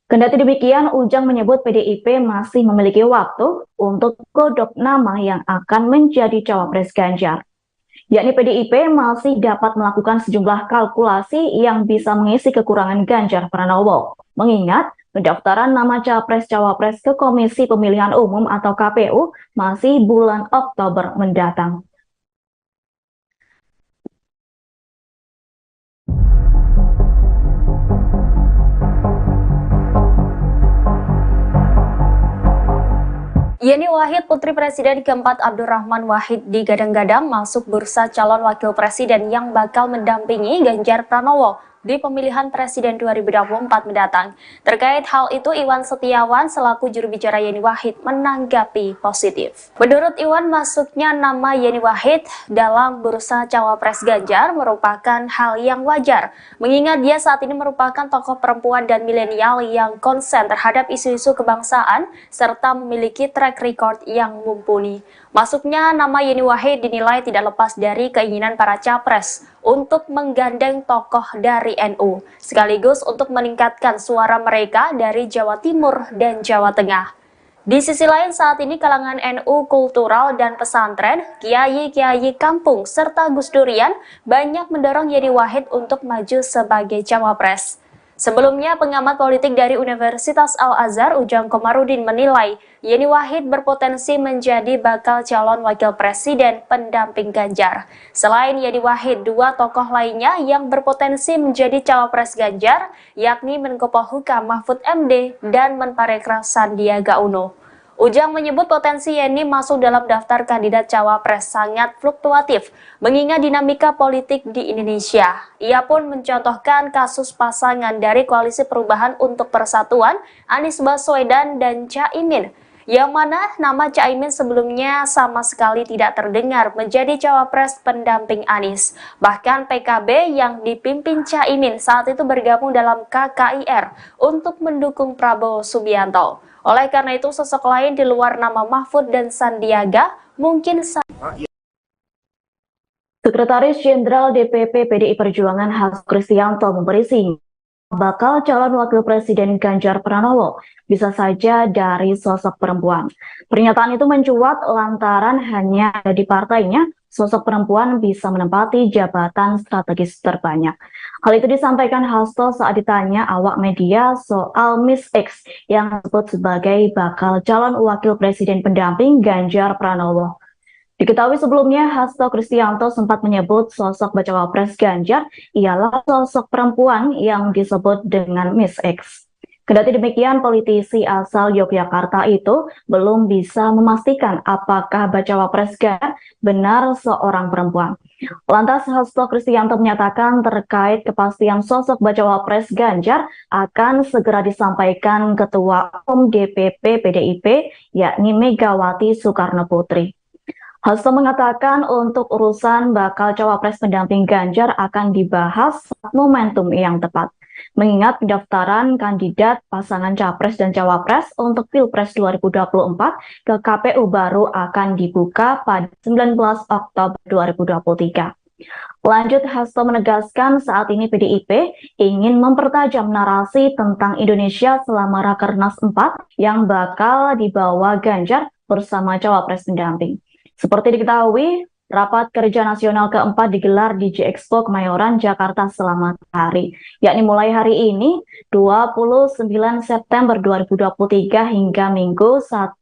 Kendati demikian, Ujang menyebut PDIP masih memiliki waktu untuk godok nama yang akan menjadi cawapres Ganjar. Yakni PDIP masih dapat melakukan sejumlah kalkulasi yang bisa mengisi kekurangan Ganjar Pranowo. Mengingat pendaftaran nama capres-cawapres ke Komisi Pemilihan Umum atau KPU masih bulan Oktober mendatang. Yeni Wahid, putri Presiden keempat Abdurrahman Wahid, digadang-gadang masuk bursa calon wakil presiden yang bakal mendampingi Ganjar Pranowo di pemilihan Presiden 2024 mendatang. Terkait hal itu, Iwan Setiawan selaku juru bicara Yeni Wahid menanggapi positif. Menurut Iwan, masuknya nama Yeni Wahid dalam bursa cawapres Ganjar merupakan hal yang wajar, mengingat dia saat ini merupakan tokoh perempuan dan milenial yang konsen terhadap isu-isu kebangsaan serta memiliki track record yang mumpuni. Masuknya nama Yeni Wahid dinilai tidak lepas dari keinginan para capres untuk menggandeng tokoh dari NU, sekaligus untuk meningkatkan suara mereka dari Jawa Timur dan Jawa Tengah. Di sisi lain, saat ini kalangan NU kultural dan pesantren, kiai-kiai kampung, serta Gus Durian banyak mendorong Yeni Wahid untuk maju sebagai cawapres. Sebelumnya, pengamat politik dari Universitas Al-Azhar Ujang Komarudin menilai Yeni Wahid berpotensi menjadi bakal calon wakil presiden pendamping Ganjar. Selain Yeni Wahid, dua tokoh lainnya yang berpotensi menjadi cawapres Ganjar, yakni Menko Polhukam Mahfud MD dan Menparekraf Sandiaga Uno. Ujang menyebut potensi Yeni masuk dalam daftar kandidat cawapres sangat fluktuatif, mengingat dinamika politik di Indonesia. Ia pun mencontohkan kasus pasangan dari Koalisi Perubahan untuk Persatuan, Anies Baswedan dan Caimin, yang mana nama Caimin sebelumnya sama sekali tidak terdengar menjadi cawapres pendamping Anies. Bahkan PKB yang dipimpin Caimin saat itu bergabung dalam KKIR untuk mendukung Prabowo Subianto. Oleh karena itu, sosok lain di luar nama Mahfud dan Sandiaga mungkin Sekretaris Jenderal DPP PDI Perjuangan Hasto Kristianto memberi sinyal bakal calon wakil presiden Ganjar Pranowo bisa saja dari sosok perempuan. Pernyataan itu mencuat lantaran hanya ada di partainya sosok perempuan bisa menempati jabatan strategis terbanyak. Hal itu disampaikan Hasto saat ditanya awak media soal Miss X yang disebut sebagai bakal calon wakil presiden pendamping Ganjar Pranowo. Diketahui sebelumnya, Hasto Kristianto sempat menyebut sosok bacawa pres Ganjar ialah sosok perempuan yang disebut dengan Miss X. Kendati demikian, politisi asal Yogyakarta itu belum bisa memastikan apakah bacawa pres Ganjar benar seorang perempuan. Lantas Hasto Kristianto menyatakan terkait kepastian sosok bacawa pres Ganjar akan segera disampaikan Ketua Umum DPP PDIP yakni Megawati Soekarno Putri. Hasto mengatakan untuk urusan bakal cawapres pendamping Ganjar akan dibahas saat momentum yang tepat. Mengingat pendaftaran kandidat pasangan capres dan cawapres untuk Pilpres 2024 ke KPU baru akan dibuka pada 19 Oktober 2023. Lanjut, Hasto menegaskan saat ini PDIP ingin mempertajam narasi tentang Indonesia selama Rakernas 4 yang bakal dibawa Ganjar bersama cawapres pendamping. Seperti diketahui, Rapat Kerja Nasional keempat digelar di J-Expo Kemayoran, Jakarta selama hari, yakni mulai hari ini 29 September 2023 hingga Minggu 1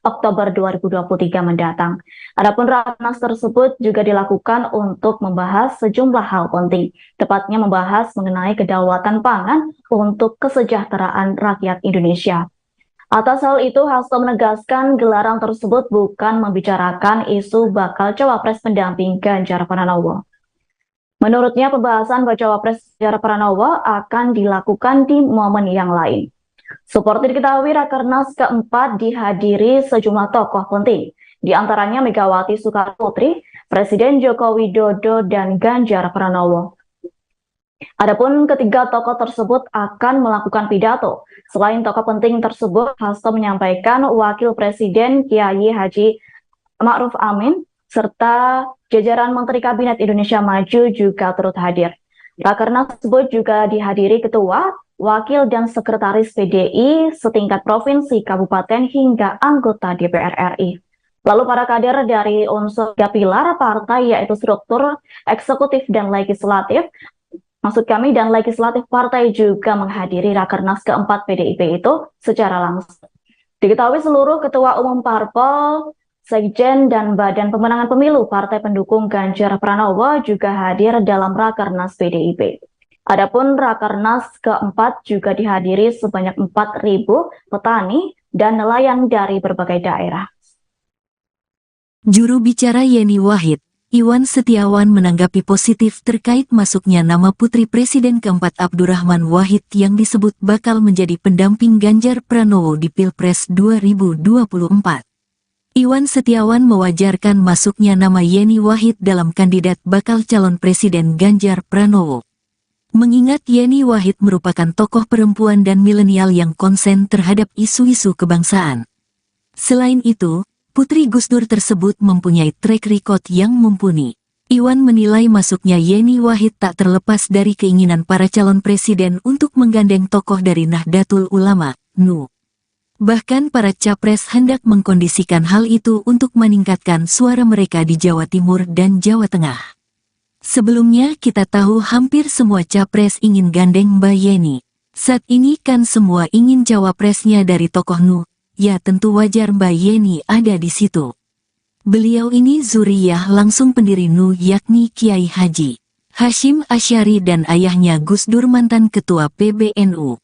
Oktober 2023 mendatang. Adapun Rakernas tersebut juga dilakukan untuk membahas sejumlah hal penting, tepatnya membahas mengenai kedaulatan pangan untuk kesejahteraan rakyat Indonesia. Atas hal itu, Hasto menegaskan gelaran tersebut bukan membicarakan isu bakal cawapres pendamping Ganjar Pranowo. Menurutnya, pembahasan cawapres Ganjar Pranowo akan dilakukan di momen yang lain. Seperti diketahui, Rakernas keempat dihadiri sejumlah tokoh penting, di antaranya Megawati Soekarno Putri, Presiden Joko Widodo, dan Ganjar Pranowo. Adapun ketiga tokoh tersebut akan melakukan pidato. Selain tokoh penting tersebut, Hasto menyampaikan Wakil Presiden Kiai Haji Ma'ruf Amin serta jajaran Menteri Kabinet Indonesia Maju juga turut hadir. Rakernas tersebut juga dihadiri ketua, wakil dan sekretaris PDI setingkat provinsi, kabupaten hingga anggota DPR RI. Lalu para kader dari unsur tiga pilar partai yaitu struktur, eksekutif dan legislatif, dan legislatif partai juga menghadiri Rakernas keempat PDIP itu secara langsung. Diketahui seluruh ketua umum parpol, sekjen, dan badan pemenangan pemilu partai pendukung Ganjar Pranowo juga hadir dalam Rakernas PDIP. Adapun Rakernas keempat juga dihadiri sebanyak 4.000 petani dan nelayan dari berbagai daerah. Juru bicara Yeni Wahid, Iwan Setiawan menanggapi positif terkait masuknya nama Putri Presiden keempat Abdurrahman Wahid yang disebut bakal menjadi pendamping Ganjar Pranowo di Pilpres 2024. Iwan Setiawan mewajarkan masuknya nama Yeni Wahid dalam kandidat bakal calon Presiden Ganjar Pranowo. Mengingat Yeni Wahid merupakan tokoh perempuan dan milenial yang konsen terhadap isu-isu kebangsaan. Selain itu, Putri Gus Dur tersebut mempunyai track record yang mumpuni. Iwan menilai masuknya Yeni Wahid tak terlepas dari keinginan para calon presiden untuk menggandeng tokoh dari Nahdlatul Ulama, NU. Bahkan para capres hendak mengkondisikan hal itu untuk meningkatkan suara mereka di Jawa Timur dan Jawa Tengah. Sebelumnya kita tahu hampir semua capres ingin gandeng Mbak Yeni. Saat ini kan semua ingin cawapresnya dari tokoh Nu, ya tentu wajar Mbak Yeni ada di situ. Beliau ini zuriyah langsung pendiri Nu yakni Kiai Haji Hashim Asy'ari dan ayahnya Gus Dur mantan ketua PBNU.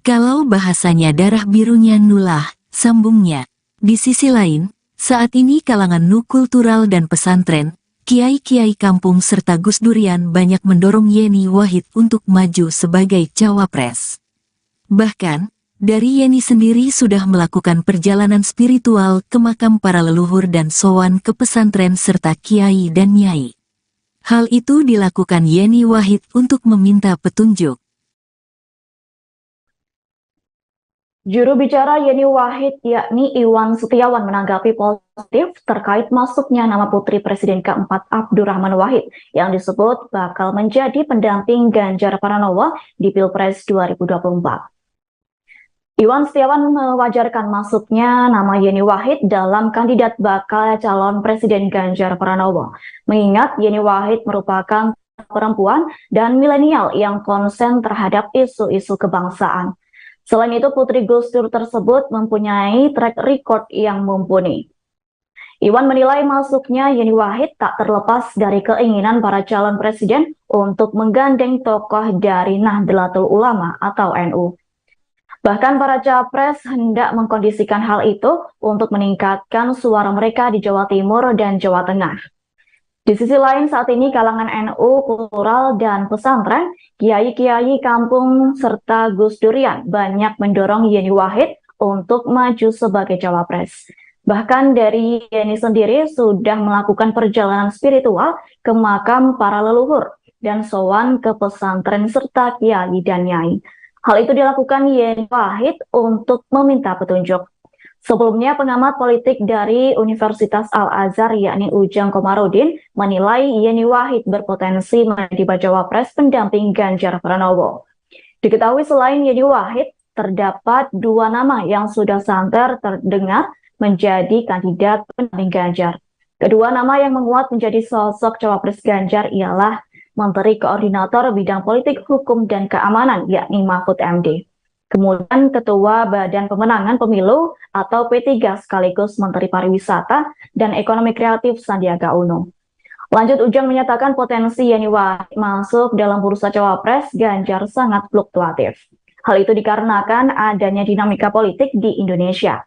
Kalau bahasanya darah birunya Nulah, sambungnya. Di sisi lain, saat ini kalangan Nu kultural dan pesantren, kiai-kiai kampung serta Gus Durian banyak mendorong Yeni Wahid untuk maju sebagai cawapres. Bahkan, dari Yeni sendiri sudah melakukan perjalanan spiritual ke makam para leluhur dan sowan ke pesantren serta kiai dan nyai. Hal itu dilakukan Yeni Wahid untuk meminta petunjuk. Juru bicara Yeni Wahid yakni Iwan Setiawan menanggapi positif terkait masuknya nama putri Presiden keempat Abdurrahman Wahid yang disebut bakal menjadi pendamping Ganjar Pranowo di Pilpres 2024. Iwan Setiawan mewajarkan masuknya nama Yeni Wahid dalam kandidat bakal calon Presiden Ganjar Pranowo, mengingat Yeni Wahid merupakan perempuan dan milenial yang konsen terhadap isu-isu kebangsaan. Selain itu, Putri Gus Dur tersebut mempunyai track record yang mumpuni. Iwan menilai masuknya Yeni Wahid tak terlepas dari keinginan para calon presiden untuk menggandeng tokoh dari Nahdlatul Ulama atau NU. Bahkan para capres hendak mengkondisikan hal itu untuk meningkatkan suara mereka di Jawa Timur dan Jawa Tengah. Di sisi lain, saat ini kalangan NU kultural dan pesantren, kiai-kiai kampung serta Gus Durian banyak mendorong Yeni Wahid untuk maju sebagai cawapres. Bahkan dari Yeni sendiri sudah melakukan perjalanan spiritual ke makam para leluhur dan sowan ke pesantren serta kiai dan nyai. Hal itu dilakukan Yeni Wahid untuk meminta petunjuk. Sebelumnya, pengamat politik dari Universitas Al-Azhar yakni Ujang Komarudin menilai Yeni Wahid berpotensi menjadi bacawa pres pendamping Ganjar Pranowo. Diketahui selain Yeni Wahid, terdapat dua nama yang sudah santer terdengar menjadi kandidat pendamping Ganjar. Kedua nama yang menguat menjadi sosok cawapres Ganjar ialah Menteri Koordinator Bidang Politik, Hukum, dan Keamanan yakni Mahfud MD. Kemudian Ketua Badan Pemenangan Pemilu atau P3 sekaligus Menteri Pariwisata dan Ekonomi Kreatif Sandiaga Uno. Lanjut, Ujang menyatakan potensi Yeni Wahid masuk dalam bursa cawapres Ganjar sangat fluktuatif. Hal itu dikarenakan adanya dinamika politik di Indonesia.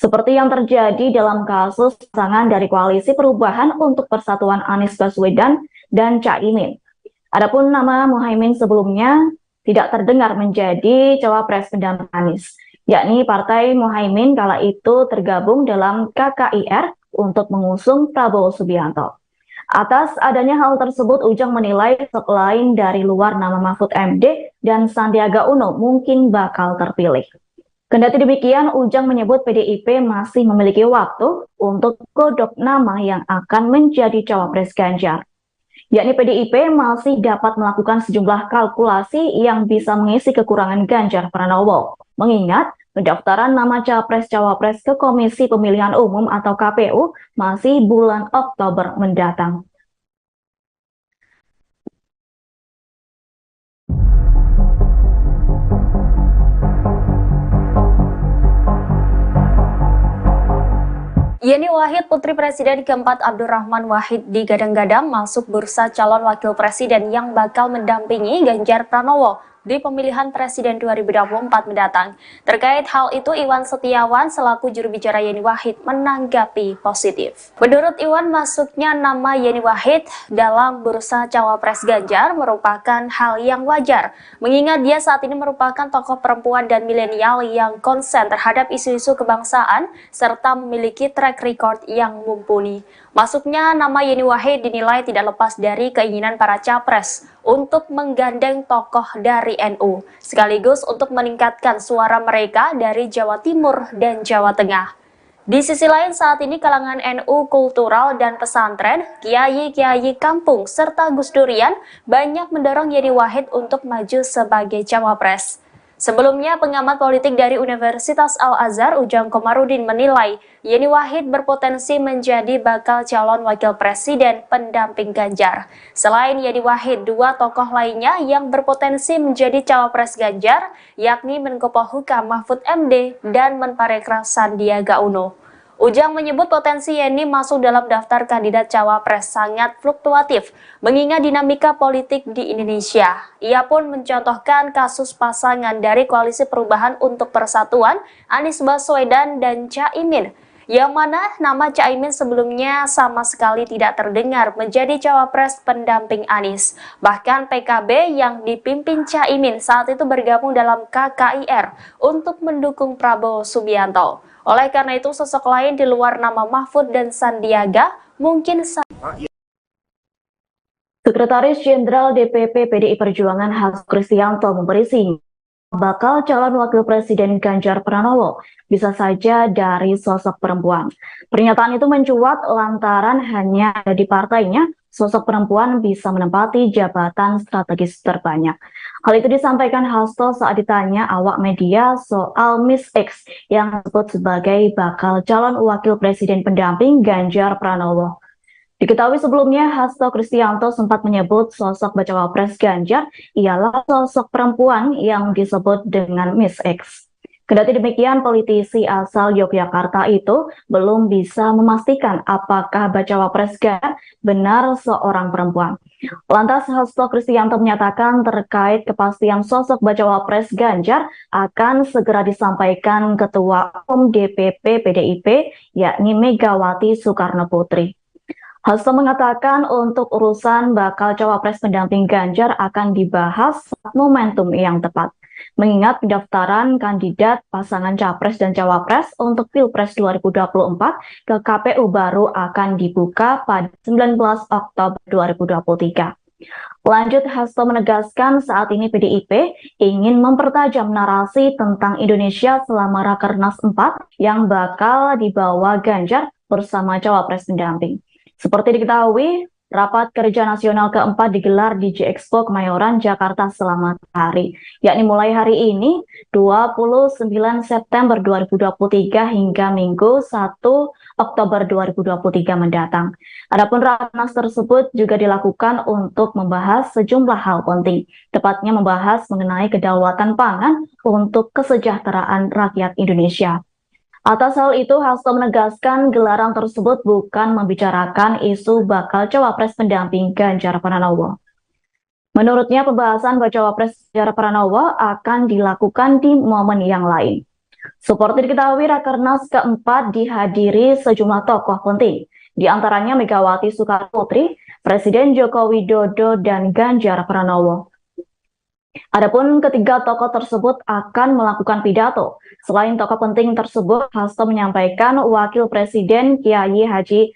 Seperti yang terjadi dalam kasus pasangan dari Koalisi Perubahan untuk Persatuan Anies Baswedan dan Caimin. Adapun nama Muhaimin sebelumnya tidak terdengar menjadi cawapres pendamping Anies, yakni Partai Muhaimin kala itu tergabung dalam KKIR untuk mengusung Prabowo Subianto. Atas adanya hal tersebut, Ujang menilai selain dari luar nama Mahfud MD dan Sandiaga Uno mungkin bakal terpilih. Kendati demikian, Ujang menyebut PDIP masih memiliki waktu untuk godok nama yang akan menjadi cawapres Ganjar. Yakni PDIP masih dapat melakukan sejumlah kalkulasi yang bisa mengisi kekurangan Ganjar Pranowo. Mengingat pendaftaran nama capres-cawapres ke Komisi Pemilihan Umum atau KPU masih bulan Oktober mendatang. Yeni Wahid, putri Presiden keempat Abdurrahman Wahid digadang-gadang masuk bursa calon wakil presiden yang bakal mendampingi Ganjar Pranowo di pemilihan Presiden 2024 mendatang. Terkait hal itu, Iwan Setiawan selaku juru bicara Yeni Wahid menanggapi positif. Menurut Iwan, masuknya nama Yeni Wahid dalam bursa cawapres Ganjar merupakan hal yang wajar, mengingat dia saat ini merupakan tokoh perempuan dan milenial yang konsen terhadap isu-isu kebangsaan serta memiliki track record yang mumpuni. Masuknya nama Yeni Wahid dinilai tidak lepas dari keinginan para capres untuk menggandeng tokoh dari NU, sekaligus untuk meningkatkan suara mereka dari Jawa Timur dan Jawa Tengah. Di sisi lain, saat ini kalangan NU kultural dan pesantren, kiai-kiai kampung, serta Gus Durian banyak mendorong Yeni Wahid untuk maju sebagai cawapres. Sebelumnya, pengamat politik dari Universitas Al-Azhar Ujang Komarudin menilai Yeni Wahid berpotensi menjadi bakal calon wakil presiden pendamping Ganjar. Selain Yeni Wahid, dua tokoh lainnya yang berpotensi menjadi cawapres Ganjar, yakni Menko Polhukam Mahfud MD dan Menparekraf Sandiaga Uno. Ujang menyebut potensi Yeni masuk dalam daftar kandidat cawapres sangat fluktuatif, mengingat dinamika politik di Indonesia. Ia pun mencontohkan kasus pasangan dari Koalisi Perubahan untuk Persatuan, Anies Baswedan dan Caimin, yang mana nama Caimin sebelumnya sama sekali tidak terdengar menjadi cawapres pendamping Anies. Bahkan PKB yang dipimpin Caimin saat itu bergabung dalam KKIR untuk mendukung Prabowo Subianto. Oleh karena itu, sosok lain di luar nama Mahfud dan Sandiaga mungkin Sekretaris Jenderal DPP PDI Perjuangan Hasto Kristianto memberi sinyal bakal calon wakil presiden Ganjar Pranowo bisa saja dari sosok perempuan. Pernyataan itu mencuat lantaran hanya di partainya sosok perempuan bisa menempati jabatan strategis terbanyak. Hal itu disampaikan Hasto saat ditanya awak media soal Miss X yang disebut sebagai bakal calon wakil presiden pendamping Ganjar Pranowo. Diketahui sebelumnya, Hasto Kristianto sempat menyebut sosok bacawa pres Ganjar ialah sosok perempuan yang disebut dengan Miss X. Kendati demikian, politisi asal Yogyakarta itu belum bisa memastikan apakah bacawa pres Ganjar benar seorang perempuan. Lantas Hasto Kristianto menyatakan terkait kepastian sosok bacawa pres Ganjar akan segera disampaikan Ketua Umum DPP PDIP yakni Megawati Soekarno Putri. Hasto mengatakan untuk urusan bakal cawapres pendamping Ganjar akan dibahas saat momentum yang tepat. Mengingat pendaftaran kandidat pasangan capres dan cawapres untuk Pilpres 2024 ke KPU baru akan dibuka pada 19 Oktober 2023. Lanjut, Hasto menegaskan saat ini PDIP ingin mempertajam narasi tentang Indonesia selama Rakernas 4 yang bakal dibawa Ganjar bersama cawapres pendamping. Seperti diketahui, rapat kerja nasional keempat digelar di J-Expo Kemayoran, Jakarta selama hari, yakni mulai hari ini 29 September 2023 hingga Minggu 1 Oktober 2023 mendatang. Adapun rakernas tersebut juga dilakukan untuk membahas sejumlah hal penting, tepatnya membahas mengenai kedaulatan pangan untuk kesejahteraan rakyat Indonesia. Atas hal itu, Hasto menegaskan gelaran tersebut bukan membicarakan isu bakal cawapres pendamping Ganjar Pranowo. Menurutnya, pembahasan cawapres Ganjar Pranowo akan dilakukan di momen yang lain. Seperti diketahui, Rakernas keempat dihadiri sejumlah tokoh penting, di antaranya Megawati Soekarno Putri, Presiden Joko Widodo, dan Ganjar Pranowo. Adapun ketiga tokoh tersebut akan melakukan pidato. Selain tokoh penting tersebut, Hasto menyampaikan Wakil Presiden Kiai Haji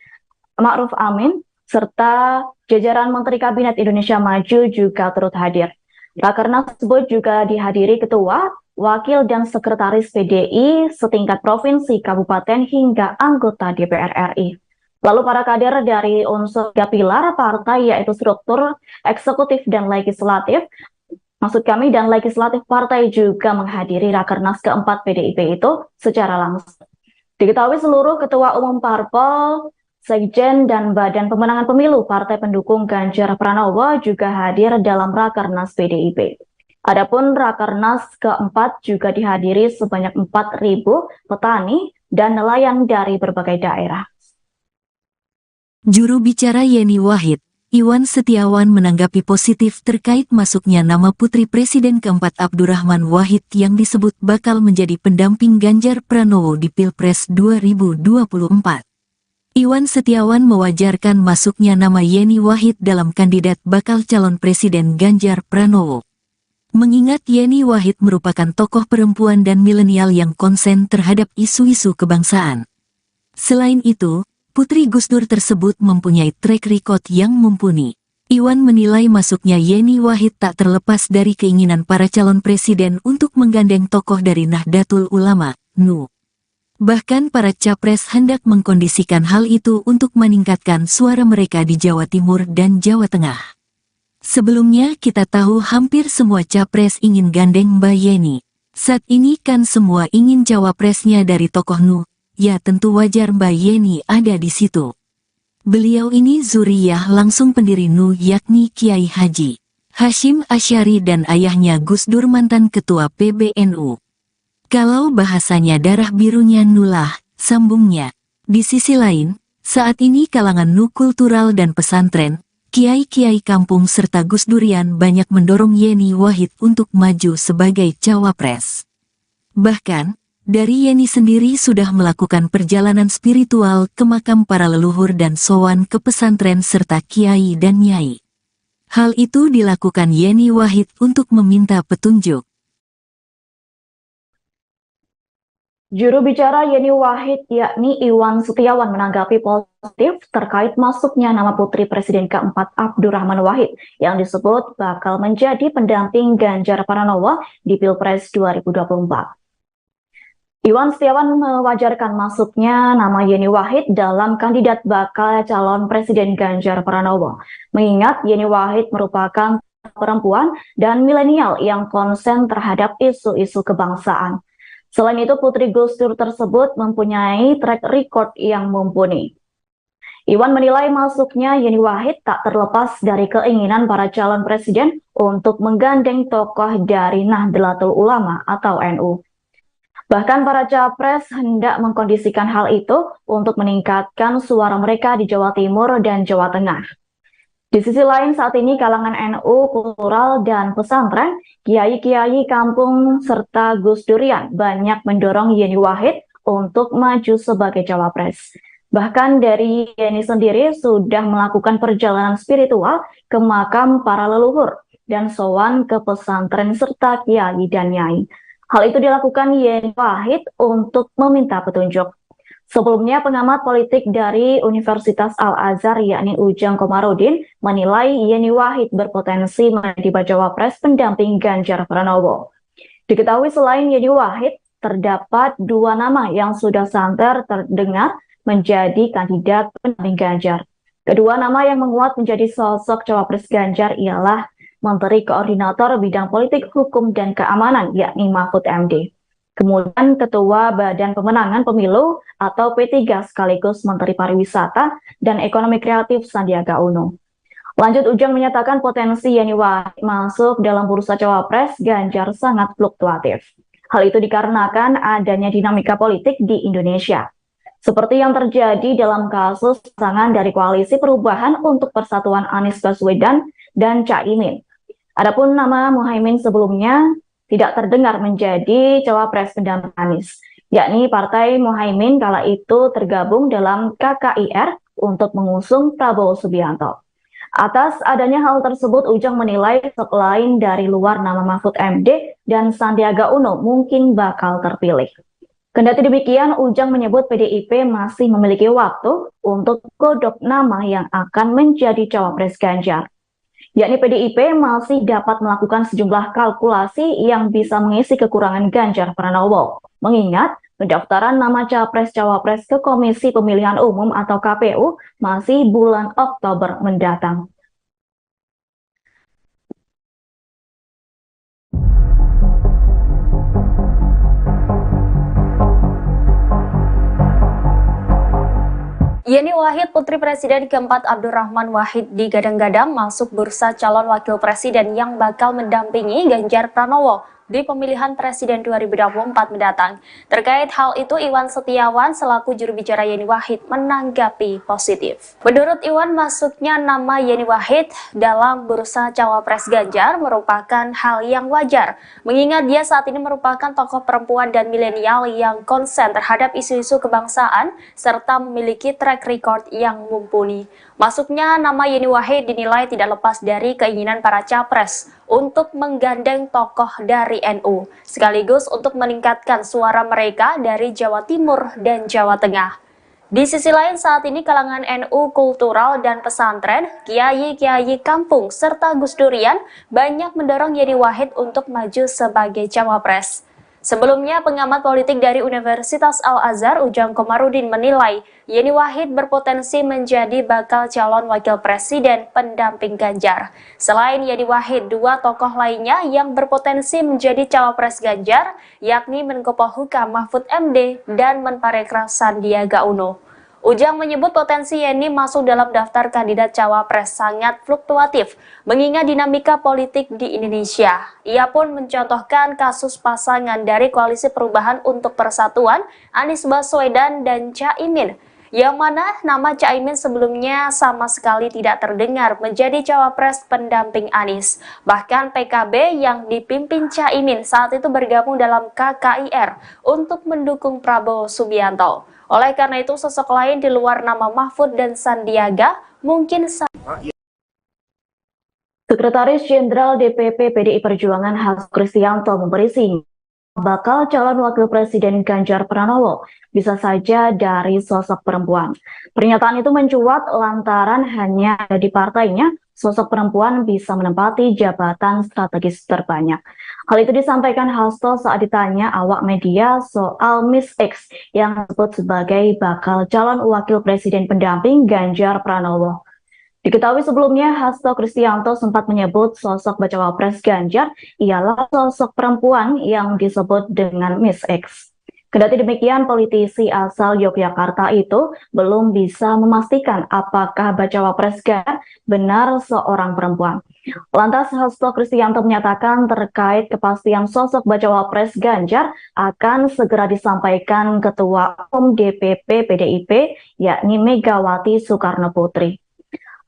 Ma'ruf Amin serta jajaran Menteri Kabinet Indonesia Maju juga turut hadir. Rakernas tersebut juga dihadiri ketua, wakil dan sekretaris PDI setingkat provinsi, kabupaten hingga anggota DPR RI. Lalu para kader dari unsur tiga pilar partai yaitu struktur, eksekutif dan legislatif dan legislatif partai juga menghadiri Rakernas keempat PDIP itu secara langsung. Diketahui seluruh ketua umum parpol, sekjen, dan badan pemenangan pemilu partai pendukung Ganjar Pranowo juga hadir dalam Rakernas PDIP. Adapun Rakernas keempat juga dihadiri sebanyak 4.000 petani dan nelayan dari berbagai daerah. Juru bicara Yeni Wahid, Iwan Setiawan menanggapi positif terkait masuknya nama Putri Presiden keempat Abdurrahman Wahid yang disebut bakal menjadi pendamping Ganjar Pranowo di Pilpres 2024. Iwan Setiawan mewajarkan masuknya nama Yeni Wahid dalam kandidat bakal calon Presiden Ganjar Pranowo. Mengingat Yeni Wahid merupakan tokoh perempuan dan milenial yang konsen terhadap isu-isu kebangsaan. Selain itu, Putri Gus Dur tersebut mempunyai track record yang mumpuni. Iwan menilai masuknya Yeni Wahid tak terlepas dari keinginan para calon presiden untuk menggandeng tokoh dari Nahdlatul Ulama, NU. Bahkan para capres hendak mengkondisikan hal itu untuk meningkatkan suara mereka di Jawa Timur dan Jawa Tengah. Sebelumnya kita tahu hampir semua capres ingin gandeng Mbak Yeni. Saat ini kan semua ingin cawapresnya dari tokoh Nu, ya tentu wajar Mbak Yeni ada di situ. Beliau ini zuriyah langsung pendiri Nu yakni Kiai Haji Hashim Asy'ari dan ayahnya Gus Dur mantan ketua PBNU. Kalau bahasanya darah birunya Nulah, sambungnya. Di sisi lain, saat ini kalangan Nu kultural dan pesantren, kiai-kiai kampung serta Gus Durian banyak mendorong Yeni Wahid untuk maju sebagai cawapres. Bahkan, dari Yeni sendiri sudah melakukan perjalanan spiritual ke makam para leluhur dan sowan ke pesantren serta kiai dan nyai. Hal itu dilakukan Yeni Wahid untuk meminta petunjuk. Juru bicara Yeni Wahid yakni Iwan Setiawan menanggapi positif terkait masuknya nama putri Presiden keempat Abdurrahman Wahid yang disebut bakal menjadi pendamping Ganjar Pranowo di Pilpres 2024. Iwan Setiawan mewajarkan masuknya nama Yeni Wahid dalam kandidat bakal calon Presiden Ganjar Pranowo, mengingat Yeni Wahid merupakan perempuan dan milenial yang konsen terhadap isu-isu kebangsaan. Selain itu, Putri Gus Dur tersebut mempunyai track record yang mumpuni. Iwan menilai masuknya Yeni Wahid tak terlepas dari keinginan para calon presiden untuk menggandeng tokoh dari Nahdlatul Ulama atau NU. Bahkan para capres hendak mengkondisikan hal itu untuk meningkatkan suara mereka di Jawa Timur dan Jawa Tengah. Di sisi lain, saat ini kalangan NU kultural dan pesantren, kiai-kiai kampung serta Gus Durian banyak mendorong Yeni Wahid untuk maju sebagai cawapres. Bahkan dari Yeni sendiri sudah melakukan perjalanan spiritual ke makam para leluhur dan sowan ke pesantren serta kiai dan nyai. Hal itu dilakukan Yeni Wahid untuk meminta petunjuk. Sebelumnya, pengamat politik dari Universitas Al-Azhar yakni Ujang Komarudin menilai Yeni Wahid berpotensi menjadi bacawa pres pendamping Ganjar Pranowo. Diketahui selain Yeni Wahid, terdapat dua nama yang sudah santer terdengar menjadi kandidat pendamping Ganjar. Kedua nama yang menguat menjadi sosok cawapres Ganjar ialah Menteri Koordinator Bidang Politik, Hukum, dan Keamanan yakni Mahfud MD. Kemudian Ketua Badan Pemenangan Pemilu atau P3 sekaligus Menteri Pariwisata dan Ekonomi Kreatif Sandiaga Uno. Lanjut, Ujang menyatakan potensi Yeni Wahid masuk dalam bursa cawapres Ganjar sangat fluktuatif. Hal itu dikarenakan adanya dinamika politik di Indonesia. Seperti yang terjadi dalam kasus pasangan dari Koalisi Perubahan untuk Persatuan Anies Baswedan dan Caimin. Adapun nama Muhaimin sebelumnya tidak terdengar menjadi cawapres pendamping Anies, yakni Partai Muhaimin kala itu tergabung dalam KKIR untuk mengusung Prabowo Subianto. Atas adanya hal tersebut, Ujang menilai selain dari luar nama Mahfud MD dan Sandiaga Uno mungkin bakal terpilih. Kendati demikian, Ujang menyebut PDIP masih memiliki waktu untuk godok nama yang akan menjadi cawapres Ganjar. Yakni PDIP masih dapat melakukan sejumlah kalkulasi yang bisa mengisi kekurangan Ganjar Pranowo. Mengingat pendaftaran nama capres-cawapres ke Komisi Pemilihan Umum atau KPU masih bulan Oktober mendatang. Yeni Wahid, putri Presiden keempat Abdurrahman Wahid digadang-gadang masuk bursa calon wakil presiden yang bakal mendampingi Ganjar Pranowo di pemilihan Presiden 2024 mendatang. Terkait hal itu, Iwan Setiawan selaku juru bicara Yeni Wahid menanggapi positif. Menurut Iwan, masuknya nama Yeni Wahid dalam bursa cawapres Ganjar merupakan hal yang wajar, mengingat dia saat ini merupakan tokoh perempuan dan milenial yang konsen terhadap isu-isu kebangsaan serta memiliki track record yang mumpuni. Masuknya nama Yeni Wahid dinilai tidak lepas dari keinginan para capres untuk menggandeng tokoh dari NU, sekaligus untuk meningkatkan suara mereka dari Jawa Timur dan Jawa Tengah. Di sisi lain, saat ini kalangan NU kultural dan pesantren, kiai-kiai kampung, serta Gus Durian banyak mendorong Yeni Wahid untuk maju sebagai cawapres. Sebelumnya, pengamat politik dari Universitas Al-Azhar Ujang Komarudin menilai Yeni Wahid berpotensi menjadi bakal calon wakil presiden pendamping Ganjar. Selain Yeni Wahid, dua tokoh lainnya yang berpotensi menjadi cawapres Ganjar, yakni Menko Polhukam Mahfud MD dan Menparekraf Sandiaga Uno. Ujang menyebut potensi Yeni masuk dalam daftar kandidat cawapres sangat fluktuatif, mengingat dinamika politik di Indonesia. Ia pun mencontohkan kasus pasangan dari Koalisi Perubahan untuk Persatuan, Anies Baswedan dan Caimin, yang mana nama Caimin sebelumnya sama sekali tidak terdengar menjadi cawapres pendamping Anies. Bahkan PKB yang dipimpin Caimin saat itu bergabung dalam KKIR untuk mendukung Prabowo Subianto. Oleh karena itu, sosok lain di luar nama Mahfud dan Sandiaga mungkin Sekretaris Jenderal DPP PDI Perjuangan Hasto Kristianto memberi sinyal bakal calon wakil presiden Ganjar Pranowo bisa saja dari sosok perempuan. Pernyataan itu mencuat lantaran hanya di partainya sosok perempuan bisa menempati jabatan strategis terbanyak. Hal itu disampaikan Hasto saat ditanya awak media soal Miss X yang disebut sebagai bakal calon wakil presiden pendamping Ganjar Pranowo. Diketahui sebelumnya, Hasto Kristianto sempat menyebut sosok bacawa pres Ganjar ialah sosok perempuan yang disebut dengan Miss X. Kendati demikian, politisi asal Yogyakarta itu belum bisa memastikan apakah bacawa pres Ganjar benar seorang perempuan. Lantas Hasto Kristianto menyatakan terkait kepastian sosok bacawa pres Ganjar akan segera disampaikan Ketua Umum DPP PDIP yakni Megawati Soekarno Putri.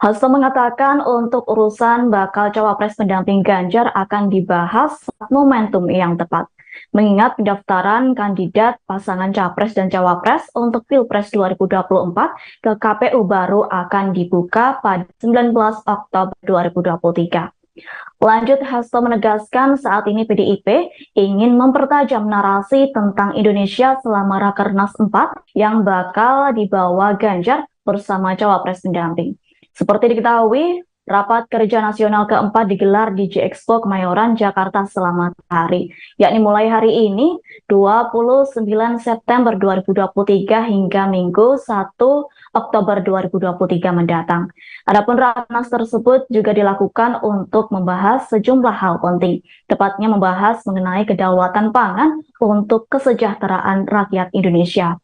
Hasto mengatakan untuk urusan bakal cawapres pendamping Ganjar akan dibahas saat momentum yang tepat. Mengingat pendaftaran kandidat pasangan capres dan cawapres untuk Pilpres 2024 ke KPU baru akan dibuka pada 19 Oktober 2023. Lanjut, Hasto menegaskan saat ini PDIP ingin mempertajam narasi tentang Indonesia selama Rakernas 4 yang bakal dibawa Ganjar bersama cawapres pendamping. Seperti diketahui, rapat kerja nasional keempat digelar di J-Expo Kemayoran, Jakarta selama hari, yakni mulai hari ini 29 September 2023 hingga Minggu 1 Oktober 2023 mendatang. Adapun rakernas tersebut juga dilakukan untuk membahas sejumlah hal penting, tepatnya membahas mengenai kedaulatan pangan untuk kesejahteraan rakyat Indonesia.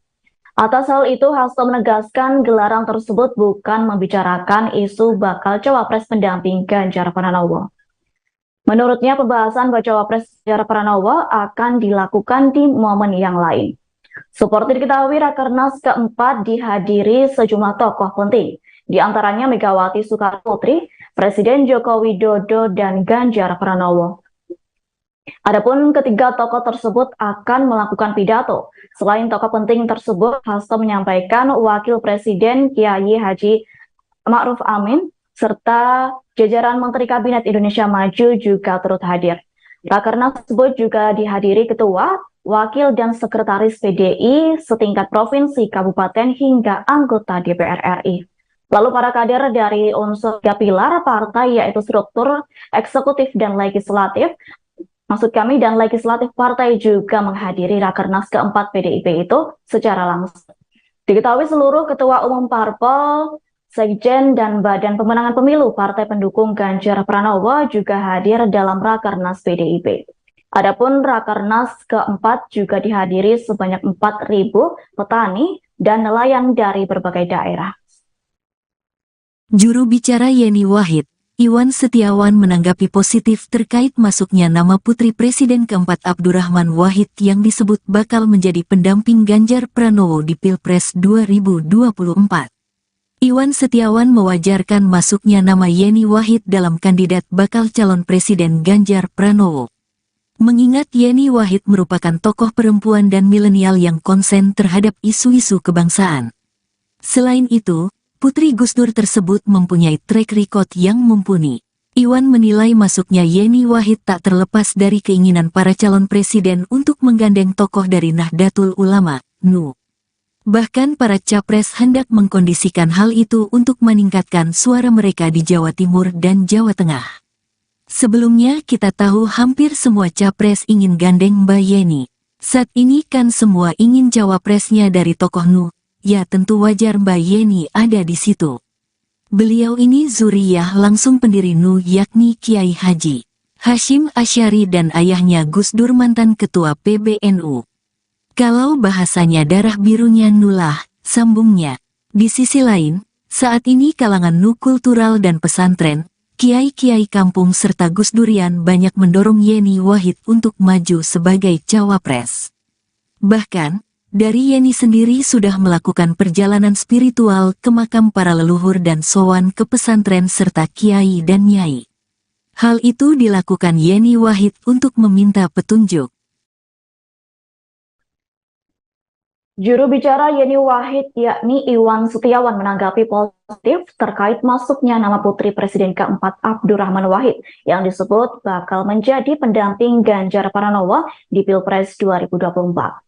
Atas hal itu, Hasto menegaskan gelaran tersebut bukan membicarakan isu bakal cawapres pendamping Ganjar Pranowo. Menurutnya, pembahasan cawapres Ganjar Pranowo akan dilakukan di momen yang lain. Seperti diketahui, Rakernas keempat dihadiri sejumlah tokoh penting, di antaranya Megawati Soekarno Putri, Presiden Joko Widodo, dan Ganjar Pranowo. Adapun ketiga tokoh tersebut akan melakukan pidato. Selain tokoh penting tersebut, Hasto menyampaikan Wakil Presiden Kiai Haji Ma'ruf Amin serta jajaran Menteri Kabinet Indonesia Maju juga turut hadir. Rakernas tersebut juga dihadiri Ketua, Wakil dan Sekretaris PDI setingkat provinsi, kabupaten hingga anggota DPR RI. Lalu para kader dari unsur tiga pilar partai yaitu struktur, eksekutif dan legislatif, dan legislatif partai juga menghadiri Rakernas keempat PDIP itu secara langsung. Diketahui seluruh ketua umum parpol, sekjen, dan badan pemenangan pemilu partai pendukung Ganjar Pranowo juga hadir dalam Rakernas PDIP. Adapun Rakernas keempat juga dihadiri sebanyak 4.000 petani dan nelayan dari berbagai daerah. Juru bicara Yeni Wahid, Iwan Setiawan menanggapi positif terkait masuknya nama putri Presiden keempat Abdurrahman Wahid yang disebut bakal menjadi pendamping Ganjar Pranowo di Pilpres 2024. Iwan Setiawan mewajarkan masuknya nama Yeni Wahid dalam kandidat bakal calon Presiden Ganjar Pranowo. Mengingat Yeni Wahid merupakan tokoh perempuan dan milenial yang konsen terhadap isu-isu kebangsaan. Selain itu, Putri Gus Dur tersebut mempunyai track record yang mumpuni. Iwan menilai masuknya Yeni Wahid tak terlepas dari keinginan para calon presiden untuk menggandeng tokoh dari Nahdlatul Ulama, NU. Bahkan para capres hendak mengkondisikan hal itu untuk meningkatkan suara mereka di Jawa Timur dan Jawa Tengah. Sebelumnya kita tahu hampir semua capres ingin gandeng Mbak Yeni. Saat ini kan semua ingin cawapresnya dari tokoh Nu, ya tentu wajar Mbak Yeni ada di situ. Beliau ini zuriyah langsung pendiri Nu yakni Kiai Haji Hashim Asy'ari dan ayahnya Gus Dur mantan ketua PBNU. Kalau bahasanya darah birunya Nulah, sambungnya. Di sisi lain, saat ini kalangan Nu kultural dan pesantren, kiai-kiai kampung serta Gus Durian banyak mendorong Yeni Wahid untuk maju sebagai cawapres. Bahkan, dari Yeni sendiri sudah melakukan perjalanan spiritual ke makam para leluhur dan sowan ke pesantren serta kiai dan nyai. Hal itu dilakukan Yeni Wahid untuk meminta petunjuk. Juru bicara Yeni Wahid yakni Iwan Setiawan menanggapi positif terkait masuknya nama putri Presiden keempat Abdurrahman Wahid yang disebut bakal menjadi pendamping Ganjar Pranowo di Pilpres 2024.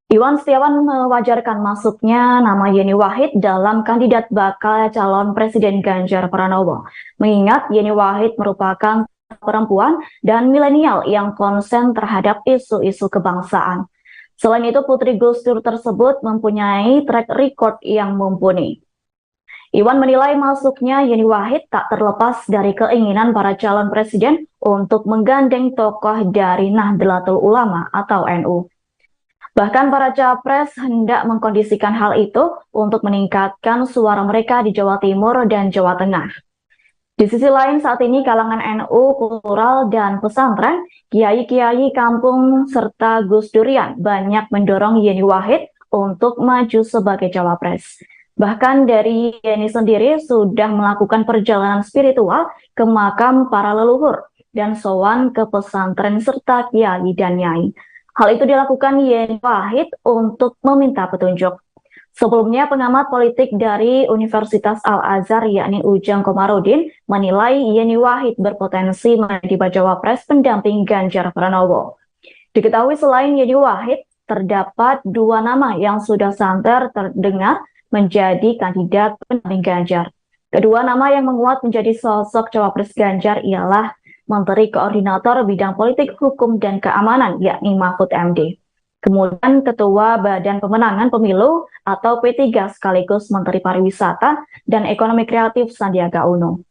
Iwan Setiawan mewajarkan masuknya nama Yeni Wahid dalam kandidat bakal calon Presiden Ganjar Pranowo, mengingat Yeni Wahid merupakan perempuan dan milenial yang konsen terhadap isu-isu kebangsaan. Selain itu, Putri Gus Dur tersebut mempunyai track record yang mumpuni. Iwan menilai masuknya Yeni Wahid tak terlepas dari keinginan para calon presiden untuk menggandeng tokoh dari Nahdlatul Ulama atau NU. Bahkan para capres hendak mengkondisikan hal itu untuk meningkatkan suara mereka di Jawa Timur dan Jawa Tengah. Di sisi lain, saat ini kalangan NU, kultural, dan pesantren, kiai-kiai kampung, serta Gus Durian banyak mendorong Yeni Wahid untuk maju sebagai cawapres. Bahkan dari Yeni sendiri sudah melakukan perjalanan spiritual ke makam para leluhur dan sowan ke pesantren serta kiai dan nyai. Hal itu dilakukan Yeni Wahid untuk meminta petunjuk. Sebelumnya, pengamat politik dari Universitas Al-Azhar yakni Ujang Komarudin menilai Yeni Wahid berpotensi menjadi bacawa pres pendamping Ganjar Pranowo. Diketahui selain Yeni Wahid, terdapat dua nama yang sudah santer terdengar menjadi kandidat pendamping Ganjar. Kedua nama yang menguat menjadi sosok cawapres Ganjar ialah Menteri Koordinator Bidang Politik, Hukum, dan Keamanan yakni Mahfud MD. Kemudian Ketua Badan Pemenangan Pemilu atau P3 sekaligus Menteri Pariwisata dan Ekonomi Kreatif Sandiaga Uno.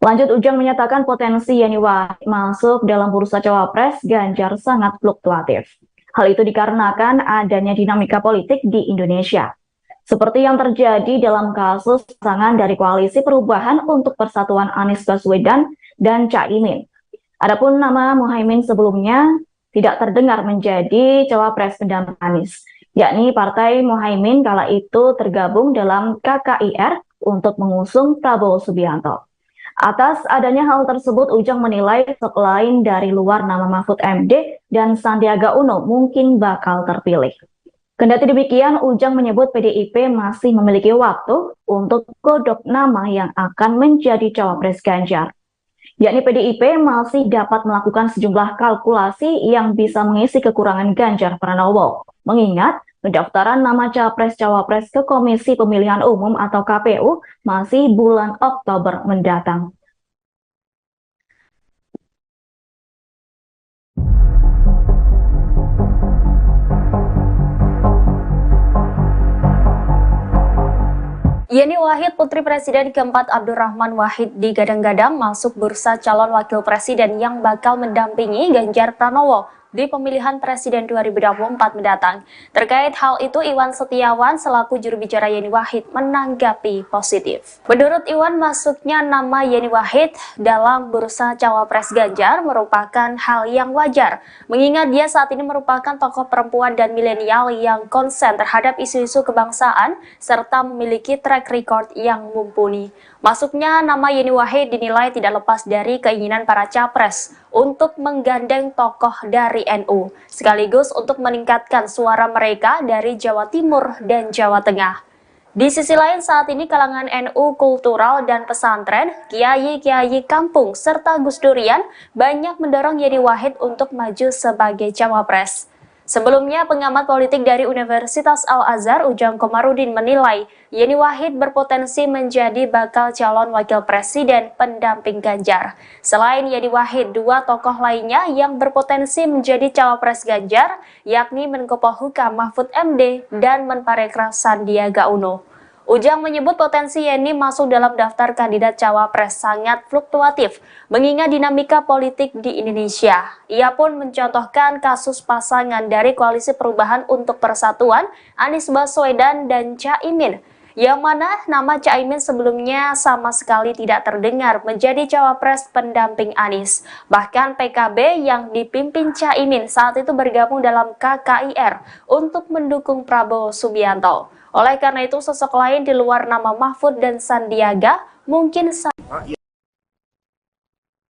Lanjut, Ujang menyatakan potensi Yeni Wahid masuk dalam bursa cawapres Ganjar sangat fluktuatif. Hal itu dikarenakan adanya dinamika politik di Indonesia. Seperti yang terjadi dalam kasus pasangan dari Koalisi Perubahan untuk Persatuan Anies Baswedan dan Caimin. Adapun nama Muhaimin sebelumnya tidak terdengar menjadi cawapres pendamping Anies, yakni Partai Muhaimin kala itu tergabung dalam KKIR untuk mengusung Prabowo Subianto. Atas adanya hal tersebut, Ujang menilai selain dari luar nama Mahfud MD dan Sandiaga Uno mungkin bakal terpilih. Kendati demikian, Ujang menyebut PDIP masih memiliki waktu untuk godok nama yang akan menjadi cawapres Ganjar. Yakni PDIP masih dapat melakukan sejumlah kalkulasi yang bisa mengisi kekurangan Ganjar Pranowo. Mengingat pendaftaran nama capres-cawapres ke Komisi Pemilihan Umum atau KPU masih bulan Oktober mendatang. Yeni Wahid, putri Presiden keempat Abdurrahman Wahid digadang-gadang masuk bursa calon wakil presiden yang bakal mendampingi Ganjar Pranowo di pemilihan Presiden 2024 mendatang. Terkait hal itu, Iwan Setiawan selaku juru bicara Yeni Wahid menanggapi positif. Menurut Iwan, masuknya nama Yeni Wahid dalam bursa cawapres Ganjar merupakan hal yang wajar, mengingat dia saat ini merupakan tokoh perempuan dan milenial yang konsen terhadap isu-isu kebangsaan serta memiliki track record yang mumpuni. Masuknya nama Yeni Wahid dinilai tidak lepas dari keinginan para capres untuk menggandeng tokoh dari NU, sekaligus untuk meningkatkan suara mereka dari Jawa Timur dan Jawa Tengah. Di sisi lain, saat ini kalangan NU kultural dan pesantren, kiai-kiai kampung, serta Gus Durian banyak mendorong Yeni Wahid untuk maju sebagai cawapres. Sebelumnya, pengamat politik dari Universitas Al-Azhar Ujang Komarudin menilai Yeni Wahid berpotensi menjadi bakal calon wakil presiden pendamping Ganjar. Selain Yeni Wahid, dua tokoh lainnya yang berpotensi menjadi cawapres Ganjar, yakni Menko Polhukam Mahfud MD dan Menparekraf Sandiaga Uno. Ujang menyebut potensi Yeni masuk dalam daftar kandidat cawapres sangat fluktuatif, mengingat dinamika politik di Indonesia. Ia pun mencontohkan kasus pasangan dari Koalisi Perubahan untuk Persatuan, Anies Baswedan dan Caimin, yang mana nama Caimin sebelumnya sama sekali tidak terdengar menjadi cawapres pendamping Anies. Bahkan PKB yang dipimpin Caimin saat itu bergabung dalam KKIR untuk mendukung Prabowo Subianto. Oleh karena itu, sosok lain di luar nama Mahfud dan Sandiaga mungkin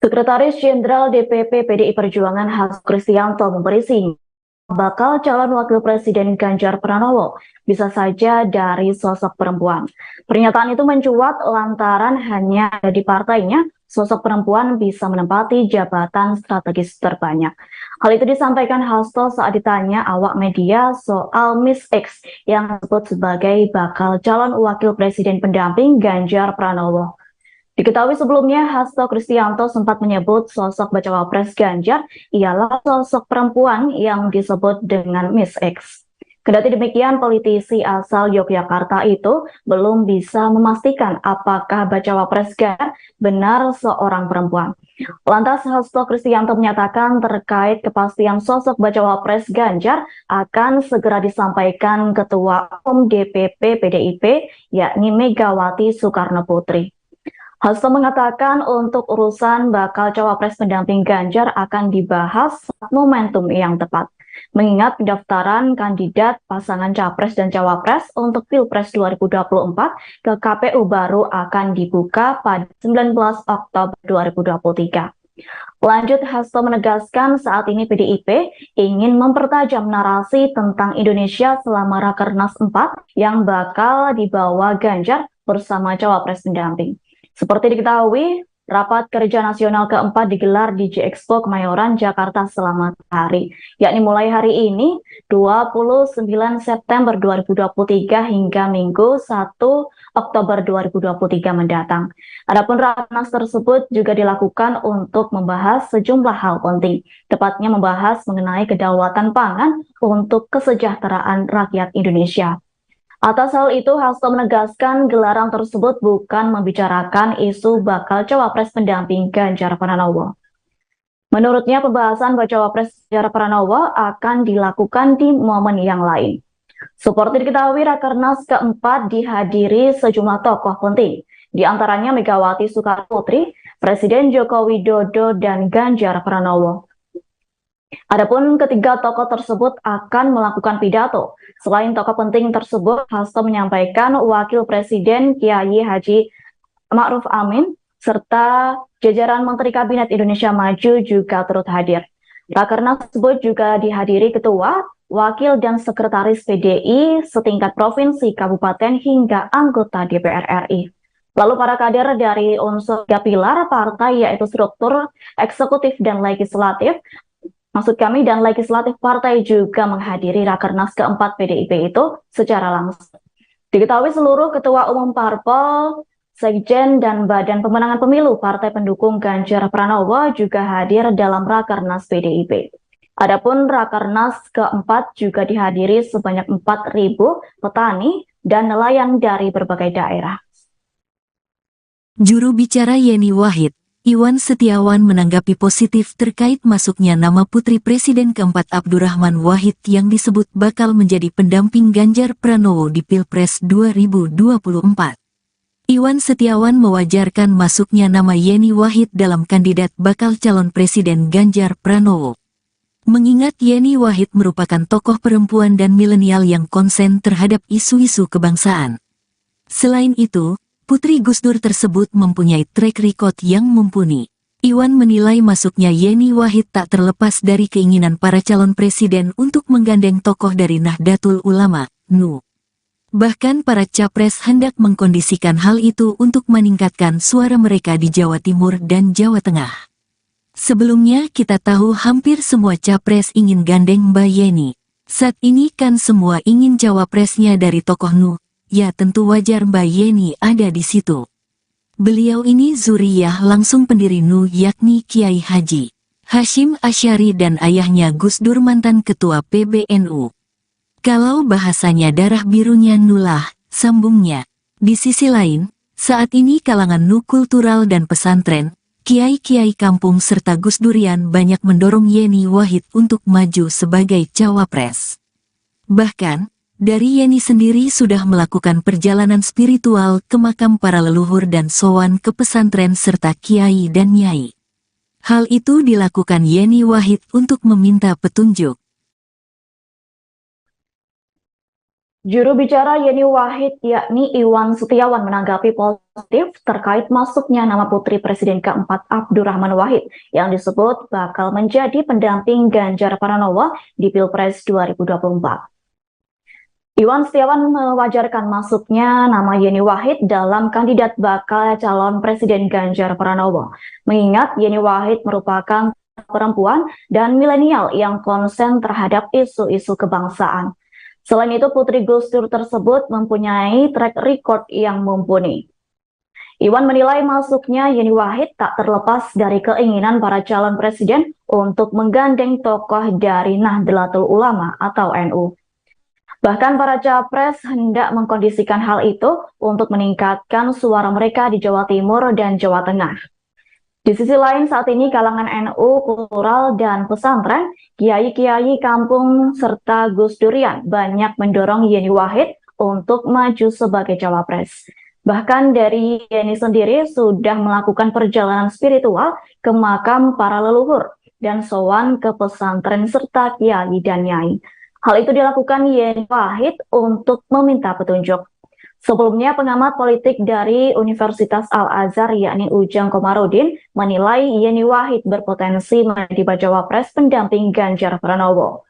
Sekretaris Jenderal DPP PDI Perjuangan Hasto Kristianto memberi sinyal bakal calon wakil presiden Ganjar Pranowo bisa saja dari sosok perempuan. Pernyataan itu mencuat lantaran hanya di partainya sosok perempuan bisa menempati jabatan strategis terbanyak. Hal itu disampaikan Hasto saat ditanya awak media soal Miss X yang disebut sebagai bakal calon wakil presiden pendamping Ganjar Pranowo. Diketahui sebelumnya, Hasto Kristianto sempat menyebut sosok bacawa pres Ganjar ialah sosok perempuan yang disebut dengan Miss X. Kendati demikian, politisi asal Yogyakarta itu belum bisa memastikan apakah bacawa pres Ganjar benar seorang perempuan. Lantas Hasto Kristianto menyatakan terkait kepastian sosok bacawa pres Ganjar akan segera disampaikan Ketua Umum DPP PDIP yakni Megawati Soekarno Putri. Hasto mengatakan untuk urusan bakal cawapres pendamping Ganjar akan dibahas saat momentum yang tepat. Mengingat pendaftaran kandidat pasangan capres dan cawapres untuk Pilpres 2024 ke KPU baru akan dibuka pada 19 Oktober 2023. Lanjut, Hasto menegaskan saat ini PDIP ingin mempertajam narasi tentang Indonesia selama Rakernas 4 yang bakal dibawa Ganjar bersama cawapres pendamping. Seperti diketahui, Rapat Kerja Nasional keempat digelar di J-Expo Kemayoran, Jakarta selama hari, yakni mulai hari ini 29 September 2023 hingga Minggu 1 Oktober 2023 mendatang. Adapun Rakernas tersebut juga dilakukan untuk membahas sejumlah hal penting, tepatnya membahas mengenai kedaulatan pangan untuk kesejahteraan rakyat Indonesia. Atas hal itu, Hasto menegaskan gelaran tersebut bukan membicarakan isu bakal cawapres pendamping Ganjar Pranowo. Menurutnya, pembahasan cawapres Ganjar Pranowo akan dilakukan di momen yang lain. Seperti diketahui, Rakernas keempat dihadiri sejumlah tokoh penting, di antaranya Megawati Soekarno Putri, Presiden Joko Widodo, dan Ganjar Pranowo. Adapun ketiga tokoh tersebut akan melakukan pidato. Selain tokoh penting tersebut, Hasto menyampaikan Wakil Presiden Kiai Haji Ma'ruf Amin serta jajaran Menteri Kabinet Indonesia Maju juga turut hadir. Rakernas tersebut juga dihadiri Ketua, Wakil dan Sekretaris PDI setingkat provinsi, kabupaten hingga anggota DPR RI. Lalu para kader dari unsur 3 pilar partai yaitu struktur, eksekutif, dan legislatif, dan legislatif partai juga menghadiri Rakernas keempat PDIP itu secara langsung. Diketahui seluruh Ketua Umum Parpol, Sekjen, dan Badan Pemenangan Pemilu Partai Pendukung Ganjar Pranowo juga hadir dalam Rakernas PDIP. Adapun Rakernas keempat juga dihadiri sebanyak 4.000 petani dan nelayan dari berbagai daerah. Juru bicara Yeni Wahid, Iwan Setiawan menanggapi positif terkait masuknya nama putri Presiden keempat Abdurrahman Wahid yang disebut bakal menjadi pendamping Ganjar Pranowo di Pilpres 2024. Iwan Setiawan mewajarkan masuknya nama Yeni Wahid dalam kandidat bakal calon Presiden Ganjar Pranowo. Mengingat Yeni Wahid merupakan tokoh perempuan dan milenial yang konsen terhadap isu-isu kebangsaan. Selain itu, Putri Gus Dur tersebut mempunyai track record yang mumpuni. Iwan menilai masuknya Yeni Wahid tak terlepas dari keinginan para calon presiden untuk menggandeng tokoh dari Nahdlatul Ulama, NU. Bahkan para capres hendak mengkondisikan hal itu untuk meningkatkan suara mereka di Jawa Timur dan Jawa Tengah. Sebelumnya kita tahu hampir semua capres ingin gandeng Mbak Yeni. Saat ini kan semua ingin cawapresnya dari tokoh Nu, ya tentu wajar Mbak Yeni ada di situ. Beliau ini zuriyah langsung pendiri Nu yakni Kiai Haji Hashim Asy'ari dan ayahnya Gus Dur mantan ketua PBNU. Kalau bahasanya darah birunya Nulah, sambungnya. Di sisi lain, saat ini kalangan Nu kultural dan pesantren, kiai-kiai kampung serta Gus Durian banyak mendorong Yeni Wahid untuk maju sebagai cawapres. Bahkan, dari Yeni sendiri sudah melakukan perjalanan spiritual ke makam para leluhur dan sowan ke pesantren serta kiai dan nyai. Hal itu dilakukan Yeni Wahid untuk meminta petunjuk. Juru bicara Yeni Wahid yakni Iwan Setiawan menanggapi positif terkait masuknya nama putri Presiden keempat Abdurrahman Wahid yang disebut bakal menjadi pendamping Ganjar Pranowo di Pilpres 2024. Iwan Setiawan mewajarkan masuknya nama Yeni Wahid dalam kandidat bakal calon Presiden Ganjar Pranowo, mengingat Yeni Wahid merupakan perempuan dan milenial yang konsen terhadap isu-isu kebangsaan. Selain itu, Putri Gus Dur tersebut mempunyai track record yang mumpuni. Iwan menilai masuknya Yeni Wahid tak terlepas dari keinginan para calon presiden untuk menggandeng tokoh dari Nahdlatul Ulama atau NU. Bahkan para capres hendak mengkondisikan hal itu untuk meningkatkan suara mereka di Jawa Timur dan Jawa Tengah. Di sisi lain, saat ini kalangan NU, kultural, dan pesantren, kiai-kiai kampung, serta Gus Durian banyak mendorong Yeni Wahid untuk maju sebagai cawapres. Bahkan dari Yeni sendiri sudah melakukan perjalanan spiritual ke makam para leluhur dan sowan ke pesantren serta kiai dan nyai. Hal itu dilakukan Yeni Wahid untuk meminta petunjuk. Sebelumnya, pengamat politik dari Universitas Al-Azhar yakni Ujang Komarudin menilai Yeni Wahid berpotensi menjadi bacawa pres pendamping Ganjar Pranowo.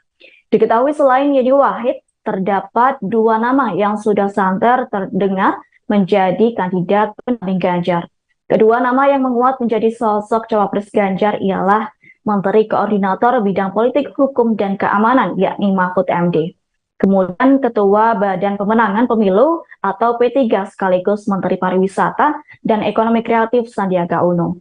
Diketahui selain Yeni Wahid, terdapat dua nama yang sudah santer terdengar menjadi kandidat pendamping Ganjar. Kedua nama yang menguat menjadi sosok cawapres Ganjar ialah Menteri Koordinator Bidang Politik, Hukum, dan Keamanan yakni Mahfud MD. Kemudian Ketua Badan Pemenangan Pemilu atau P3 sekaligus Menteri Pariwisata dan Ekonomi Kreatif Sandiaga Uno.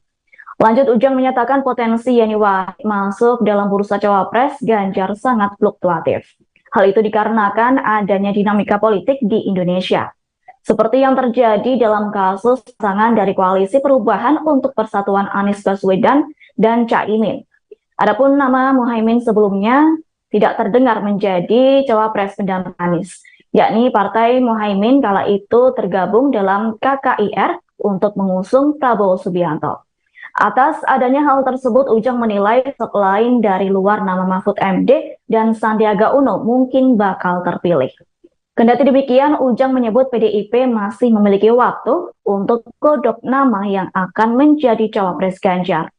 Lanjut, Ujang menyatakan potensi Yeni Wahid masuk dalam bursa cawapres Ganjar sangat fluktuatif. Hal itu dikarenakan adanya dinamika politik di Indonesia. Seperti yang terjadi dalam kasus pasangan dari Koalisi Perubahan untuk Persatuan Anies Baswedan dan Caimin. Adapun nama Muhaimin sebelumnya tidak terdengar menjadi cawapres pendamping Anies, yakni Partai Muhaimin kala itu tergabung dalam KKIR untuk mengusung Prabowo Subianto. Atas adanya hal tersebut, Ujang menilai selain dari luar nama Mahfud MD dan Sandiaga Uno mungkin bakal terpilih. Kendati demikian, Ujang menyebut PDIP masih memiliki waktu untuk godok nama yang akan menjadi cawapres Ganjar.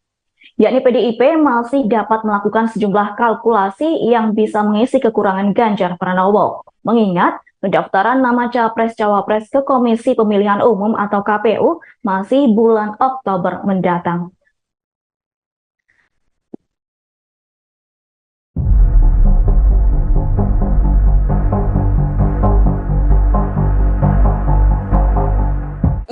Yakni PDIP masih dapat melakukan sejumlah kalkulasi yang bisa mengisi kekurangan Ganjar Pranowo. Mengingat pendaftaran nama capres-cawapres ke Komisi Pemilihan Umum atau KPU masih bulan Oktober mendatang.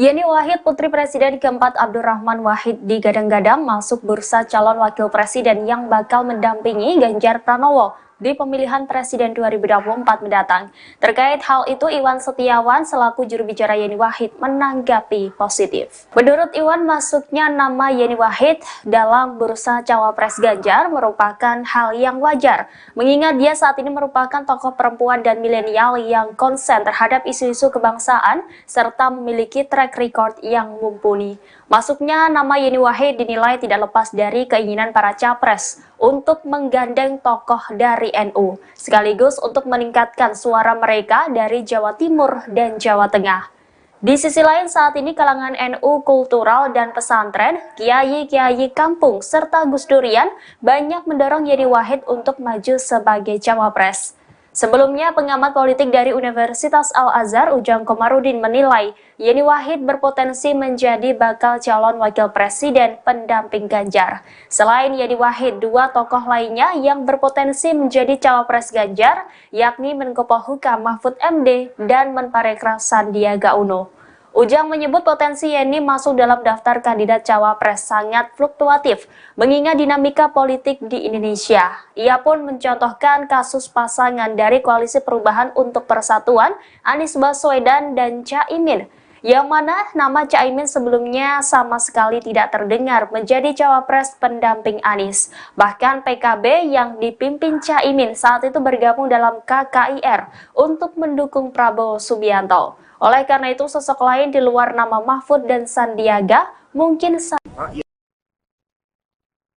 Yeni Wahid, putri Presiden keempat Abdurrahman Wahid digadang-gadang masuk bursa calon wakil presiden yang bakal mendampingi Ganjar Pranowo di pemilihan Presiden 2024 mendatang. Terkait hal itu, Iwan Setiawan selaku juru bicara Yeni Wahid menanggapi positif. Menurut Iwan, masuknya nama Yeni Wahid dalam bursa cawapres Ganjar merupakan hal yang wajar, mengingat dia saat ini merupakan tokoh perempuan dan milenial yang konsen terhadap isu-isu kebangsaan serta memiliki track record yang mumpuni. Masuknya nama Yeni Wahid dinilai tidak lepas dari keinginan para capres untuk menggandeng tokoh dari NU, sekaligus untuk meningkatkan suara mereka dari Jawa Timur dan Jawa Tengah. Di sisi lain, saat ini kalangan NU kultural dan pesantren, kiai-kiai kampung, serta Gus Durian banyak mendorong Yeni Wahid untuk maju sebagai cawapres. Sebelumnya, pengamat politik dari Universitas Al-Azhar Ujang Komarudin menilai Yeni Wahid berpotensi menjadi bakal calon wakil presiden pendamping Ganjar. Selain Yeni Wahid, dua tokoh lainnya yang berpotensi menjadi cawapres Ganjar, yakni Menko Polhukam Mahfud MD dan Menparekraf Sandiaga Uno. Ujang menyebut potensi Yeni masuk dalam daftar kandidat cawapres sangat fluktuatif, mengingat dinamika politik di Indonesia. Ia pun mencontohkan kasus pasangan dari Koalisi Perubahan untuk Persatuan, Anies Baswedan dan Caimin, yang mana nama Caimin sebelumnya sama sekali tidak terdengar menjadi cawapres pendamping Anies. Bahkan PKB yang dipimpin Caimin saat itu bergabung dalam KKIR untuk mendukung Prabowo Subianto. Oleh karena itu, sosok lain di luar nama Mahfud dan Sandiaga mungkin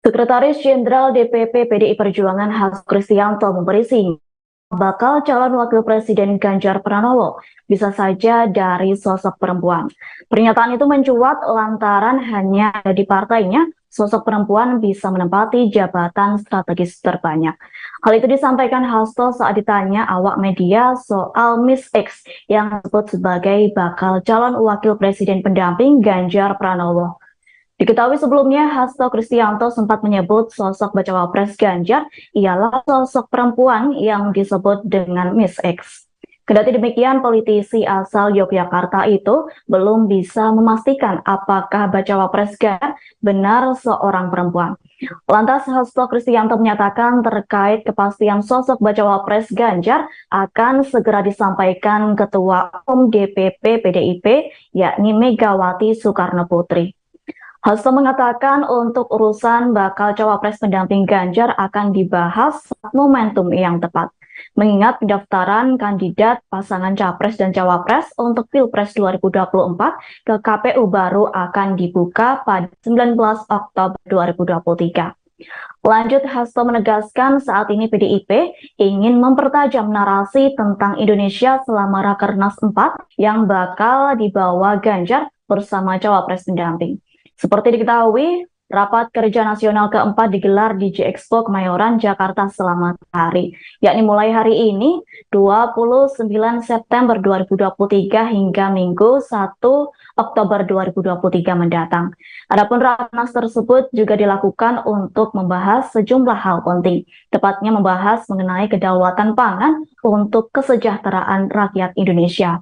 Sekretaris Jenderal DPP PDI Perjuangan Hasto Kristianto memberi sinyal bakal calon wakil presiden Ganjar Pranowo bisa saja dari sosok perempuan. Pernyataan itu mencuat lantaran hanya di partainya sosok perempuan bisa menempati jabatan strategis terbanyak. Hal itu disampaikan Hasto saat ditanya awak media soal Miss X yang disebut sebagai bakal calon wakil presiden pendamping Ganjar Pranowo. Diketahui sebelumnya, Hasto Kristianto sempat menyebut sosok bacawa pres Ganjar ialah sosok perempuan yang disebut dengan Miss X. Kendati demikian, politisi asal Yogyakarta itu belum bisa memastikan apakah bacawa pres Ganjar benar seorang perempuan. Lantas Hasto Kristianto menyatakan terkait kepastian sosok bacawa pres Ganjar akan segera disampaikan Ketua Umum DPP PDIP yakni Megawati Soekarno Putri. Hasto mengatakan untuk urusan bakal cawapres pendamping Ganjar akan dibahas saat momentum yang tepat. Mengingat pendaftaran kandidat pasangan capres dan cawapres untuk Pilpres 2024 ke KPU baru akan dibuka pada 19 Oktober 2023. Lanjut, Hasto menegaskan saat ini PDIP ingin mempertajam narasi tentang Indonesia selama Rakernas 4 yang bakal dibawa Ganjar bersama cawapres pendamping. Seperti diketahui, Rapat Kerja Nasional keempat digelar di J-Expo Kemayoran, Jakarta selama hari, yakni mulai hari ini 29 September 2023 hingga Minggu 1 Oktober 2023 mendatang. Adapun Rakernas tersebut juga dilakukan untuk membahas sejumlah hal penting, tepatnya membahas mengenai kedaulatan pangan untuk kesejahteraan rakyat Indonesia.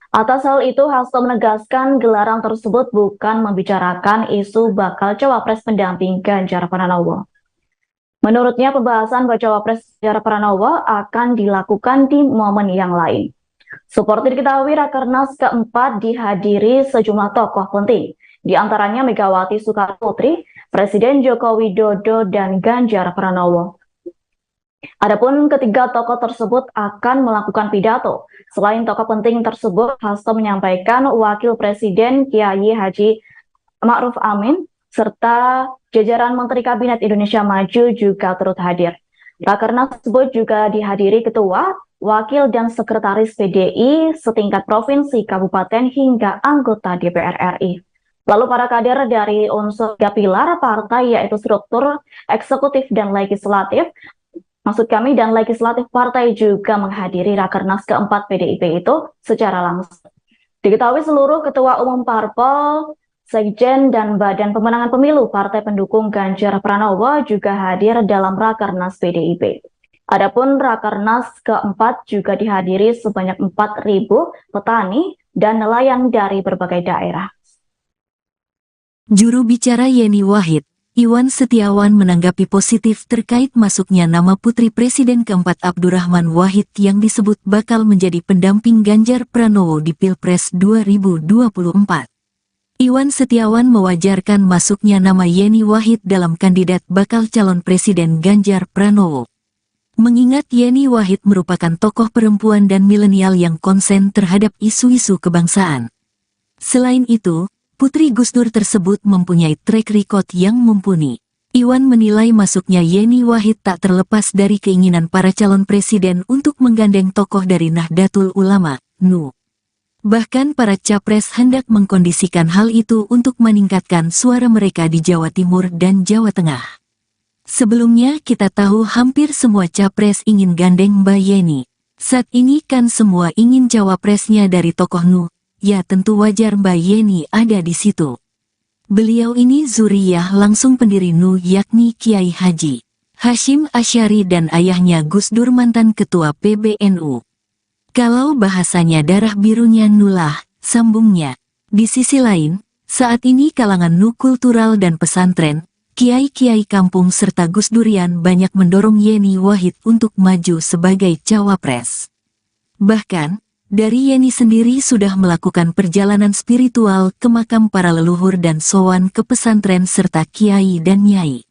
Atas hal itu, Hasto menegaskan gelaran tersebut bukan membicarakan isu bakal cawapres pendamping Ganjar Pranowo. Menurutnya, pembahasan cawapres Ganjar Pranowo akan dilakukan di momen yang lain. Seperti diketahui, Rakernas keempat dihadiri sejumlah tokoh penting, di antaranya Megawati Soekarno Putri, Presiden Joko Widodo, dan Ganjar Pranowo. Adapun ketiga tokoh tersebut akan melakukan pidato. Selain tokoh penting tersebut, Hasto menyampaikan Wakil Presiden Kiai Haji Ma'ruf Amin serta jajaran Menteri Kabinet Indonesia Maju juga turut hadir. Rakernas tersebut juga dihadiri Ketua, Wakil dan Sekretaris PDI setingkat provinsi, kabupaten hingga anggota DPR RI. Lalu para kader dari unsur tiga pilar partai yaitu struktur, eksekutif dan legislatif, dan legislatif partai juga menghadiri Rakernas keempat PDIP itu secara langsung. Diketahui seluruh Ketua Umum Parpol, Sekjen, dan Badan Pemenangan Pemilu Partai Pendukung Ganjar Pranowo juga hadir dalam Rakernas PDIP. Adapun Rakernas keempat juga dihadiri sebanyak 4.000 petani dan nelayan dari berbagai daerah. Juru bicara Yeni Wahid, Iwan Setiawan menanggapi positif terkait masuknya nama putri Presiden keempat Abdurrahman Wahid yang disebut bakal menjadi pendamping Ganjar Pranowo di Pilpres 2024. Iwan Setiawan mewajarkan masuknya nama Yeni Wahid dalam kandidat bakal calon Presiden Ganjar Pranowo. Mengingat Yeni Wahid merupakan tokoh perempuan dan milenial yang konsen terhadap isu-isu kebangsaan. Selain itu, Putri Gus Dur tersebut mempunyai track record yang mumpuni. Iwan menilai masuknya Yeni Wahid tak terlepas dari keinginan para calon presiden untuk menggandeng tokoh dari Nahdlatul Ulama, NU. Bahkan para capres hendak mengkondisikan hal itu untuk meningkatkan suara mereka di Jawa Timur dan Jawa Tengah. Sebelumnya kita tahu hampir semua capres ingin gandeng Mbak Yeni. Saat ini kan semua ingin cawapresnya dari tokoh Nu, ya tentu wajar Mbak Yeni ada di situ. Beliau ini zuriyah langsung pendiri Nu yakni Kiai Haji Hashim Asy'ari dan ayahnya Gus Dur mantan ketua PBNU. Kalau bahasanya darah birunya Nulah, sambungnya. Di sisi lain, saat ini kalangan Nu kultural dan pesantren, kiai-kiai kampung serta Gus Durian banyak mendorong Yeni Wahid untuk maju sebagai cawapres. Bahkan, dari Yeni sendiri sudah melakukan perjalanan spiritual ke makam para leluhur dan sowan ke pesantren serta kiai dan nyai.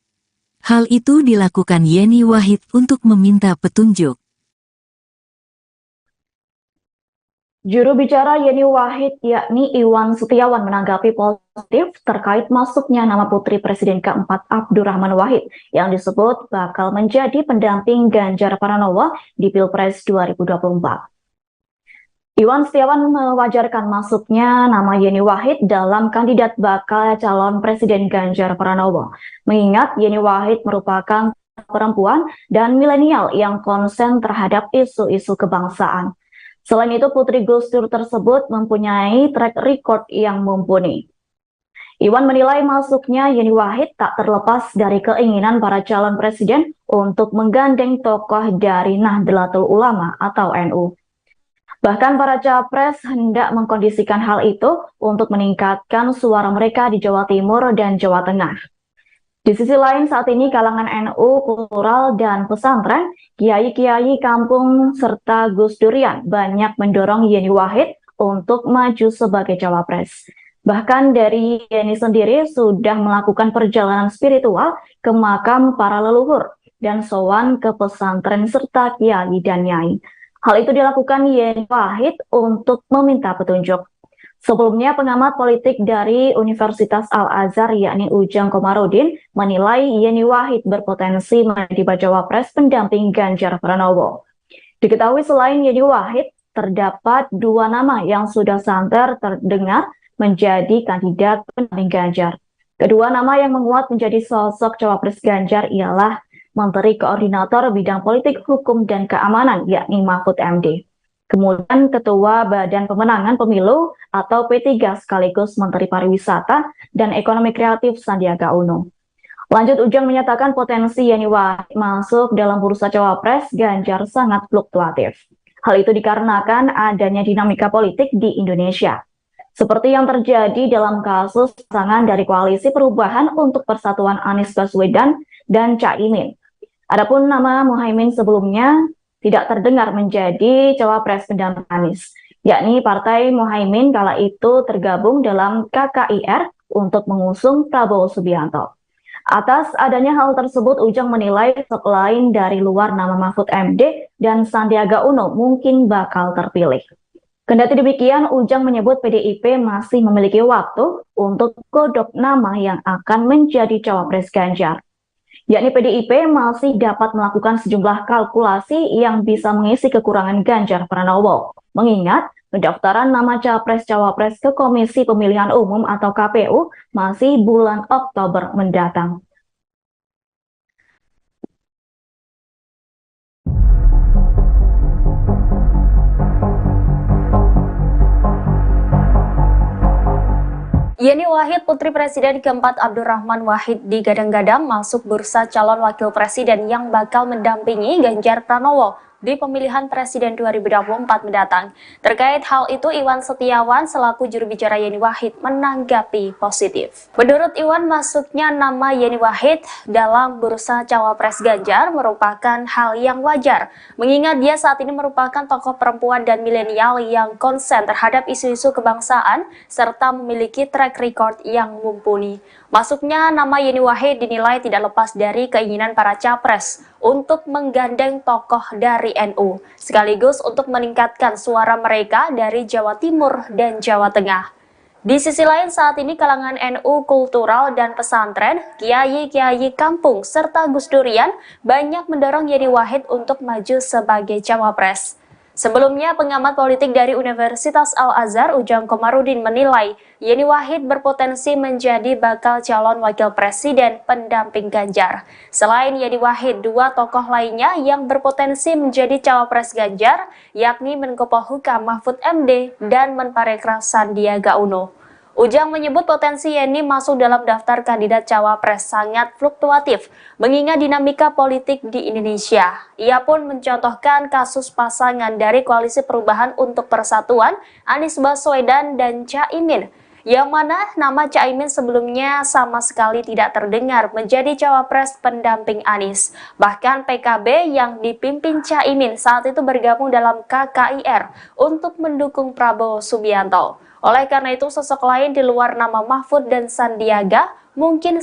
Hal itu dilakukan Yeni Wahid untuk meminta petunjuk. Juru bicara Yeni Wahid yakni Iwan Setiawan menanggapi positif terkait masuknya nama putri Presiden keempat Abdurrahman Wahid yang disebut bakal menjadi pendamping Ganjar Pranowo di Pilpres 2024. Iwan Setiawan mewajarkan masuknya nama Yeni Wahid dalam kandidat bakal calon Presiden Ganjar Pranowo, mengingat Yeni Wahid merupakan perempuan dan milenial yang konsen terhadap isu-isu kebangsaan. Selain itu, Putri Gus Dur tersebut mempunyai track record yang mumpuni. Iwan menilai masuknya Yeni Wahid tak terlepas dari keinginan para calon presiden untuk menggandeng tokoh dari Nahdlatul Ulama atau NU. Bahkan para capres hendak mengkondisikan hal itu untuk meningkatkan suara mereka di Jawa Timur dan Jawa Tengah. Di sisi lain, saat ini kalangan NU, kultural, dan pesantren, kiai-kiai kampung, serta Gus Durian banyak mendorong Yeni Wahid untuk maju sebagai cawapres. Bahkan dari Yeni sendiri sudah melakukan perjalanan spiritual ke makam para leluhur dan sowan ke pesantren serta kiai dan nyai. Hal itu dilakukan Yeni Wahid untuk meminta petunjuk. Sebelumnya, pengamat politik dari Universitas Al-Azhar yakni Ujang Komarudin menilai Yeni Wahid berpotensi menjadi bacawa pres pendamping Ganjar Pranowo. Diketahui selain Yeni Wahid, terdapat dua nama yang sudah santer terdengar menjadi kandidat pendamping Ganjar. Kedua nama yang menguat menjadi sosok cawapres Ganjar ialah Menteri Koordinator Bidang Politik, Hukum, dan Keamanan yakni Mahfud MD. Kemudian Ketua Badan Pemenangan Pemilu atau P3 sekaligus Menteri Pariwisata dan Ekonomi Kreatif Sandiaga Uno. Lanjut, Ujang menyatakan potensi Yeni Wahid masuk dalam bursa cawapres Ganjar sangat fluktuatif. Hal itu dikarenakan adanya dinamika politik di Indonesia. Seperti yang terjadi dalam kasus pasangan dari Koalisi Perubahan untuk Persatuan Anies Baswedan dan Caimin. Adapun nama Muhaimin sebelumnya tidak terdengar menjadi cawapres pendamping Anies, yakni Partai Muhaimin kala itu tergabung dalam KKIR untuk mengusung Prabowo Subianto. Atas adanya hal tersebut, Ujang menilai selain dari luar nama Mahfud MD dan Sandiaga Uno mungkin bakal terpilih. Kendati demikian, Ujang menyebut PDIP masih memiliki waktu untuk godok nama yang akan menjadi cawapres Ganjar. Yakni PDIP masih dapat melakukan sejumlah kalkulasi yang bisa mengisi kekurangan Ganjar Pranowo. Mengingat pendaftaran nama capres-cawapres ke Komisi Pemilihan Umum atau KPU masih bulan Oktober mendatang. Yeni Wahid, putri Presiden keempat Abdurrahman Wahid digadang-gadang masuk bursa calon wakil presiden yang bakal mendampingi Ganjar Pranowo di pemilihan Presiden 2024 mendatang. Terkait hal itu, Iwan Setiawan selaku juru bicara Yeni Wahid menanggapi positif. Menurut Iwan, masuknya nama Yeni Wahid dalam bursa cawapres Ganjar merupakan hal yang wajar, mengingat dia saat ini merupakan tokoh perempuan dan milenial yang konsen terhadap isu-isu kebangsaan serta memiliki track record yang mumpuni. Masuknya nama Yeni Wahid dinilai tidak lepas dari keinginan para capres untuk menggandeng tokoh dari NU, sekaligus untuk meningkatkan suara mereka dari Jawa Timur dan Jawa Tengah. Di sisi lain, saat ini kalangan NU kultural dan pesantren, kiai-kiai kampung, serta Gus Durian banyak mendorong Yeni Wahid untuk maju sebagai cawapres. Sebelumnya, pengamat politik dari Universitas Al-Azhar Ujang Komarudin menilai Yeni Wahid berpotensi menjadi bakal calon wakil presiden pendamping Ganjar. Selain Yeni Wahid, dua tokoh lainnya yang berpotensi menjadi cawapres Ganjar, yakni Menko Polhukam Mahfud MD dan Menparekraf Sandiaga Uno. Ujang menyebut potensi Yeni masuk dalam daftar kandidat cawapres sangat fluktuatif, mengingat dinamika politik di Indonesia. Ia pun mencontohkan kasus pasangan dari Koalisi Perubahan untuk Persatuan, Anies Baswedan dan Caimin, yang mana nama Caimin sebelumnya sama sekali tidak terdengar menjadi cawapres pendamping Anies. Bahkan PKB yang dipimpin Caimin saat itu bergabung dalam KKIR untuk mendukung Prabowo Subianto. Oleh karena itu, sosok lain di luar nama Mahfud dan Sandiaga mungkin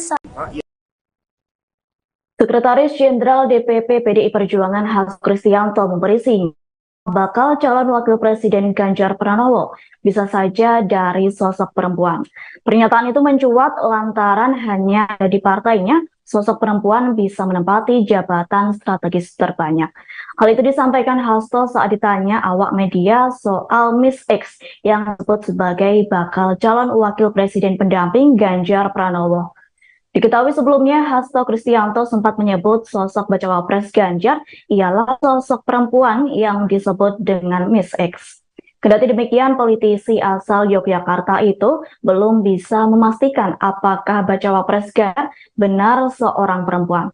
Sekretaris Jenderal DPP PDI Perjuangan Hasto Kristianto memberi sinyal bakal calon wakil presiden Ganjar Pranowo bisa saja dari sosok perempuan. Pernyataan itu mencuat lantaran hanya di partainya sosok perempuan bisa menempati jabatan strategis terbanyak. Hal itu disampaikan Hasto saat ditanya awak media soal Miss X yang disebut sebagai bakal calon wakil presiden pendamping Ganjar Pranowo. Diketahui sebelumnya, Hasto Kristianto sempat menyebut sosok bacawa pres Ganjar ialah sosok perempuan yang disebut dengan Miss X. Kendati demikian, politisi asal Yogyakarta itu belum bisa memastikan apakah bacawa pres Ganjar benar seorang perempuan.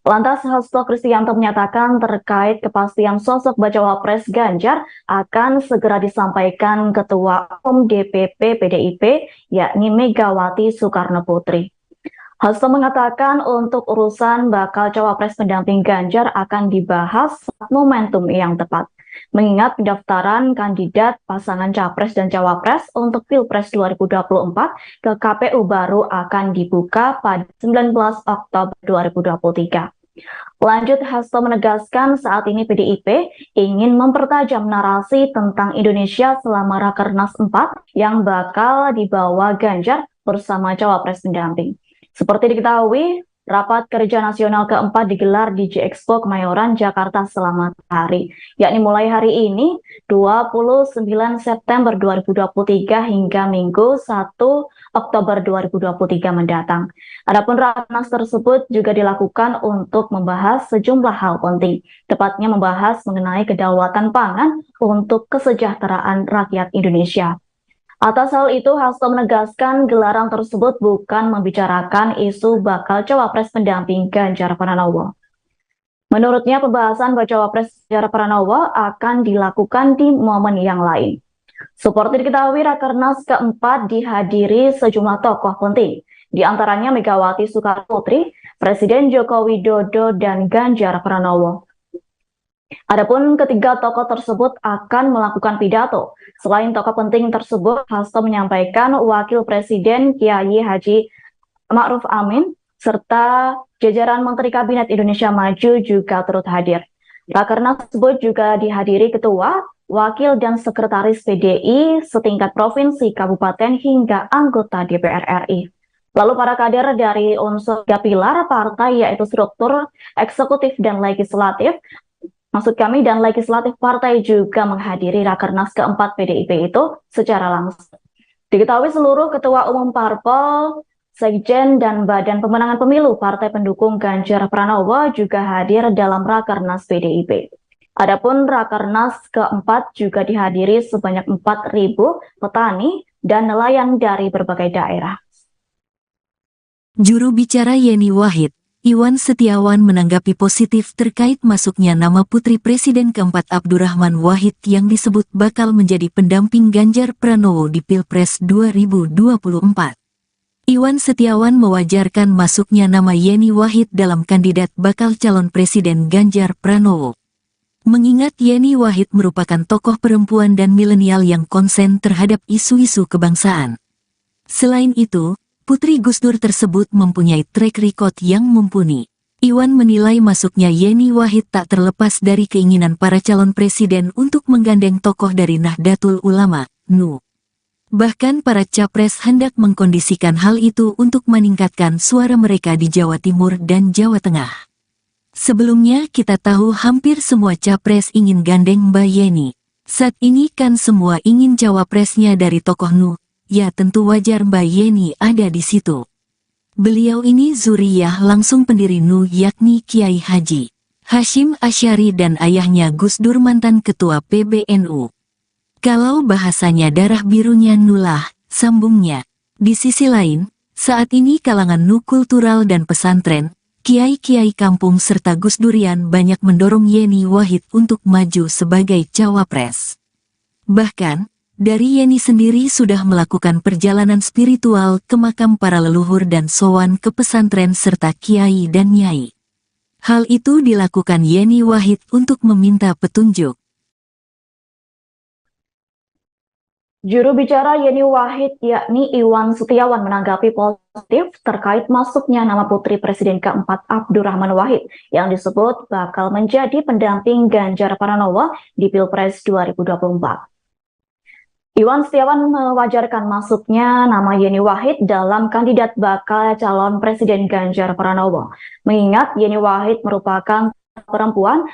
Lantas Hasto Kristianto menyatakan terkait kepastian sosok bacawa pres Ganjar akan segera disampaikan Ketua Umum DPP PDIP yakni Megawati Soekarno Putri. Hasto mengatakan untuk urusan bakal cawapres pendamping Ganjar akan dibahas saat momentum yang tepat. Mengingat pendaftaran kandidat pasangan capres dan cawapres untuk Pilpres 2024 ke KPU baru akan dibuka pada 19 Oktober 2023. Lanjut, Hasto menegaskan saat ini PDIP ingin mempertajam narasi tentang Indonesia selama Rakernas 4 yang bakal dibawa Ganjar bersama cawapres pendamping. Seperti diketahui, Rapat Kerja Nasional keempat digelar di J-Expo Kemayoran, Jakarta selama hari, yakni mulai hari ini 29 September 2023 hingga Minggu 1 Oktober 2023 mendatang. Adapun Rakernas tersebut juga dilakukan untuk membahas sejumlah hal penting, tepatnya membahas mengenai kedaulatan pangan untuk kesejahteraan rakyat Indonesia. Atas hal itu, Hasto menegaskan gelaran tersebut bukan membicarakan isu bakal cawapres pendamping Ganjar Pranowo. Menurutnya, pembahasan cawapres Ganjar Pranowo akan dilakukan di momen yang lain. Seperti diketahui, Rakernas keempat dihadiri sejumlah tokoh penting, di antaranya Megawati Soekarno Putri, Presiden Joko Widodo, dan Ganjar Pranowo. Adapun ketiga tokoh tersebut akan melakukan pidato. Selain tokoh penting tersebut, Hasto menyampaikan Wakil Presiden Kiai Haji Ma'ruf Amin serta jajaran Menteri Kabinet Indonesia Maju juga turut hadir. Rakernas tersebut juga dihadiri Ketua, Wakil dan Sekretaris PDI setingkat provinsi, kabupaten hingga anggota DPR RI. Lalu para kader dari unsur tiga pilar partai yaitu struktur, eksekutif dan legislatif, dan legislatif partai juga menghadiri Rakernas keempat PDIP itu secara langsung. Diketahui seluruh Ketua Umum Parpol, Sekjen, dan Badan Pemenangan Pemilu Partai Pendukung Ganjar Pranowo juga hadir dalam Rakernas PDIP. Adapun Rakernas keempat juga dihadiri sebanyak 4.000 petani dan nelayan dari berbagai daerah. Juru bicara Yeni Wahid, Iwan Setiawan menanggapi positif terkait masuknya nama putri Presiden keempat Abdurrahman Wahid yang disebut bakal menjadi pendamping Ganjar Pranowo di Pilpres 2024. Iwan Setiawan mewajarkan masuknya nama Yeni Wahid dalam kandidat bakal calon Presiden Ganjar Pranowo. Mengingat Yeni Wahid merupakan tokoh perempuan dan milenial yang konsen terhadap isu-isu kebangsaan. Selain itu, Putri Gus Dur tersebut mempunyai track record yang mumpuni. Iwan menilai masuknya Yeni Wahid tak terlepas dari keinginan para calon presiden untuk menggandeng tokoh dari Nahdlatul Ulama, NU. Bahkan para capres hendak mengkondisikan hal itu untuk meningkatkan suara mereka di Jawa Timur dan Jawa Tengah. Sebelumnya kita tahu hampir semua capres ingin gandeng Mbak Yeni. Saat ini kan semua ingin cawapresnya dari tokoh Nu, ya tentu wajar Mbak Yeni ada di situ. Beliau ini zuriyah langsung pendiri Nu yakni Kiai Haji Hashim Asy'ari dan ayahnya Gus Dur mantan ketua PBNU. Kalau bahasanya darah birunya Nulah, sambungnya. Di sisi lain, saat ini kalangan Nu kultural dan pesantren, kiai-kiai kampung serta Gus Durian banyak mendorong Yeni Wahid untuk maju sebagai cawapres. Bahkan, dari Yeni sendiri sudah melakukan perjalanan spiritual ke makam para leluhur dan sowan ke pesantren serta kiai dan nyai. Hal itu dilakukan Yeni Wahid untuk meminta petunjuk. Juru bicara Yeni Wahid yakni Iwan Setiawan menanggapi positif terkait masuknya nama putri Presiden keempat Abdurrahman Wahid yang disebut bakal menjadi pendamping Ganjar Pranowo di Pilpres 2024. Iwan Setiawan mewajarkan masuknya nama Yeni Wahid dalam kandidat bakal calon Presiden Ganjar Pranowo, mengingat Yeni Wahid merupakan perempuan